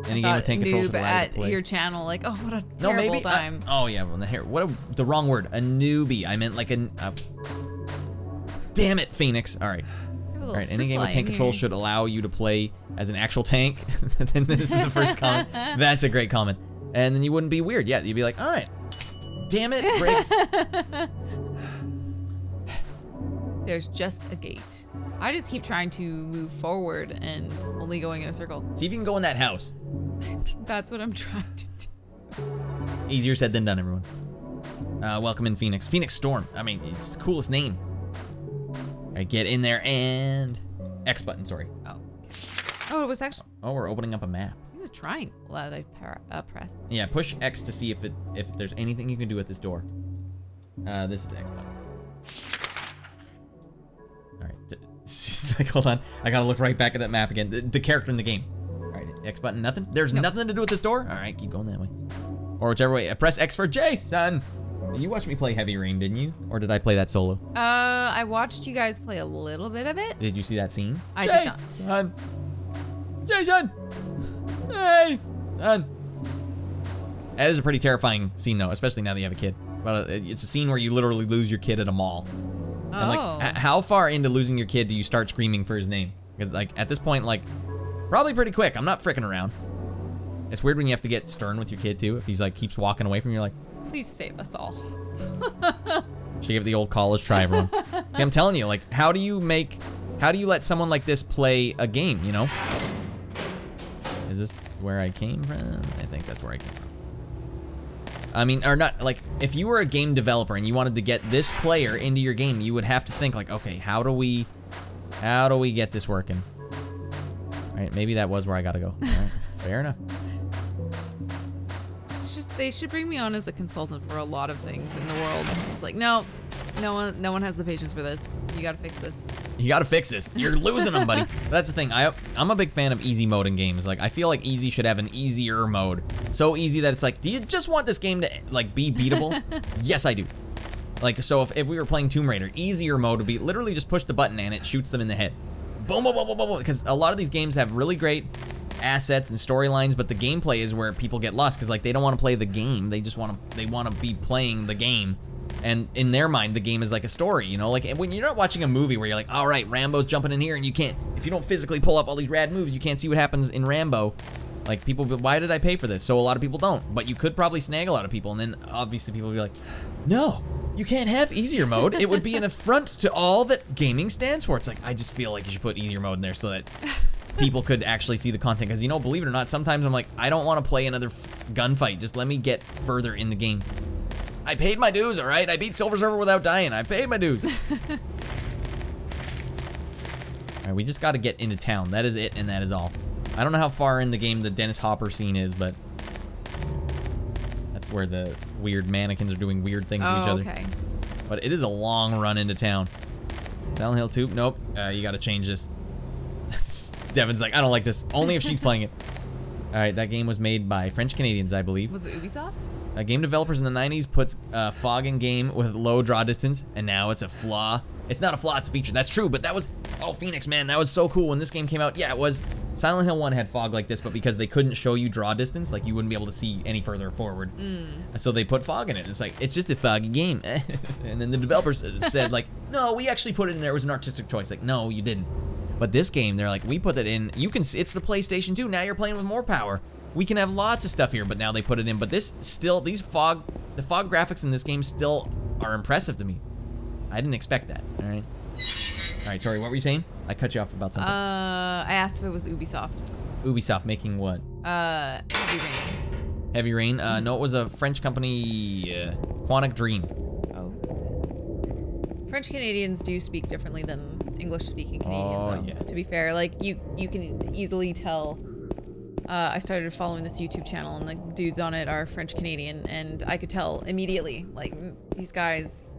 Any game with tank control should Noob allow you to at play. your channel, like, oh, what a No, terrible maybe. time. Oh yeah, well, the wrong word. A newbie. I meant like damn it, Phoenix. All right. All right. Any game with tank control should allow you to play as an actual tank. Then this is the first comment. That's a great comment. And then you wouldn't be weird. Yeah, you'd be like, all right. Damn it, brakes. There's just a gate. I just keep trying to move forward and only going in a circle. See if you can go in that house. That's what I'm trying to do. Easier said than done, everyone. Welcome in, Phoenix. Phoenix Storm. I mean, it's the coolest name. All right, get in there and X button. Sorry. Oh. Oh, it was actually. Oh, we're opening up a map. He was trying. Well, I pressed. Yeah, push X to see if there's anything you can do at this door. This is the X button. All right. She's like, hold on. I gotta look right back at that map again. The character in the game. All right, X button. Nothing. There's nothing to do with this door. All right, keep going that way. Or whichever way. Press X for Jason. You watched me play Heavy Rain, didn't you? Or did I play that solo? I watched you guys play a little bit of it. Did you see that scene? I did not. Jason. Hey. Son. That is a pretty terrifying scene, though, especially now that you have a kid. But it's a scene where you literally lose your kid at a mall. And like, how far into losing your kid do you start screaming for his name? Because like at this point, like, probably pretty quick. I'm not fricking around. It's weird when you have to get stern with your kid too. If he's like keeps walking away from you, you're like, Please save us all. should give it the old college try, everyone. See, I'm telling you, like, how do you let someone like this play a game? You know? Is this where I came from? I think that's where I came from. I mean, or not, like, if you were a game developer and you wanted to get this player into your game, you would have to think, like, okay, how do we get this working? All right, maybe that was where I gotta go. All right, fair enough. It's just they should bring me on as a consultant for a lot of things in the world. I'm just like, no one has the patience for this. You gotta fix this. You gotta fix this. You're losing them, buddy. That's the thing. I'm a big fan of easy mode in games. Like, I feel like easy should have an easier mode. So easy that it's like, do you just want this game to, like, be beatable? Yes, I do. Like, so if we were playing Tomb Raider, easier mode would be literally just push the button and it shoots them in the head. Boom, boom, boom, boom, boom. Because a lot of these games have really great assets and storylines, but the gameplay is where people get lost because, like, they don't want to play the game. They just want to be playing the game. And in their mind, the game is like a story, you know? Like, when you're not watching a movie where you're like, all right, Rambo's jumping in here, and you can't, if you don't physically pull up all these rad moves, you can't see what happens in Rambo. Like, people, why did I pay for this? So a lot of people don't. But you could probably snag a lot of people, and then obviously people will be like, no, you can't have easier mode. It would be an affront to all that gaming stands for. It's like, I just feel like you should put easier mode in there so that people could actually see the content. Because, you know, believe it or not, sometimes I'm like, I don't want to play another gunfight. Just let me get further in the game. I paid my dues, all right? I beat Silver Surfer without dying. I paid my dues. All right, we just got to get into town. That is it, and that is all. I don't know how far in the game the Dennis Hopper scene is, but that's where the weird mannequins are doing weird things to each other. Okay. But it is a long run into town. Silent Hill 2? Nope. You got to change this. Devin's like, I don't like this. Only if she's playing it. All right, that game was made by French Canadians, I believe. Was it Ubisoft? Game developers in the 90s puts fog in game with low draw distance, and now it's a flaw. It's not a flaw, it's a feature. That's true, but that was... Oh, Phoenix, man, that was so cool when this game came out. Yeah, it was... Silent Hill 1 had fog like this, but because they couldn't show you draw distance, like you wouldn't be able to see any further forward. So they put fog in it. It's like, it's just a foggy game. And then the developers said, like, no, we actually put it in there. It was an artistic choice. Like, no, you didn't. But this game, they're like, we put it in. You can see, it's the PlayStation 2. Now you're playing with more power. We can have lots of stuff here, but now they put it in. But this still, the fog graphics in this game still are impressive to me. I didn't expect that, all right? All right, sorry, what were you saying? I cut you off about something. I asked if it was Ubisoft. Ubisoft making what? Heavy Rain. Heavy Rain? No, it was a French company, Quantic Dream. Oh. French Canadians do speak differently than English-speaking Canadians, though, yeah. to be fair. Like, you can easily tell. I started following this YouTube channel, and the dudes on it are French Canadian, and I could tell immediately, like, these guys,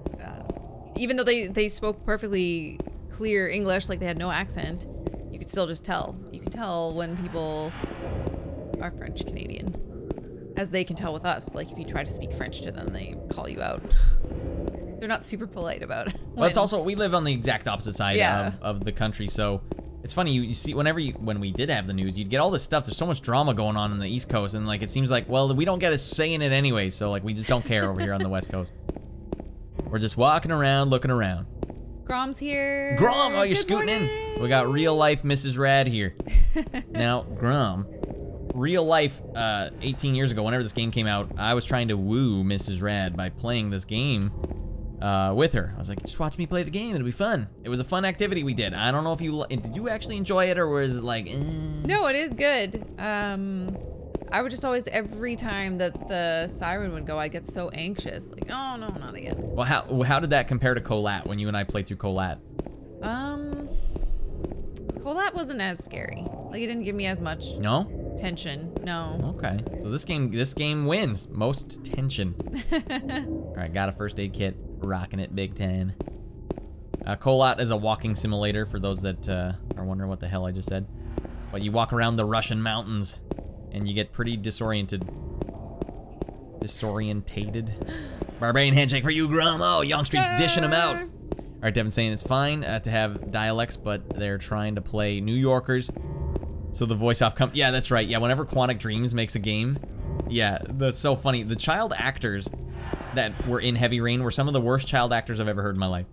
even though they spoke perfectly clear English, like they had no accent, you could still just tell. You can tell when people are French Canadian, as they can tell with us. Like, if you try to speak French to them, they call you out. They're not super polite about it. Well, it's also, we live on the exact opposite side of the country, so it's funny, you see, when we did have the news, you'd get all this stuff. There's so much drama going on the East Coast, and like it seems like, well, we don't get a say in it anyway, so like we just don't care over here on the West Coast. We're just walking around, looking around. Grom's here. Grom, oh, you're Good scooting morning. in. We got real life Mrs. Radd here. Now, Grom, real life, 18 years ago, whenever this game came out, I was trying to woo Mrs. Radd by playing this game with her. I was like, just watch me play the game, it'll be fun. It was a fun activity we did. I don't know if did you actually enjoy it, or was it like, No, it is good. I would just always, every time that the siren would go, I'd get so anxious. Like, oh no, not again. Well, how did that compare to Colat when you and I played through Colat? Colat wasn't as scary. Like, it didn't give me as much No? tension. No. Okay. So this game wins most tension. All right, got a first aid kit, rocking it big time. Colat is a walking simulator for those that are wondering what the hell I just said. But you walk around the Russian mountains and you get pretty disoriented. Barbarian handshake for you, Grum. Oh, Young Street's dishing them out. All right, Devin's saying it's fine to have dialects, but they're trying to play New Yorkers. So the voice off yeah, that's right. Yeah, whenever Quantic Dreams makes a game, yeah, that's so funny. The child actors that were in Heavy Rain were some of the worst child actors I've ever heard in my life.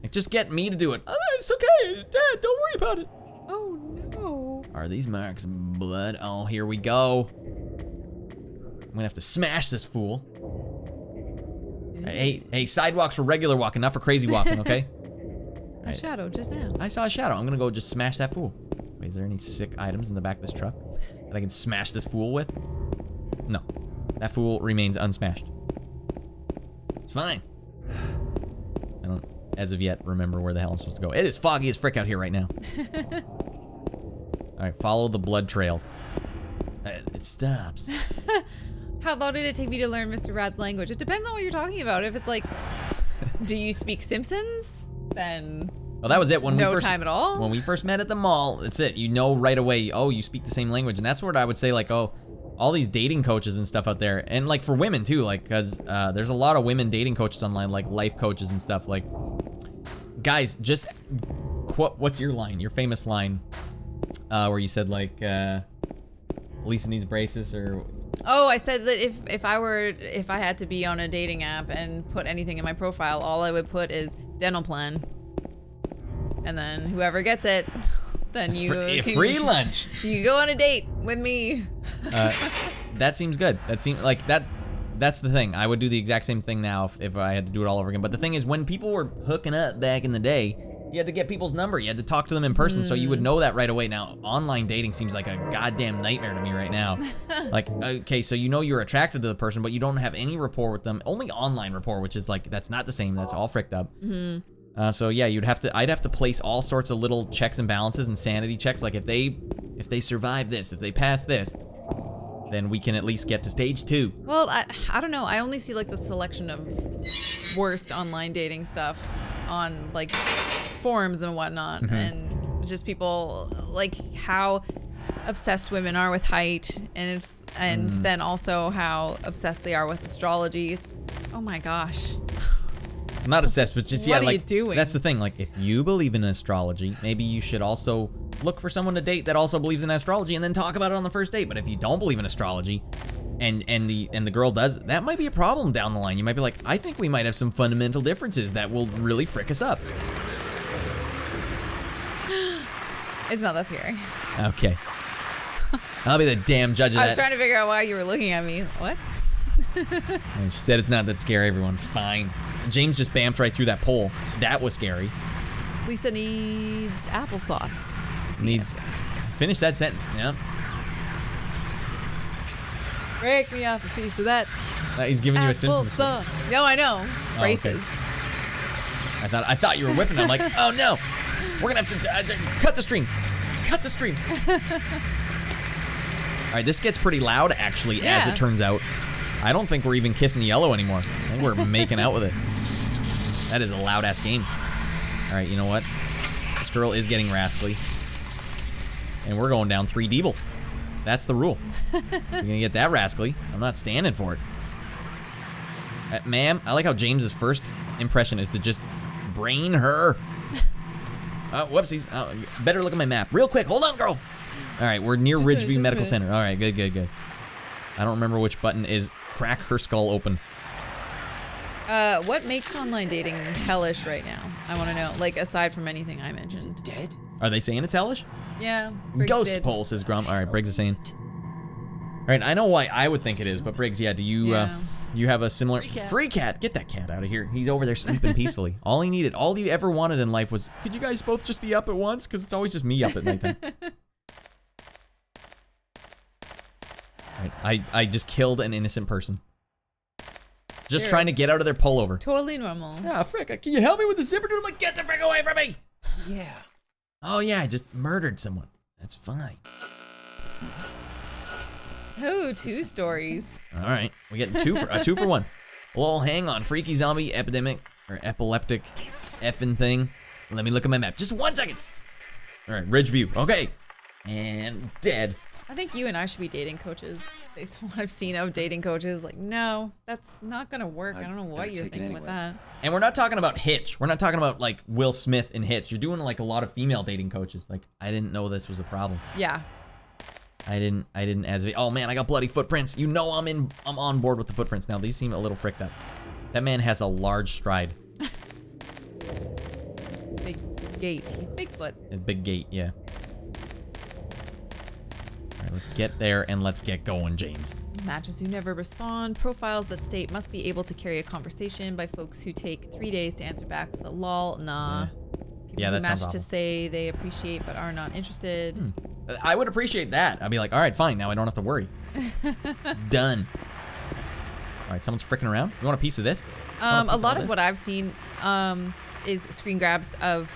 Like, just get me to do it. Oh, it's okay, Dad, don't worry about it. Oh no. Are these marks blood? Oh, here we go. I'm gonna have to smash this fool. Hey, sidewalks for regular walking, not for crazy walking, okay? A shadow just now. I saw a shadow. I'm gonna go just smash that fool. Wait, is there any sick items in the back of this truck that I can smash this fool with? No. That fool remains unsmashed. It's fine. I don't, as of yet, remember where the hell I'm supposed to go. It is foggy as frick out here right now. Alright, follow the blood trails. It stops. How long did it take me to learn Mr. Radd's language? It depends on what you're talking about. If it's like, do you speak Simpsons? Then well, that was it when no time at all. When we first met at the mall, that's it. You know right away, oh, you speak the same language. And that's what I would say, like, oh, all these dating coaches and stuff out there. And, like, for women, too, like, because there's a lot of women dating coaches online, like life coaches and stuff. Like, guys, just, what's your line? Your famous line where you said, like, Lisa needs braces or... Oh, I said that if I had to be on a dating app and put anything in my profile, all I would put is dental plan. And then whoever gets it, then you can, free lunch. You go on a date with me. That seems good. That seems like that's the thing. I would do the exact same thing now if I had to do it all over again. But the thing is, when people were hooking up back in the day, you had to get people's number. You had to talk to them in person, so you would know that right away. Now, online dating seems like a goddamn nightmare to me right now. Like, okay, so you know you're attracted to the person, but you don't have any rapport with them. Only online rapport, which is like, that's not the same. That's all fricked up. So yeah, I'd have to place all sorts of little checks and balances and sanity checks. Like if they survive this, if they pass this, then we can at least get to stage 2. Well, I don't know. I only see like the selection of worst online dating stuff on like forums and whatnot, and just people like how obsessed women are with height, and then also how obsessed they are with astrology. Oh my gosh. I'm not obsessed, but just, What yeah, are you like, doing? that's the thing. Like, if you believe in astrology, maybe you should also look for someone to date that also believes in astrology and then talk about it on the first date. But if you don't believe in astrology and the girl does, that might be a problem down the line. You might be like, I think we might have some fundamental differences that will really frick us up. It's not that scary. Okay. I'll be the damn judge of I that. was trying to figure out why you were looking at me. What? And she said it's not that scary, everyone. Fine. James just bamfed right through that pole. That was scary. Lisa needs applesauce. Needs... Finish that sentence, yeah. Break me off a piece of that He's giving you a Simpsons quote. applesauce. No, I know. Braces. Okay. I thought you were whipping. I'm like, oh no, we're gonna have to cut the stream. Cut the stream. All right, this gets pretty loud actually, as Yeah. it turns out. I don't think we're even kissing the yellow anymore. I think we're making out with it. That is a loud ass game. All right, you know what? This girl is getting rascally, and we're going down 3 deebles. That's the rule. You're gonna get that rascally. I'm not standing for it. Ma'am, I like how James's first impression is to just brain her. Whoopsies. Better look at my map. Real quick, hold on, girl. All right, we're near Ridgeview Medical Center. All right, good. I don't remember which button is crack her skull open. What makes online dating hellish right now? I want to know. Like, aside from anything I mentioned. Dead? Are they saying it's hellish? Yeah. Briggs Ghost did. pole, says Grum. All right, Briggs is saying. All right, I know why I would think it is, but Briggs, yeah, do you Yeah. you have a similar free cat? Get that cat out of here. He's over there sleeping peacefully. All you ever wanted in life was, could you guys both just be up at once? Because it's always just me up at nighttime. Right, I just killed an innocent person. Just Sure. trying to get out of their pullover. Totally normal. Ah, frick, can you help me with the zipper? I'm like, get the frick away from me! Yeah. Oh yeah, I just murdered someone. That's fine. Ooh, 2 stories. All right, we get two for one. Lol, hang on, freaky zombie epidemic or epileptic effing thing. Let me look at my map. Just 1 second. All right, Ridgeview. Okay, and dead. I think you and I should be dating coaches. Based on what I've seen of dating coaches, like, no, that's not gonna work. I don't know what you're thinking with that. And we're not talking about Hitch. We're not talking about like Will Smith in Hitch. You're doing like a lot of female dating coaches. Like, I didn't know this was a problem. Yeah. I didn't oh man, I got bloody footprints. You know I'm on board with the footprints now. These seem a little fricked up. That man has a large stride. Big gate. He's Bigfoot. A big gate, yeah. All right, let's get there and let's get going, James. Matches who never respond. Profiles that state must be able to carry a conversation by folks who take 3 days to answer back with a lol. Nah. People Yeah, who that match sounds to awful. say they appreciate but are not interested. I would appreciate that. I'd be like, all right, fine. Now I don't have to worry. Done. All right, someone's freaking around. You want a piece of this? A lot of what I've seen is screen grabs of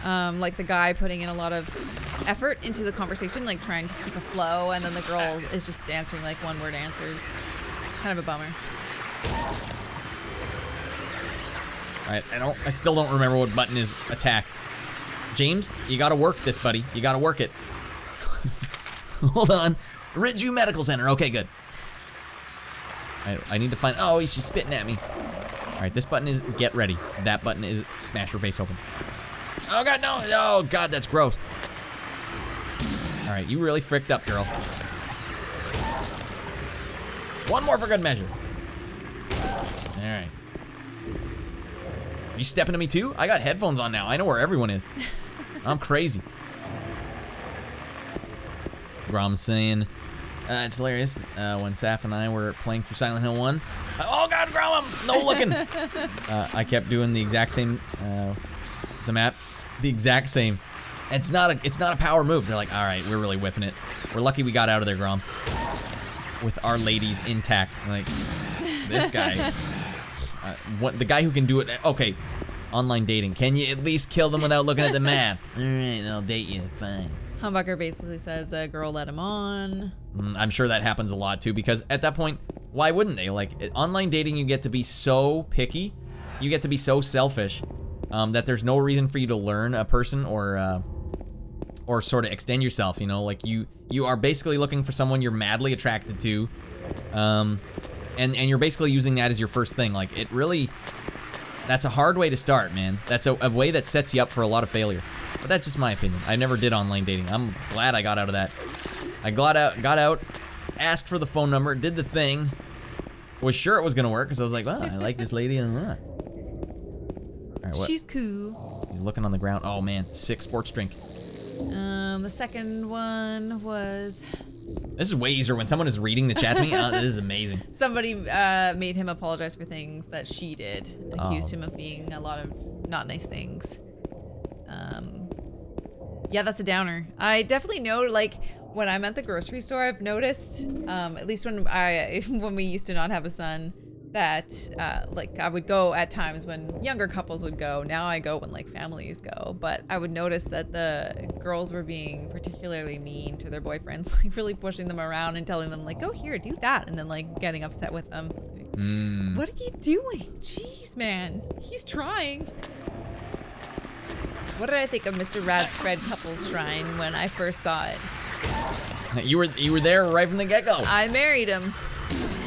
like the guy putting in a lot of effort into the conversation, like trying to keep a flow, and then the girl is just answering like one-word answers. It's kind of a bummer. All right, I still don't remember what button is attack. James, you gotta work this, buddy. You gotta work it. Hold on. Ridgeview Medical Center. Okay, good. I need to find. Oh, she's spitting at me. All right, this button is get ready. That button is smash her face open. Oh god, no! Oh god, that's gross. All right, you really fricked up, girl. One more for good measure. All right. You stepping to me too? I got headphones on now. I know where everyone is. I'm crazy. Grom's saying, it's hilarious. When Saf and I were playing through Silent Hill 1. Oh god, Grom, I'm no looking. I kept doing the exact same, the map, the exact same. It's not a power move. They're like, all right, we're really whiffing it. We're lucky we got out of there, Grom, with our ladies intact. Like, this guy. The guy who can do it. Okay, online dating. Can you at least kill them without looking at the map? All right, I'll date you. Fine. Humbucker basically says a girl let him on. I'm sure that happens a lot too, because at that point, why wouldn't they? Like, online dating, you get to be so picky, you get to be so selfish, that there's no reason for you to learn a person or or sort of extend yourself, you know, like you are basically looking for someone you're madly attracted to, and you're basically using that as your first thing. Like it really, that's a hard way to start, man. That's a way that sets you up for a lot of failure. But that's just my opinion. I never did online dating. I'm glad I got out of that. I got out, asked for the phone number, did the thing, was sure it was gonna work because I was like, well, I like this lady and that. All right, what? She's cool. He's looking on the ground. Oh man, sick sports drink. The second one was... This is way easier when someone is reading the chat to me. This is amazing. Somebody made him apologize for things that she did. Accused him of being a lot of not nice things. Yeah, that's a downer. I definitely know, like, when I'm at the grocery store, I've noticed, at least when we used to not have a son, that like I would go at times when younger couples would go. Now I go when like families go. But I would notice that the girls were being particularly mean to their boyfriends, like really pushing them around and telling them like, go here, do that, and then like getting upset with them. What are you doing? Jeez, man, he's trying. What did I think of Mr. Radd's Fred Couples Shrine when I first saw it? You were there right from the get-go. I married him.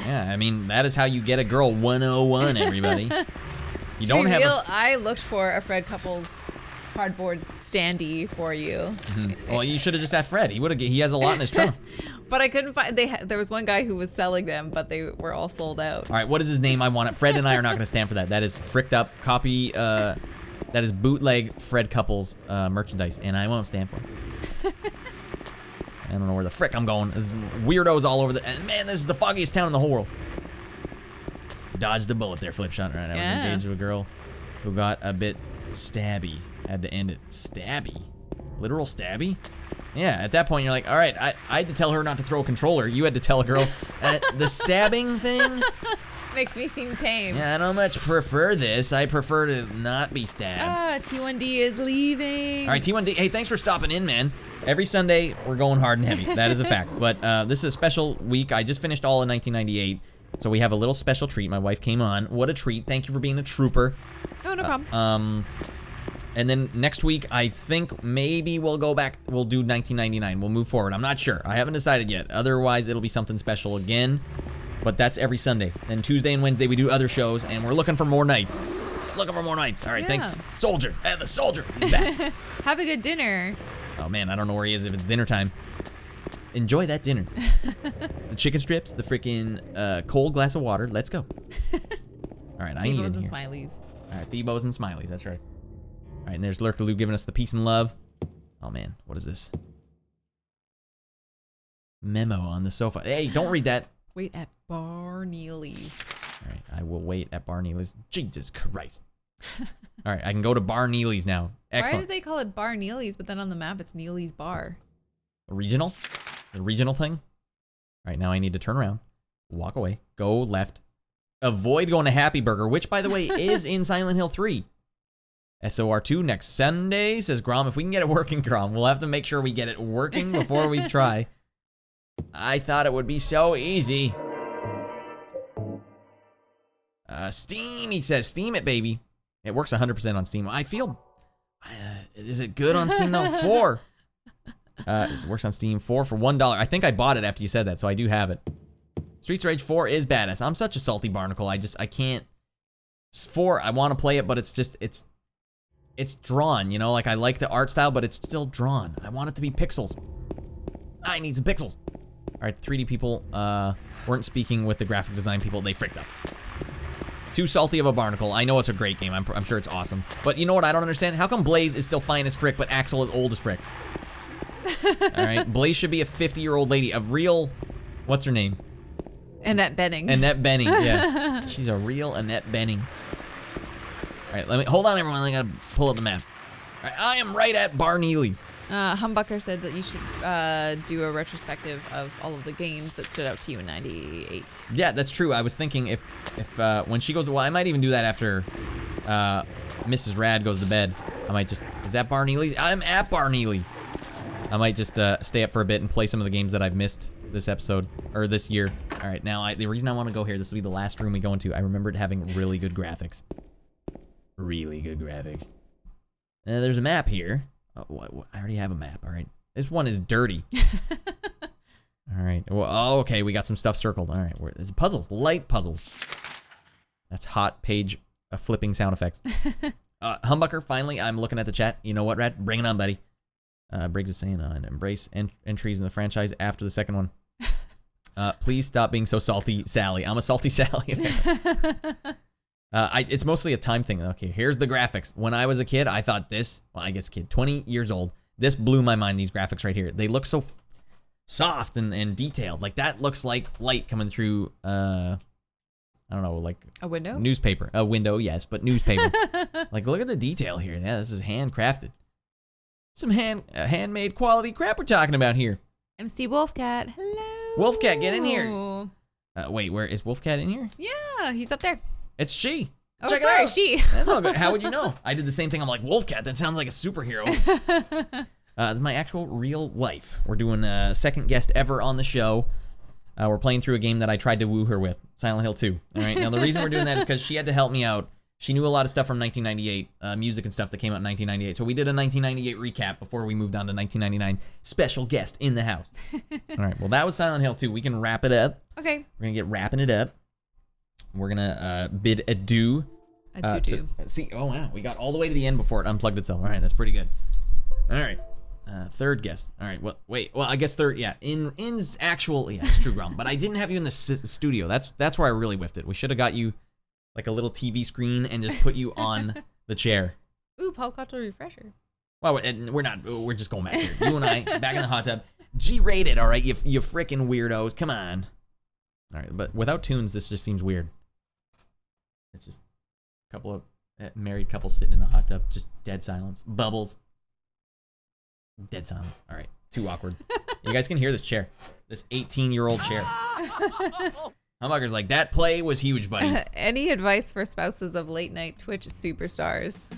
Yeah, I mean, that is how you get a girl 101, everybody. You don't have I looked for a Fred Couples cardboard standee for you. Well, you should have just asked Fred. He has a lot in his trunk. But I couldn't find, there was one guy who was selling them, but they were all sold out. All right, what is his name? I want it. Fred and I are not going to stand for that. That is fricked up copy, that is bootleg Fred Couples merchandise, and I won't stand for it. I don't know where the frick I'm going. There's weirdos all over and man, this is the foggiest town in the whole world. Dodged a bullet there, Flipshot. Right, I was engaged with a girl who got a bit stabby. Had to end it. Stabby? Literal stabby? Yeah, at that point you're like, all right, I had to tell her not to throw a controller. You had to tell a girl the stabbing thing makes me seem tame. Yeah, I don't much prefer this. I prefer to not be stabbed. T1D is leaving. All right, T1D. Hey, thanks for stopping in, man. Every Sunday, we're going hard and heavy. That is a fact. But this is a special week. I just finished all in 1998, so we have a little special treat. My wife came on. What a treat. Thank you for being a trooper. Oh, no problem. And then next week, I think maybe we'll go back. We'll do 1999. We'll move forward. I'm not sure. I haven't decided yet. Otherwise, it'll be something special again. But that's every Sunday. Then Tuesday and Wednesday, we do other shows, and we're looking for more nights. Looking for more nights. All right, thanks. Soldier. The soldier. He's back. Have a good dinner. Oh, man, I don't know where he is if it's dinner time. Enjoy that dinner. The chicken strips, the freaking cold glass of water. Let's go. All right, I need Thebos and Smileys. All right, Thebos and Smileys. That's right. All right, and there's Lurkaloo giving us the peace and love. Oh, man, what is this? Memo on the sofa. Hey, don't read that. Wait at Bar Neely's. All right, I will wait at Bar Neely's. Jesus Christ. All right, I can go to Bar Neely's now. Excellent. Why did they call it Bar Neely's, but then on the map it's Neely's Bar? Regional? The regional thing? All right, now I need to turn around, walk away, go left, avoid going to Happy Burger, which, by the way, is in Silent Hill 3. SOR2 next Sunday, says Grom. If we can get it working, Grom, we'll have to make sure we get it working before we try. I thought it would be so easy. Steam, he says. Steam it, baby. It works 100% on Steam. I feel... is it good on Steam? No, 4. It works on Steam 4 for $1. I think I bought it after you said that, so I do have it. Streets of Rage 4 is badass. I'm such a salty barnacle. I can't... 4, I want to play it, but it's just... It's drawn, you know? Like, I like the art style, but it's still drawn. I want it to be pixels. I need some pixels. All right, the 3D people weren't speaking with the graphic design people. They fricked up. Too salty of a barnacle. I know it's a great game. I'm sure it's awesome. But you know what I don't understand? How come Blaze is still fine as frick, but Axel is old as frick? All right, Blaze should be a 50-year-old lady. A real... What's her name? Annette Bening. Annette Bening, yeah. She's a real Annette Bening. All right, let me... Hold on, everyone. I gotta pull up the map. All right, I am right at Bar Neely's. Humbucker said that you should do a retrospective of all of the games that stood out to you in 98. Yeah, that's true. I was thinking if when she goes, well, I might even do that after Mrs. Radd goes to bed. I might just, is that Bar Neely's? I'm at Bar Neely's. I might just stay up for a bit and play some of the games that I've missed this episode, or this year. All right, now the reason I want to go here, this will be the last room we go into. I remembered having really good graphics. Really good graphics. There's a map here. I already have a map. All right. This one is dirty. All right. Well, okay. We got some stuff circled. All right. It's puzzles. Light puzzles. That's hot page flipping sound effects. Humbucker, finally, I'm looking at the chat. You know what, Radd? Bring it on, buddy. Briggs is saying embrace entries in the franchise after the second one. Please stop being so salty, Sally. I'm a salty Sally. It's mostly a time thing. Okay, here's the graphics. When I was a kid, I thought this, well, I guess kid, 20 years old, this blew my mind, these graphics right here. They look so soft and detailed. Like, that looks like light coming through, I don't know, like... A window? Newspaper. A window, yes, but newspaper. Like, look at the detail here. Yeah, this is handcrafted. Some handmade quality crap we're talking about here. MC Wolfcat, hello. Wolfcat, get in here. Wait, where is Wolfcat in here? Yeah, he's up there. It's she. Oh, Check sorry, it out. she. That's all good. How would you know? I did the same thing. I'm like, Wolfcat, that sounds like a superhero. It's my actual real wife. We're doing a second guest ever on the show. We're playing through a game that I tried to woo her with, Silent Hill 2. All right. Now, the reason we're doing that is because she had to help me out. She knew a lot of stuff from 1998, music and stuff that came out in 1998. So we did a 1998 recap before we moved on to 1999. Special guest in the house. All right. Well, that was Silent Hill 2. We can wrap it up. Okay. We're going to get wrapping it up. We're going to bid adieu. See, oh, wow. We got all the way to the end before it unplugged itself. All right. That's pretty good. All right. Third guest. All right. Well, wait. Well, I guess third. Yeah. In actual. Yeah, it's true, Realm. But I didn't have you in the studio. That's where I really whiffed it. We should have got you like a little TV screen and just put you on the chair. Ooh, pop culture refresher. Well, we're not. We're just going back here. You and I back in the hot tub. G-rated. All right. You freaking weirdos. Come on. All right. But without tunes, this just seems weird. It's just a couple of married couples sitting in the hot tub. Just dead silence. Bubbles. Dead silence. All right. Too awkward. You guys can hear this chair. This 18-year-old chair. Humbucker's like, that play was huge, buddy. Any advice for spouses of late-night Twitch superstars?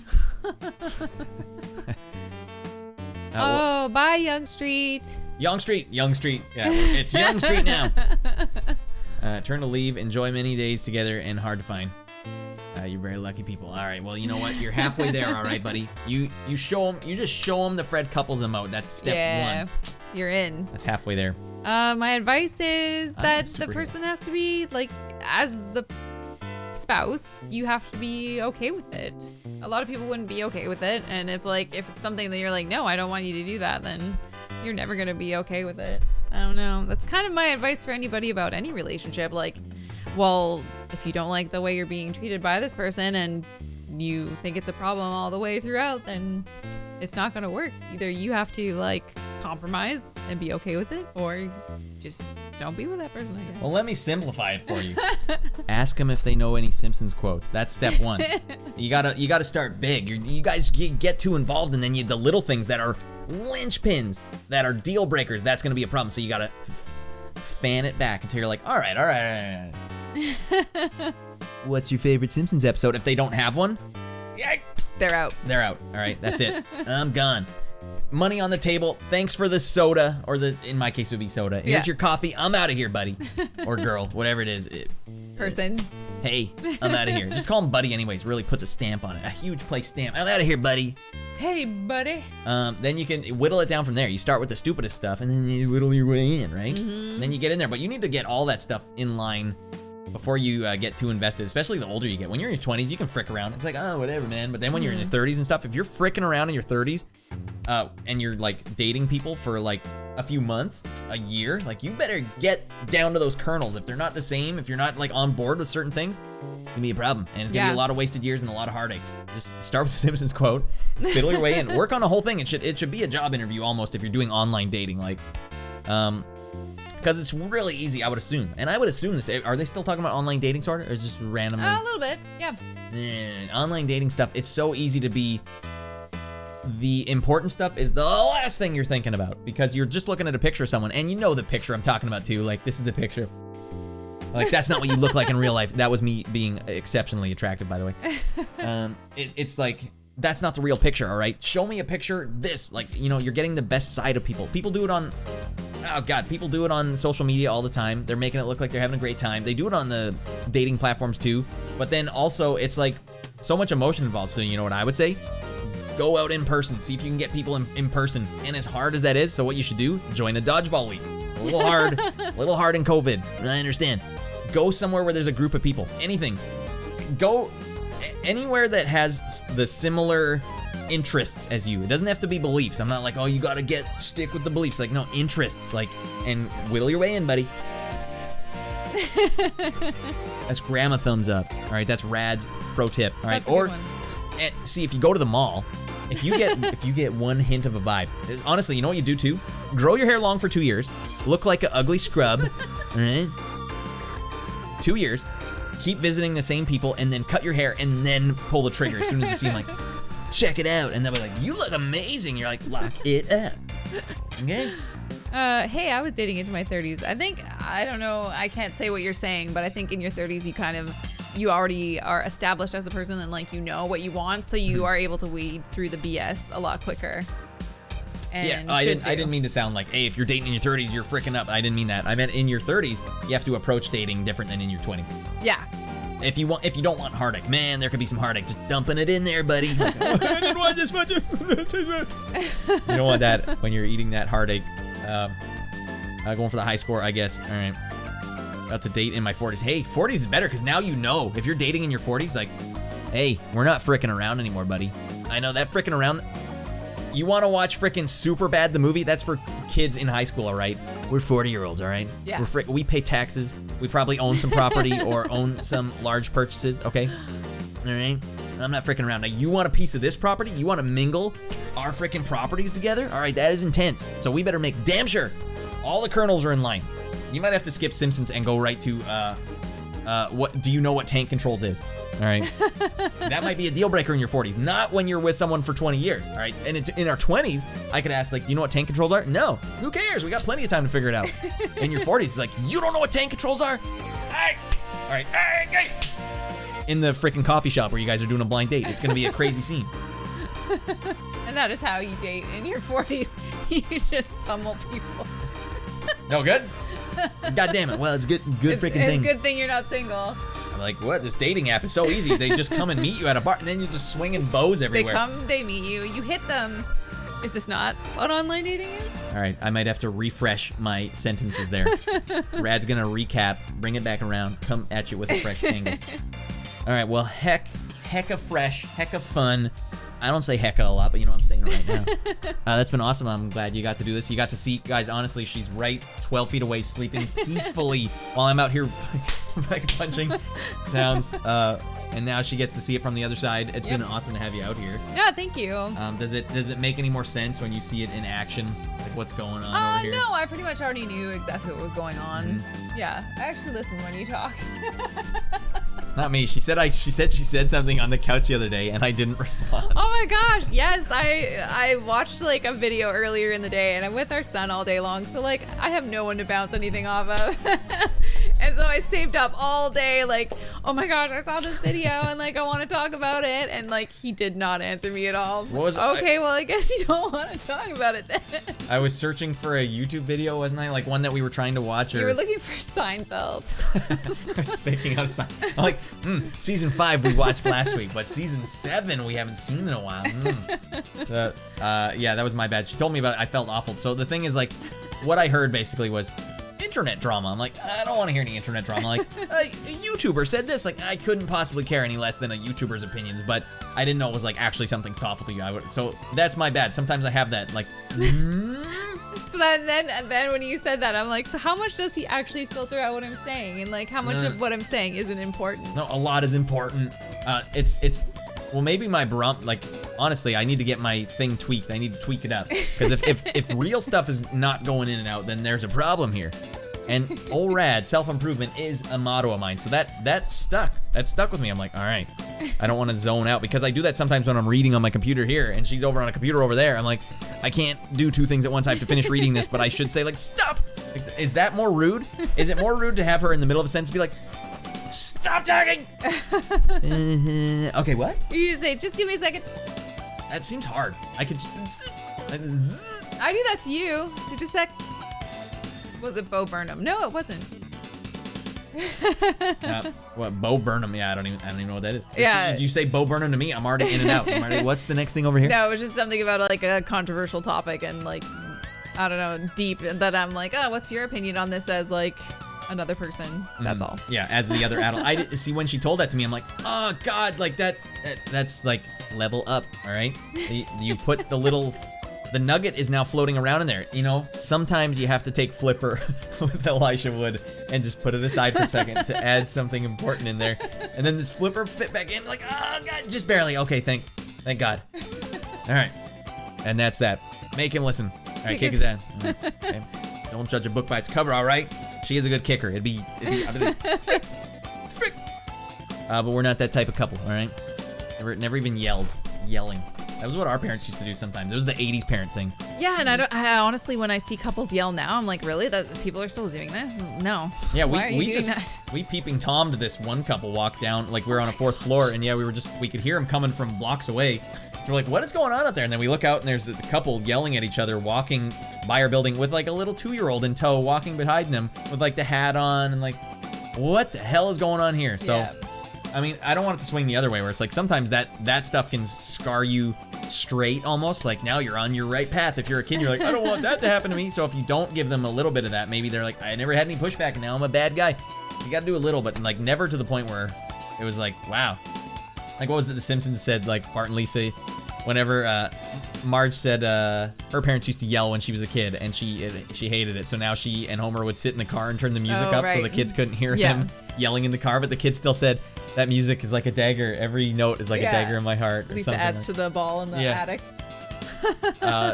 Bye, Young Street. Young Street. Yeah, it's Young Street now. Turn to leave. Enjoy many days together and hard to find. You're very lucky people. All right, well, you know what? You're halfway there, all right, buddy. You show them. You just show them the Fred couples emote. That's step one. You're in. That's halfway there. My advice is that the person has to be, like, as the spouse, you have to be okay with it. A lot of people wouldn't be okay with it, and if it's something that you're like, no, I don't want you to do that, then you're never gonna be okay with it. I don't know. That's kind of my advice for anybody about any relationship. Like, well, if you don't like the way you're being treated by this person and you think it's a problem all the way throughout, then it's not gonna work. Either you have to, like, compromise and be okay with it, or just don't be with that person, I guess. Well, let me simplify it for you. Ask them if they know any Simpsons quotes. That's step one. You gotta start big. You guys get too involved, and then the little things that are linchpins, that are deal breakers, that's gonna be a problem. So you gotta fan it back until you're like, all right. What's your favorite Simpsons episode? If they don't have one, they're out. All right, that's it. I'm gone. Money on the table. Thanks for the soda, or in my case it would be soda. Here's your coffee. I'm out of here, buddy. Or girl, whatever it is. Person. Hey, I'm out of here. Just call him buddy anyways. Really puts a stamp on it. A huge place stamp. I'm out of here, buddy. Hey, buddy. Then you can whittle it down from there. You start with the stupidest stuff, and then you whittle your way in, right? Mm-hmm. Then you get in there. But you need to get all that stuff in line before you get too invested, especially the older you get. When you're in your 20s, you can frick around. It's like, oh, whatever, man. But then when you're in your 30s and stuff, if you're fricking around in your 30s and you're, like, dating people for, like, a few months, a year, like, you better get down to those kernels. If they're not the same, if you're not, like, on board with certain things, it's going to be a problem. And it's going to be a lot of wasted years and a lot of heartache. Just start with the Simpsons quote, fiddle your way in, work on the whole thing. It should be a job interview almost if you're doing online dating. Like, because it's really easy, I would assume. And I would assume this. Are they still talking about online dating, sort of? Or is it just randomly? A little bit, yeah. Online dating stuff, it's so easy to be... The important stuff is the last thing you're thinking about. Because you're just looking at a picture of someone. And you know the picture I'm talking about, too. Like, this is the picture. Like, that's not what you look like in real life. That was me being exceptionally attractive, by the way. It's like... That's not the real picture, all right? Show me a picture, like, you know, you're getting the best side of people. People do it on, people do it on social media all the time. They're making it look like they're having a great time. They do it on the dating platforms too. But then also, it's like so much emotion involved. So you know what I would say? Go out in person. See if you can get people in person. And as hard as that is, so what you should do, join a dodgeball league. A little hard in COVID. I understand. Go somewhere where there's a group of people. Anything. Go anywhere that has the similar interests as you. It doesn't have to be beliefs. I'm not like, oh, you gotta stick with the beliefs. Like, no, interests. Like, and whittle your way in, buddy. That's grandma thumbs up. All right, that's Radd's pro tip. All right, That's a good one. See if you go to the mall, if you get one hint of a vibe. Honestly, you know what you do too? Grow your hair long for 2 years. Look like an ugly scrub. All right. 2 years. Keep visiting the same people, and then cut your hair, and then pull the trigger as soon as you see them. Like, check it out, and they'll be like, "You look amazing." You're like, "Lock it up." Okay. Hey, I was dating into my 30s. I don't know, I can't say what you're saying, but I think in your 30s you already are established as a person and like you know what you want, so you are able to weed through the BS a lot quicker. And yeah, I didn't mean to sound like, hey, if you're dating in your 30s, you're freaking up. I didn't mean that. I meant in your 30s, you have to approach dating different than in your 20s. Yeah. If you don't want heartache, man, there could be some heartache. Just dumping it in there, buddy. Like, oh, I didn't want this much. You don't want that when you're eating that heartache. Going for the high score, I guess. All right. About to date in my 40s. Hey, 40s is better because now you know. If you're dating in your 40s, like, hey, we're not fricking around anymore, buddy. I know that fricking around. You want to watch frickin' Superbad the movie? That's for kids in high school, all right? We're 40-year-olds, all right? Yeah. We pay taxes. We probably own some property or own some large purchases, okay? All right? I'm not fricking around. Now, you want a piece of this property? You want to mingle our frickin' properties together? All right, that is intense. So we better make damn sure all the kernels are in line. You might have to skip Simpsons and go right to, what do you know what tank controls is? All right. That might be a deal breaker in your 40s, not when you're with someone for 20 years. All right. And in our 20s, I could ask, like, do you know what tank controls are? No. Who cares? We got plenty of time to figure it out. In your 40s, it's like, you don't know what tank controls are? Hey. All right. Hey. In the freaking coffee shop where you guys are doing a blind date. It's going to be a crazy scene. And that is how you date in your 40s. You just pummel people. No good? God damn it. Well, it's good freaking thing. It's a good thing you're not single. I'm like, what? This dating app is so easy. They just come and meet you at a bar, and then you're just swinging bows everywhere. They meet you, you hit them. Is this not what online dating is? All right, I might have to refresh my sentences there. Radd's gonna recap, bring it back around, come at you with a fresh angle. All right, well, hecka fresh, hecka fun. I don't say hecka a lot, but you know I'm saying it right now. That's been awesome. I'm glad you got to do this. You got to see, guys, honestly, she's right 12 feet away, sleeping peacefully while I'm out here punching sounds. And now she gets to see it from the other side. It's been awesome to have you out here. Yeah, thank you. Does it make any more sense when you see it in action? Like what's going on over here? No, I pretty much already knew exactly what was going on. Mm-hmm. Yeah, I actually listen when you talk. Not me. She said she said something on the couch the other day, and I didn't respond. Oh my gosh, yes. I watched like a video earlier in the day, and I'm with our son all day long, so like I have no one to bounce anything off of. And so I saved up all day, like, oh my gosh, I saw this video, and like I want to talk about it, and like he did not answer me at all. What was it? Okay, well I guess you don't want to talk about it then. I was searching for a YouTube video, wasn't I? Like one that we were trying to watch. Or... You were looking for Seinfeld. I was thinking of Seinfeld. I'm like, season 5 we watched last week, but season 7 we haven't seen in a while. Yeah, that was my bad. She told me about it. I felt awful. So the thing is, like, what I heard basically was internet drama. I'm like, I don't want to hear any internet drama. Like, a YouTuber said this. Like, I couldn't possibly care any less than a YouTuber's opinions, but I didn't know it was like actually something thoughtful to you. So that's my bad. Sometimes I have that, like. So then when you said that, I'm like, so how much does he actually filter out what I'm saying, and like how much of what I'm saying isn't important? No, a lot is important. Well, maybe my like, honestly, I need to get my thing tweaked. I need to tweak it up. Because if real stuff is not going in and out, then there's a problem here. And Radd, self-improvement is a motto of mine. So that stuck. That stuck with me. I'm like, all right, I don't want to zone out. Because I do that sometimes when I'm reading on my computer here, and she's over on a computer over there. I'm like, I can't do 2 things at once. I have to finish reading this, but I should say, like, stop. Is that more rude? Is it more rude to have her in the middle of a sentence be like, stop talking? Okay, what? You just say, just give me a second. That seems hard. I could. I do that to you. Just a sec. Was it Bo Burnham? No, it wasn't. What, Bo Burnham? Yeah, I don't even know what that is. Yeah. Did you say Bo Burnham to me? I'm already in and out. What's the next thing over here? No, it was just something about like a controversial topic and like, I don't know, deep, that I'm like, oh, what's your opinion on this as like another person? That's all. Yeah, as the other adult. See, when she told that to me, I'm like, oh God, like that's like level up, all right? You put the nugget is now floating around in there. You know, sometimes you have to take Flipper with Elisha Wood and just put it aside for a second to add something important in there. And then this Flipper fit back in, like, oh God, just barely. Okay, thank God. All right, and that's that. Make him listen. All right, kick his ass. Okay. Don't judge a book by its cover, all right? She is a good kicker. It'd be frick. But we're not that type of couple, all right? Never even yelling. That was what our parents used to do sometimes. It was the 80s parent thing. Yeah, and I honestly, when I see couples yell now, I'm like, really? That people are still doing this? No. Yeah, Why are you doing that? We peeping Tom to this one couple walk down, like we were on a 4th floor, and yeah, we could hear him coming from blocks away. So we're like, what is going on out there? And then we look out, and there's a couple yelling at each other, walking by our building with like a little 2-year-old in tow, walking behind them with like the hat on, and like, what the hell is going on here? So, yeah. I mean, I don't want it to swing the other way, where it's like sometimes that stuff can scar you straight almost. Like now you're on your right path. If you're a kid, you're like, I don't want that to happen to me. So if you don't give them a little bit of that, maybe they're like, I never had any pushback and now I'm a bad guy. You got to do a little, but like never to the point where it was like, wow. Like what was it The Simpsons said, like Bart and Lisa, whenever Marge said her parents used to yell when she was a kid and she hated it. So now she and Homer would sit in the car and turn the music up so the kids couldn't hear him yelling in the car, but the kids still said, that music is like a dagger. Every note is like a dagger in my heart. Lisa adds to the ball in the attic.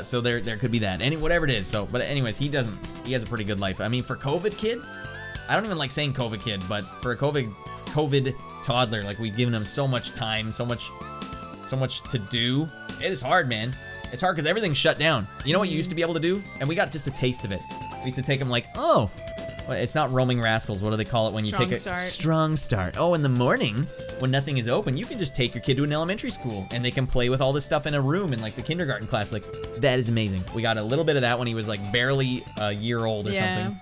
So there could be that. Whatever it is. So, but anyways, he has a pretty good life. I mean, for COVID kid, I don't even like saying COVID kid, but for a COVID toddler, like we've given him so much time, so much to do. It is hard, man. It's hard because everything's shut down. You know what you used to be able to do? And we got just a taste of it. We used to take him like, oh, well, it's not roaming rascals. What do they call it when you take a strong start? Oh, in the morning when nothing is open, you can just take your kid to an elementary school and they can play with all this stuff in a room in like the kindergarten class. Like that is amazing. We got a little bit of that when he was like barely a year old or something.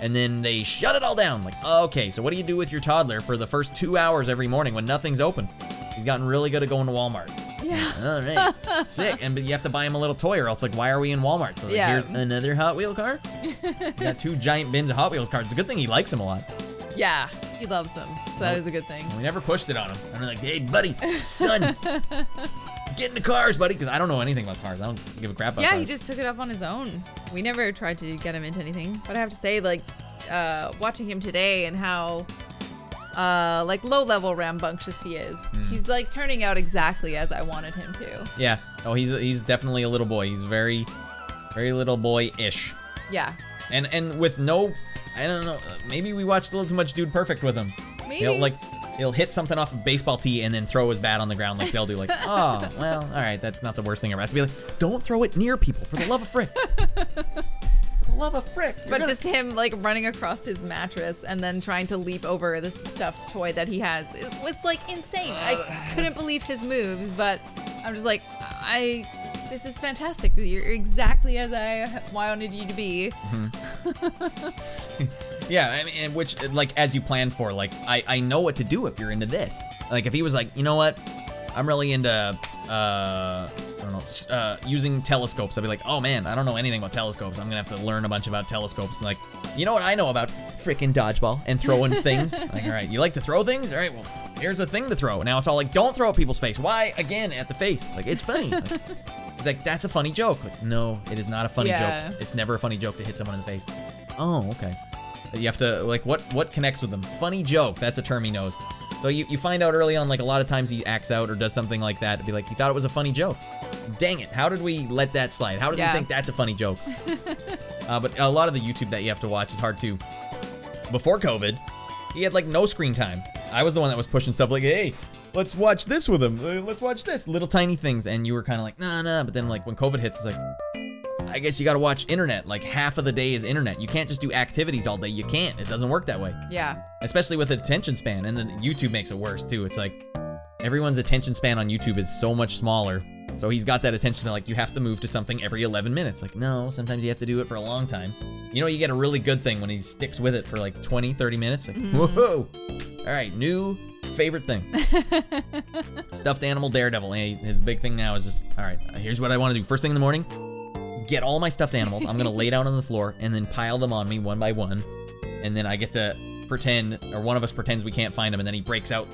And then they shut it all down. Like, okay, so what do you do with your toddler for the first 2 hours every morning when nothing's open? He's gotten really good at going to Walmart. Yeah. All right. Sick. But you have to buy him a little toy or else like, why are we in Walmart? So like, here's another Hot Wheel car. You got 2 giant bins of Hot Wheels cars. It's a good thing he likes them a lot. Yeah, he loves them. So that is a good thing. We never pushed it on him. And we're like, hey, buddy, son, get in the cars, buddy. Because I don't know anything about cars. I don't give a crap about cars. Yeah, he just took it up on his own. We never tried to get him into anything. But I have to say, like, watching him today and how like low-level rambunctious he is. He's like turning out exactly as I wanted him to. Yeah. Oh, he's definitely a little boy. He's very, very little boy-ish. Yeah. And with no, I don't know, maybe we watched a little too much Dude Perfect with him. Maybe. He'll hit something off a baseball tee and then throw his bat on the ground like they'll do. Like, oh, well, all right, that's not the worst thing ever. I have to be like, don't throw it near people, for the love of frick. Love a frick. But just him like running across his mattress and then trying to leap over this stuffed toy that he has. It was like insane. I couldn't believe his moves, but I'm just like, this is fantastic. You're exactly as I wanted you to be. Yeah, I mean, which like as you planned for, like I know what to do if you're into this. Like if he was like, you know what, I'm really into I don't know, using telescopes. I'd be like, oh man, I don't know anything about telescopes. I'm gonna have to learn a bunch about telescopes. And like, you know what I know about frickin' dodgeball and throwing things? Like, all right, you like to throw things? All right, well, here's a thing to throw. Now it's all like, don't throw at people's face. Why? Again, at the face. Like, it's funny. Like, he's like, that's a funny joke. Like, no, it is not a funny joke. It's never a funny joke to hit someone in the face. Oh, okay. You have to, like, what connects with them? Funny joke. That's a term he knows. So you find out early on, like a lot of times he acts out or does something like that to be like, he thought it was a funny joke. Dang it, how did we let that slide? How does he think that's a funny joke? But a lot of the YouTube that you have to watch is hard too. Before COVID, he had like no screen time. I was the one that was pushing stuff like, hey, let's watch this with him. Let's watch this. Little tiny things. And you were kind of like, nah. But then like when COVID hits, it's like, I guess you got to watch internet. Like half of the day is internet. You can't just do activities all day. You can't. It doesn't work that way. Yeah. Especially with attention span. And then YouTube makes it worse too. It's like everyone's attention span on YouTube is so much smaller So he's got that attention that, like, you have to move to something every 11 minutes. Like, no, sometimes you have to do it for a long time. You know, you get a really good thing when he sticks with it for like 20, 30 minutes. Like, whoa. All right, new favorite thing. Stuffed animal Daredevil. His big thing now is just, all right, here's what I want to do. First thing in the morning, get all my stuffed animals. I'm going to lay down on the floor and then pile them on me one by one. And then I get to pretend, or one of us pretends we can't find him, and then he breaks out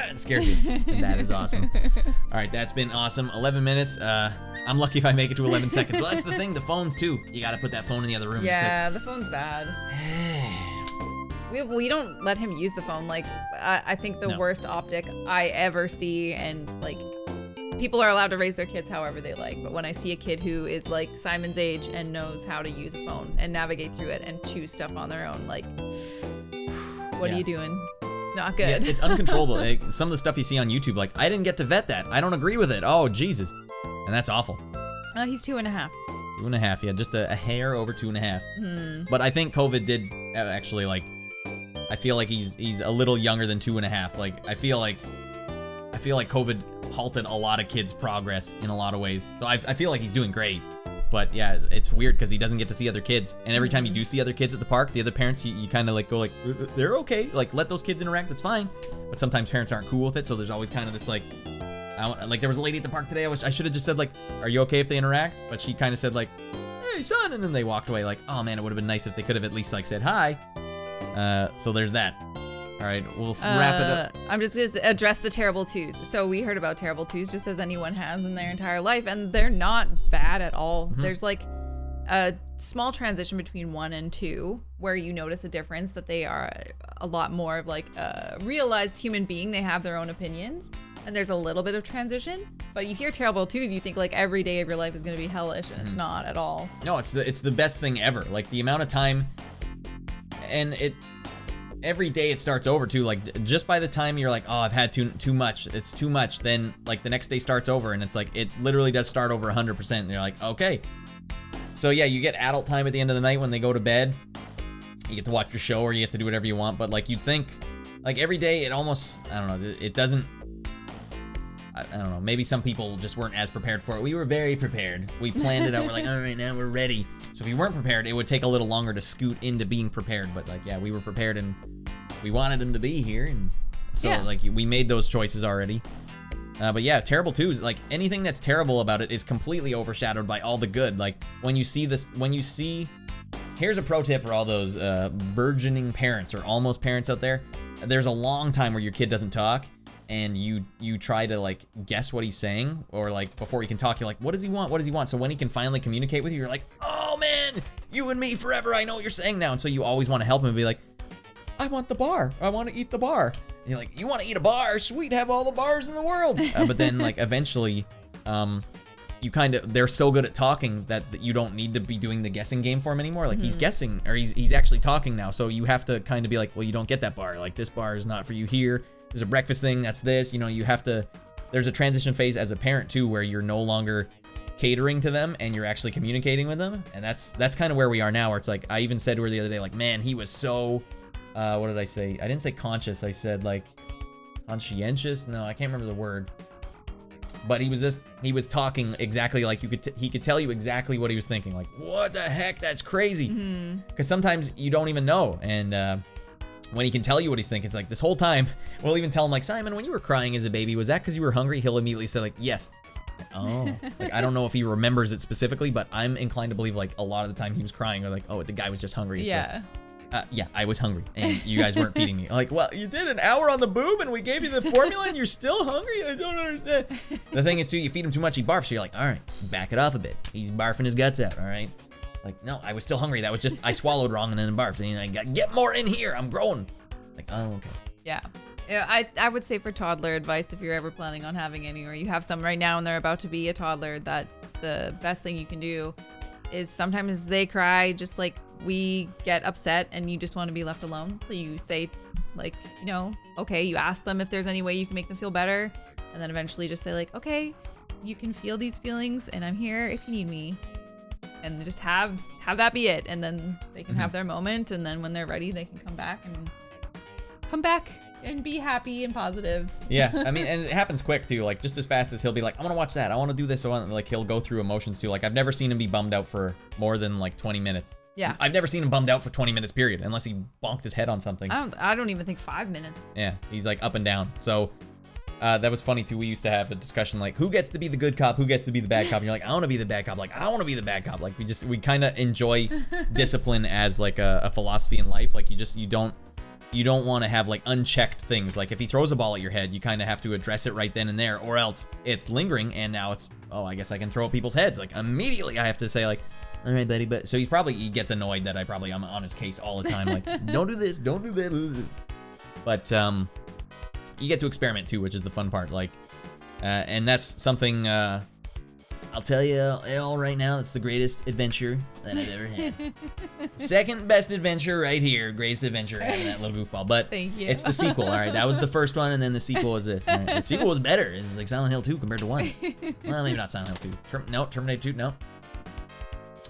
and scares you. And that is awesome. All right, that's been awesome. 11 minutes. I'm lucky if I make it to 11 seconds. Well, that's the thing. The phones, too. You got to put that phone in the other room. Yeah, the phone's bad. We don't let him use the phone. Like, I think the worst optic I ever see, and like, people are allowed to raise their kids however they like, but when I see a kid who is like Simon's age and knows how to use a phone and navigate through it and choose stuff on their own, like, what are you doing? It's not good. Yeah, it's uncontrollable. Some of the stuff you see on YouTube, like, I didn't get to vet that. I don't agree with it. Oh, Jesus. And that's awful. He's 2.5. 2.5, yeah, just a hair over 2.5. But I think COVID did actually, like, I feel like he's a little younger than 2.5. Like, I feel like COVID halted a lot of kids' progress in a lot of ways. So I feel like he's doing great. But yeah, it's weird because he doesn't get to see other kids. And every time you do see other kids at the park, the other parents, you kind of like go like, they're okay. Like, let those kids interact, that's fine. But sometimes parents aren't cool with it. So there's always kind of this like there was a lady at the park today. I should have just said like, are you okay if they interact? But she kind of said like, hey son, and then they walked away like, oh man, it would have been nice if they could have at least like said hi. So there's that. All right, we'll wrap it up. I'm just going to address the terrible twos. So we heard about terrible twos just as anyone has in their entire life, and they're not bad at all. There's like a small transition between 1 and 2 where you notice a difference, that they are a lot more of like a realized human being. They have their own opinions, and there's a little bit of transition. But you hear terrible twos, you think like every day of your life is going to be hellish, and it's not at all. No, it's the best thing ever. Like, the amount of time, and every day it starts over too. Like, just by the time you're like, oh, I've had too much, it's too much, then like the next day starts over, and it's like, it literally does start over 100%. And you're like, okay. So yeah, you get adult time at the end of the night when they go to bed. You get to watch your show, or you get to do whatever you want. But like, you'd think, like, every day it almost, I don't know, it doesn't, I don't know, maybe some people just weren't as prepared for it. We were very prepared. We planned it out. We're like, all right, now we're ready. So if you weren't prepared, it would take a little longer to scoot into being prepared. But like, yeah, we were prepared, and we wanted them to be here. And so like, we made those choices already. But yeah, terrible twos, like, anything that's terrible about it is completely overshadowed by all the good. Like, when you see, here's a pro tip for all those burgeoning parents or almost parents out there. There's a long time where your kid doesn't talk, and you try to like guess what he's saying, or like before he can talk, you're like, what does he want? What does he want? So when he can finally communicate with you, you're like, oh man, you and me forever. I know what you're saying now. And so you always want to help him and be like, I want the bar. I want to eat the bar. And you're like, you want to eat a bar? Sweet, have all the bars in the world. But then like eventually, you kind of, they're so good at talking that you don't need to be doing the guessing game for him anymore. Like, he's guessing, or he's actually talking now. So you have to kind of be like, well, you don't get that bar. Like, this bar is not for you here. There's a breakfast thing, that's this. You know, you have to, there's a transition phase as a parent too, where you're no longer catering to them and you're actually communicating with them. And that's kind of where we are now, where it's like, I even said to her the other day, like, man, he was so, what did I say? I didn't say conscious. I said like conscientious. No, I can't remember the word. But he was talking exactly like he could tell you exactly what he was thinking. Like, what the heck? That's crazy. Because sometimes you don't even know. And when he can tell you what he's thinking, it's like, this whole time, we'll even tell him like, Simon, when you were crying as a baby, was that because you were hungry? He'll immediately say like, yes. Oh, like, I don't know if he remembers it specifically, but I'm inclined to believe like a lot of the time he was crying, or like, oh, the guy was just hungry. Yeah. Yeah, I was hungry, and you guys weren't feeding me. Like, well, you did an hour on the boob, and we gave you the formula, and you're still hungry? I don't understand. The thing is, too, you feed him too much, he barfs. So you're like, all right, back it off a bit. He's barfing his guts out, all right? Like, no, I was still hungry. That was just, I swallowed wrong and then barfed. And I got, get more in here. I'm growing. Like, oh, okay. Yeah. I would say for toddler advice, if you're ever planning on having any, or you have some right now and they're about to be a toddler, that the best thing you can do is, sometimes they cry, just like we get upset and you just want to be left alone. So you say like, you know, okay, you ask them if there's any way you can make them feel better. And then eventually just say like, okay, you can feel these feelings and I'm here if you need me. And just have that be it. And then they can have their moment. And then when they're ready, they can come back and be happy and positive. Yeah, I mean, and it happens quick too. Like just as fast as he'll be like, I want to watch that, I want to do this, like he'll go through emotions too. Like I've never seen him be bummed out for more than like 20 minutes. Yeah. I've never seen him bummed out for 20 minutes period, unless he bonked his head on something. I don't even think 5 minutes. Yeah, he's like up and down. So that was funny too. We used to have a discussion like, who gets to be the good cop, who gets to be the bad cop? And you're like, I want to be the bad cop. Like, I want to be the bad cop. Like we kind of enjoy discipline as like a philosophy in life. Like you don't want to have like unchecked things. Like if he throws a ball at your head, you kind of have to address it right then and there, or else it's lingering and now it's, oh, I guess I can throw at people's heads. Like immediately I have to say like, all right, buddy. But so he gets annoyed that I'm on his case all the time. Like, don't do this, don't do that. But you get to experiment too, which is the fun part. Like, and that's something I'll tell you all right now. It's the greatest adventure that I've ever had. Second best adventure right here. Greatest adventure having that little goofball. But Thank you. It's the sequel. All right, that was the first one, and then the sequel was it. All right, the sequel was better. It's like Silent Hill 2 compared to 1. Well, maybe not Silent Hill 2. No, Terminator 2. No.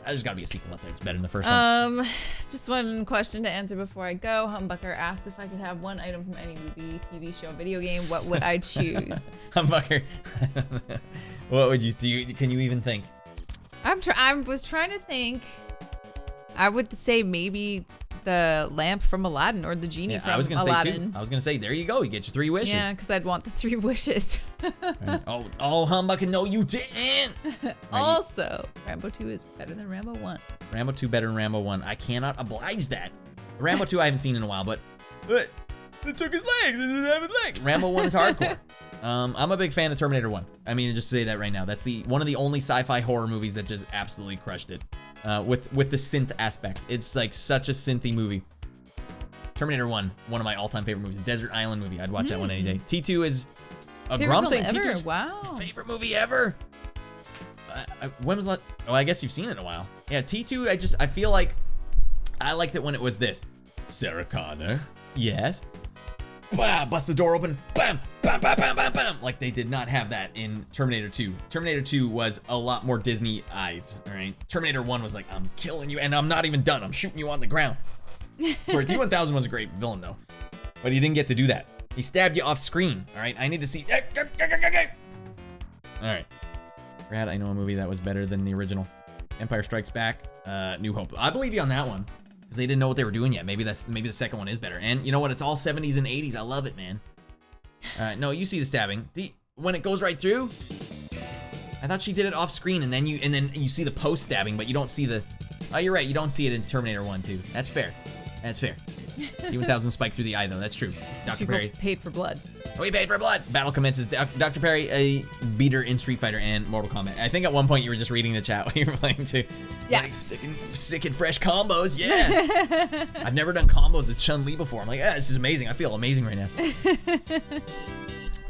There's got to be a sequel out there. It's better than the first one. Just one question to answer before I go. Humbucker asked if I could have one item from any movie, TV show, video game. What would I choose? Humbucker. What would you do? Can you even think? I was trying to think. I would say maybe the lamp from Aladdin or the genie from I was gonna Aladdin. say too. I was gonna say there you go. You get your 3 wishes. Yeah, because I'd want the 3 wishes. Right. Oh, Humbucker, no, you didn't. Also, Rambo 2 is better than Rambo 1. Rambo 2 better than Rambo 1. I cannot oblige that. Rambo 2 I haven't seen in a while, but it took his legs. It didn't have his legs. Rambo 1 is hardcore. I'm a big fan of Terminator 1. I mean, just to say that right now. That's one of the only sci-fi horror movies that just absolutely crushed it. With the synth aspect. It's like such a synthy movie. Terminator 1, one of my all-time favorite movies. Desert Island movie. I'd watch that one any day. T2 is I'm saying T2's favorite movie ever. When was that? Oh, I guess you've seen it in a while. Yeah, T2, I feel like I liked it when it was this. Sarah Connor. Yes. Bah, bust the door open. Bam, bam, bam, bam, bam, bam. Like they did not have that in Terminator 2. Terminator 2 was a lot more Disney-ized, all right? Terminator 1 was like, I'm killing you, and I'm not even done. I'm shooting you on the ground. Sorry, T-1000 was a great villain, though. But he didn't get to do that. He stabbed you off screen, all right? I need to see. All right. Radd, I know a movie that was better than the original. Empire Strikes Back, New Hope. I believe you on that one. Because they didn't know what they were doing yet. Maybe the second one is better. And you know what? It's all 70s and 80s. I love it, man. No, you see the stabbing. When it goes right through, I thought she did it off screen, and then you see the post stabbing, but you don't see the. Oh, you're right. You don't see it in Terminator 1 too. That's fair. That's fair. T-1000 spiked through the eye though. That's true. Dr. Perry paid for blood. We paid for blood. Battle commences. Dr. Perry, a beater in Street Fighter and Mortal Kombat. I think at one point you were just reading the chat while you were playing too. Yeah. Like sick and fresh combos. Yeah. I've never done combos with Chun-Li before. I'm like, yeah, this is amazing. I feel amazing right now.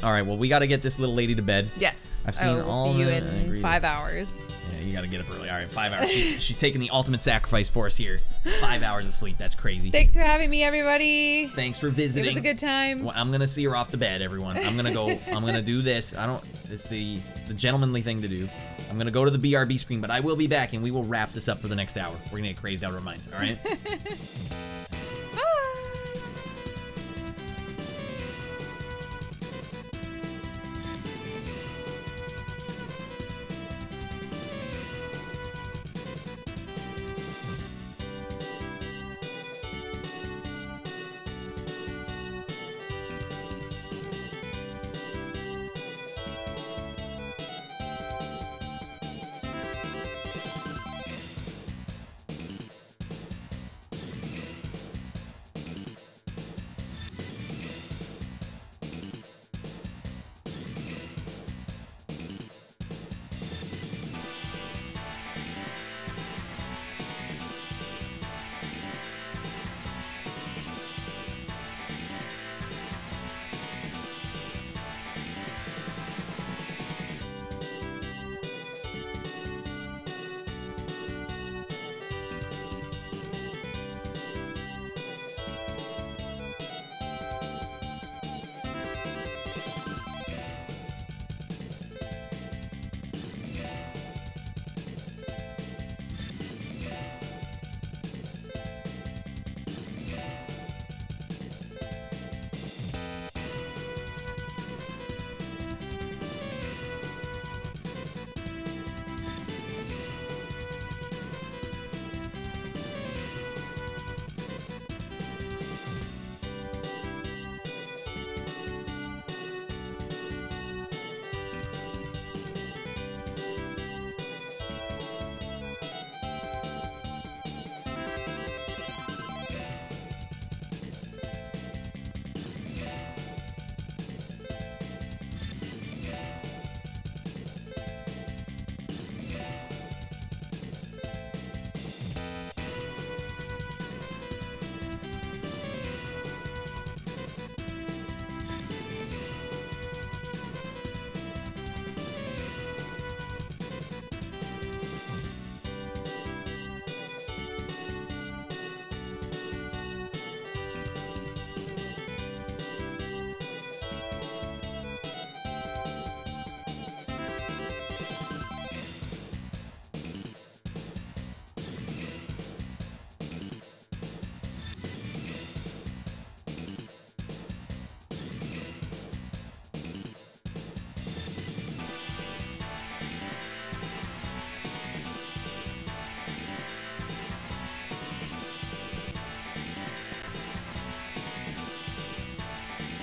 All right. Well, we got to get this little lady to bed. Yes. I've seen we'll see you in 5 hours. Yeah, you got to get up early. All right, 5 hours. She's taking the ultimate sacrifice for us here. 5 hours of sleep. That's crazy. Thanks for having me, everybody. Thanks for visiting. It was a good time. Well, I'm gonna see her off to bed, everyone. I'm gonna go. I'm gonna do this. It's the gentlemanly thing to do. I'm gonna go to the BRB screen, but I will be back, and we will wrap this up for the next hour. We're gonna get crazed out of our minds. All right.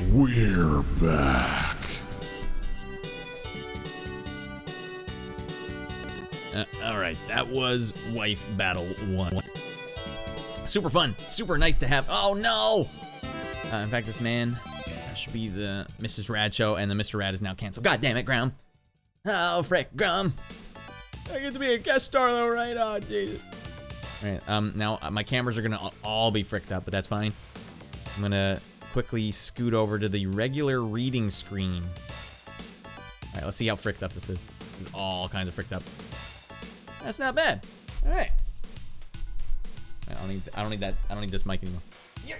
We're back. Alright, that was Wife Battle 1. Super fun, super nice to have. Oh no! In fact, this man should be the Mrs. Radd show, and the Mr. Radd is now canceled. God damn it, Grum. Oh, frick, Grum. I get to be a guest star though, right? Oh, Jesus. Alright, now my cameras are gonna all be fricked up, but that's fine. I'm gonna quickly scoot over to the regular reading screen. Alright, let's see how fricked up this is. This is all kinds of fricked up. That's not bad. Alright. I don't need that. I don't need this mic anymore. Yeah.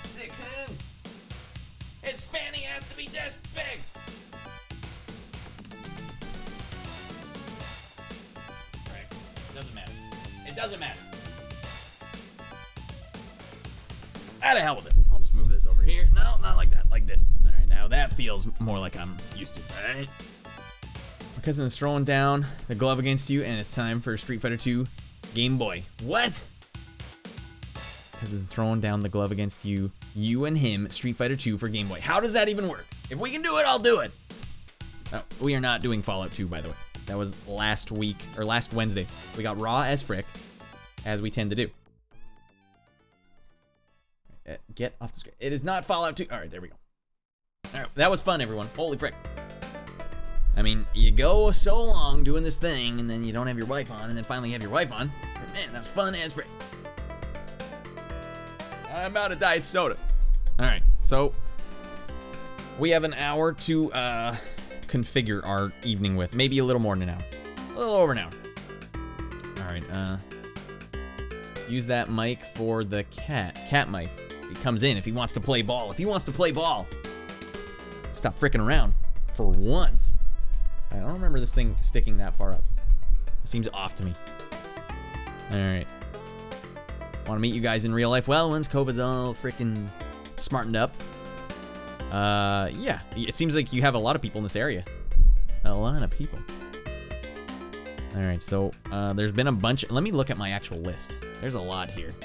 6 tunes. His fanny has to be this big. Alright. Doesn't matter. It doesn't matter. Out of hell with it. I'll just move this over here. No, not like that. Like this. Alright, now that feels more like I'm used to. Alright. My cousin is throwing down the glove against you, and it's time for Street Fighter 2 Game Boy. What? Cousin's throwing down the glove against you. You and him, Street Fighter 2 for Game Boy. How does that even work? If we can do it, I'll do it. We are not doing Fallout 2, by the way. That was last week, or last Wednesday. We got raw as frick, as we tend to do. Get off the screen. It is not Fallout 2. All right, there we go. All right, that was fun, everyone. Holy frick. I mean, you go so long doing this thing, and then you don't have your wife on, and then finally you have your wife on. But man, that's fun as frick. I'm out of diet soda. All right, so we have an hour to configure our evening with. Maybe a little more than an hour. A little over an hour. All right, use that mic for the cat mic. He comes in if he wants to play ball. If he wants to play ball, stop freaking around for once. I don't remember this thing sticking that far up. It seems off to me. All right. Want to meet you guys in real life? Well, once COVID's all freaking smartened up. Yeah. It seems like you have a lot of people in this area. A lot of people. All right, so there's been a bunch. Let me look at my actual list. There's a lot here.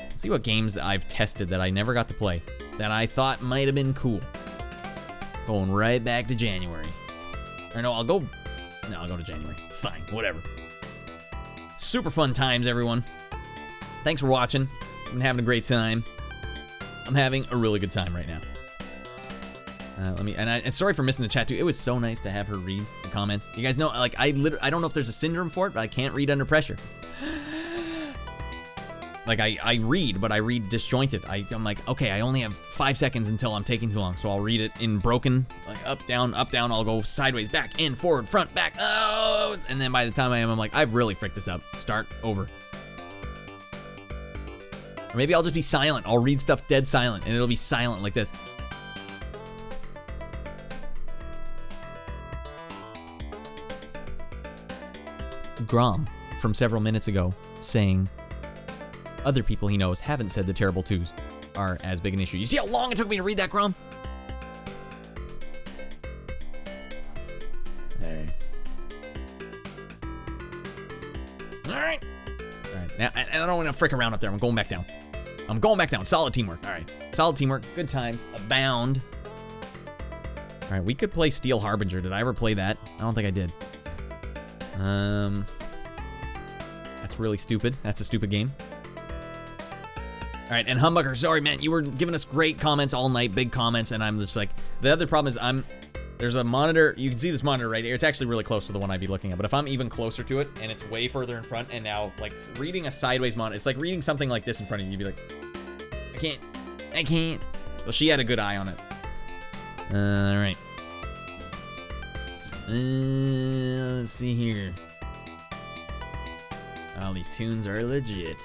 Let's see what games that I've tested that I never got to play that I thought might have been cool. Going right back to January. Or no, I'll go to January. Fine, whatever. Super fun times, everyone. Thanks for watching. I've been having a great time. I'm having a really good time right now. And sorry for missing the chat too. It was so nice to have her read the comments. You guys know, like, I don't know if there's a syndrome for it, but I can't read under pressure. Like, I read, but I read disjointed. I'm like, okay, I only have 5 seconds until I'm taking too long, so I'll read it in broken, like up, down, I'll go sideways, back, in, forward, front, back, oh, and then by the time I'm like, I've really fricked this up. Start over. Or maybe I'll just be silent. I'll read stuff dead silent, and it'll be silent like this. Grom, from several minutes ago, saying other people he knows haven't said the terrible twos are as big an issue. You see how long it took me to read that, Grom? Alright. Alright. Alright. Now, and I don't want to frick around up there. I'm going back down. I'm going back down. Solid teamwork. Alright. Solid teamwork. Good times. Abound. Alright, we could play Steel Harbinger. Did I ever play that? I don't think I did. That's really stupid. That's a stupid game. All right, and Humbucker, sorry, man, you were giving us great comments all night, big comments, and I'm just like, the other problem is there's a monitor, you can see this monitor right here, it's actually really close to the one I'd be looking at, but if I'm even closer to it, and it's way further in front, and now, like, reading a sideways monitor, it's like reading something like this in front of you, you'd be like, I can't. Well, she had a good eye on it. All right. Let's see here. Oh, these tunes are legit.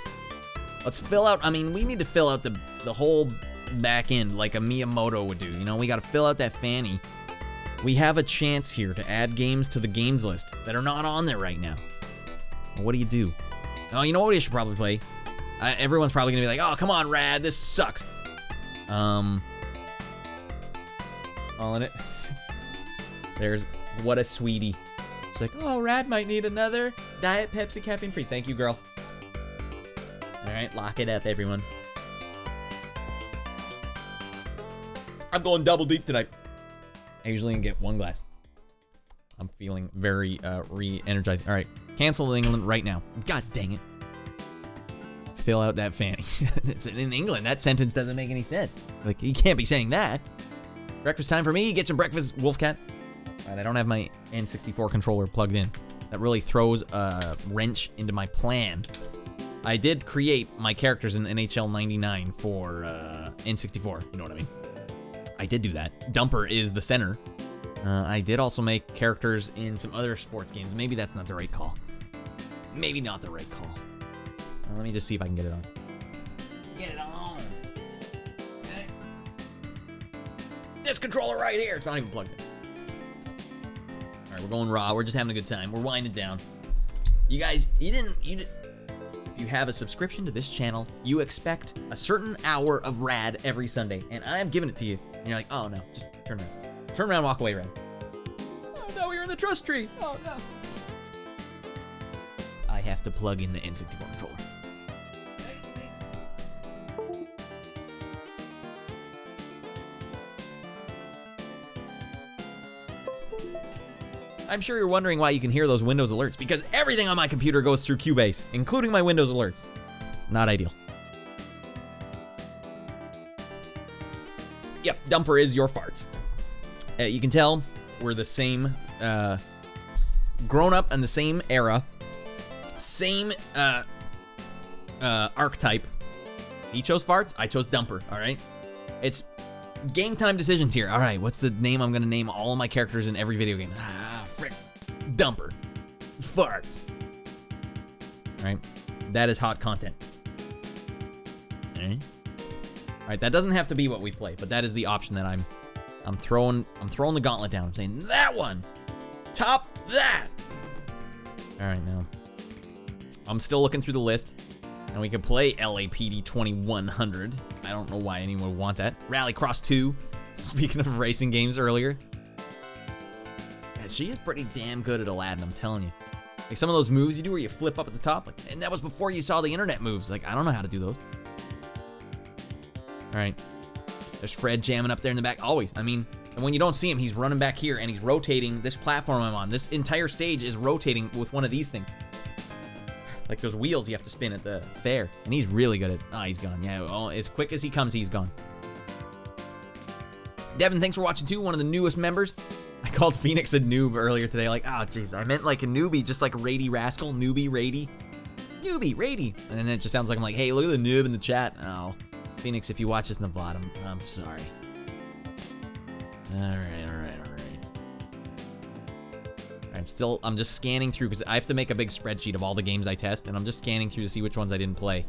Let's fill out, I mean, we need to fill out the whole back end like a Miyamoto would do. You know, we got to fill out that fanny. We have a chance here to add games to the games list that are not on there right now. Well, what do you do? Oh, you know what we should probably play? Everyone's probably going to be like, oh, come on, Radd, this sucks. All in it. There's What a Sweetie. It's like, oh, Radd might need another Diet Pepsi caffeine free. Thank you, girl. All right, lock it up, everyone. I'm going double deep tonight. I usually can get 1 glass. I'm feeling very re-energized. All right, cancel England right now. God dang it. Fill out that fanny. It's in England. That sentence doesn't make any sense. Like, you can't be saying that. Breakfast time for me. Get some breakfast, Wolfcat. All right, I don't have my N64 controller plugged in. That really throws a wrench into my plan. I did create my characters in NHL 99 for N64. You know what I mean? I did do that. Dumper is the center. I did also make characters in some other sports games. Maybe that's not the right call. Maybe not the right call. Let me just see if I can get it on. Get it on. Okay. This controller right here. It's not even plugged in. All right, we're going raw. We're just having a good time. We're winding down. You guys, you didn't. If you have a subscription to this channel, you expect a certain hour of Radd every Sunday, and I'm giving it to you. And you're like, oh no, just turn around. Turn around, walk away, Radd. Oh no, you're in the trust tree. Oh no. I have to plug in the N64 controller. I'm sure you're wondering why you can hear those Windows alerts, because everything on my computer goes through Cubase, including my Windows alerts. Not ideal. Yep, Dumper is your farts. You can tell we're the same, grown up in the same era, same archetype. He chose farts, I chose Dumper, all right? It's game time decisions here. All right, what's the name I'm gonna name all of my characters in every video game? Frick. Dumper. Farts. All right, that is hot content. All right, that doesn't have to be what we play, but that is the option that I'm throwing the gauntlet down. I'm saying that one. Top that. All right, now I'm still looking through the list, and we could play LAPD 2100. I don't know why anyone would want that. Rallycross 2. Speaking of racing games earlier. Yeah, she is pretty damn good at Aladdin, I'm telling you. Like some of those moves you do where you flip up at the top, like, and that was before you saw the internet moves. Like, I don't know how to do those. All right. There's Fred jamming up there in the back. Always. I mean, and when you don't see him, he's running back here and he's rotating this platform I'm on. This entire stage is rotating with one of these things. Like those wheels you have to spin at the fair. And he's really good at... Oh, he's gone. Yeah, well, as quick as he comes, he's gone. Devin, thanks for watching too. One of the newest members. I called Phoenix a noob earlier today. Like, oh, jeez. I meant like a newbie, just like Rady Rascal. Newbie, Rady. Newbie, Rady. And then it just sounds like I'm like, hey, look at the noob in the chat. Oh, Phoenix, if you watch this in the VOD, I'm sorry. All right. I'm just scanning through because I have to make a big spreadsheet of all the games I test, and I'm just scanning through to see which ones I didn't play.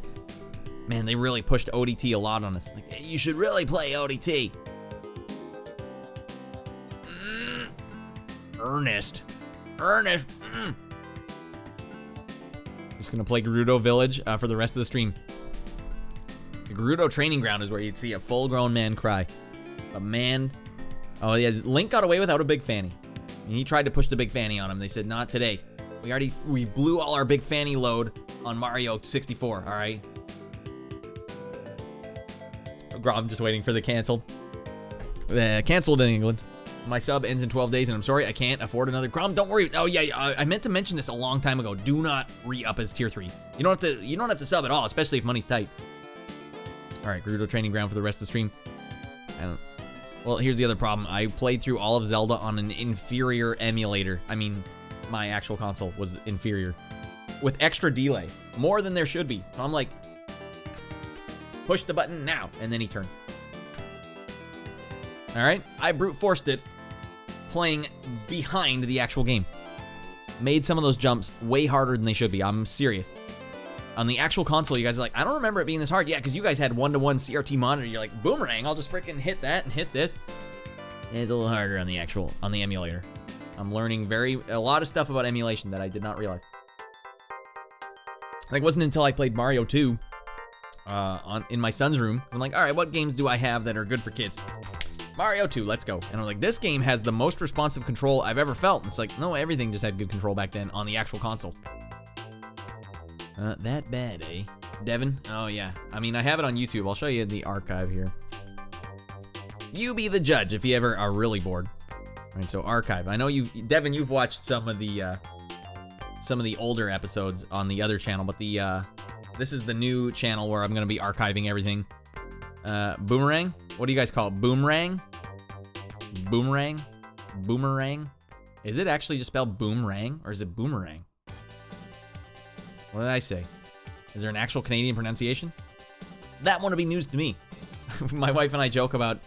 Man, they really pushed ODT a lot on us. Like, hey, you should really play ODT. Ernest. Just gonna play Gerudo Village for the rest of the stream. The Gerudo Training Ground is where you'd see a full-grown man cry. A man... Oh, yeah, Link got away without a big fanny. And he tried to push the big fanny on him. They said, not today. We blew all our big fanny load on Mario 64, all right? I'm just waiting for the canceled. Canceled in England. My sub ends in 12 days, and I'm sorry, I can't afford another. Grom, don't worry. Oh, yeah, I meant to mention this a long time ago. Do not re-up as tier 3. You don't have to sub at all, especially if money's tight. All right, Gerudo Training Ground for the rest of the stream. Well, here's the other problem. I played through all of Zelda on an inferior emulator. I mean, my actual console was inferior. With extra delay. More than there should be. So I'm like, push the button now. And then he turned. All right? I brute forced it playing behind the actual game. Made some of those jumps way harder than they should be. I'm serious. On the actual console, you guys are like, I don't remember it being this hard. Yeah, because you guys had 1-to-1 CRT monitor. You're like, boomerang, I'll just freaking hit that and hit this. It's a little harder on the emulator. I'm learning a lot of stuff about emulation that I did not realize. Like, it wasn't until I played Mario 2 in my son's room. I'm like, all right, what games do I have that are good for kids? Mario 2, let's go. And I'm like, this game has the most responsive control I've ever felt. And it's like, no, everything just had good control back then on the actual console. That bad, eh? Devin? Oh, yeah. I mean, I have it on YouTube. I'll show you the archive here. You be the judge if you ever are really bored. All right, so archive. I know Devin, you've watched some of the older episodes on the other channel, but this is the new channel where I'm gonna be archiving everything. Boomerang? What do you guys call it? Boomerang? Boomerang? Boomerang? Is it actually just spelled boomerang, or is it boomerang? What did I say? Is there an actual Canadian pronunciation? That one would be news to me. My wife and I joke about,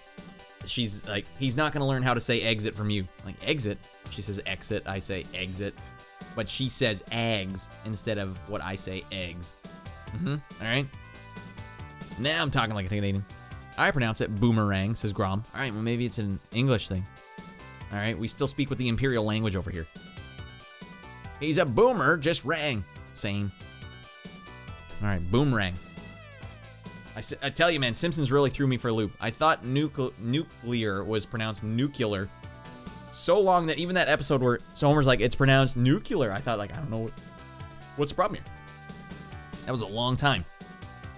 she's like, he's not gonna learn how to say exit from you. Like, exit? She says exit, I say exit. But she says eggs instead of what I say, eggs. Alright? Now I'm talking like a Canadian. I pronounce it boomerang, says Grom. Alright, well maybe it's an English thing. Alright, we still speak with the imperial language over here. He's a boomer, just rang. Same. Alright, boomerang. I tell you, man, Simpsons really threw me for a loop. I thought nuclear was pronounced nuclear so long that even that episode where Homer's like, it's pronounced nuclear, I thought, like, I don't know what's the problem here. That was a long time.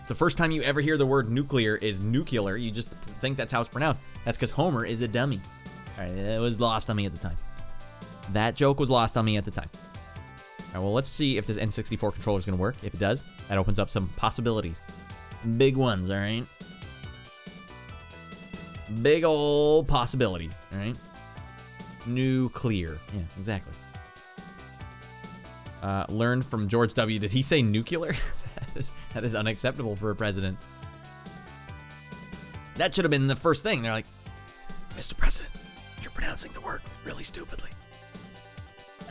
The first time you ever hear the word nuclear is nuclear, you just think that's how it's pronounced. That's because Homer is a dummy. All right, it was lost on me at the time. That joke was lost on me at the time. All right, well, let's see if this N64 controller is going to work. If it does, that opens up some possibilities. Big ones, all right? Big old possibilities, all right? Nuclear. Yeah, exactly. Learned from George W. Did he say nuclear? That is unacceptable for a president. That should have been the first thing. They're like, Mr. President, you're pronouncing the word really stupidly.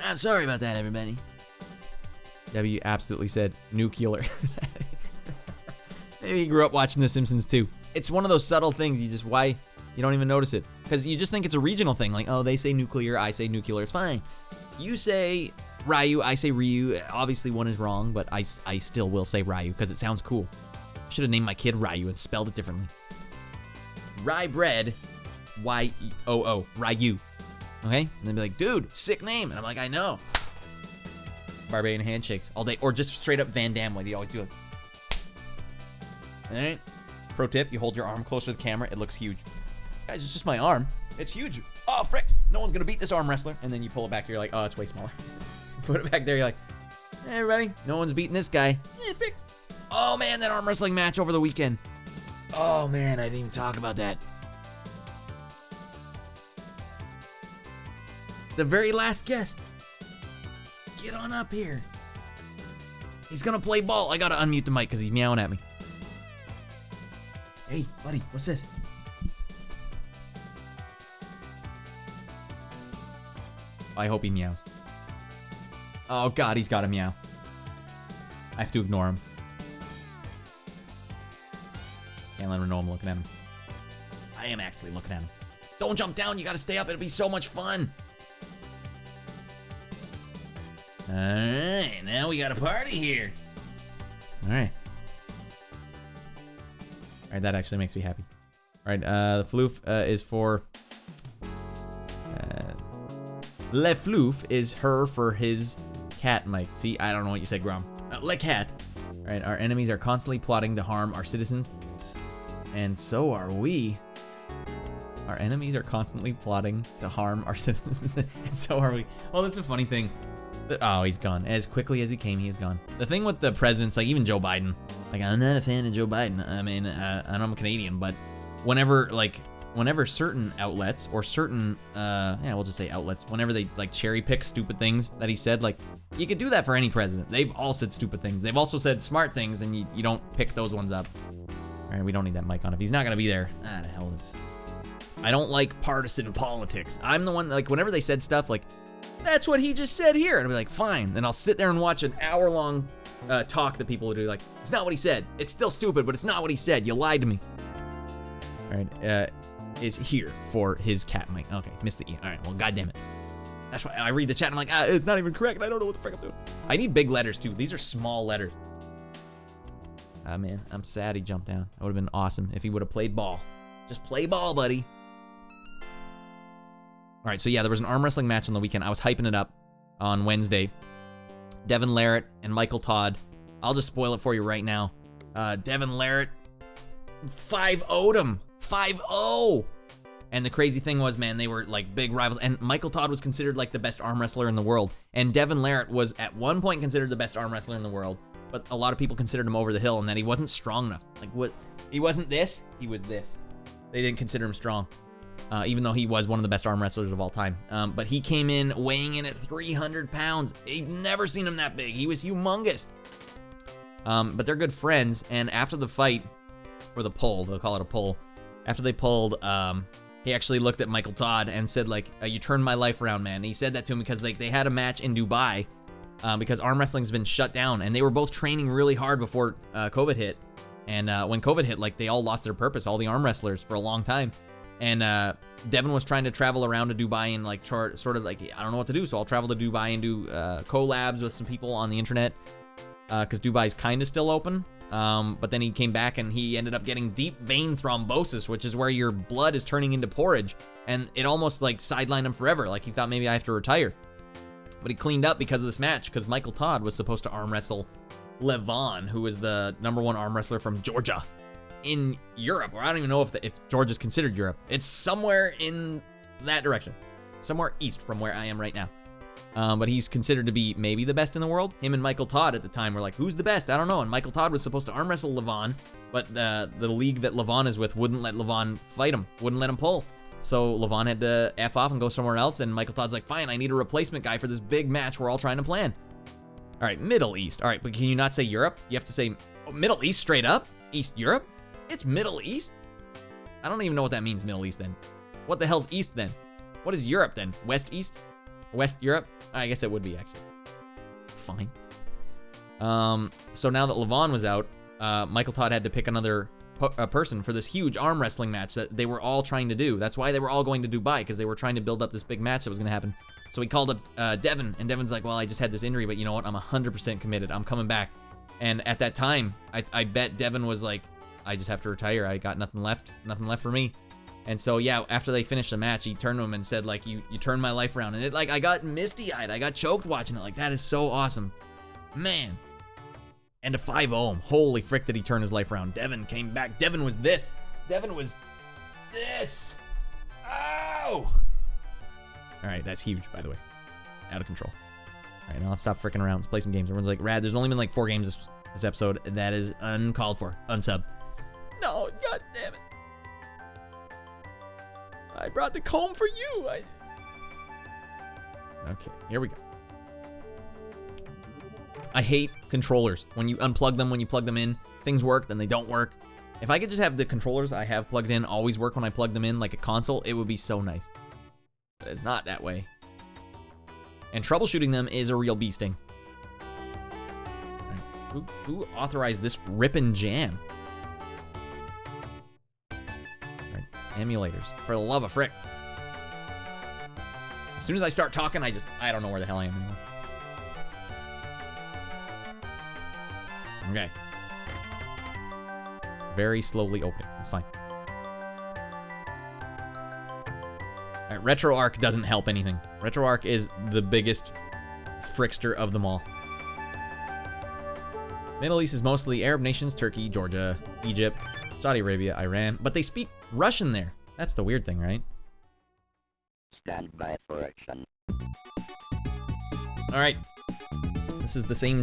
I'm sorry about that, everybody. W absolutely said nuclear. Maybe he grew up watching The Simpsons too. It's one of those subtle things why you don't even notice it. Because you just think it's a regional thing. Like, oh, they say nuclear, I say nuclear. It's fine. You say Ryu, I say Ryu. Obviously one is wrong, but I still will say Ryu because it sounds cool. I should have named my kid Ryu and spelled it differently. Rye bread, Y-E-O-O, Ryu. Okay? And they'd be like, dude, sick name. And I'm like, I know. Barbarian handshakes all day. Or just straight up Van Damme like you always do it. Alright? Pro tip, you hold your arm closer to the camera, it looks huge. Guys, it's just my arm. It's huge. Oh, frick. No one's gonna beat this arm wrestler. And then you pull it back, you're like, oh, it's way smaller. Put it back there, you're like, hey, everybody, no one's beating this guy. Eh, frick. Oh, man, that arm wrestling match over the weekend. Oh, man, I didn't even talk about that. The very last guest. Get on up here. He's gonna play ball. I gotta unmute the mic because he's meowing at me. Hey, buddy, what's this? I hope he meows. Oh, God, he's got to meow. I have to ignore him. Can't let him know I'm looking at him. I am actually looking at him. Don't jump down. You got to stay up. It'll be so much fun. All right, now we got a party here. All right. All right, that actually makes me happy. All right, the floof is for... Le floof is her for his cat, Mike. See, I don't know what you said, Grom. Le cat. All right, our enemies are constantly plotting to harm our citizens. And so are we. Our enemies are constantly plotting to harm our citizens. And so are we. Well, that's a funny thing. Oh, he's gone. As quickly as he came, he is gone. The thing with the presidents, like even Joe Biden, like I'm not a fan of Joe Biden. I mean, and I'm a Canadian, but whenever certain outlets or certain, we'll just say outlets, whenever they like cherry pick stupid things that he said, like you could do that for any president. They've all said stupid things. They've also said smart things, and you don't pick those ones up. All right, we don't need that mic on. If he's not gonna be there, the hell. I don't like partisan politics. I'm the one, like whenever they said stuff like, that's what he just said here. And I'll be like, fine. Then I'll sit there and watch an hour-long talk that people do. Like, it's not what he said. It's still stupid, but it's not what he said. You lied to me. All right, is here for his cat mic. Okay, missed the E. All right, well, goddamn it. That's why I read the chat and I'm like, it's not even correct. I don't know what the frick I'm doing. I need big letters, too. These are small letters. Ah, man, I'm sad he jumped down. That would have been awesome if he would have played ball. Just play ball, buddy. All right, so yeah, there was an arm wrestling match on the weekend. I was hyping it up on Wednesday. Devin Larratt and Michael Todd. I'll just spoil it for you right now. Devin Larratt 5-0'd him. 5-0. And the crazy thing was, man, they were like big rivals. And Michael Todd was considered like the best arm wrestler in the world. And Devin Larratt was at one point considered the best arm wrestler in the world. But a lot of people considered him over the hill and that he wasn't strong enough. Like, what? He wasn't this, he was this. They didn't consider him strong. Even though he was one of the best arm wrestlers of all time. But he came in weighing in at 300 pounds. They've never seen him that big. He was humongous. But they're good friends. And after the fight, or the pull, they'll call it a pull. After they pulled, he actually looked at Michael Todd and said, like, you turned my life around, man. And he said that to him because like they had a match in Dubai because arm wrestling's been shut down. And they were both training really hard before COVID hit. And when COVID hit, like, they all lost their purpose, all the arm wrestlers, for a long time. And Devin was trying to travel around to Dubai and like sort of like, I don't know what to do, so I'll travel to Dubai and do collabs with some people on the internet because Dubai's kind of still open. But then he came back and he ended up getting deep vein thrombosis, which is where your blood is turning into porridge, and it almost like sidelined him forever. Like he thought maybe I have to retire, but he cleaned up because of this match because Michael Todd was supposed to arm wrestle Levon, who was the #1 arm wrestler from Georgia in Europe, or I don't even know if Georgia's considered Europe. It's somewhere in that direction, somewhere east from where I am right now. But he's considered to be maybe the best in the world. Him and Michael Todd at the time were like, who's the best? I don't know. And Michael Todd was supposed to arm wrestle Levon, but the league that Levon is with wouldn't let Levon fight him, wouldn't let him pull. So Levon had to F off and go somewhere else, and Michael Todd's like, fine, I need a replacement guy for this big match we're all trying to plan. All right, Middle East. All right, but can you not say Europe? You have to say Middle East straight up? East Europe? It's Middle East? I don't even know what that means, Middle East then. What the hell's East then? What is Europe then? West East? West Europe? I guess it would be, actually. Fine. So now that Levon was out, Michael Todd had to pick another person for this huge arm wrestling match that they were all trying to do. That's why they were all going to Dubai, because they were trying to build up this big match that was going to happen. So he called up Devin, and Devin's like, well, I just had this injury, but you know what? I'm 100% committed. I'm coming back. And at that time, I bet Devin was like, I just have to retire. I got nothing left for me. And so, yeah, after they finished the match, he turned to him and said, like, you turned my life around. And it, like, I got misty-eyed. I got choked watching it. Like, that is so awesome. Man. And to 5-0 him. Holy frick, did he turn his life around. Devin came back. Devin was this. Devin was this. Oh! All right, that's huge, by the way. Out of control. All right, now let's stop freaking around. Let's play some games. Everyone's like, Radd, there's only been like 4 games this episode. That is uncalled for. Unsub. No, god damn it. I brought the comb for you. Okay, here we go. I hate controllers. When you unplug them, when you plug them in, things work, then they don't work. If I could just have the controllers I have plugged in always work when I plug them in like a console, it would be so nice. But it's not that way. And troubleshooting them is a real bee sting. Right. Who authorized this rip and jam? Emulators, for the love of frick. As soon as I start talking, I don't know where the hell I am anymore. Okay. Very slowly opening. That's fine. All right, RetroArch doesn't help anything. RetroArch is the biggest frickster of them all. Middle East is mostly Arab nations, Turkey, Georgia, Egypt, Saudi Arabia, Iran, but they speak Russian there. That's the weird thing, right? Stand by for action. All right. This is the same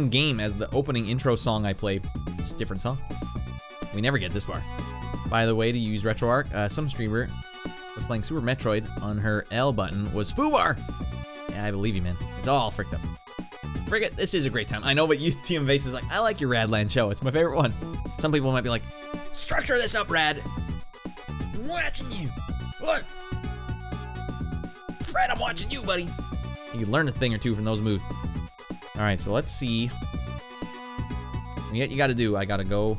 game as the opening intro song I played. It's a different song. We never get this far. By the way, to use RetroArch, some streamer was playing Super Metroid on her L button was Fubar. Yeah, I believe you, man. It's all fricked up. Frick, this is a great time. I know, but you, TM Vase, is like, I like your Radland show. It's my favorite one. Some people might be like, structure this up, Radd. I'm watching you. Look. Fred, I'm watching you, buddy. You can learn a thing or two from those moves. All right, so let's see. You got to do. I got to go.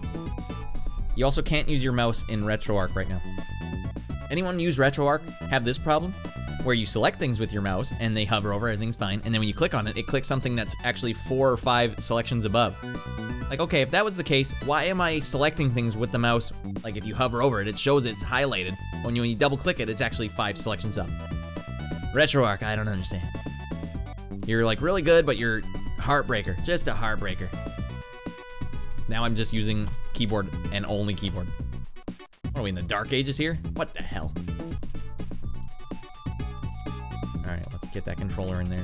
You also can't use your mouse in RetroArch right now. Anyone use RetroArch have this problem? Where you select things with your mouse and they hover over, everything's fine, and then when you click on it, it clicks something that's actually 4 or 5 selections above. Like, okay, if that was the case, why am I selecting things with the mouse? Like, if you hover over it, it shows it's highlighted. When you double click it, it's actually 5 selections up. RetroArch, I don't understand. You're like really good, but you're heartbreaker. Just a heartbreaker. Now I'm just using keyboard and only keyboard. What are we in the dark ages here? What the hell? Let's get that controller in there.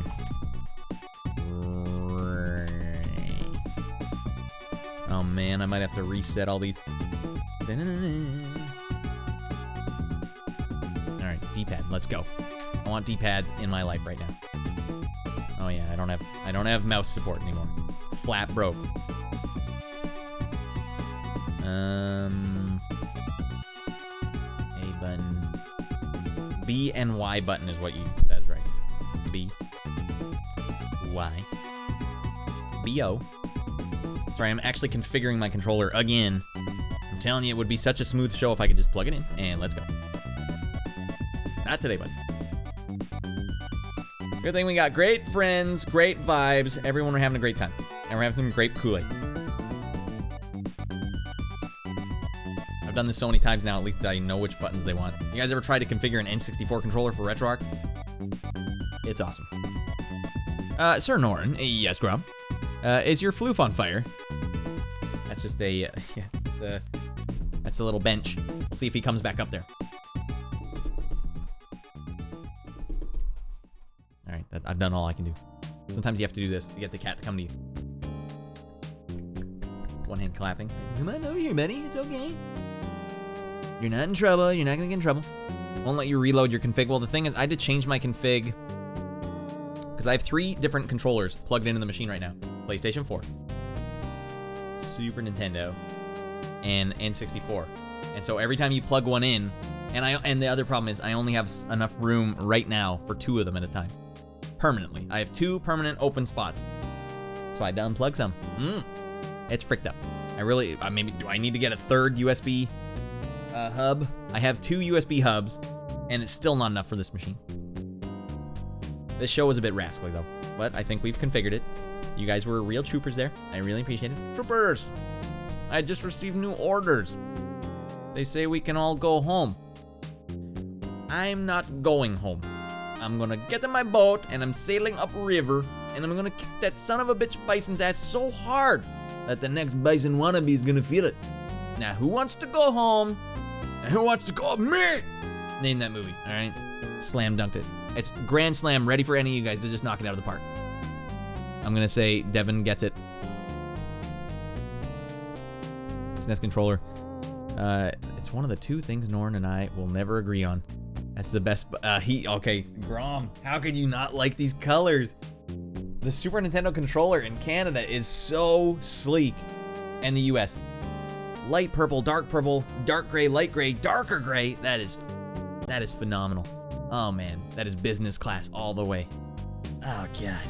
Oh man, I might have to reset all these. Alright, D-pad, let's go. I want D-pads in my life right now. Oh yeah, I don't have mouse support anymore. Flat broke. A button. B and Y button is what you. That's right. B. Y. B-O. Sorry, I'm actually configuring my controller again. I'm telling you, it would be such a smooth show if I could just plug it in. And let's go. Not today, bud. Good thing we got great friends, great vibes. Everyone are having a great time. And we're having some great Kool-Aid. I've done this so many times now, at least I know which buttons they want. You guys ever tried to configure an N64 controller for RetroArch? It's awesome. Sir Norn, yes, Grum. Is your floof on fire? That's just a, that's a little bench. We'll see if he comes back up there. All right, I've done all I can do. Sometimes you have to do this to get the cat to come to you. One hand clapping. Come on over here, buddy. It's okay. You're not in trouble. You're not gonna get in trouble. Won't let you reload your config. Well, the thing is, I had to change my config because I have 3 different controllers plugged into the machine right now. PlayStation 4, Super Nintendo, and N64. And so every time you plug one in, and the other problem is I only have enough room right now for 2 of them at a time. Permanently. I have 2 permanent open spots. So I had to unplug some. It's fricked up. Maybe, do I need to get a 3rd USB hub? I have 2 USB hubs, and it's still not enough for this machine. This show was a bit rascally though, but I think we've configured it. You guys were real troopers there. I really appreciate it. Troopers! I just received new orders. They say we can all go home. I'm not going home. I'm gonna get in my boat and I'm sailing upriver and I'm gonna kick that son of a bitch bison's ass so hard that the next bison wannabe is gonna feel it. Now, who wants to go home? And who wants to go? Me! Name that movie, alright? Slam dunked it. It's grand slam, ready for any of you guys to just knock it out of the park. I'm gonna say Devin gets it. SNES controller. It's one of the 2 things Norn and I will never agree on. That's the best. Okay, Grom. How could you not like these colors? The Super Nintendo controller in Canada is so sleek, and the US. Light purple, dark gray, light gray, darker gray. That is phenomenal. Oh man, that is business class all the way. Oh god.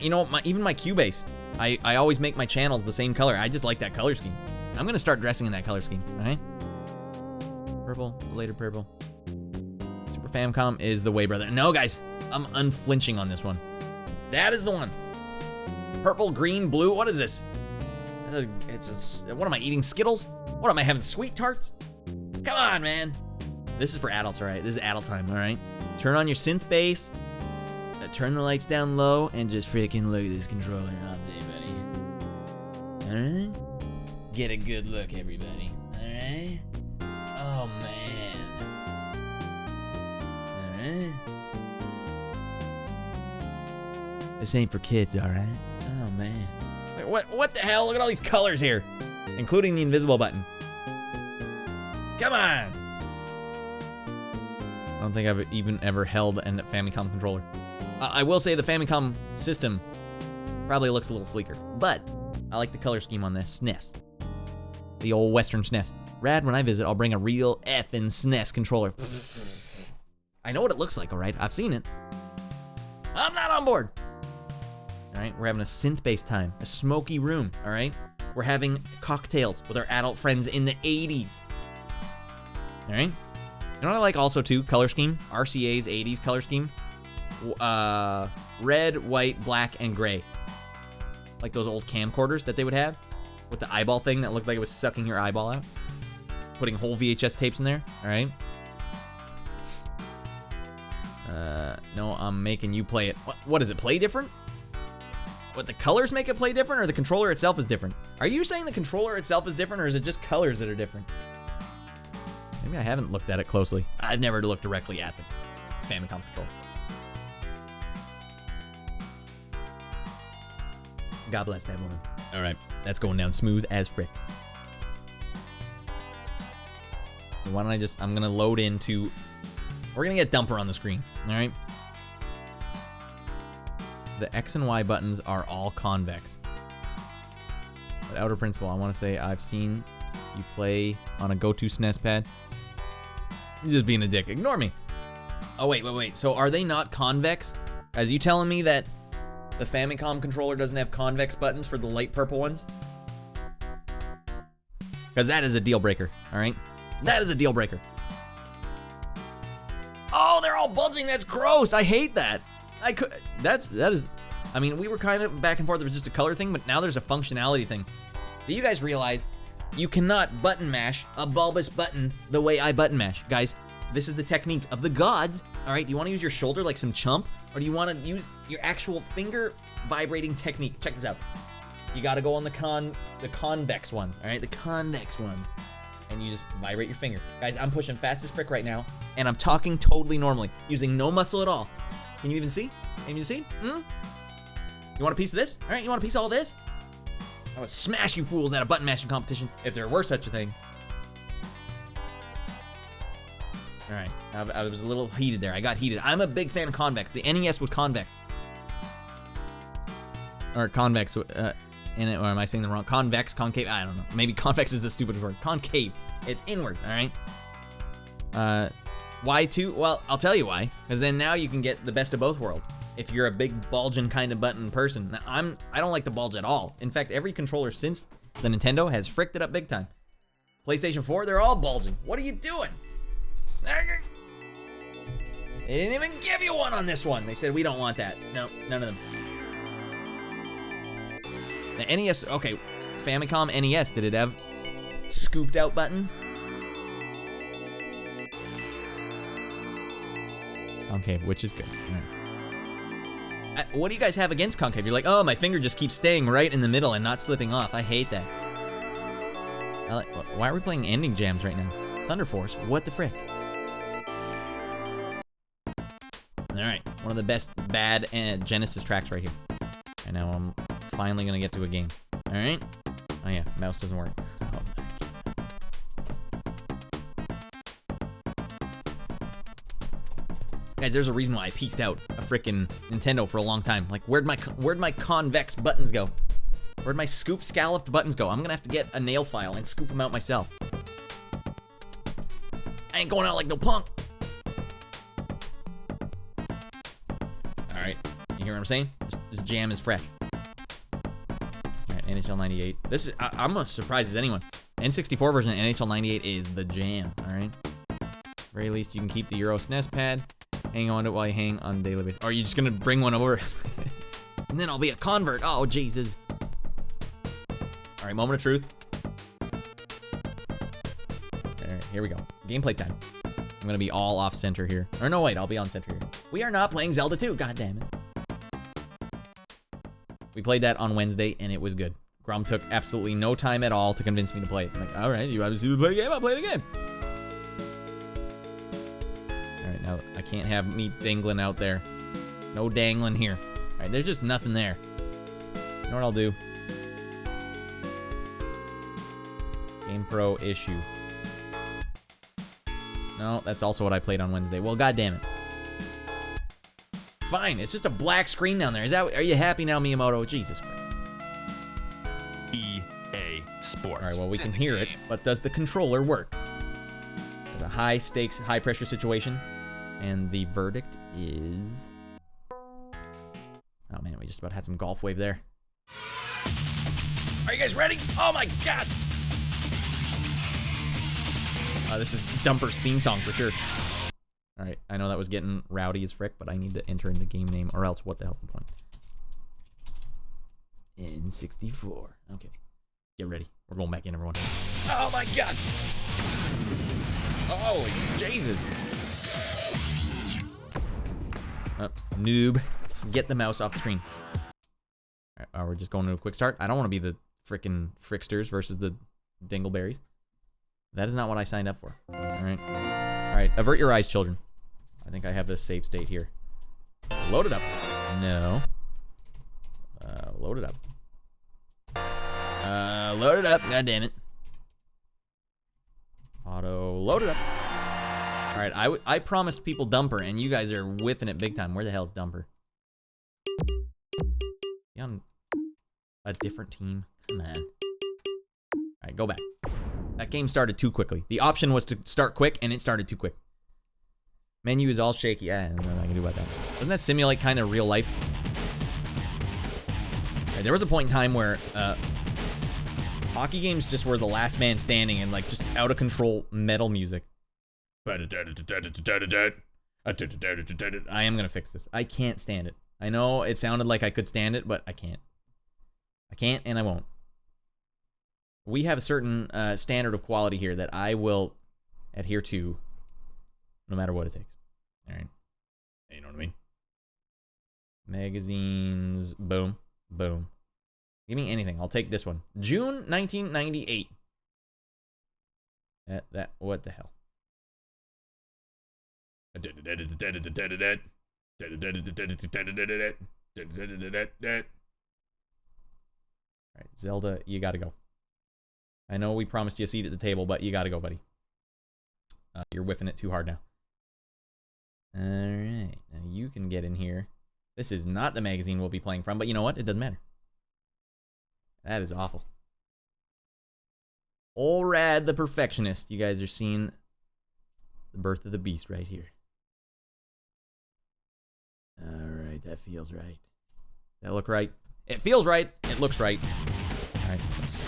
You know, even my Cubase, I always make my channels the same color. I just like that color scheme. I'm gonna start dressing in that color scheme. All right. Purple, later purple. Super Famicom is the way, brother. No, guys, I'm unflinching on this one. That is the one. Purple, green, blue. What is this? What am I eating? Skittles? What am I having? Sweet tarts? Come on, man. This is for adults, all right? This is adult time, all right? Turn on your synth bass. Turn the lights down low and just freaking look at this controller all day, buddy. All right? Get a good look, everybody. All right? Oh, man. All right? This ain't for kids, all right? Oh, man. What the hell? Look at all these colors here, including the invisible button. Come on. I don't think I've even ever held a Famicom controller. I will say the Famicom system probably looks a little sleeker, but I like the color scheme on the SNES. The old Western SNES. Radd, when I visit, I'll bring a real effing SNES controller. I know what it looks like, all right? I've seen it. I'm not on board. All right, we're having a synth-based time, a smoky room, all right? We're having cocktails with our adult friends in the 80s. All right? You know what I like also, too? Color scheme. RCA's 80s color scheme. Red, white, black, and gray. Like those old camcorders that they would have with the eyeball thing that looked like it was sucking your eyeball out. Putting whole VHS tapes in there, all right? No, I'm making you play it. What does it play different? What, the colors make it play different, or the controller itself is different? Are you saying the controller itself is different, or is it just colors that are different? Maybe I haven't looked at it closely. I've never looked directly at the Famicom controller. God bless that woman. All right, that's going down smooth as frick. Why don't I just, I'm gonna load into, we're gonna get dumper on the screen, all right? The X and Y buttons are all convex. But outer principle, I wanna say I've seen you play on a go-to SNES pad. You're just being a dick, ignore me. Oh wait, so are they not convex? Guys, you telling me that the Famicom controller doesn't have convex buttons for the light purple ones? Because that is a deal breaker, all right? That is a deal breaker. Oh, they're all bulging. That's gross. I hate that. That is. I mean, we were kind of back and forth. It was just a color thing, but now there's a functionality thing. Do you guys realize you cannot button mash a bulbous button the way I button mash? Guys, this is the technique of the gods. All right, do you want to use your shoulder like some chump, or do you want to use your actual finger vibrating technique? Check this out. You got to go on the convex one. All right, the convex one. And you just vibrate your finger. Guys, I'm pushing fast as frick right now, and I'm talking totally normally, using no muscle at all. Can you even see? Can you see? You want a piece of this? All right, you want a piece of all this? I would smash you fools at a button mashing competition if there were such a thing. All right, I was a little heated there. I got heated. I'm a big fan of convex. The NES was convex. Or convex. In it, or am I saying the wrong? Convex, concave, I don't know. Maybe convex is a stupid word. Concave, it's inward, all right? Why too? Well, I'll tell you why. Because then now you can get the best of both worlds. If you're a big bulging kind of button person. Now, I don't like the bulge at all. In fact, every controller since the Nintendo has fricked it up big time. PlayStation 4, they're all bulging. What are you doing? They didn't even give you one on this one. They said, we don't want that. No, none of them. The NES, okay, Famicom NES, did it have scooped out buttons? Concave, which is good. Right. What do you guys have against concave? You're like, oh, my finger just keeps staying right in the middle and not slipping off. I hate that. Why are we playing ending jams right now? Thunder Force, what the frick? Alright, one of the best bad Genesis tracks right here. And now I'm finally gonna get to a game. Alright? Oh yeah, mouse doesn't work. Oh, guys, there's a reason why I pieced out a frickin' Nintendo for a long time. Like, where'd my convex buttons go? Where'd my scoop scalloped buttons go? I'm gonna have to get a nail file and scoop them out myself. I ain't going out like no punk. Alright, you hear what I'm saying? This jam is fresh. Alright, NHL 98. This is, I'm as surprised as anyone. N64 version of NHL 98 is the jam, alright? Very least, you can keep the Euro SNES pad. Hang on to it while you hang on a daily basis. Or are you just gonna bring one over? And then I'll be a convert. Oh, Jesus. Alright, moment of truth. Alright, here we go. Gameplay time. I'm gonna be all off center here. Or no, wait, I'll be on center here. We are not playing Zelda 2, god damn it. We played that on Wednesday, and it was good. Grum took absolutely no time at all to convince me to play it. I'm like, alright, you obviously play a game, I'll play it again. Alright, now I can't have me dangling out there. No dangling here. Alright, there's just nothing there. You know what I'll do? Game Pro issue. No, that's also what I played on Wednesday. Well, god damn it. Fine, it's just a black screen down there. Are you happy now, Miyamoto? Jesus Christ. EA Sports. Alright, well, we can hear it, but does the controller work? It's a high stakes, high pressure situation. And the verdict is... Oh man, we just about had some golf wave there. Are you guys ready? Oh my god! This is Dumper's theme song for sure. Alright, I know that was getting rowdy as frick, but I need to enter in the game name, or else what the hell's the point? N64. Okay. Get ready. We're going back in, everyone. Oh my god! Holy Jesus! Noob. Get the mouse off the screen. Alright, we're just going to a quick start. I don't want to be the frickin' Fricksters versus the Dingleberries. That is not what I signed up for. Alright. Alright, avert your eyes, children. I think I have this save state here. Load it up. No. Load it up. Load it up. God damn it. Auto load it up. All right, I promised people Dumper, and you guys are whiffing it big time. Where the hell's Dumper? You on a different team? Come on. All right, go back. That game started too quickly. The option was to start quick, and it started too quick. Menu is all shaky. Yeah, I don't know what I can do about that. Doesn't that simulate kind of real life? Right, there was a point in time where hockey games just were the last man standing and like just out of control metal music. I am gonna fix this. I can't stand it. I know it sounded like I could stand it, but I can't. I can't and I won't. We have a certain standard of quality here that I will adhere to no matter what it takes. All right. You know what I mean? Magazines. Boom. Boom. Give me anything. I'll take this one. June 1998. What the hell? Alright, Zelda, you gotta go. I know we promised you a seat at the table, but you gotta go, buddy. You're whiffing it too hard now. Alright, now you can get in here. This is not the magazine we'll be playing from, but you know what? It doesn't matter. That is awful. Old Radd the Perfectionist. You guys are seeing the birth of the beast right here. Alright, that feels right. That look right? It feels right. It looks right. Alright, let's...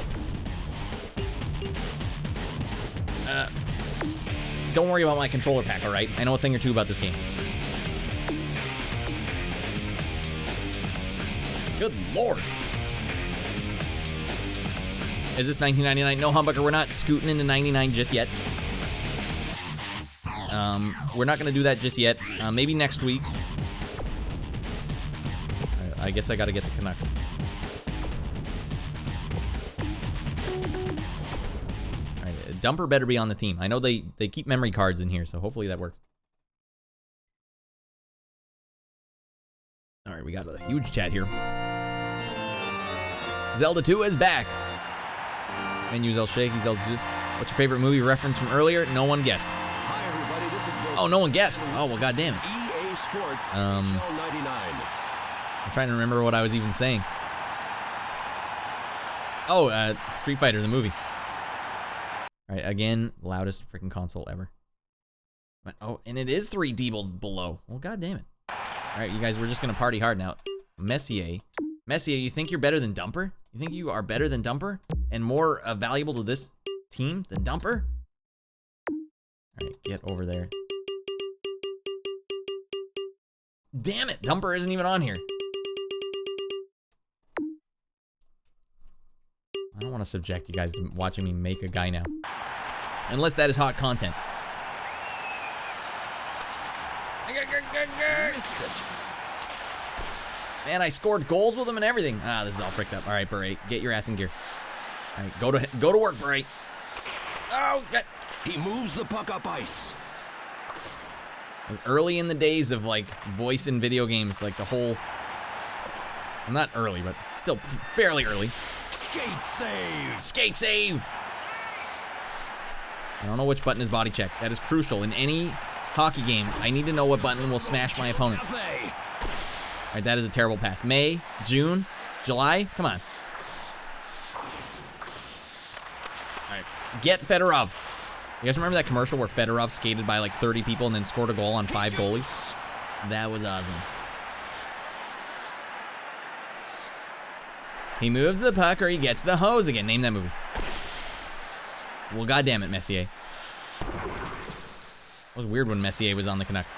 don't worry about my controller pack, alright? I know a thing or two about this game. Good lord. Is this 1999? No, Humbucker, we're not scooting into 99 just yet. We're not gonna do that just yet. Maybe next week. I guess I gotta get the Canucks. Alright, Dumper better be on the team. I know they keep memory cards in here, so hopefully that works. Alright, we got a huge chat here. Zelda 2 is back. Menus all shaky, Zelda 2. What's your favorite movie reference from earlier? No one guessed. Hi everybody, this is Bill. Oh, no one guessed. Oh, well, goddamn it. EA Sports NHL 99. I'm trying to remember what I was even saying. Oh, Street Fighter, the movie. All right, again, loudest freaking console ever. Oh, and it is 3 decibels below. Well, goddamn it. All right, you guys, we're just gonna party hard now. Messier, you think you're better than Dumper? You think you are better than Dumper and more valuable to this team than Dumper? All right, get over there. Damn it, Dumper isn't even on here. I don't want to subject you guys to watching me make a guy now. Unless that is hot content. Man, I scored goals with him and everything. Ah, this is all fricked up. All right, Beret, get your ass in gear. All right, go to work, Beret. Oh, God. He moves the puck up ice. It was early in the days of like voice in video games, like the whole. Well, not early, but still fairly early. Skate save. Skate save. I don't know which button is body check. That is crucial in any hockey game. I need to know what button will smash my opponent. All right, that is a terrible pass. May, June, July, come on. All right, get Fedorov. You guys remember that commercial where Fedorov skated by like 30 people and then scored a goal on 5 goalies? That was awesome. He moves the puck or he gets the hose again. Name that movie. Well, goddamn it, Messier. It was weird when Messier was on the Canucks.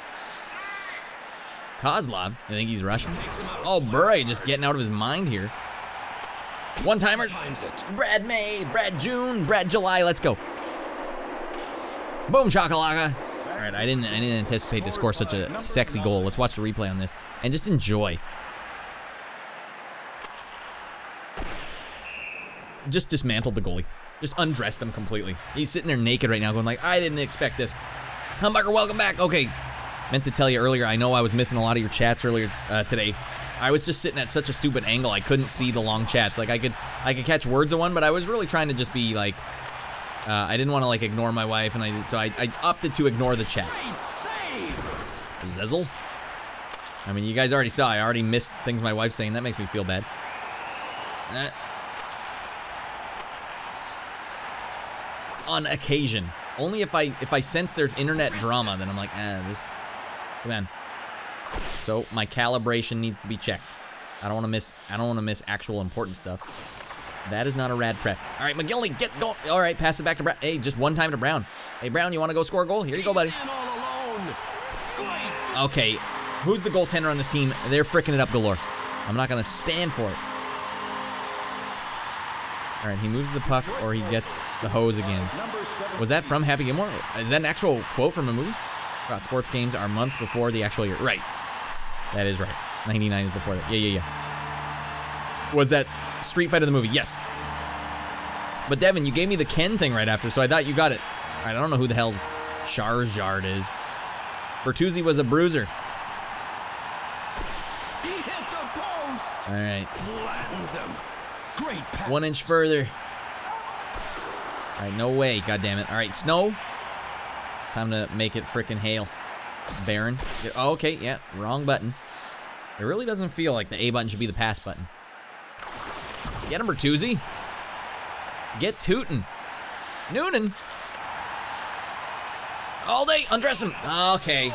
Kozlov, you think he's Russian? Oh, Bure just getting out of his mind here. One-timers. Brad May, Brad June, Brad July, let's go. Boom shakalaka. All right, I didn't anticipate to score such a sexy goal. Let's watch the replay on this and just enjoy. Just dismantled the goalie. Just undressed him completely. He's sitting there naked right now going like, I didn't expect this. Humbucker, welcome back. Okay, meant to tell you earlier, I know I was missing a lot of your chats earlier today. I was just sitting at such a stupid angle, I couldn't see the long chats. Like, I could catch words of one, but I was really trying to just be like, I didn't want to like ignore my wife, and so I opted to ignore the chat. Great save! Zezel? I mean, you guys already saw, I already missed things my wife's saying. That makes me feel bad. On occasion. Only if I sense there's internet drama, then I'm like, this, come on. So my calibration needs to be checked. I don't want to miss actual important stuff. That is not a rad prep. All right, McGillney, get going. All right, pass it back to Brown. Hey, just one time to Brown. Hey, Brown, you want to go score a goal? Here you go, buddy. And all alone. Great. Okay, who's the goaltender on this team? They're fricking it up galore. I'm not gonna stand for it. All right, he moves the puck or he gets the hose again. Was that from Happy Gilmore? Is that an actual quote from a movie? About sports games are months before the actual year. Right. That is right. 99 is before that. Yeah. Was that Street Fighter the movie? Yes. But Devin, you gave me the Ken thing right after, so I thought you got it. All right, I don't know who the hell Charizard is. Bertuzzi was a bruiser. He hit the post. All right. Flattens him. Great pass. 1 inch further. All right, no way, goddammit. All right, snow. It's time to make it frickin' hail. Baron. Oh, okay, yeah, wrong button. It really doesn't feel like the A button should be the pass button. Get him, Bertuzzi. Get tootin'. Noonan. All day, undress him. Okay.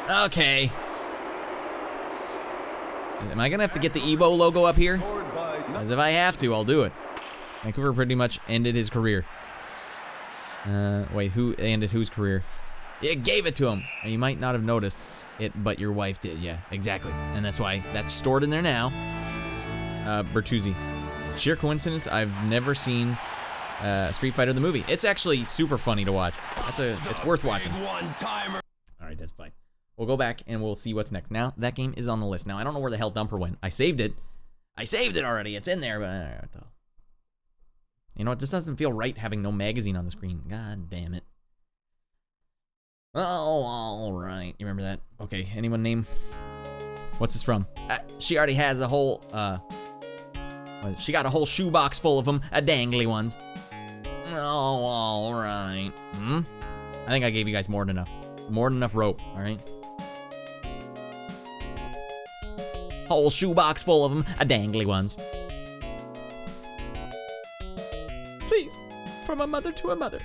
Okay. Am I gonna have to get the Evo logo up here? As if I have to, I'll do it. Vancouver pretty much ended his career. Wait, who ended whose career? It gave it to him. You might not have noticed it, but your wife did. Yeah, exactly. And that's why that's stored in there now. Bertuzzi. Sheer coincidence, I've never seen Street Fighter the movie. It's actually super funny to watch. It's worth watching. One-timer. All right, that's fine. We'll go back and we'll see what's next. Now, that game is on the list. Now, I don't know where the hell Dumper went. I saved it. I saved it already. It's in there, but you know what? This doesn't feel right having no magazine on the screen. God damn it. Oh, all right. You remember that? Okay, anyone name? What's this from? She already has a whole, she got a whole shoebox full of them, dangly ones. Oh, all right. I think I gave you guys more than enough. More than enough rope, all right? Whole shoebox full of them, dangly ones. Please, from a mother to a mother.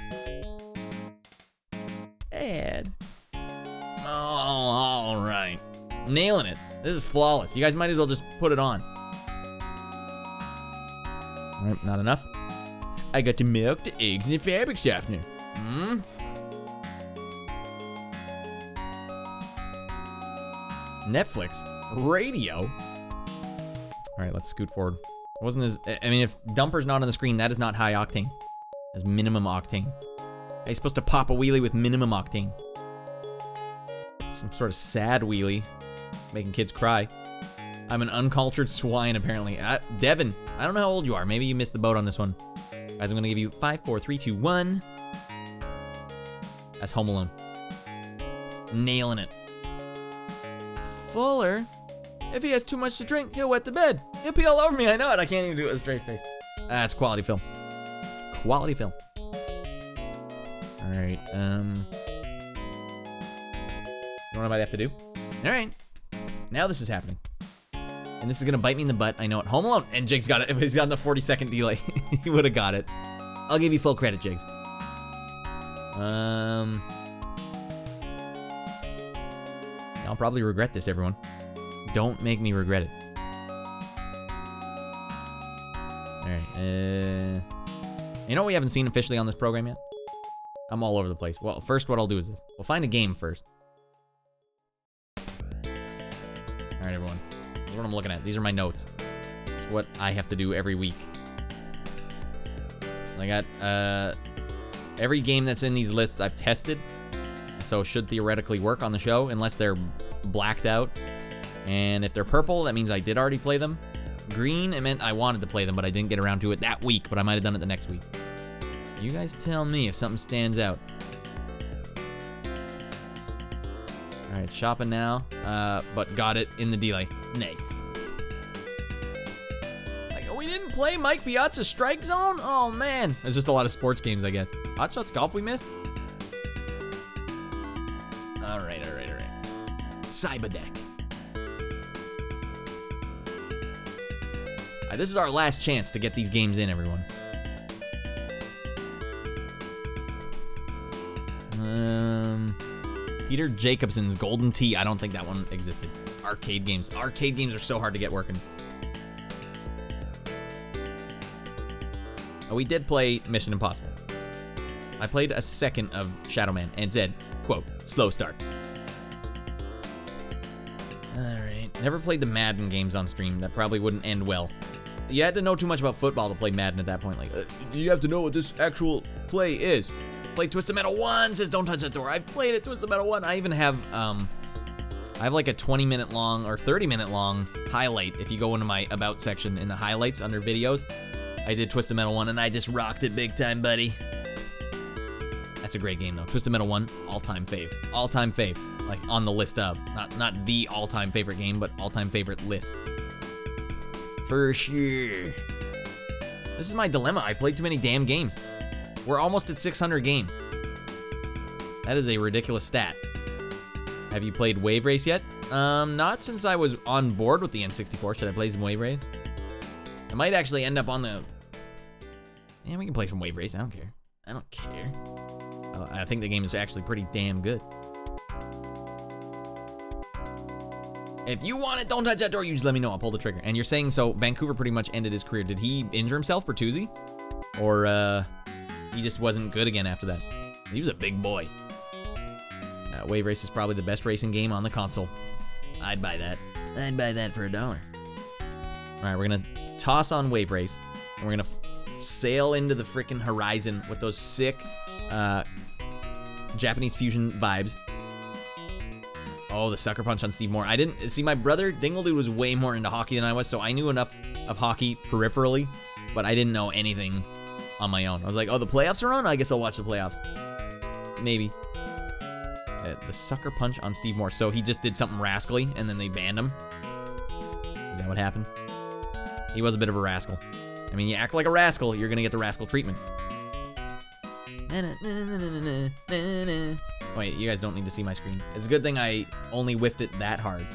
Add. Oh, all right. Nailing it. This is flawless. You guys might as well just put it on. All right, not enough. I got to milk the eggs in the fabric softener. Netflix. Radio. All right, let's scoot forward. It wasn't as, I mean, if Dumper's not on the screen, that is not high octane. That's minimum octane. He's supposed to pop a wheelie with minimum octane. Some sort of sad wheelie. Making kids cry. I'm an uncultured swine, apparently. Devin, I don't know how old you are. Maybe you missed the boat on this one. Guys, I'm gonna give you 5, 4, 3, 2, 1. That's Home Alone. Nailing it. Fuller? If he has too much to drink, he'll wet the bed. He'll pee all over me. I know it. I can't even do it with a straight face. That's quality film. Quality film. All right. You know what I have to do? All right. Now this is happening. And this is gonna bite me in the butt. I know it. Home Alone. And Jig's got it. If he's on the 40-second delay, he would have got it. I'll give you full credit, Jigs. I'll probably regret this, everyone. Don't make me regret it. Alright, you know what we haven't seen officially on this program yet? I'm all over the place. Well, first what I'll do is this. We'll find a game first. Alright, everyone. This is what I'm looking at. These are my notes. It's what I have to do every week. I got, every game that's in these lists I've tested. So should theoretically work on the show, unless they're blacked out. And if they're purple, that means I did already play them. Green, it meant I wanted to play them, but I didn't get around to it that week, but I might have done it the next week. You guys tell me if something stands out. All right, shopping now, but got it in the delay. Nice. play Mike Piazza's Strike Zone? Oh, man. There's just a lot of sports games, I guess. Hot Shots Golf we missed? All right. Cyberdeck. All right, this is our last chance to get these games in, everyone. Peter Jacobson's Golden Tee. I don't think that one existed. Arcade games. Arcade games are so hard to get working. Oh, we did play Mission Impossible. I played a second of Shadow Man and said, quote, slow start. Alright. Never played the Madden games on stream. That probably wouldn't end well. You had to know too much about football to play Madden at that point. Like, you have to know what this actual play is. Played Twisted Metal 1, says don't touch that door. I played it, Twisted Metal 1. I even have, I have like a 20-minute long or 30-minute long highlight. If you go into my About section in the highlights under videos, I did Twisted Metal 1 and I just rocked it big time, buddy. That's a great game though. Twisted Metal 1, all-time fave. All-time fave. Like on the list of. Not the all-time favorite game, but all-time favorite list. For sure. This is my dilemma. I played too many damn games. We're almost at 600 games. That is a ridiculous stat. Have you played Wave Race yet? Not since I was on board with the N64. Should I play some Wave Race? I might actually end up on the... Yeah, we can play some Wave Race. I don't care. I don't care. I think the game is actually pretty damn good. If you want it, don't touch that door. You just let me know. I'll pull the trigger. And you're saying, so Vancouver pretty much ended his career. Did he injure himself, Bertuzzi? Or, he just wasn't good again after that? He was a big boy. Wave Race is probably the best racing game on the console. I'd buy that. I'd buy that for $1. All right, we're going to toss on Wave Race. And we're going to sail into the freaking horizon with those sick Japanese fusion vibes. Oh, the sucker punch on Steve Moore. I didn't see, my brother Dingledude was way more into hockey than I was, so I knew enough of hockey peripherally, but I didn't know anything on my own. I was like, oh, the playoffs are on? I guess I'll watch the playoffs. Maybe. The sucker punch on Steve Moore. So he just did something rascally, and then they banned him? Is that what happened? He was a bit of a rascal. I mean, you act like a rascal, you're gonna get the rascal treatment. Wait, you guys don't need to see my screen. It's a good thing I only whiffed it that hard.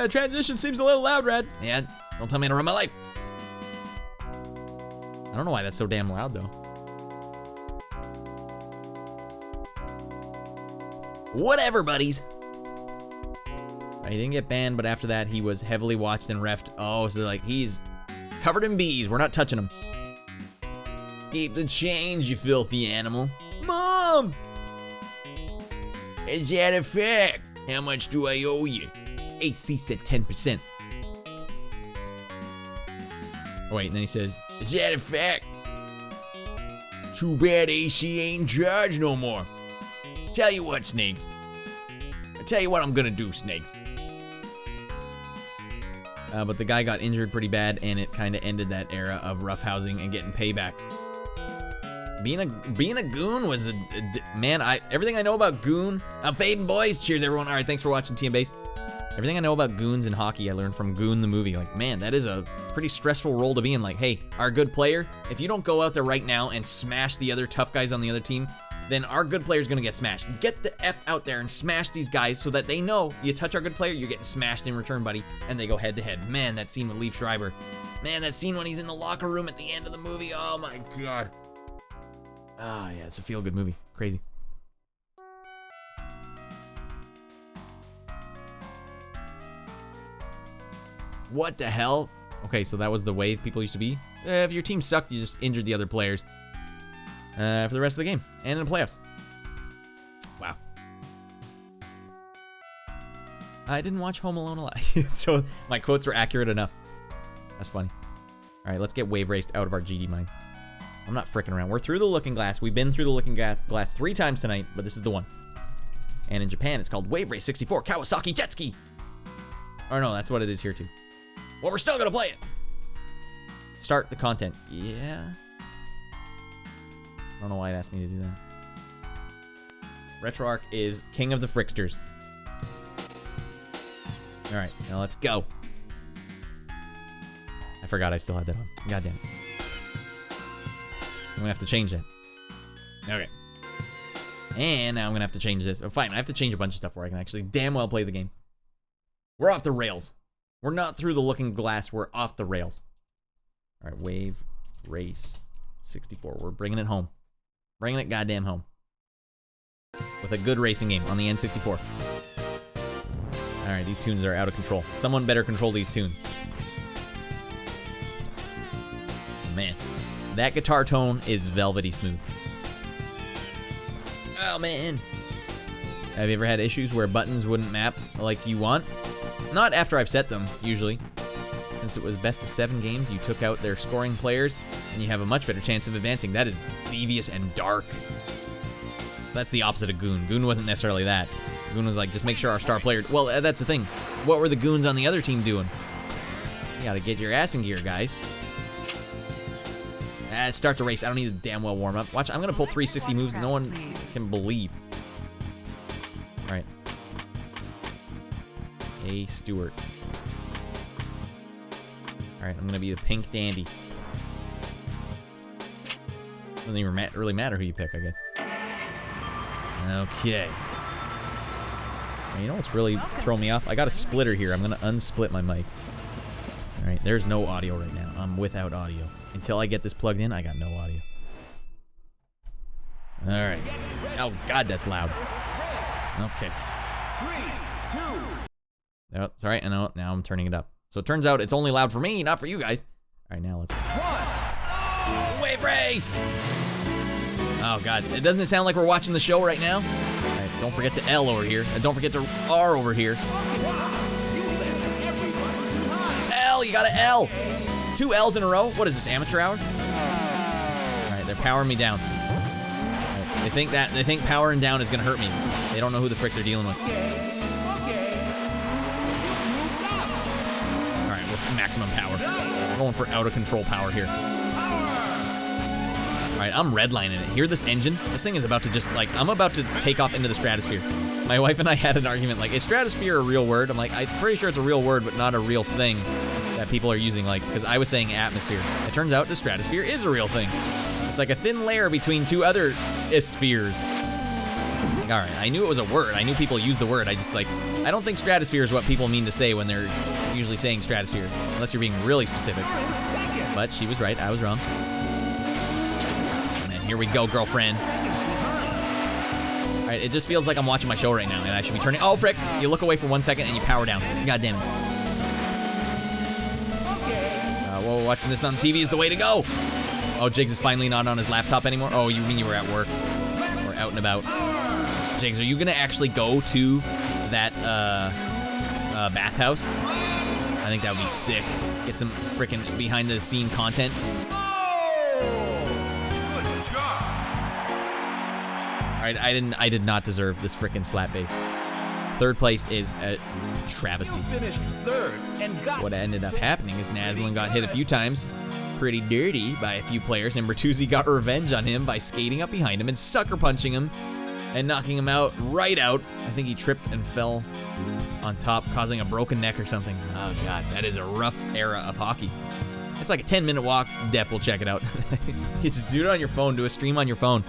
Transition seems a little loud, Radd. Yeah, don't tell me how to run my life. I don't know why that's so damn loud, though. Whatever, buddies. He didn't get banned, but after that, he was heavily watched and reffed. Oh, so like, he's covered in bees. We're not touching him. Keep the change, you filthy animal. Mom! Is that a fact? How much do I owe you? AC said 10%. Oh, wait, and then he says, is that a fact? Too bad AC ain't in charge no more. Tell you what, Snakes. I tell you what I'm gonna do, Snakes. But the guy got injured pretty bad, and it kind of ended that era of roughhousing and getting payback. Being a goon was man. Everything I know about goon. I'm fading, boys. Cheers, everyone. All right, thanks for watching TM Base. Everything I know about goons in hockey, I learned from Goon the movie. Like, man, that is a pretty stressful role to be in. Like, hey, our good player, if you don't go out there right now and smash the other tough guys on the other team, then our good player is gonna get smashed. Get the F out there and smash these guys so that they know you touch our good player, you're getting smashed in return, buddy. And they go head to head. Man, that scene with Leif Schreiber. Man, that scene when he's in the locker room at the end of the movie. Oh my God. Ah, yeah, it's a feel-good movie. Crazy. What the hell? Okay, so that was the way people used to be. If your team sucked, you just injured the other players for the rest of the game and in the playoffs. Wow. I didn't watch Home Alone a lot, so my quotes were accurate enough. That's funny. All right, let's get wave raced out of our GD mind. I'm not fricking around. We're through the Looking Glass. We've been through the Looking Glass 3 times tonight, but this is the one. And in Japan, it's called Wave Race 64 Kawasaki Jet Ski. Or no, that's what it is here too. Well, we're still gonna play it. Start the content. Yeah. I don't know why it asked me to do that. RetroArch is king of the fricksters. All right, now let's go. forgot I still had that on. God damn it. I'm gonna have to change that. Okay. And now I'm gonna have to change this. Oh, fine, I have to change a bunch of stuff where I can actually damn well play the game. We're off the rails. We're not through the looking glass. We're off the rails. All right, Wave Race 64. We're bringing it home. Bringing it goddamn home. With a good racing game on the N64. All right, these tunes are out of control. Someone better control these tunes. Man, that guitar tone is velvety smooth. Oh, man. Have you ever had issues where buttons wouldn't map like you want? Not after I've set them, usually. Since it was best of 7 games, you took out their scoring players, and you have a much better chance of advancing. That is devious and dark. That's the opposite of Goon. Goon wasn't necessarily that. Goon was like, just make sure our star player... Well, that's the thing. What were the Goons on the other team doing? You gotta get your ass in gear, guys. Start the race. I don't need a damn well warm up. Watch, I'm gonna pull 360 moves no one can believe. All right. Hey, Stewart. All right, I'm gonna be the pink dandy. Doesn't even really matter who you pick, I guess. Okay. Now, you know what's really throwing me off? I got a splitter here. I'm gonna unsplit my mic. All right, there's no audio right now. I'm without audio. Until I get this plugged in, I got no audio. All right. Oh, God, that's loud. Okay. 3, 2. Oh, sorry, I know. Now I'm turning it up. So it turns out it's only loud for me, not for you guys. All right, now let's go. Wave race! Oh, God. Doesn't it sound like we're watching the show right now? All right, don't forget the L over here. And don't forget the R over here. L, you got an L. 2 L's in a row? What is this, amateur hour? Alright, they're powering me down. Right, they think powering down is gonna hurt me. They don't know who the frick they're dealing with. Alright, we're maximum power. We're going for out of control power here. Alright, I'm redlining it. Hear this engine? This thing is about to just, like, I'm about to take off into the stratosphere. My wife and I had an argument, like, is stratosphere a real word? I'm like, I'm pretty sure it's a real word, but not a real thing that people are using, like, because I was saying atmosphere. It turns out the stratosphere is a real thing. It's like a thin layer between 2 other spheres. Like, all right, I knew it was a word. I knew people use the word. I just, like, I don't think stratosphere is what people mean to say when they're usually saying stratosphere, unless you're being really specific. But she was right. I was wrong. And then here we go, girlfriend. All right, it just feels like I'm watching my show right now, and I should be turning. Oh, frick! You look away for 1 second and you power down. God damn it. Whoa, watching this on TV is the way to go. Oh, Jigs is finally not on his laptop anymore. Oh, you mean you were at work or out and about? Jigs, are you gonna actually go to that bathhouse? I think that would be sick. Get some freaking behind the scene content. All right, I did not deserve this freaking slap base. 3rd place is a travesty. What ended up happening is Naslin got hit a few times, pretty dirty, by a few players, and Bertuzzi got revenge on him by skating up behind him and sucker punching him and knocking him out, right out. I think he tripped and fell on top, causing a broken neck or something. Oh, God, that is a rough era of hockey. It's like a 10-minute walk. Def will check it out. You just do it on your phone. Do a stream on your phone.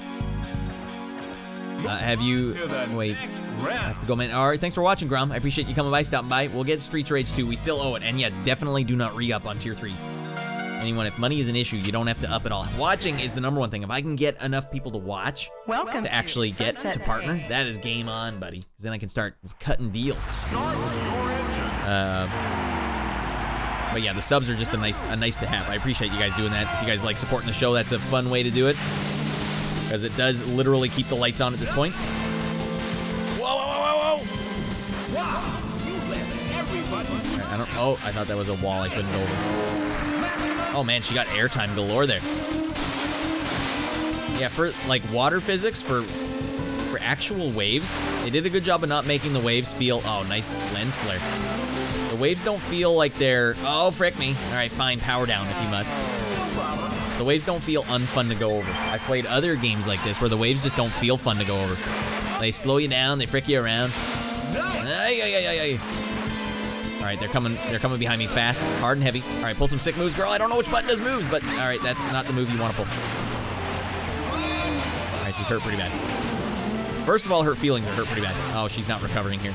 Have you... Wait. I have to go, man. All right, thanks for watching, Grum. I appreciate you coming by, stopping by. We'll get Streets Rage 2. We still owe it. And yeah, definitely do not re-up on Tier 3. Anyone, if money is an issue, you don't have to up at all. Watching is the #1 thing. If I can get enough people to watch, to actually get to partner, that is game on, buddy. Because then I can start cutting deals. But yeah, the subs are just a nice to have. I appreciate you guys doing that. If you guys like supporting the show, that's a fun way to do it. Because it does literally keep the lights on at this point. Whoa, whoa, whoa, whoa, whoa! Wow, you let everybody. Oh, I thought that was a wall I couldn't go over. Oh man, she got airtime galore there. Yeah, for like water physics, for actual waves, they did a good job of not making the waves feel, oh, nice lens flare. The waves don't feel like they're, oh, frick me. All right, fine, power down if you must. The waves don't feel unfun to go over. I played other games like this where the waves just don't feel fun to go over. They slow you down, they frick you around. Ay, ay, ay, ay, ay. All right, they're coming behind me fast, hard and heavy. All right, pull some sick moves, girl. I don't know which button does moves, but all right, that's not the move you want to pull. All right, she's hurt pretty bad. First of all, her feelings are hurt pretty bad. Oh, she's not recovering here.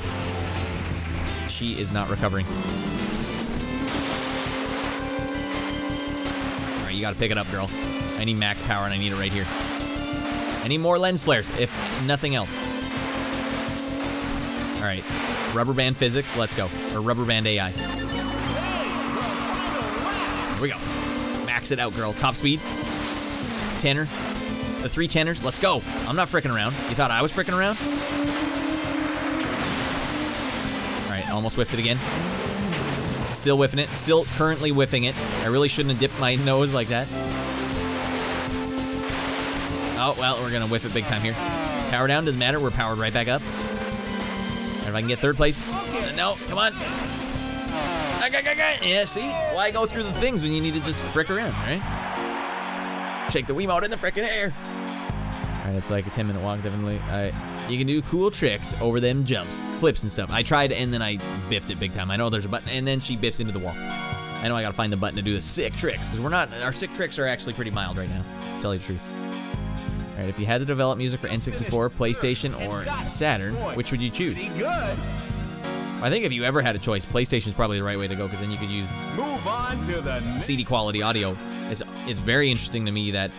She is not recovering. All right, you got to pick it up, girl. I need max power, and I need it right here. I need more lens flares, if nothing else. All right, rubber band physics, let's go. Or rubber band AI. Here we go. Max it out, girl. Top speed. Tenor. The 3 tenors, let's go. I'm not fricking around. You thought I was fricking around? All right, almost whiffed it again. Still whiffing it. Still currently whiffing it. I really shouldn't have dipped my nose like that. Oh, well, we're gonna whiff it big time here. Power down, doesn't matter. We're powered right back up. And if I can get 3rd place. No, come on. Yeah, see? Why go through the things when you need to just frick around, right? Shake the Wiimote in the frickin' air. All right, it's like a 10-minute walk, definitely. You can do cool tricks over them jumps, flips and stuff. I tried, and then I biffed it big time. I know there's a button, and then she biffs into the wall. I know I gotta find the button to do the sick tricks, because our sick tricks are actually pretty mild right now, to tell you the truth. All right, if you had to develop music for N64, PlayStation, or Saturn, which would you choose? I think if you ever had a choice, PlayStation is probably the right way to go, because then you could use CD quality audio. It's very interesting to me that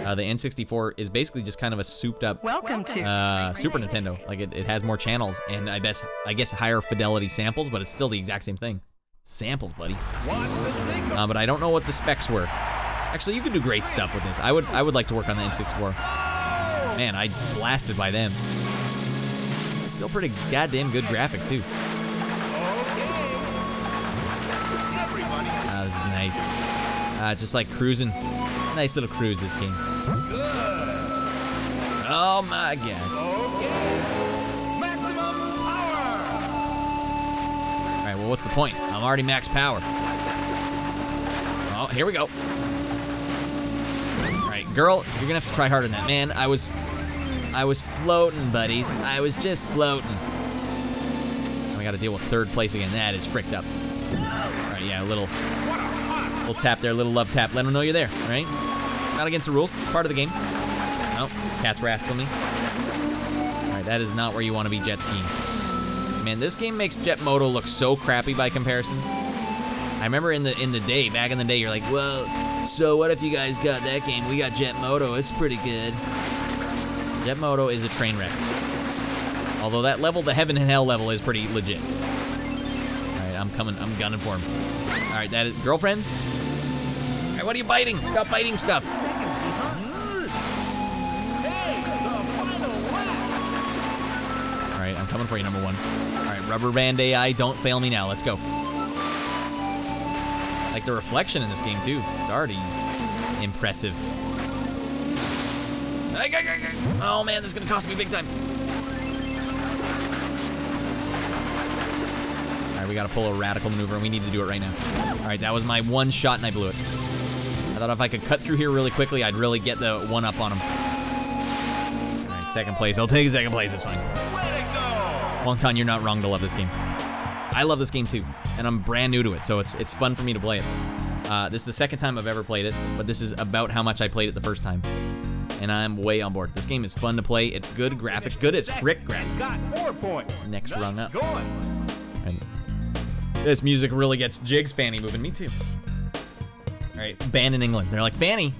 the N64 is basically just kind of a souped-up Super Nintendo. Like it has more channels and I guess higher fidelity samples, but it's still the exact same thing. Samples, buddy. But I don't know what the specs were. Actually, you could do great stuff with this. I would like to work on the N64. Man, I blasted by them. Still pretty goddamn good graphics too. This is nice. Just like cruising. Nice little cruise, this game. Oh my god. Alright, well, what's the point? I'm already max power. Oh, here we go. Alright, girl, you're gonna have to try harder than that. Man, I was floating, buddies. I was just floating. Now we gotta deal with 3rd place again. That is fricked up. Alright, yeah, a little tap there, little love tap. Let them know you're there, right? Not against the rules. It's part of the game. Nope. Cat's rascal me. Alright, that is not where you want to be jet skiing. Man, this game makes Jet Moto look so crappy by comparison. I remember back in the day, you're like, well, so what if you guys got that game? We got Jet Moto. It's pretty good. Jet Moto is a train wreck. Although that level, the Heaven and Hell level, is pretty legit. Alright, I'm gunning for him. Alright, that is girlfriend. Alright, what are you biting? Stop biting stuff. Alright, I'm coming for you, number 1. Alright, rubber band AI, don't fail me now. Let's go. Like the reflection in this game too. It's already impressive. Oh man, this is gonna cost me big time. Alright, we gotta pull a radical maneuver and we need to do it right now. Alright, that was my 1 shot and I blew it. I thought if I could cut through here really quickly, I'd really get the 1-up on him. Alright, 2nd place. I'll take 2nd place, that's fine. Wongton, you're not wrong to love this game. I love this game too, and I'm brand new to it, so it's fun for me to play it. This is the 2nd time I've ever played it, but this is about how much I played it the first time. And I'm way on board. This game is fun to play. It's good graphics. Good as frick graphics. Got 4 points. Next rung up. And this music really gets Jig's fanny moving. Me too. All right, banned in England. They're like, Fanny.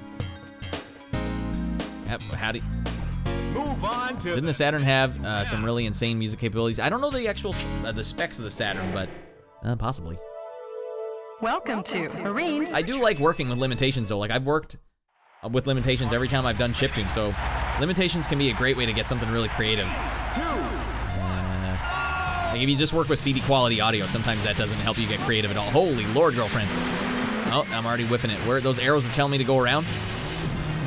Yep, howdy. Move on to Didn't the Saturn have some really insane music capabilities? I don't know the actual the specs of the Saturn, but possibly. Welcome to Marine. I do like working with limitations though. Like I've worked with limitations every time I've done chiptune, so limitations can be a great way to get something really creative. Like if you just work with CD quality audio, sometimes that doesn't help you get creative at all. Holy Lord, girlfriend. Oh, I'm already whiffing it. Where those arrows are telling me to go around?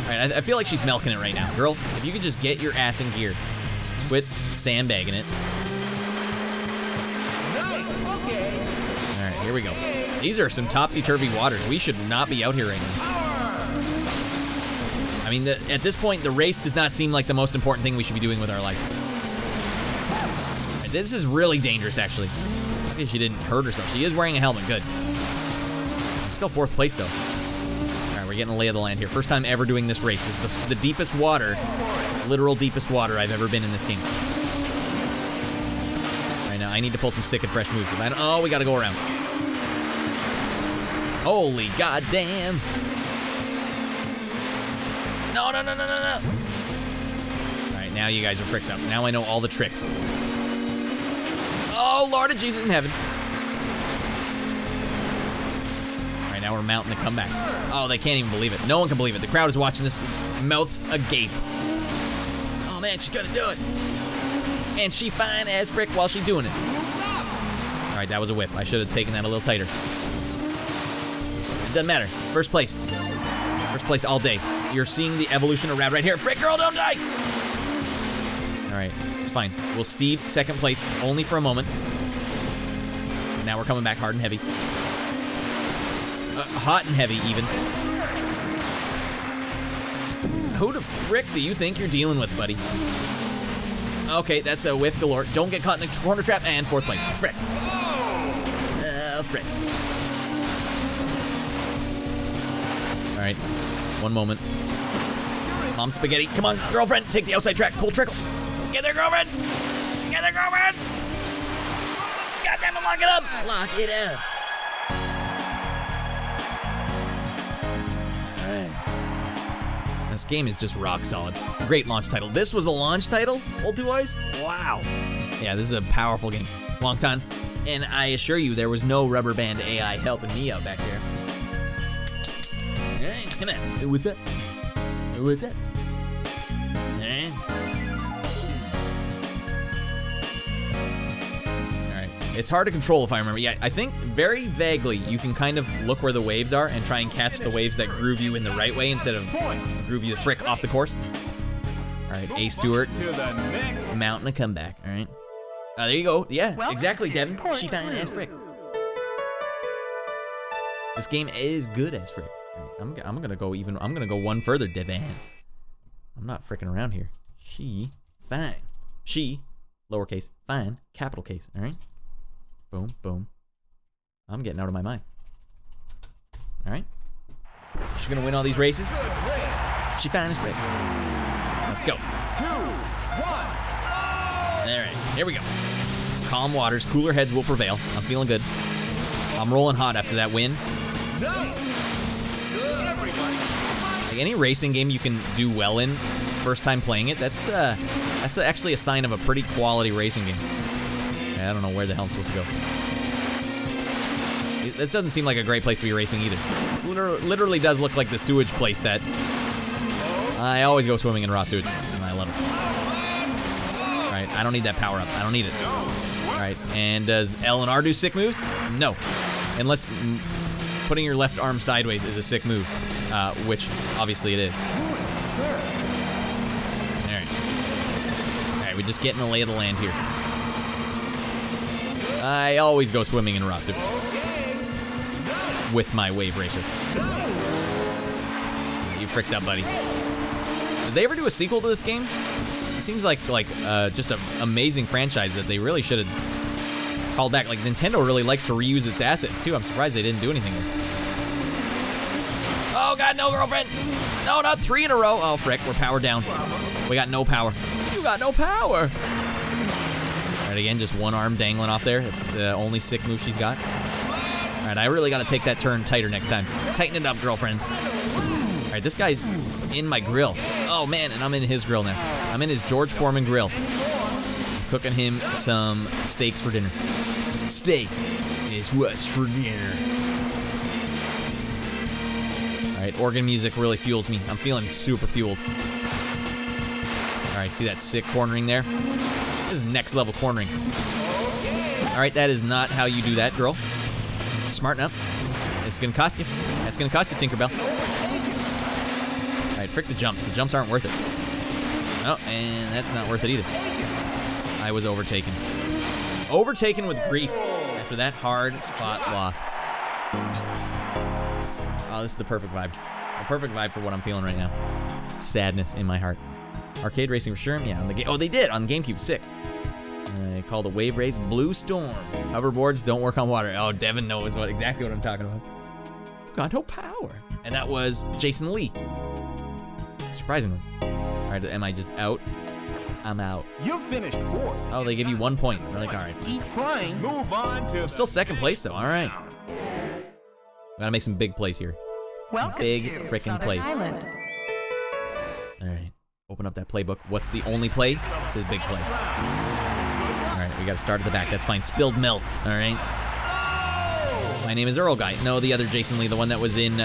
All right, I feel like she's milking it right now. Girl, if you could just get your ass in gear. Quit sandbagging it. All right, here we go. These are some topsy-turvy waters. We should not be out here right now. I mean, at this point, the race does not seem like the most important thing we should be doing with our life. Right, this is really dangerous, actually. Lucky she didn't hurt herself. She is wearing a helmet. Good. I'm still 4th place, though. All right, we're getting a lay of the land here. First time ever doing this race. This is the deepest water, literal deepest water I've ever been in this game. All right, now I need to pull some sick and fresh moves. Oh, we got to go around. Holy goddamn. No. All right, now you guys are fricked up. Now I know all the tricks. Oh, Lord of Jesus in heaven. All right, now we're mounting the comeback. Oh, they can't even believe it. No one can believe it. The crowd is watching this, mouths agape. Oh, man, she's gonna do it. And she fine as frick while she's doing it. All right, that was a whiff. I should have taken that a little tighter. It doesn't matter. First place. First place all day. You're seeing the evolution of Radd right here. Frick, girl, don't die! All right, it's fine. We'll cede 2nd place only for a moment. Now we're coming back hard and heavy. Hot and heavy, even. Who the frick do you think you're dealing with, buddy? Okay, that's a whiff galore. Don't get caught in the corner trap. And 4th place. Frick. Frick. All right, one moment. Mom Spaghetti, come on, girlfriend, take the outside track. Cold trickle. Get there, girlfriend. Get there, girlfriend. Goddamn it, lock it up. Lock it up. All right. This game is just rock solid. Great launch title. This was a launch title, Old Two Eyes? Wow. Yeah, this is a powerful game. Long time. And I assure you, there was no rubber band AI helping me out back there. All right, come on. What's up? What's up? Alright. Alright. It's hard to control if I remember. Yeah, I think very vaguely you can kind of look where the waves are and try and catch the waves that groove you in the right way instead of groove you the frick off the course. Alright, A. Stewart. Mountain a comeback. Alright. There you go. Yeah, exactly, Devin. She fine as frick. This game is good as frick. I'm gonna go one further, Devin. I'm not fricking around here. She fine. She, lowercase, fine, capital case. All right. Boom, boom. I'm getting out of my mind. All right. She's gonna win all these races. She fine as frick. Let's go. 2, 1. All right. Here we go. Calm waters, cooler heads will prevail. I'm feeling good. I'm rolling hot after that win. Like any racing game you can do well in, first time playing it, that's actually a sign of a pretty quality racing game. I don't know where the hell I'm supposed to go. This doesn't seem like a great place to be racing either. This literally does look like the sewage place that I always go swimming in raw sewage, and I love it. All right, I don't need that power up. I don't need it. All right, and does L and R do sick moves? No, unless putting your left arm sideways is a sick move, which obviously it is. All right, we're just getting the lay of the land here. I always go swimming in raw sewage with my wave racer. You fricked up, buddy. Did they ever do a sequel to this game? It seems like just an amazing franchise that they really should have called back. Like, Nintendo really likes to reuse its assets, too. I'm surprised they didn't do anything there. Oh, God, no, girlfriend. No, not 3 in a row. Oh, frick, we're powered down. We got no power. You got no power. All right, again, just one arm dangling off there. That's the only sick move she's got. All right, I really got to take that turn tighter next time. Tighten it up, girlfriend. All right, this guy's in my grill. Oh, man, and I'm in his grill now. I'm in his George Foreman grill. I'm cooking him some steaks for dinner. Steak is what's for dinner. All right, organ music really fuels me. I'm feeling super fueled. All right, see that sick cornering there? This is next level cornering. All right, that is not how you do that, girl. Smarten up. It's gonna cost you. That's gonna cost you, Tinkerbell. All right, frick the jumps. The jumps aren't worth it. Oh, and that's not worth it either. I was overtaken. Overtaken with grief after that hard-fought loss. Oh, this is the perfect vibe. The perfect vibe for what I'm feeling right now. Sadness in my heart. Arcade racing for sure. Yeah, on the game. Oh, they did on the GameCube. Sick. Called a wave race Blue Storm. Hoverboards don't work on water. Oh, Devin knows exactly what I'm talking about. Got no power. And that was Jason Lee. Surprisingly. All right, am I just out? I'm out. You finished fourth. Oh, they give you 1 point. We're like, all right. Keep trying. Move on to. I'm still second place though. All right. Gotta make some big plays here. Welcome Big to frickin' Southern plays. Island. All right. Open up that playbook. What's the only play? It says big play. All right, we got to start at the back. That's fine. Spilled milk. All right. My name is Earl Guy. No, the other Jason Lee, the one that was in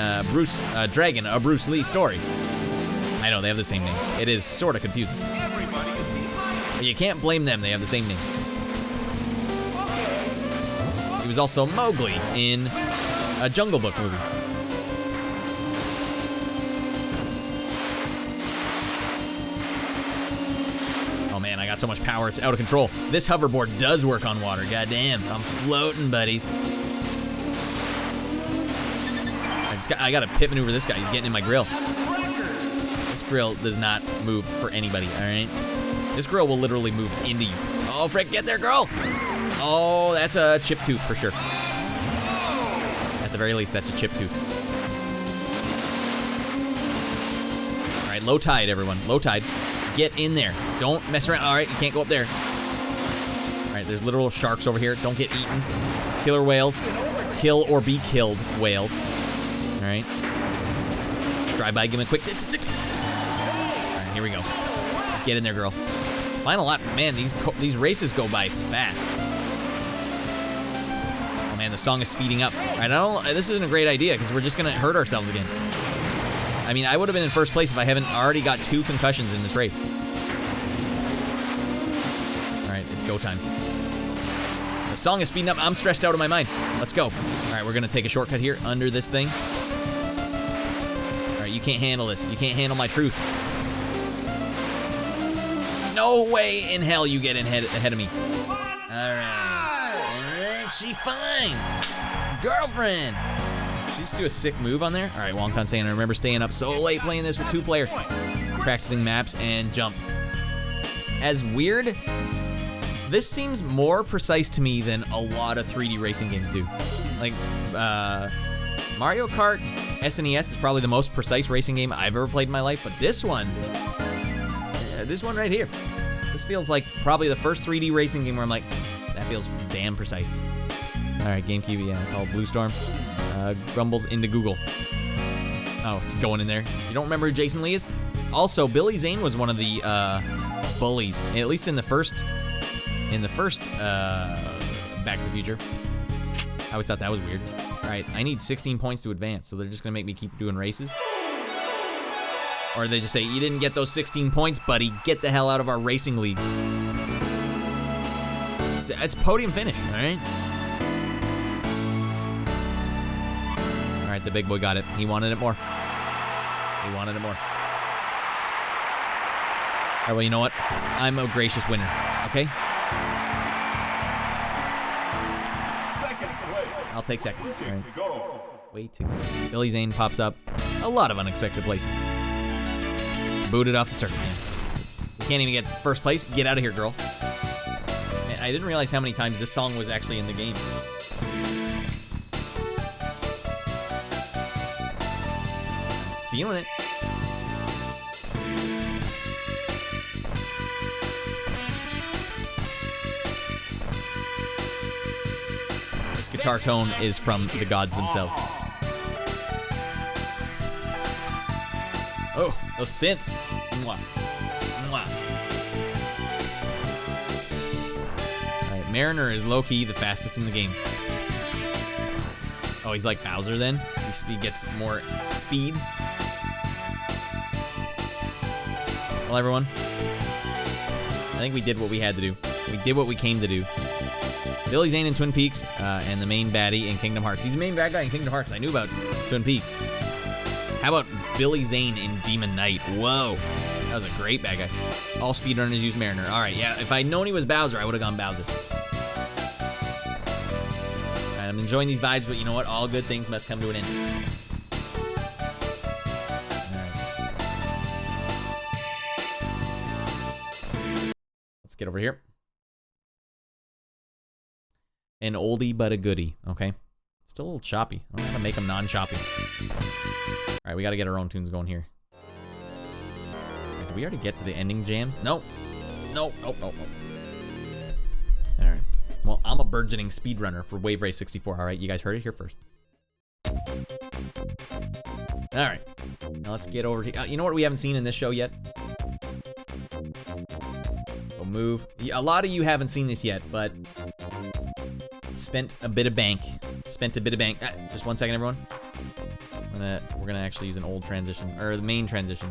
Dragon, a Bruce Lee story. I know, they have the same name. It is sort of confusing. But you can't blame them. They have the same name. He was also Mowgli in a Jungle Book movie. Oh man, I got so much power, it's out of control. This hoverboard does work on water, goddamn. I'm floating, buddies. I gotta pit maneuver this guy, he's getting in my grill. This grill does not move for anybody, alright? This grill will literally move into you. Oh, frick, get there, girl! Oh, that's a chip tooth for sure. At the very least, that's a chip tooth. Alright, low tide, everyone, low tide. Get in there. Don't mess around. All right, you can't go up there. All right, there's literal sharks over here. Don't get eaten. Killer whales. Kill or be killed whales. All right. Drive by, give me a quick. All right, here we go. Get in there, girl. Final lap. Man, these races go by fast. Oh man, the song is speeding up. All right, this isn't a great idea because we're just gonna hurt ourselves again. I mean, I would have been in first place if I haven't already got 2 concussions in this race. All right, it's go time. The song is speeding up. I'm stressed out of my mind. Let's go. All right, we're going to take a shortcut here under this thing. All right, you can't handle this. You can't handle my truth. No way in hell you get ahead of me. All right. She fine. Girlfriend. Just do a sick move on there. All right, Wong Tan saying, I remember staying up so late playing this with 2 players, practicing maps and jumps. As weird, this seems more precise to me than a lot of 3D racing games do. Like, Mario Kart SNES is probably the most precise racing game I've ever played in my life, but this one right here, this feels like probably the first 3D racing game where I'm like, that feels damn precise. All right, GameCube, yeah, called Blue Storm. Grumbles into Google. Oh, it's going in there. You don't remember who Jason Lee is? Also, Billy Zane was one of the bullies, at least in the first Back to the Future. I always thought that was weird. All right, I need 16 points to advance, so they're just gonna make me keep doing races. Or they just say, you didn't get those 16 points, buddy. Get the hell out of our racing league. It's podium finish, all right? All right, the big boy got it. He wanted it more. He wanted it more. All right, well, you know what? I'm a gracious winner, okay? I'll take second. All right. Way to go. Billy Zane pops up. A lot of unexpected places. Booted off the circuit, man. You can't even get first place. Get out of here, girl. Man, I didn't realize how many times this song was actually in the game. Feeling it. This guitar tone is from the gods themselves. Oh, those synths. Mwah. Mwah. Alright, Mariner is low-key the fastest in the game. Oh, he's like Bowser then? He gets more speed. Well, everyone, I think we did what we had to do. We did what we came to do. Billy Zane in Twin Peaks, and the main baddie in Kingdom Hearts. He's the main bad guy in Kingdom Hearts. I knew about Twin Peaks. How about Billy Zane in Demon Knight? Whoa. That was a great bad guy. All speedrunners use Mariner. All right, yeah, if I'd known he was Bowser, I would have gone Bowser. All right, I'm enjoying these vibes, but you know what? All good things must come to an end. Let's get over here. An oldie but a goodie, okay? Still a little choppy. I'm gonna make them non-choppy. All right, we gotta get our own tunes going here. Right, did we already get to the ending jams? Nope. Nope. All right. Well, I'm a burgeoning speedrunner for Wave Race 64. All right, you guys heard it here first. All right. Now let's get over here. You know what we haven't seen in this show yet? We'll move. A lot of you haven't seen this yet, but spent a bit of bank. Just 1 second, everyone. We're gonna actually use an old transition, or the main transition.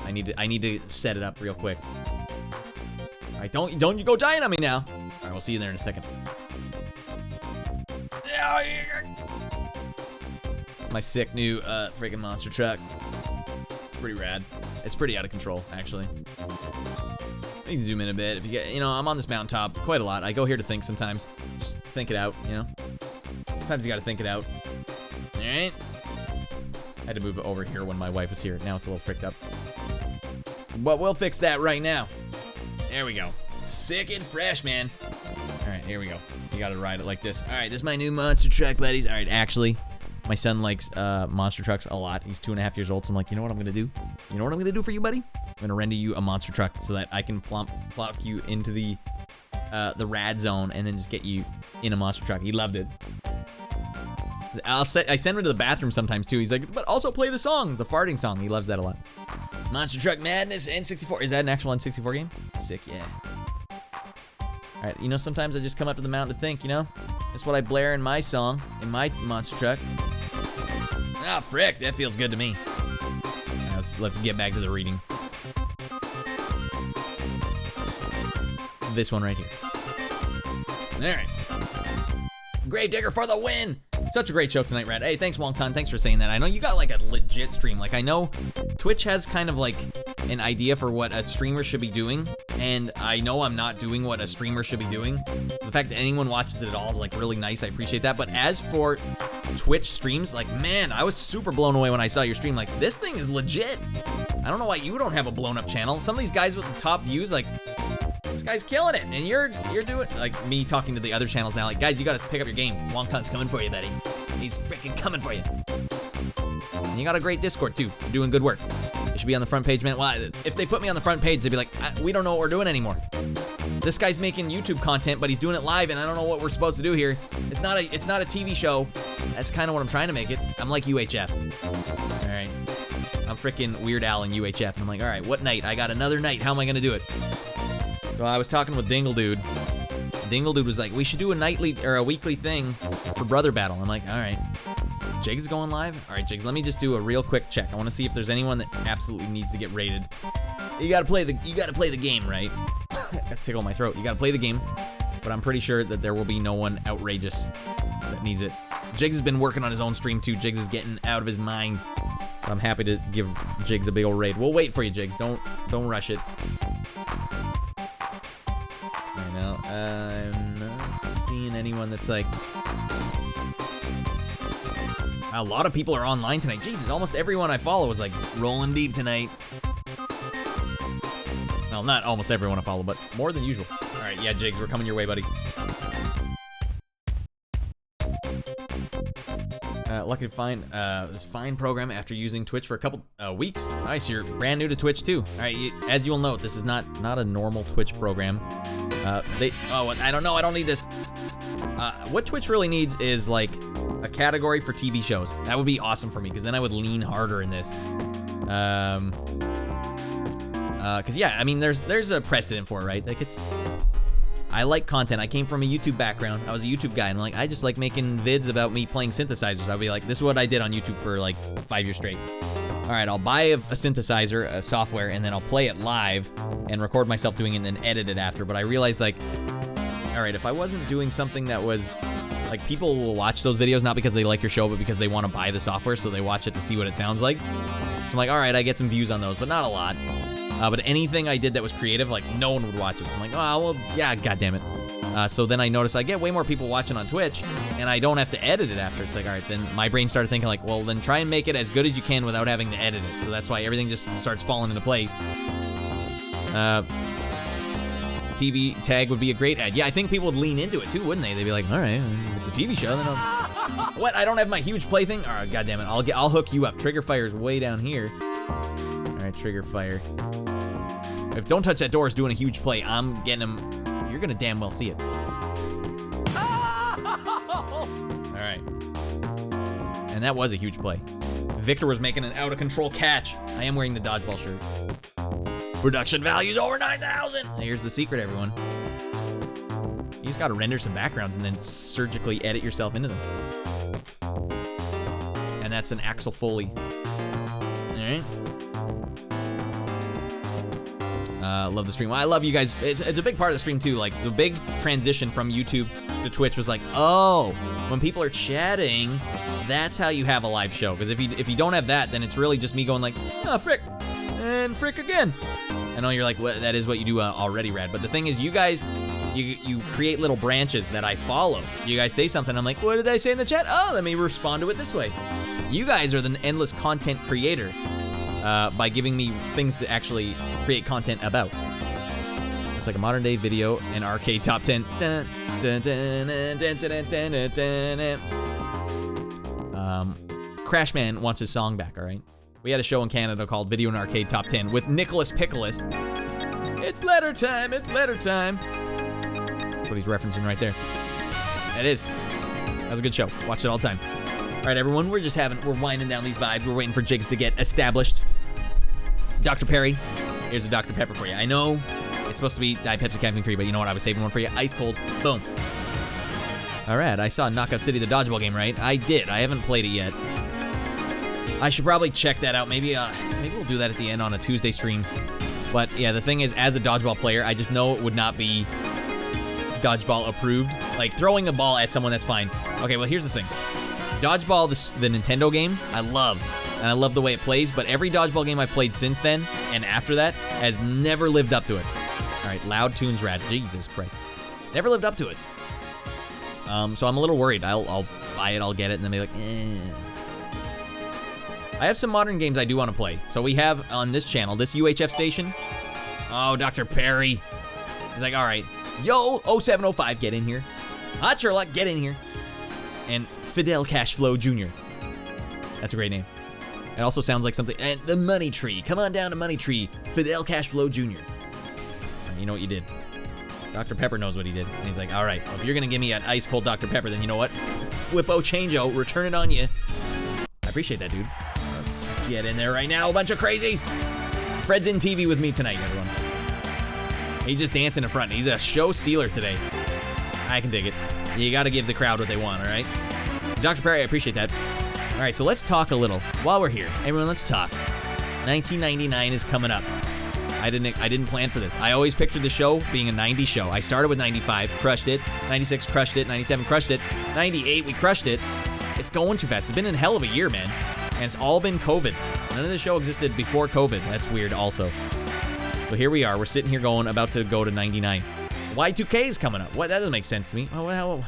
I need to set it up real quick. All right, don't you go dying on me now. All right, we'll see you there in a second. It's my sick new freaking monster truck. It's pretty rad. It's pretty out of control, actually. I need to zoom in a bit. If you get, I'm on this mountaintop quite a lot. I go here to think sometimes. Just think it out, Sometimes you gotta think it out. All right. I had to move it over here when my wife was here. Now it's a little fricked up. But we'll fix that right now. There we go. Sick and fresh, man. All right, here we go. You gotta ride it like this. All right, this is my new monster truck, buddies. All right, actually, my son likes monster trucks a lot. He's 2.5 years old, so I'm like, you know what I'm gonna do? You know what I'm gonna do for you, buddy? I'm gonna render you a monster truck so that I can plop you into the Radd zone and then just get you in a monster truck. He loved it. I send him to the bathroom sometimes too. He's like, but also play the song, the farting song. He loves that a lot. Monster Truck Madness N64. Is that an actual N64 game? Sick, yeah. All right, sometimes I just come up to the mountain to think, That's what I blare in my song, in my monster truck. Ah, frick, that feels good to me. Right, let's get back to the reading. This one right here. All right. Gravedigger for the win. Such a great show tonight, Radd. Hey, thanks, Wongton. Thanks for saying that. I know you got like a legit stream. Like, I know Twitch has kind of like an idea for what a streamer should be doing, and I know I'm not doing what a streamer should be doing. So the fact that anyone watches it at all is like really nice. I appreciate that. But as for Twitch streams, like, man, I was super blown away when I saw your stream. Like, this thing is legit. I don't know why you don't have a blown up channel. Some of these guys with the top views, like, this guy's killing it, and you're doing, like, me talking to the other channels now, like, guys, you gotta pick up your game. Wongton's coming for you, buddy. He's freaking coming for you. And you got a great Discord, too. You're doing good work. You should be on the front page, man. Well, if they put me on the front page, they'd be like, we don't know what we're doing anymore. This guy's making YouTube content, but he's doing it live, and I don't know what we're supposed to do here. It's not a TV show. That's kind of what I'm trying to make it. I'm like UHF. All right. I'm freaking Weird Al and UHF, and I'm like, all right, what night? I got another night. How am I gonna do it? So I was talking with Dingle Dude. Dingle Dude was like, we should do a nightly or a weekly thing for Brother Battle. I'm like, all right. Jigs going live? All right, Jigs, let me just do a real quick check. I want to see if there's anyone that absolutely needs to get raided. You gotta play the game, right? Tickle my throat. You gotta play the game, but I'm pretty sure that there will be no one outrageous that needs it. Jigs has been working on his own stream too. Jigs is getting out of his mind. I'm happy to give Jigs a big old raid. We'll wait for you, Jigs. Don't rush it. I'm not seeing anyone that's like... A lot of people are online tonight. Jesus, almost everyone I follow is like rolling deep tonight. Well, not almost everyone I follow, but more than usual. All right, yeah, Jigs, we're coming your way, buddy. Lucky to find this fine program after using Twitch for a couple weeks. Nice, you're brand new to Twitch too. All right, as you'll note, this is not a normal Twitch program. I don't know. I don't need this. What Twitch really needs is like a category for TV shows. That would be awesome for me because then I would lean harder in this. Because yeah, I mean, there's a precedent for it, right? Like I like content. I came from a YouTube background. I was a YouTube guy, and like I just like making vids about me playing synthesizers. I'll be like, this is what I did on YouTube for like 5 years straight. All right, I'll buy a synthesizer, a software, and then I'll play it live and record myself doing it and then edit it after. But I realized like, all right, if I wasn't doing something that was like, people will watch those videos not because they like your show, but because they want to buy the software, so they watch it to see what it sounds like. So I'm like, all right, I get some views on those, but not a lot. But anything I did that was creative, like no one would watch it. So I'm like, oh, well, yeah, goddammit. So then I noticed I get way more people watching on Twitch, and I don't have to edit it after. It's like, all right, then my brain started thinking like, well, then try and make it as good as you can without having to edit it. So that's why everything just starts falling into place. TV tag would be a great ad. Yeah, I think people would lean into it too, wouldn't they? They'd be like, all right, if it's a TV show, then I'll... What? I don't have my huge play thing? All right, goddammit. I'll hook you up. Trigger Fire's way down here. All right, Trigger Fire. If Don't Touch That Door is doing a huge play, I'm getting him. You're gonna damn well see it. All right. And that was a huge play. Victor was making an out-of-control catch. I am wearing the Dodgeball shirt. Production value's over 9,000. Here's the secret, everyone. You just gotta render some backgrounds and then surgically edit yourself into them. And that's an Axel Foley. All right. Love the stream. Well, I love you guys. It's a big part of the stream too. Like the big transition from YouTube to Twitch was like, oh, when people are chatting, that's how you have a live show. Because if you don't have that, then it's really just me going like, oh, frick, and frick again. I know you're like, well, that is what you do already, Radd. But the thing is, you guys, you create little branches that I follow. You guys say something, I'm like, what did I say in the chat? Oh, let me respond to it this way. You guys are the endless content creator by giving me things to actually create content about. It's like a modern day video and arcade top 10. Crashman wants his song back, all right? We had a show in Canada called Video and Arcade Top 10 with Nicholas Pickles. It's letter time, it's letter time. That's what he's referencing right there. It is. That was a good show. Watch it all the time. All right, everyone, we're winding down these vibes. We're waiting for Jigs to get established. Dr. Perry, here's a Dr. Pepper for you. I know it's supposed to be Diet Pepsi caffeine free, but you know what? I was saving one for you. Ice cold. Boom. All right, I saw Knockout City, the Dodgeball game, right? I did. I haven't played it yet. I should probably check that out. Maybe we'll do that at the end on a Tuesday stream. But yeah, the thing is, as a Dodgeball player, I just know it would not be Dodgeball approved. Like throwing a ball at someone, that's fine. Okay, well here's the thing. Dodgeball, the Nintendo game, I love. And I love the way it plays, but every Dodgeball game I've played since then and after that has never lived up to it. All right, loud tunes, Radd. Jesus Christ. Never lived up to it. So I'm a little worried. I'll buy it, I'll get it, and then be like, eh. I have some modern games I do want to play. So we have on this channel, this UHF station. Oh, Dr. Perry. He's like, all right. Yo, 0705, get in here. Hot Sherlock, get in here. And Fidel Cashflow Jr. That's a great name. It also sounds like something. And the Money Tree. Come on down to Money Tree. Fidel Cashflow Jr. You know what you did. Dr. Pepper knows what he did. And he's like, all right, well, if you're going to give me an ice cold Dr. Pepper, then you know what? Flippo change-o, return it on you. I appreciate that, dude. Let's get in there right now, a bunch of crazies. Fred's in TV with me tonight, everyone. He's just dancing in front. He's a show stealer today. I can dig it. You got to give the crowd what they want, all right? Dr. Perry, I appreciate that. All right, so let's talk a little. While we're here, everyone, let's talk. 1999 is coming up. I didn't plan for this. I always pictured the show being a 90s show. I started with 95, crushed it. 96, crushed it. 97, crushed it. 98, we crushed it. It's going too fast. It's been a hell of a year, man. And it's all been COVID. None of the show existed before COVID. That's weird also. So here we are. We're sitting here about to go to 99. Y2K is coming up. What? That doesn't make sense to me. What the hell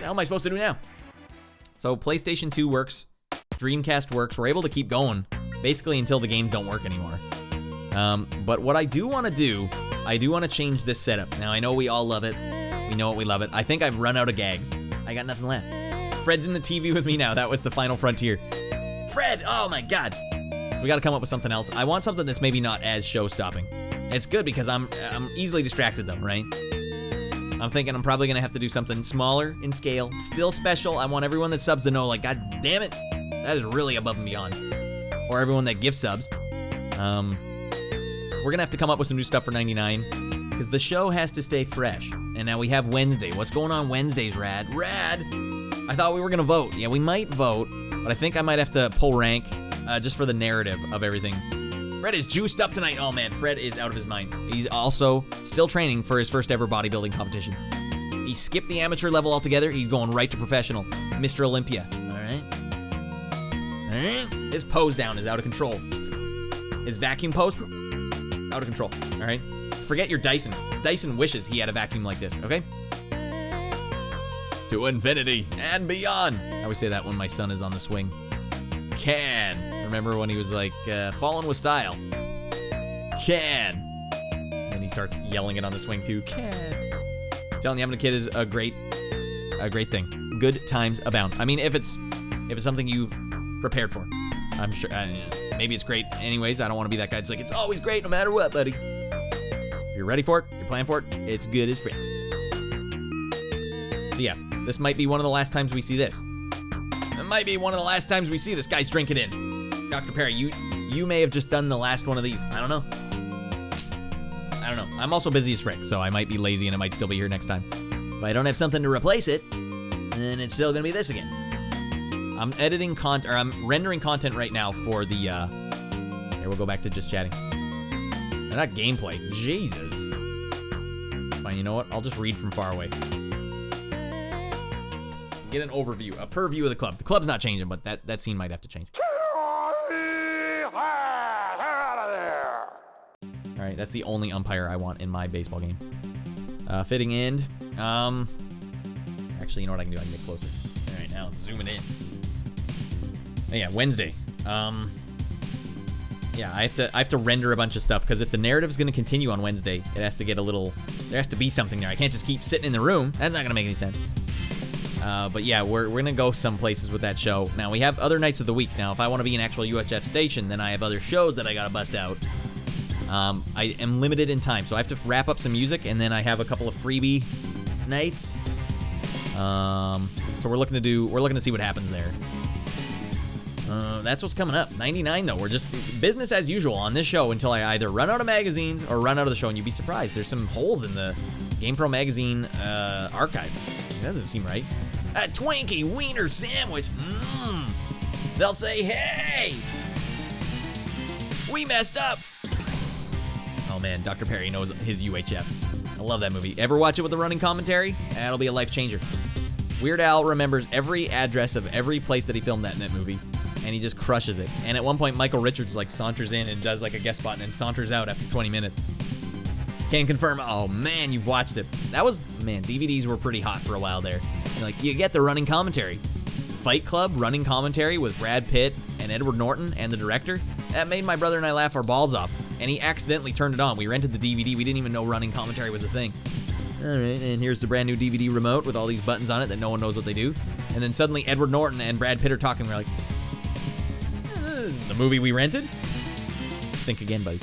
am I supposed to do now? So PlayStation 2 works. Dreamcast works. We're able to keep going basically until the games don't work anymore. But what I do want to do, I do want to change this setup. Now, I know we all love it. We know it, we love it. I think I've run out of gags. I got nothing left. Fred's in the TV with me now. That was the final frontier. Fred, oh my God. We got to come up with something else. I want something that's maybe not as show-stopping. It's good because I'm easily distracted though, right? I'm thinking I'm probably going to have to do something smaller in scale, still special. I want everyone that subs to know, like, God damn it, that is really above and beyond. Or everyone that gives subs. We're gonna have to come up with some new stuff for 99 because the show has to stay fresh. And now we have Wednesday. What's going on Wednesdays, Radd? I thought we were gonna vote. Yeah, we might vote, but I think I might have to pull rank just for the narrative of everything. Fred is juiced up tonight. Oh man, Fred is out of his mind. He's also still training for his first ever bodybuilding competition. He skipped the amateur level altogether. He's going right to professional. Mr. Olympia. All right. His pose down is out of control. His vacuum pose, out of control. All right. Forget your Dyson. Dyson wishes he had a vacuum like this. Okay. To infinity and beyond. I always say that when my son is on the swing. Can. Remember when he was like, Fallon with style. Can. And he starts yelling it on the swing too. Kid. Telling you, having a kid is a great thing. Good times abound. I mean, if it's something you've prepared for, I'm sure. Maybe it's great anyways. I don't want to be that guy. It's like, it's always great no matter what, buddy. If you're ready for it, you're planning for it, it's good as friend. So yeah, this might be one of the last times we see this. It might be one of the last times we see this guy's drinking in. Dr. Perry, you may have just done the last one of these. I don't know. I'm also busy as frick, so I might be lazy and it might still be here next time. If I don't have something to replace it, then it's still gonna be this again. I'm rendering content right now for the, here, we'll go back to just chatting. Not gameplay, Jesus. Fine, you know what? I'll just read from far away. Get an overview, a purview of the club. The club's not changing, but that scene might have to change. All right, that's the only umpire I want in my baseball game. Fitting end. Actually, you know what I can do? I can get closer. All right, now it's zooming in. Oh, yeah, Wednesday. Yeah, I have to render a bunch of stuff because if the narrative is going to continue on Wednesday, it has to get a little. There has to be something there. I can't just keep sitting in the room. That's not going to make any sense. But yeah, we're going to go some places with that show. Now, we have other nights of the week. Now, if I want to be an actual UHF station, then I have other shows that I got to bust out. I am limited in time, so I have to wrap up some music, and then I have a couple of freebie nights. So we're looking to see what happens there. That's what's coming up. 99 though. We're just business as usual on this show until I either run out of magazines or run out of the show, and you'd be surprised. There's some holes in the GamePro magazine archive. It doesn't seem right. A Twinkie wiener sandwich. They'll say, hey, we messed up. Oh man, Dr. Perry knows his UHF. I love that movie. Ever watch it with the running commentary? That'll be a life changer. Weird Al remembers every address of every place that he filmed that in that movie, and he just crushes it. And at one point, Michael Richards like saunters in and does like a guest spot and then saunters out after 20 minutes. Can confirm. Oh man, you've watched it. That was, man, DVDs were pretty hot for a while there. Like, you get the running commentary. Fight Club running commentary with Brad Pitt and Edward Norton and the director. That made my brother and I laugh our balls off. And he accidentally turned it on. We rented the DVD. We didn't even know running commentary was a thing. All right, and here's the brand new DVD remote with all these buttons on it that no one knows what they do. And then suddenly Edward Norton and Brad Pitt are talking. We're like, the movie we rented? Think again, buddy.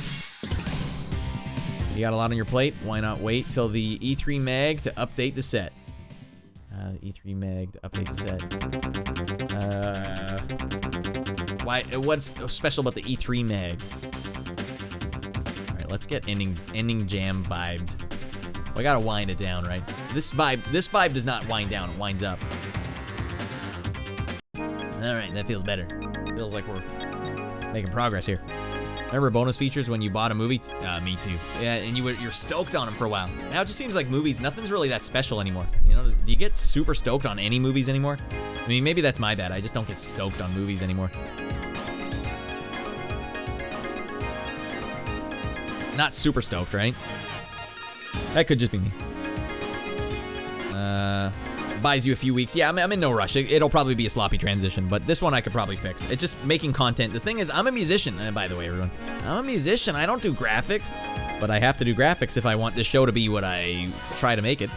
You got a lot on your plate. Why not wait till the E3 Mag to update the set? E3 Mag to update the set. Why? What's special about the E3 Mag? All right, let's get ending jam vibes. We gotta wind it down, right? This vibe does not wind down. It winds up. All right, that feels better. Feels like we're making progress here. Remember bonus features when you bought a movie? Me too. Yeah, and you're stoked on them for a while. Now it just seems like movies, nothing's really that special anymore. You know, do you get super stoked on any movies anymore? I mean, maybe that's my bad. I just don't get stoked on movies anymore. Not super stoked, right? That could just be me. Buys you a few weeks. Yeah, I'm in no rush. It'll probably be a sloppy transition, but this one I could probably fix. It's just making content. The thing is, I'm a musician. By the way, everyone, I'm a musician. I don't do graphics, but I have to do graphics if I want this show to be what I try to make it.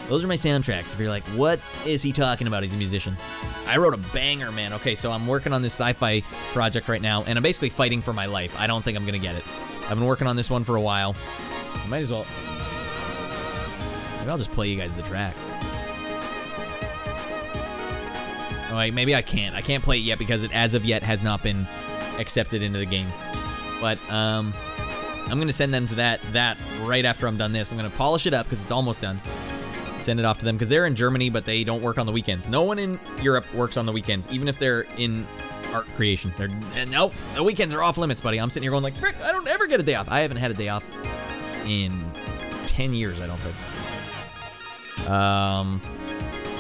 Those are my soundtracks. If you're like, what is he talking about? He's a musician. I wrote a banger, man. Okay, so I'm working on this sci-fi project right now, and I'm basically fighting for my life. I don't think I'm gonna get it. I've been working on this one for a while. I might as well. Maybe I'll just play you guys the track. Oh, wait, maybe I can't. I can't play it yet because it, as of yet, has not been accepted into the game. But I'm going to send them to that right after I'm done this. I'm going to polish it up because it's almost done. Send it off to them because they're in Germany, but they don't work on the weekends. No one in Europe works on the weekends, even if they're in art creation. Nope, the weekends are off limits, buddy. I'm sitting here going like, frick, I don't ever get a day off. I haven't had a day off in 10 years, I don't think.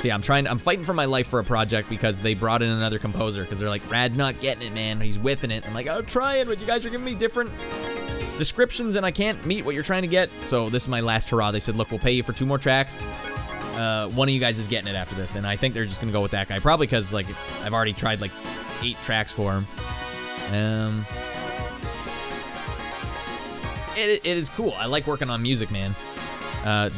So yeah, I'm fighting for my life for a project because they brought in another composer because they're like, Radd's not getting it, man. He's whiffing it. I'm like, I'm trying, but you guys are giving me different descriptions and I can't meet what you're trying to get. So this is my last hurrah. They said, look, we'll pay you for 2 more tracks. One of you guys is getting it after this, and I think they're just gonna go with that guy, probably because like I've already tried like 8 tracks for him. it is cool. I like working on music, man.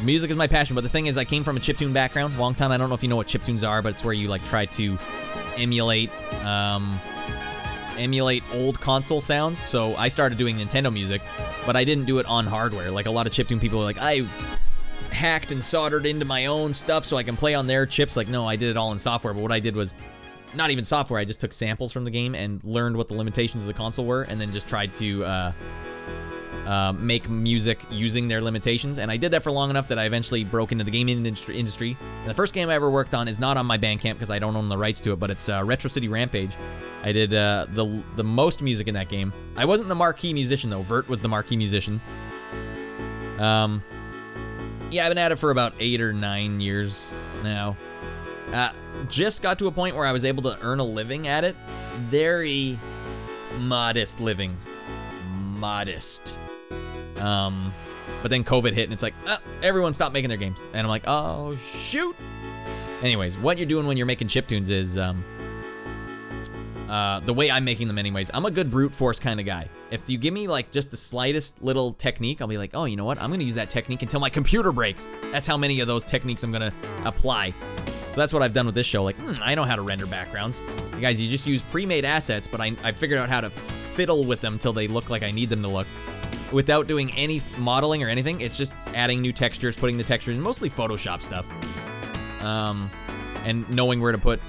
Music is my passion, but the thing is, I came from a chiptune background. Long time, I don't know if you know what chiptunes are, but it's where you like try to emulate old console sounds. So I started doing Nintendo music, but I didn't do it on hardware. Like a lot of chiptune people are like, I hacked and soldered into my own stuff so I can play on their chips. Like, no, I did it all in software, but what I did was not even software. I just took samples from the game and learned what the limitations of the console were, and then just tried to make music using their limitations. And I did that for long enough that I eventually broke into the gaming industry. And the first game I ever worked on is not on my Bandcamp because I don't own the rights to it, but it's Retro City Rampage. I did the most music in that game. I wasn't the marquee musician though. Vert was the marquee musician. Yeah, I've been at it for about 8 or 9 years now. Just got to a point where I was able to earn a living at it. Very modest living. Modest. But then COVID hit and it's like, everyone stopped making their games. And I'm like, oh, shoot. Anyways, what you're doing when you're making chiptunes is, the way I'm making them anyways, I'm a good brute force kind of guy. If you give me like just the slightest little technique, I'll be like, oh, you know what? I'm going to use that technique until my computer breaks. That's how many of those techniques I'm going to apply. So that's what I've done with this show. Like, I know how to render backgrounds. You guys, you just use pre-made assets, but I figured out how to fiddle with them till they look like I need them to look. Without doing any modeling or anything, it's just adding new textures, putting the textures in, mostly Photoshop stuff. And knowing where to put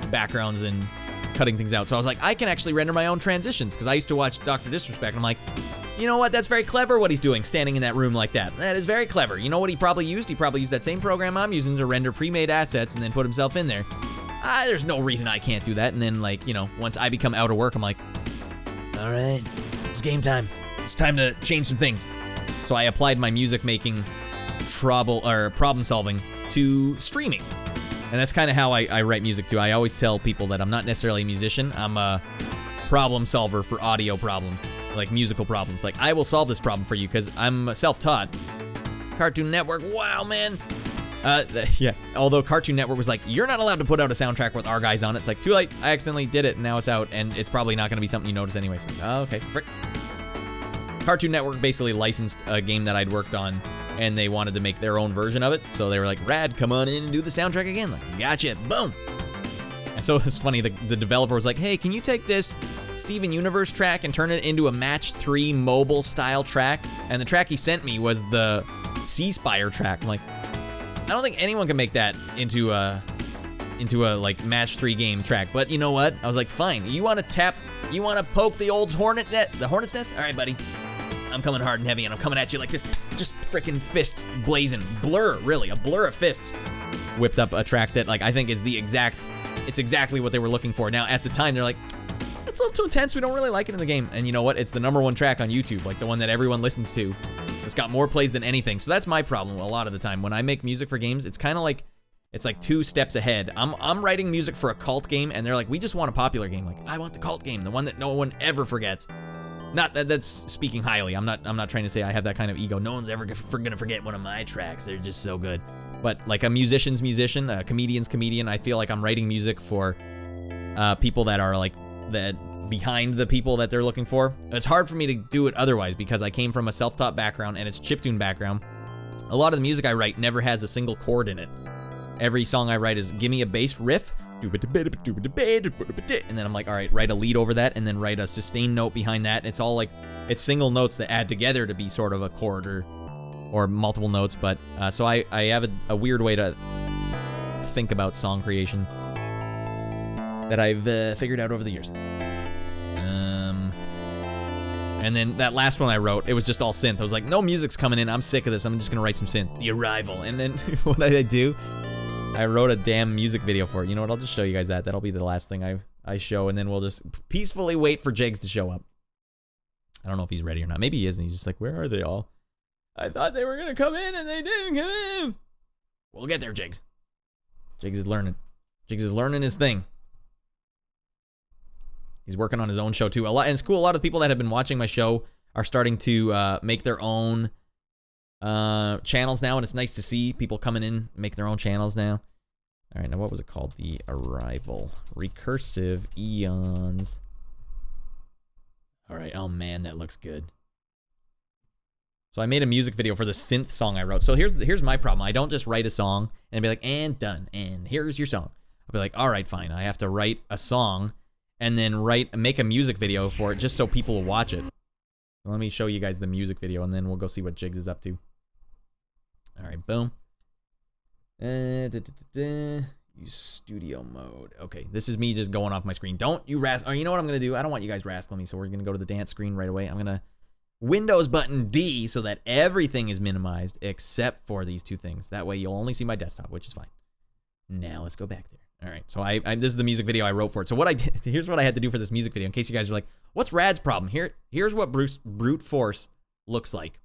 backgrounds and cutting things out. So I was like, I can actually render my own transitions, because I used to watch Dr. Disrespect, and I'm like, you know what, that's very clever what he's doing, standing in that room like that. That is very clever. You know what he probably used? He probably used that same program I'm using to render pre-made assets and then put himself in there. There's no reason I can't do that. And then, like, you know, once I become out of work, I'm like, all right, it's game time. It's time to change some things. So I applied my music making problem solving to streaming. And that's kind of how I write music too. I always tell people that I'm not necessarily a musician. I'm a problem solver for audio problems, like musical problems. Like, I will solve this problem for you because I'm self-taught. Cartoon Network, wow, man. Yeah, although Cartoon Network was like, you're not allowed to put out a soundtrack with our guys on it. It's like, too late. I accidentally did it, and now it's out, and it's probably not going to be something you notice anyways. Oh, okay, frick. Cartoon Network basically licensed a game that I'd worked on, and they wanted to make their own version of it. So they were like, Radd, come on in and do the soundtrack again. Like, gotcha, boom. And so it's funny, the developer was like, hey, can you take this Steven Universe track and turn it into a Match 3 mobile style track? And the track he sent me was the C-Spire track. I'm like, I don't think anyone can make that into a like Match 3 game track. But you know what? I was like, fine. You want to poke the old hornet's nest? All right, buddy. I'm coming hard and heavy, and I'm coming at you like this. Just freaking fists blazing. Blur, really. A blur of fists. Whipped up a track that, like, I think is it's exactly what they were looking for. Now, at the time, they're like, it's a little too intense. We don't really like it in the game. And you know what? It's the #1 track on YouTube, like the one that everyone listens to. It's got more plays than anything. So that's my problem a lot of the time. When I make music for games, it's kind of like, it's like 2 steps ahead. I'm writing music for a cult game, and they're like, we just want a popular game. Like, I want the cult game, the one that no one ever forgets. Not that that's speaking highly. I'm not trying to say I have that kind of ego. No one's ever gonna forget one of my tracks. They're just so good. But like a musician's musician, a comedian's comedian, I feel like I'm writing music for people that are like behind the people that they're looking for. It's hard for me to do it otherwise because I came from a self-taught background and it's chiptune background. A lot of the music I write never has a single chord in it. Every song I write is give me a bass riff, and then I'm like, all right, write a lead over that, and then write a sustained note behind that. It's all like, it's single notes that add together to be sort of a chord or multiple notes. But so I have a weird way to think about song creation that I've figured out over the years. And then that last one I wrote, it was just all synth. I was like, no music's coming in. I'm sick of this. I'm just gonna write some synth. The Arrival. And then what did I do? I wrote a damn music video for it. You know what? I'll just show you guys that. That'll be the last thing I show, and then we'll just peacefully wait for Jigs to show up. I don't know if he's ready or not. Maybe he is, and he's just like, where are they all? I thought they were gonna come in, and they didn't come in. We'll get there, Jigs. Jigs is learning. Jigs is learning his thing. He's working on his own show too. And it's cool. A lot of people that have been watching my show are starting to make their own channels now, and it's nice to see people coming in, make their own channels now. All right, now what was it called? The Arrival. Recursive Eons. All right, oh man, that looks good. So I made a music video for the synth song I wrote. So here's my problem. I don't just write a song and be like, and done, and here's your song. I'll be like, all right, fine. I have to write a song and then make a music video for it just so people will watch it. Let me show you guys the music video, and then we'll go see what Jigs is up to. All right, boom. Use studio mode. Okay, this is me just going off my screen. Don't you rascal. Oh, you know what I'm going to do? I don't want you guys rascaling me, so we're going to go to the dance screen right away. I'm going to Windows button D so that everything is minimized except for these two things. That way you'll only see my desktop, which is fine. Now let's go back there. All right, so this is the music video I wrote for it. So what I did, here's what I had to do for this music video in case you guys are like, what's Radd's problem? Here's what brute force looks like.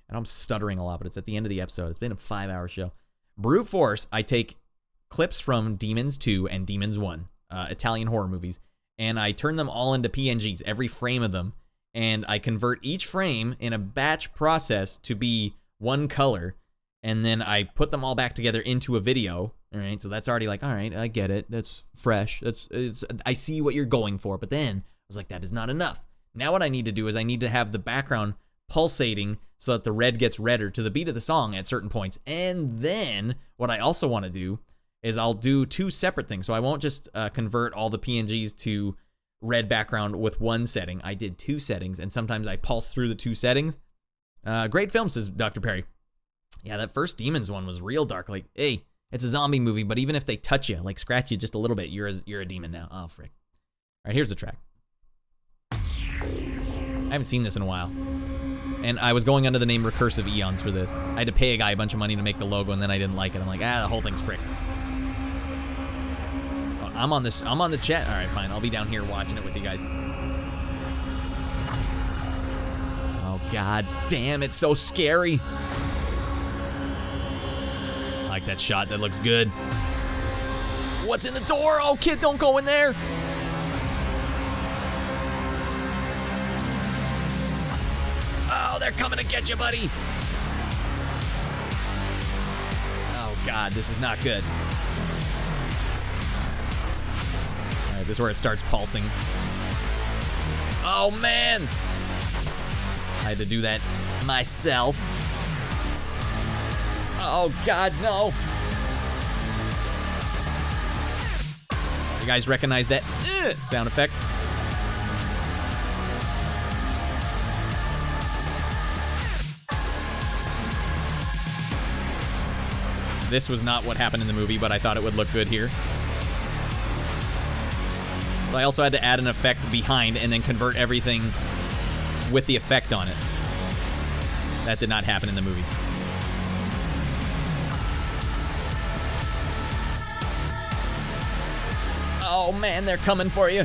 And I'm stuttering a lot, but it's at the end of the episode. It's been a 5-hour show. Brute force, I take clips from Demons 2 and Demons 1, Italian horror movies, and I turn them all into PNGs, every frame of them, and I convert each frame in a batch process to be one color, and then I put them all back together into a video. All right, so that's already like, all right, I get it. That's fresh. I see what you're going for. But then I was like, that is not enough. Now what I need to do is I need to have the background pulsating so that the red gets redder to the beat of the song at certain points. And then what I also want to do is I'll do two separate things. So I won't just convert all the PNGs to red background with one setting. I did two settings, and sometimes I pulse through the two settings. Great film, says Dr. Perry. Yeah, that first Demons one was real dark. Like, hey, it's a zombie movie, but even if they touch you, like scratch you just a little bit, you're a demon now. Oh, frick. All right, here's the track. I haven't seen this in a while. And I was going under the name Recursive Eons for this. I had to pay a guy a bunch of money to make the logo, and then I didn't like it. I'm like, the whole thing's frick. Oh, I'm on the chat. All right, fine. I'll be down here watching it with you guys. Oh, god damn, it's so scary. I like that shot. That looks good. What's in the door? Oh, kid, don't go in there. Oh, they're coming to get you, buddy. Oh, God, this is not good. All right, this is where it starts pulsing. Oh, man. I had to do that myself. Oh, God, no. You guys recognize that sound effect? This was not what happened in the movie, but I thought it would look good here. So I also had to add an effect behind and then convert everything with the effect on it. That did not happen in the movie. Oh man, they're coming for you.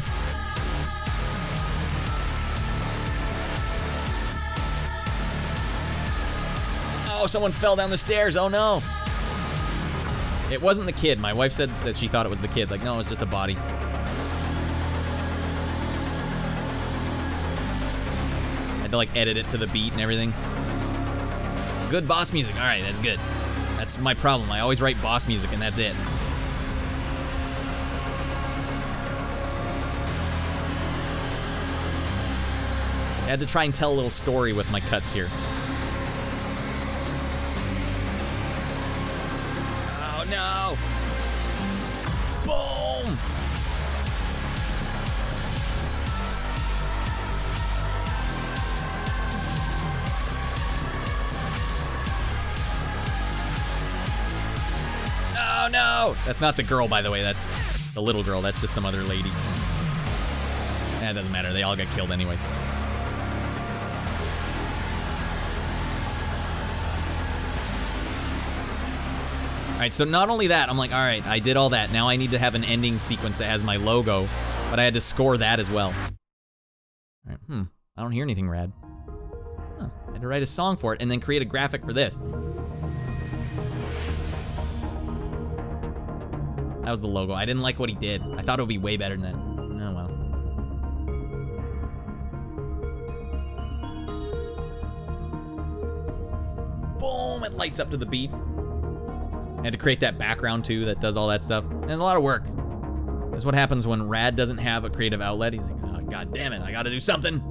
Oh, someone fell down the stairs. Oh no. It wasn't the kid. My wife said that she thought it was the kid. Like, no, it's just a body. I had to like edit it to the beat and everything. Good boss music. All right, that's good. That's my problem. I always write boss music and that's it. I had to try and tell a little story with my cuts here. Oh no! Boom! Oh no! That's not the girl, by the way. That's the little girl. That's just some other lady. It doesn't matter. They all got killed anyway. All right, so not only that, I'm like, all right, I did all that. Now I need to have an ending sequence that has my logo, but I had to score that as well. All right, I don't hear anything, Radd. Huh, I had to write a song for it and then create a graphic for this. That was the logo. I didn't like what he did. I thought it would be way better than that. Oh, well. Boom, it lights up to the beat. I had to create that background too that does all that stuff. And a lot of work. That's what happens when Radd doesn't have a creative outlet. He's like, oh, god damn it, I gotta do something.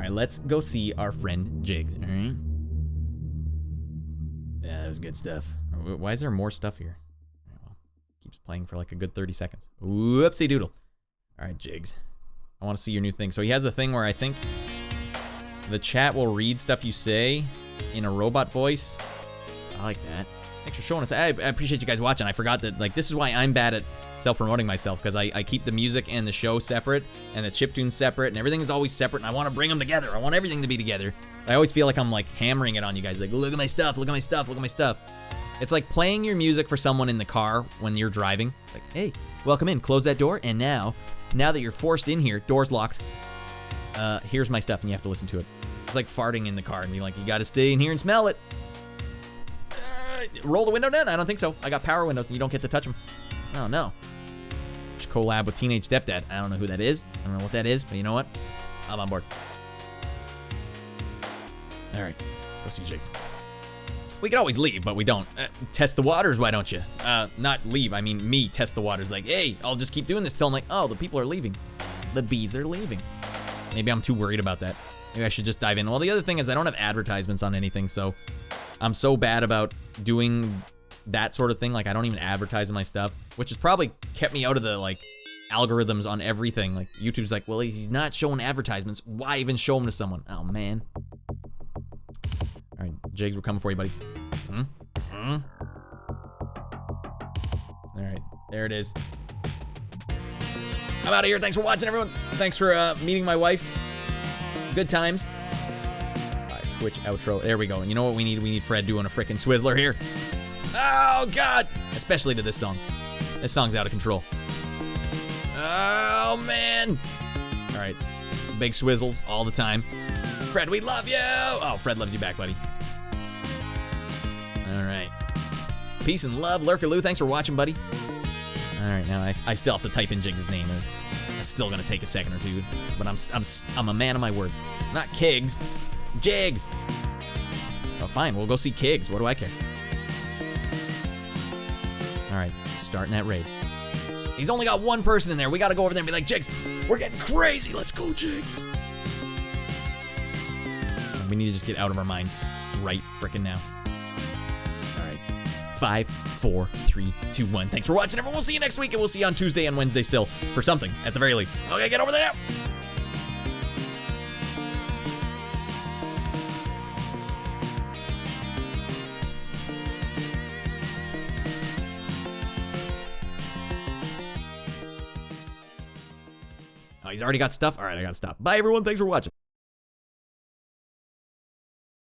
right, let's go see our friend Jigs. All right. Yeah, that was good stuff. Why is there more stuff here? All right, well, keeps playing for like a good 30 seconds. Whoopsie doodle. All right, Jigs. I want to see your new thing. So he has a thing where I think the chat will read stuff you say in a robot voice. I like that. Thanks for showing us. I appreciate you guys watching. I forgot that, like, this is why I'm bad at self-promoting myself, because I keep the music and the show separate, and the chiptune separate, and everything is always separate, and I want to bring them together. I want everything to be together. I always feel like I'm, like, hammering it on you guys. Like, look at my stuff, look at my stuff, look at my stuff. It's like playing your music for someone in the car when you're driving. Like, hey, welcome in, close that door, and now that you're forced in here, door's locked, here's my stuff, and you have to listen to it. It's like farting in the car and being like, you got to stay in here and smell it. Roll the window down? I don't think so. I got power windows and you don't get to touch them. Oh, no. Just collab with Teenage Stepdad. I don't know who that is. I don't know what that is, but you know what? I'm on board. All right. Let's go see Jigs. We could always leave, but we don't. Test the waters, why don't you? Not leave. I mean, me test the waters. Like, hey, I'll just keep doing this till I'm like, oh, the people are leaving. The bees are leaving. Maybe I'm too worried about that. Maybe I should just dive in. Well, the other thing is I don't have advertisements on anything, so I'm so bad about doing that sort of thing. Like, I don't even advertise my stuff, which has probably kept me out of the, like, algorithms on everything. Like, YouTube's like, well, he's not showing advertisements. Why even show them to someone? Oh, man. All right, Jigs, we're coming for you, buddy. All right, there it is. I'm out of here. Thanks for watching, everyone. Thanks for meeting my wife. Good times. Twitch outro. There we go. And you know what we need? We need Fred doing a frickin' Swizzler here. Oh, God. Especially to this song. This song's out of control. Oh, man. All right. Big swizzles all the time. Fred, we love you. Oh, Fred loves you back, buddy. All right. Peace and love, Lurkaloo. Thanks for watching, buddy. All right, now I still have to type in Jigs' name. That's still gonna take a second or two, but I'm a man of my word. Not Kiggs, Jigs. Oh, fine, we'll go see Kiggs. What do I care? All right, starting that raid. He's only got one person in there. We gotta go over there and be like, Jigs, we're getting crazy. Let's go, Jigs. We need to just get out of our minds right frickin' now. All right, 5, 4, 3, 2, 1. Thanks for watching, everyone. We'll see you next week, and we'll see you on Tuesday and Wednesday still for something, at the very least. Okay, get over there now. Oh, he's already got stuff? All right, I gotta stop. Bye, everyone. Thanks for watching.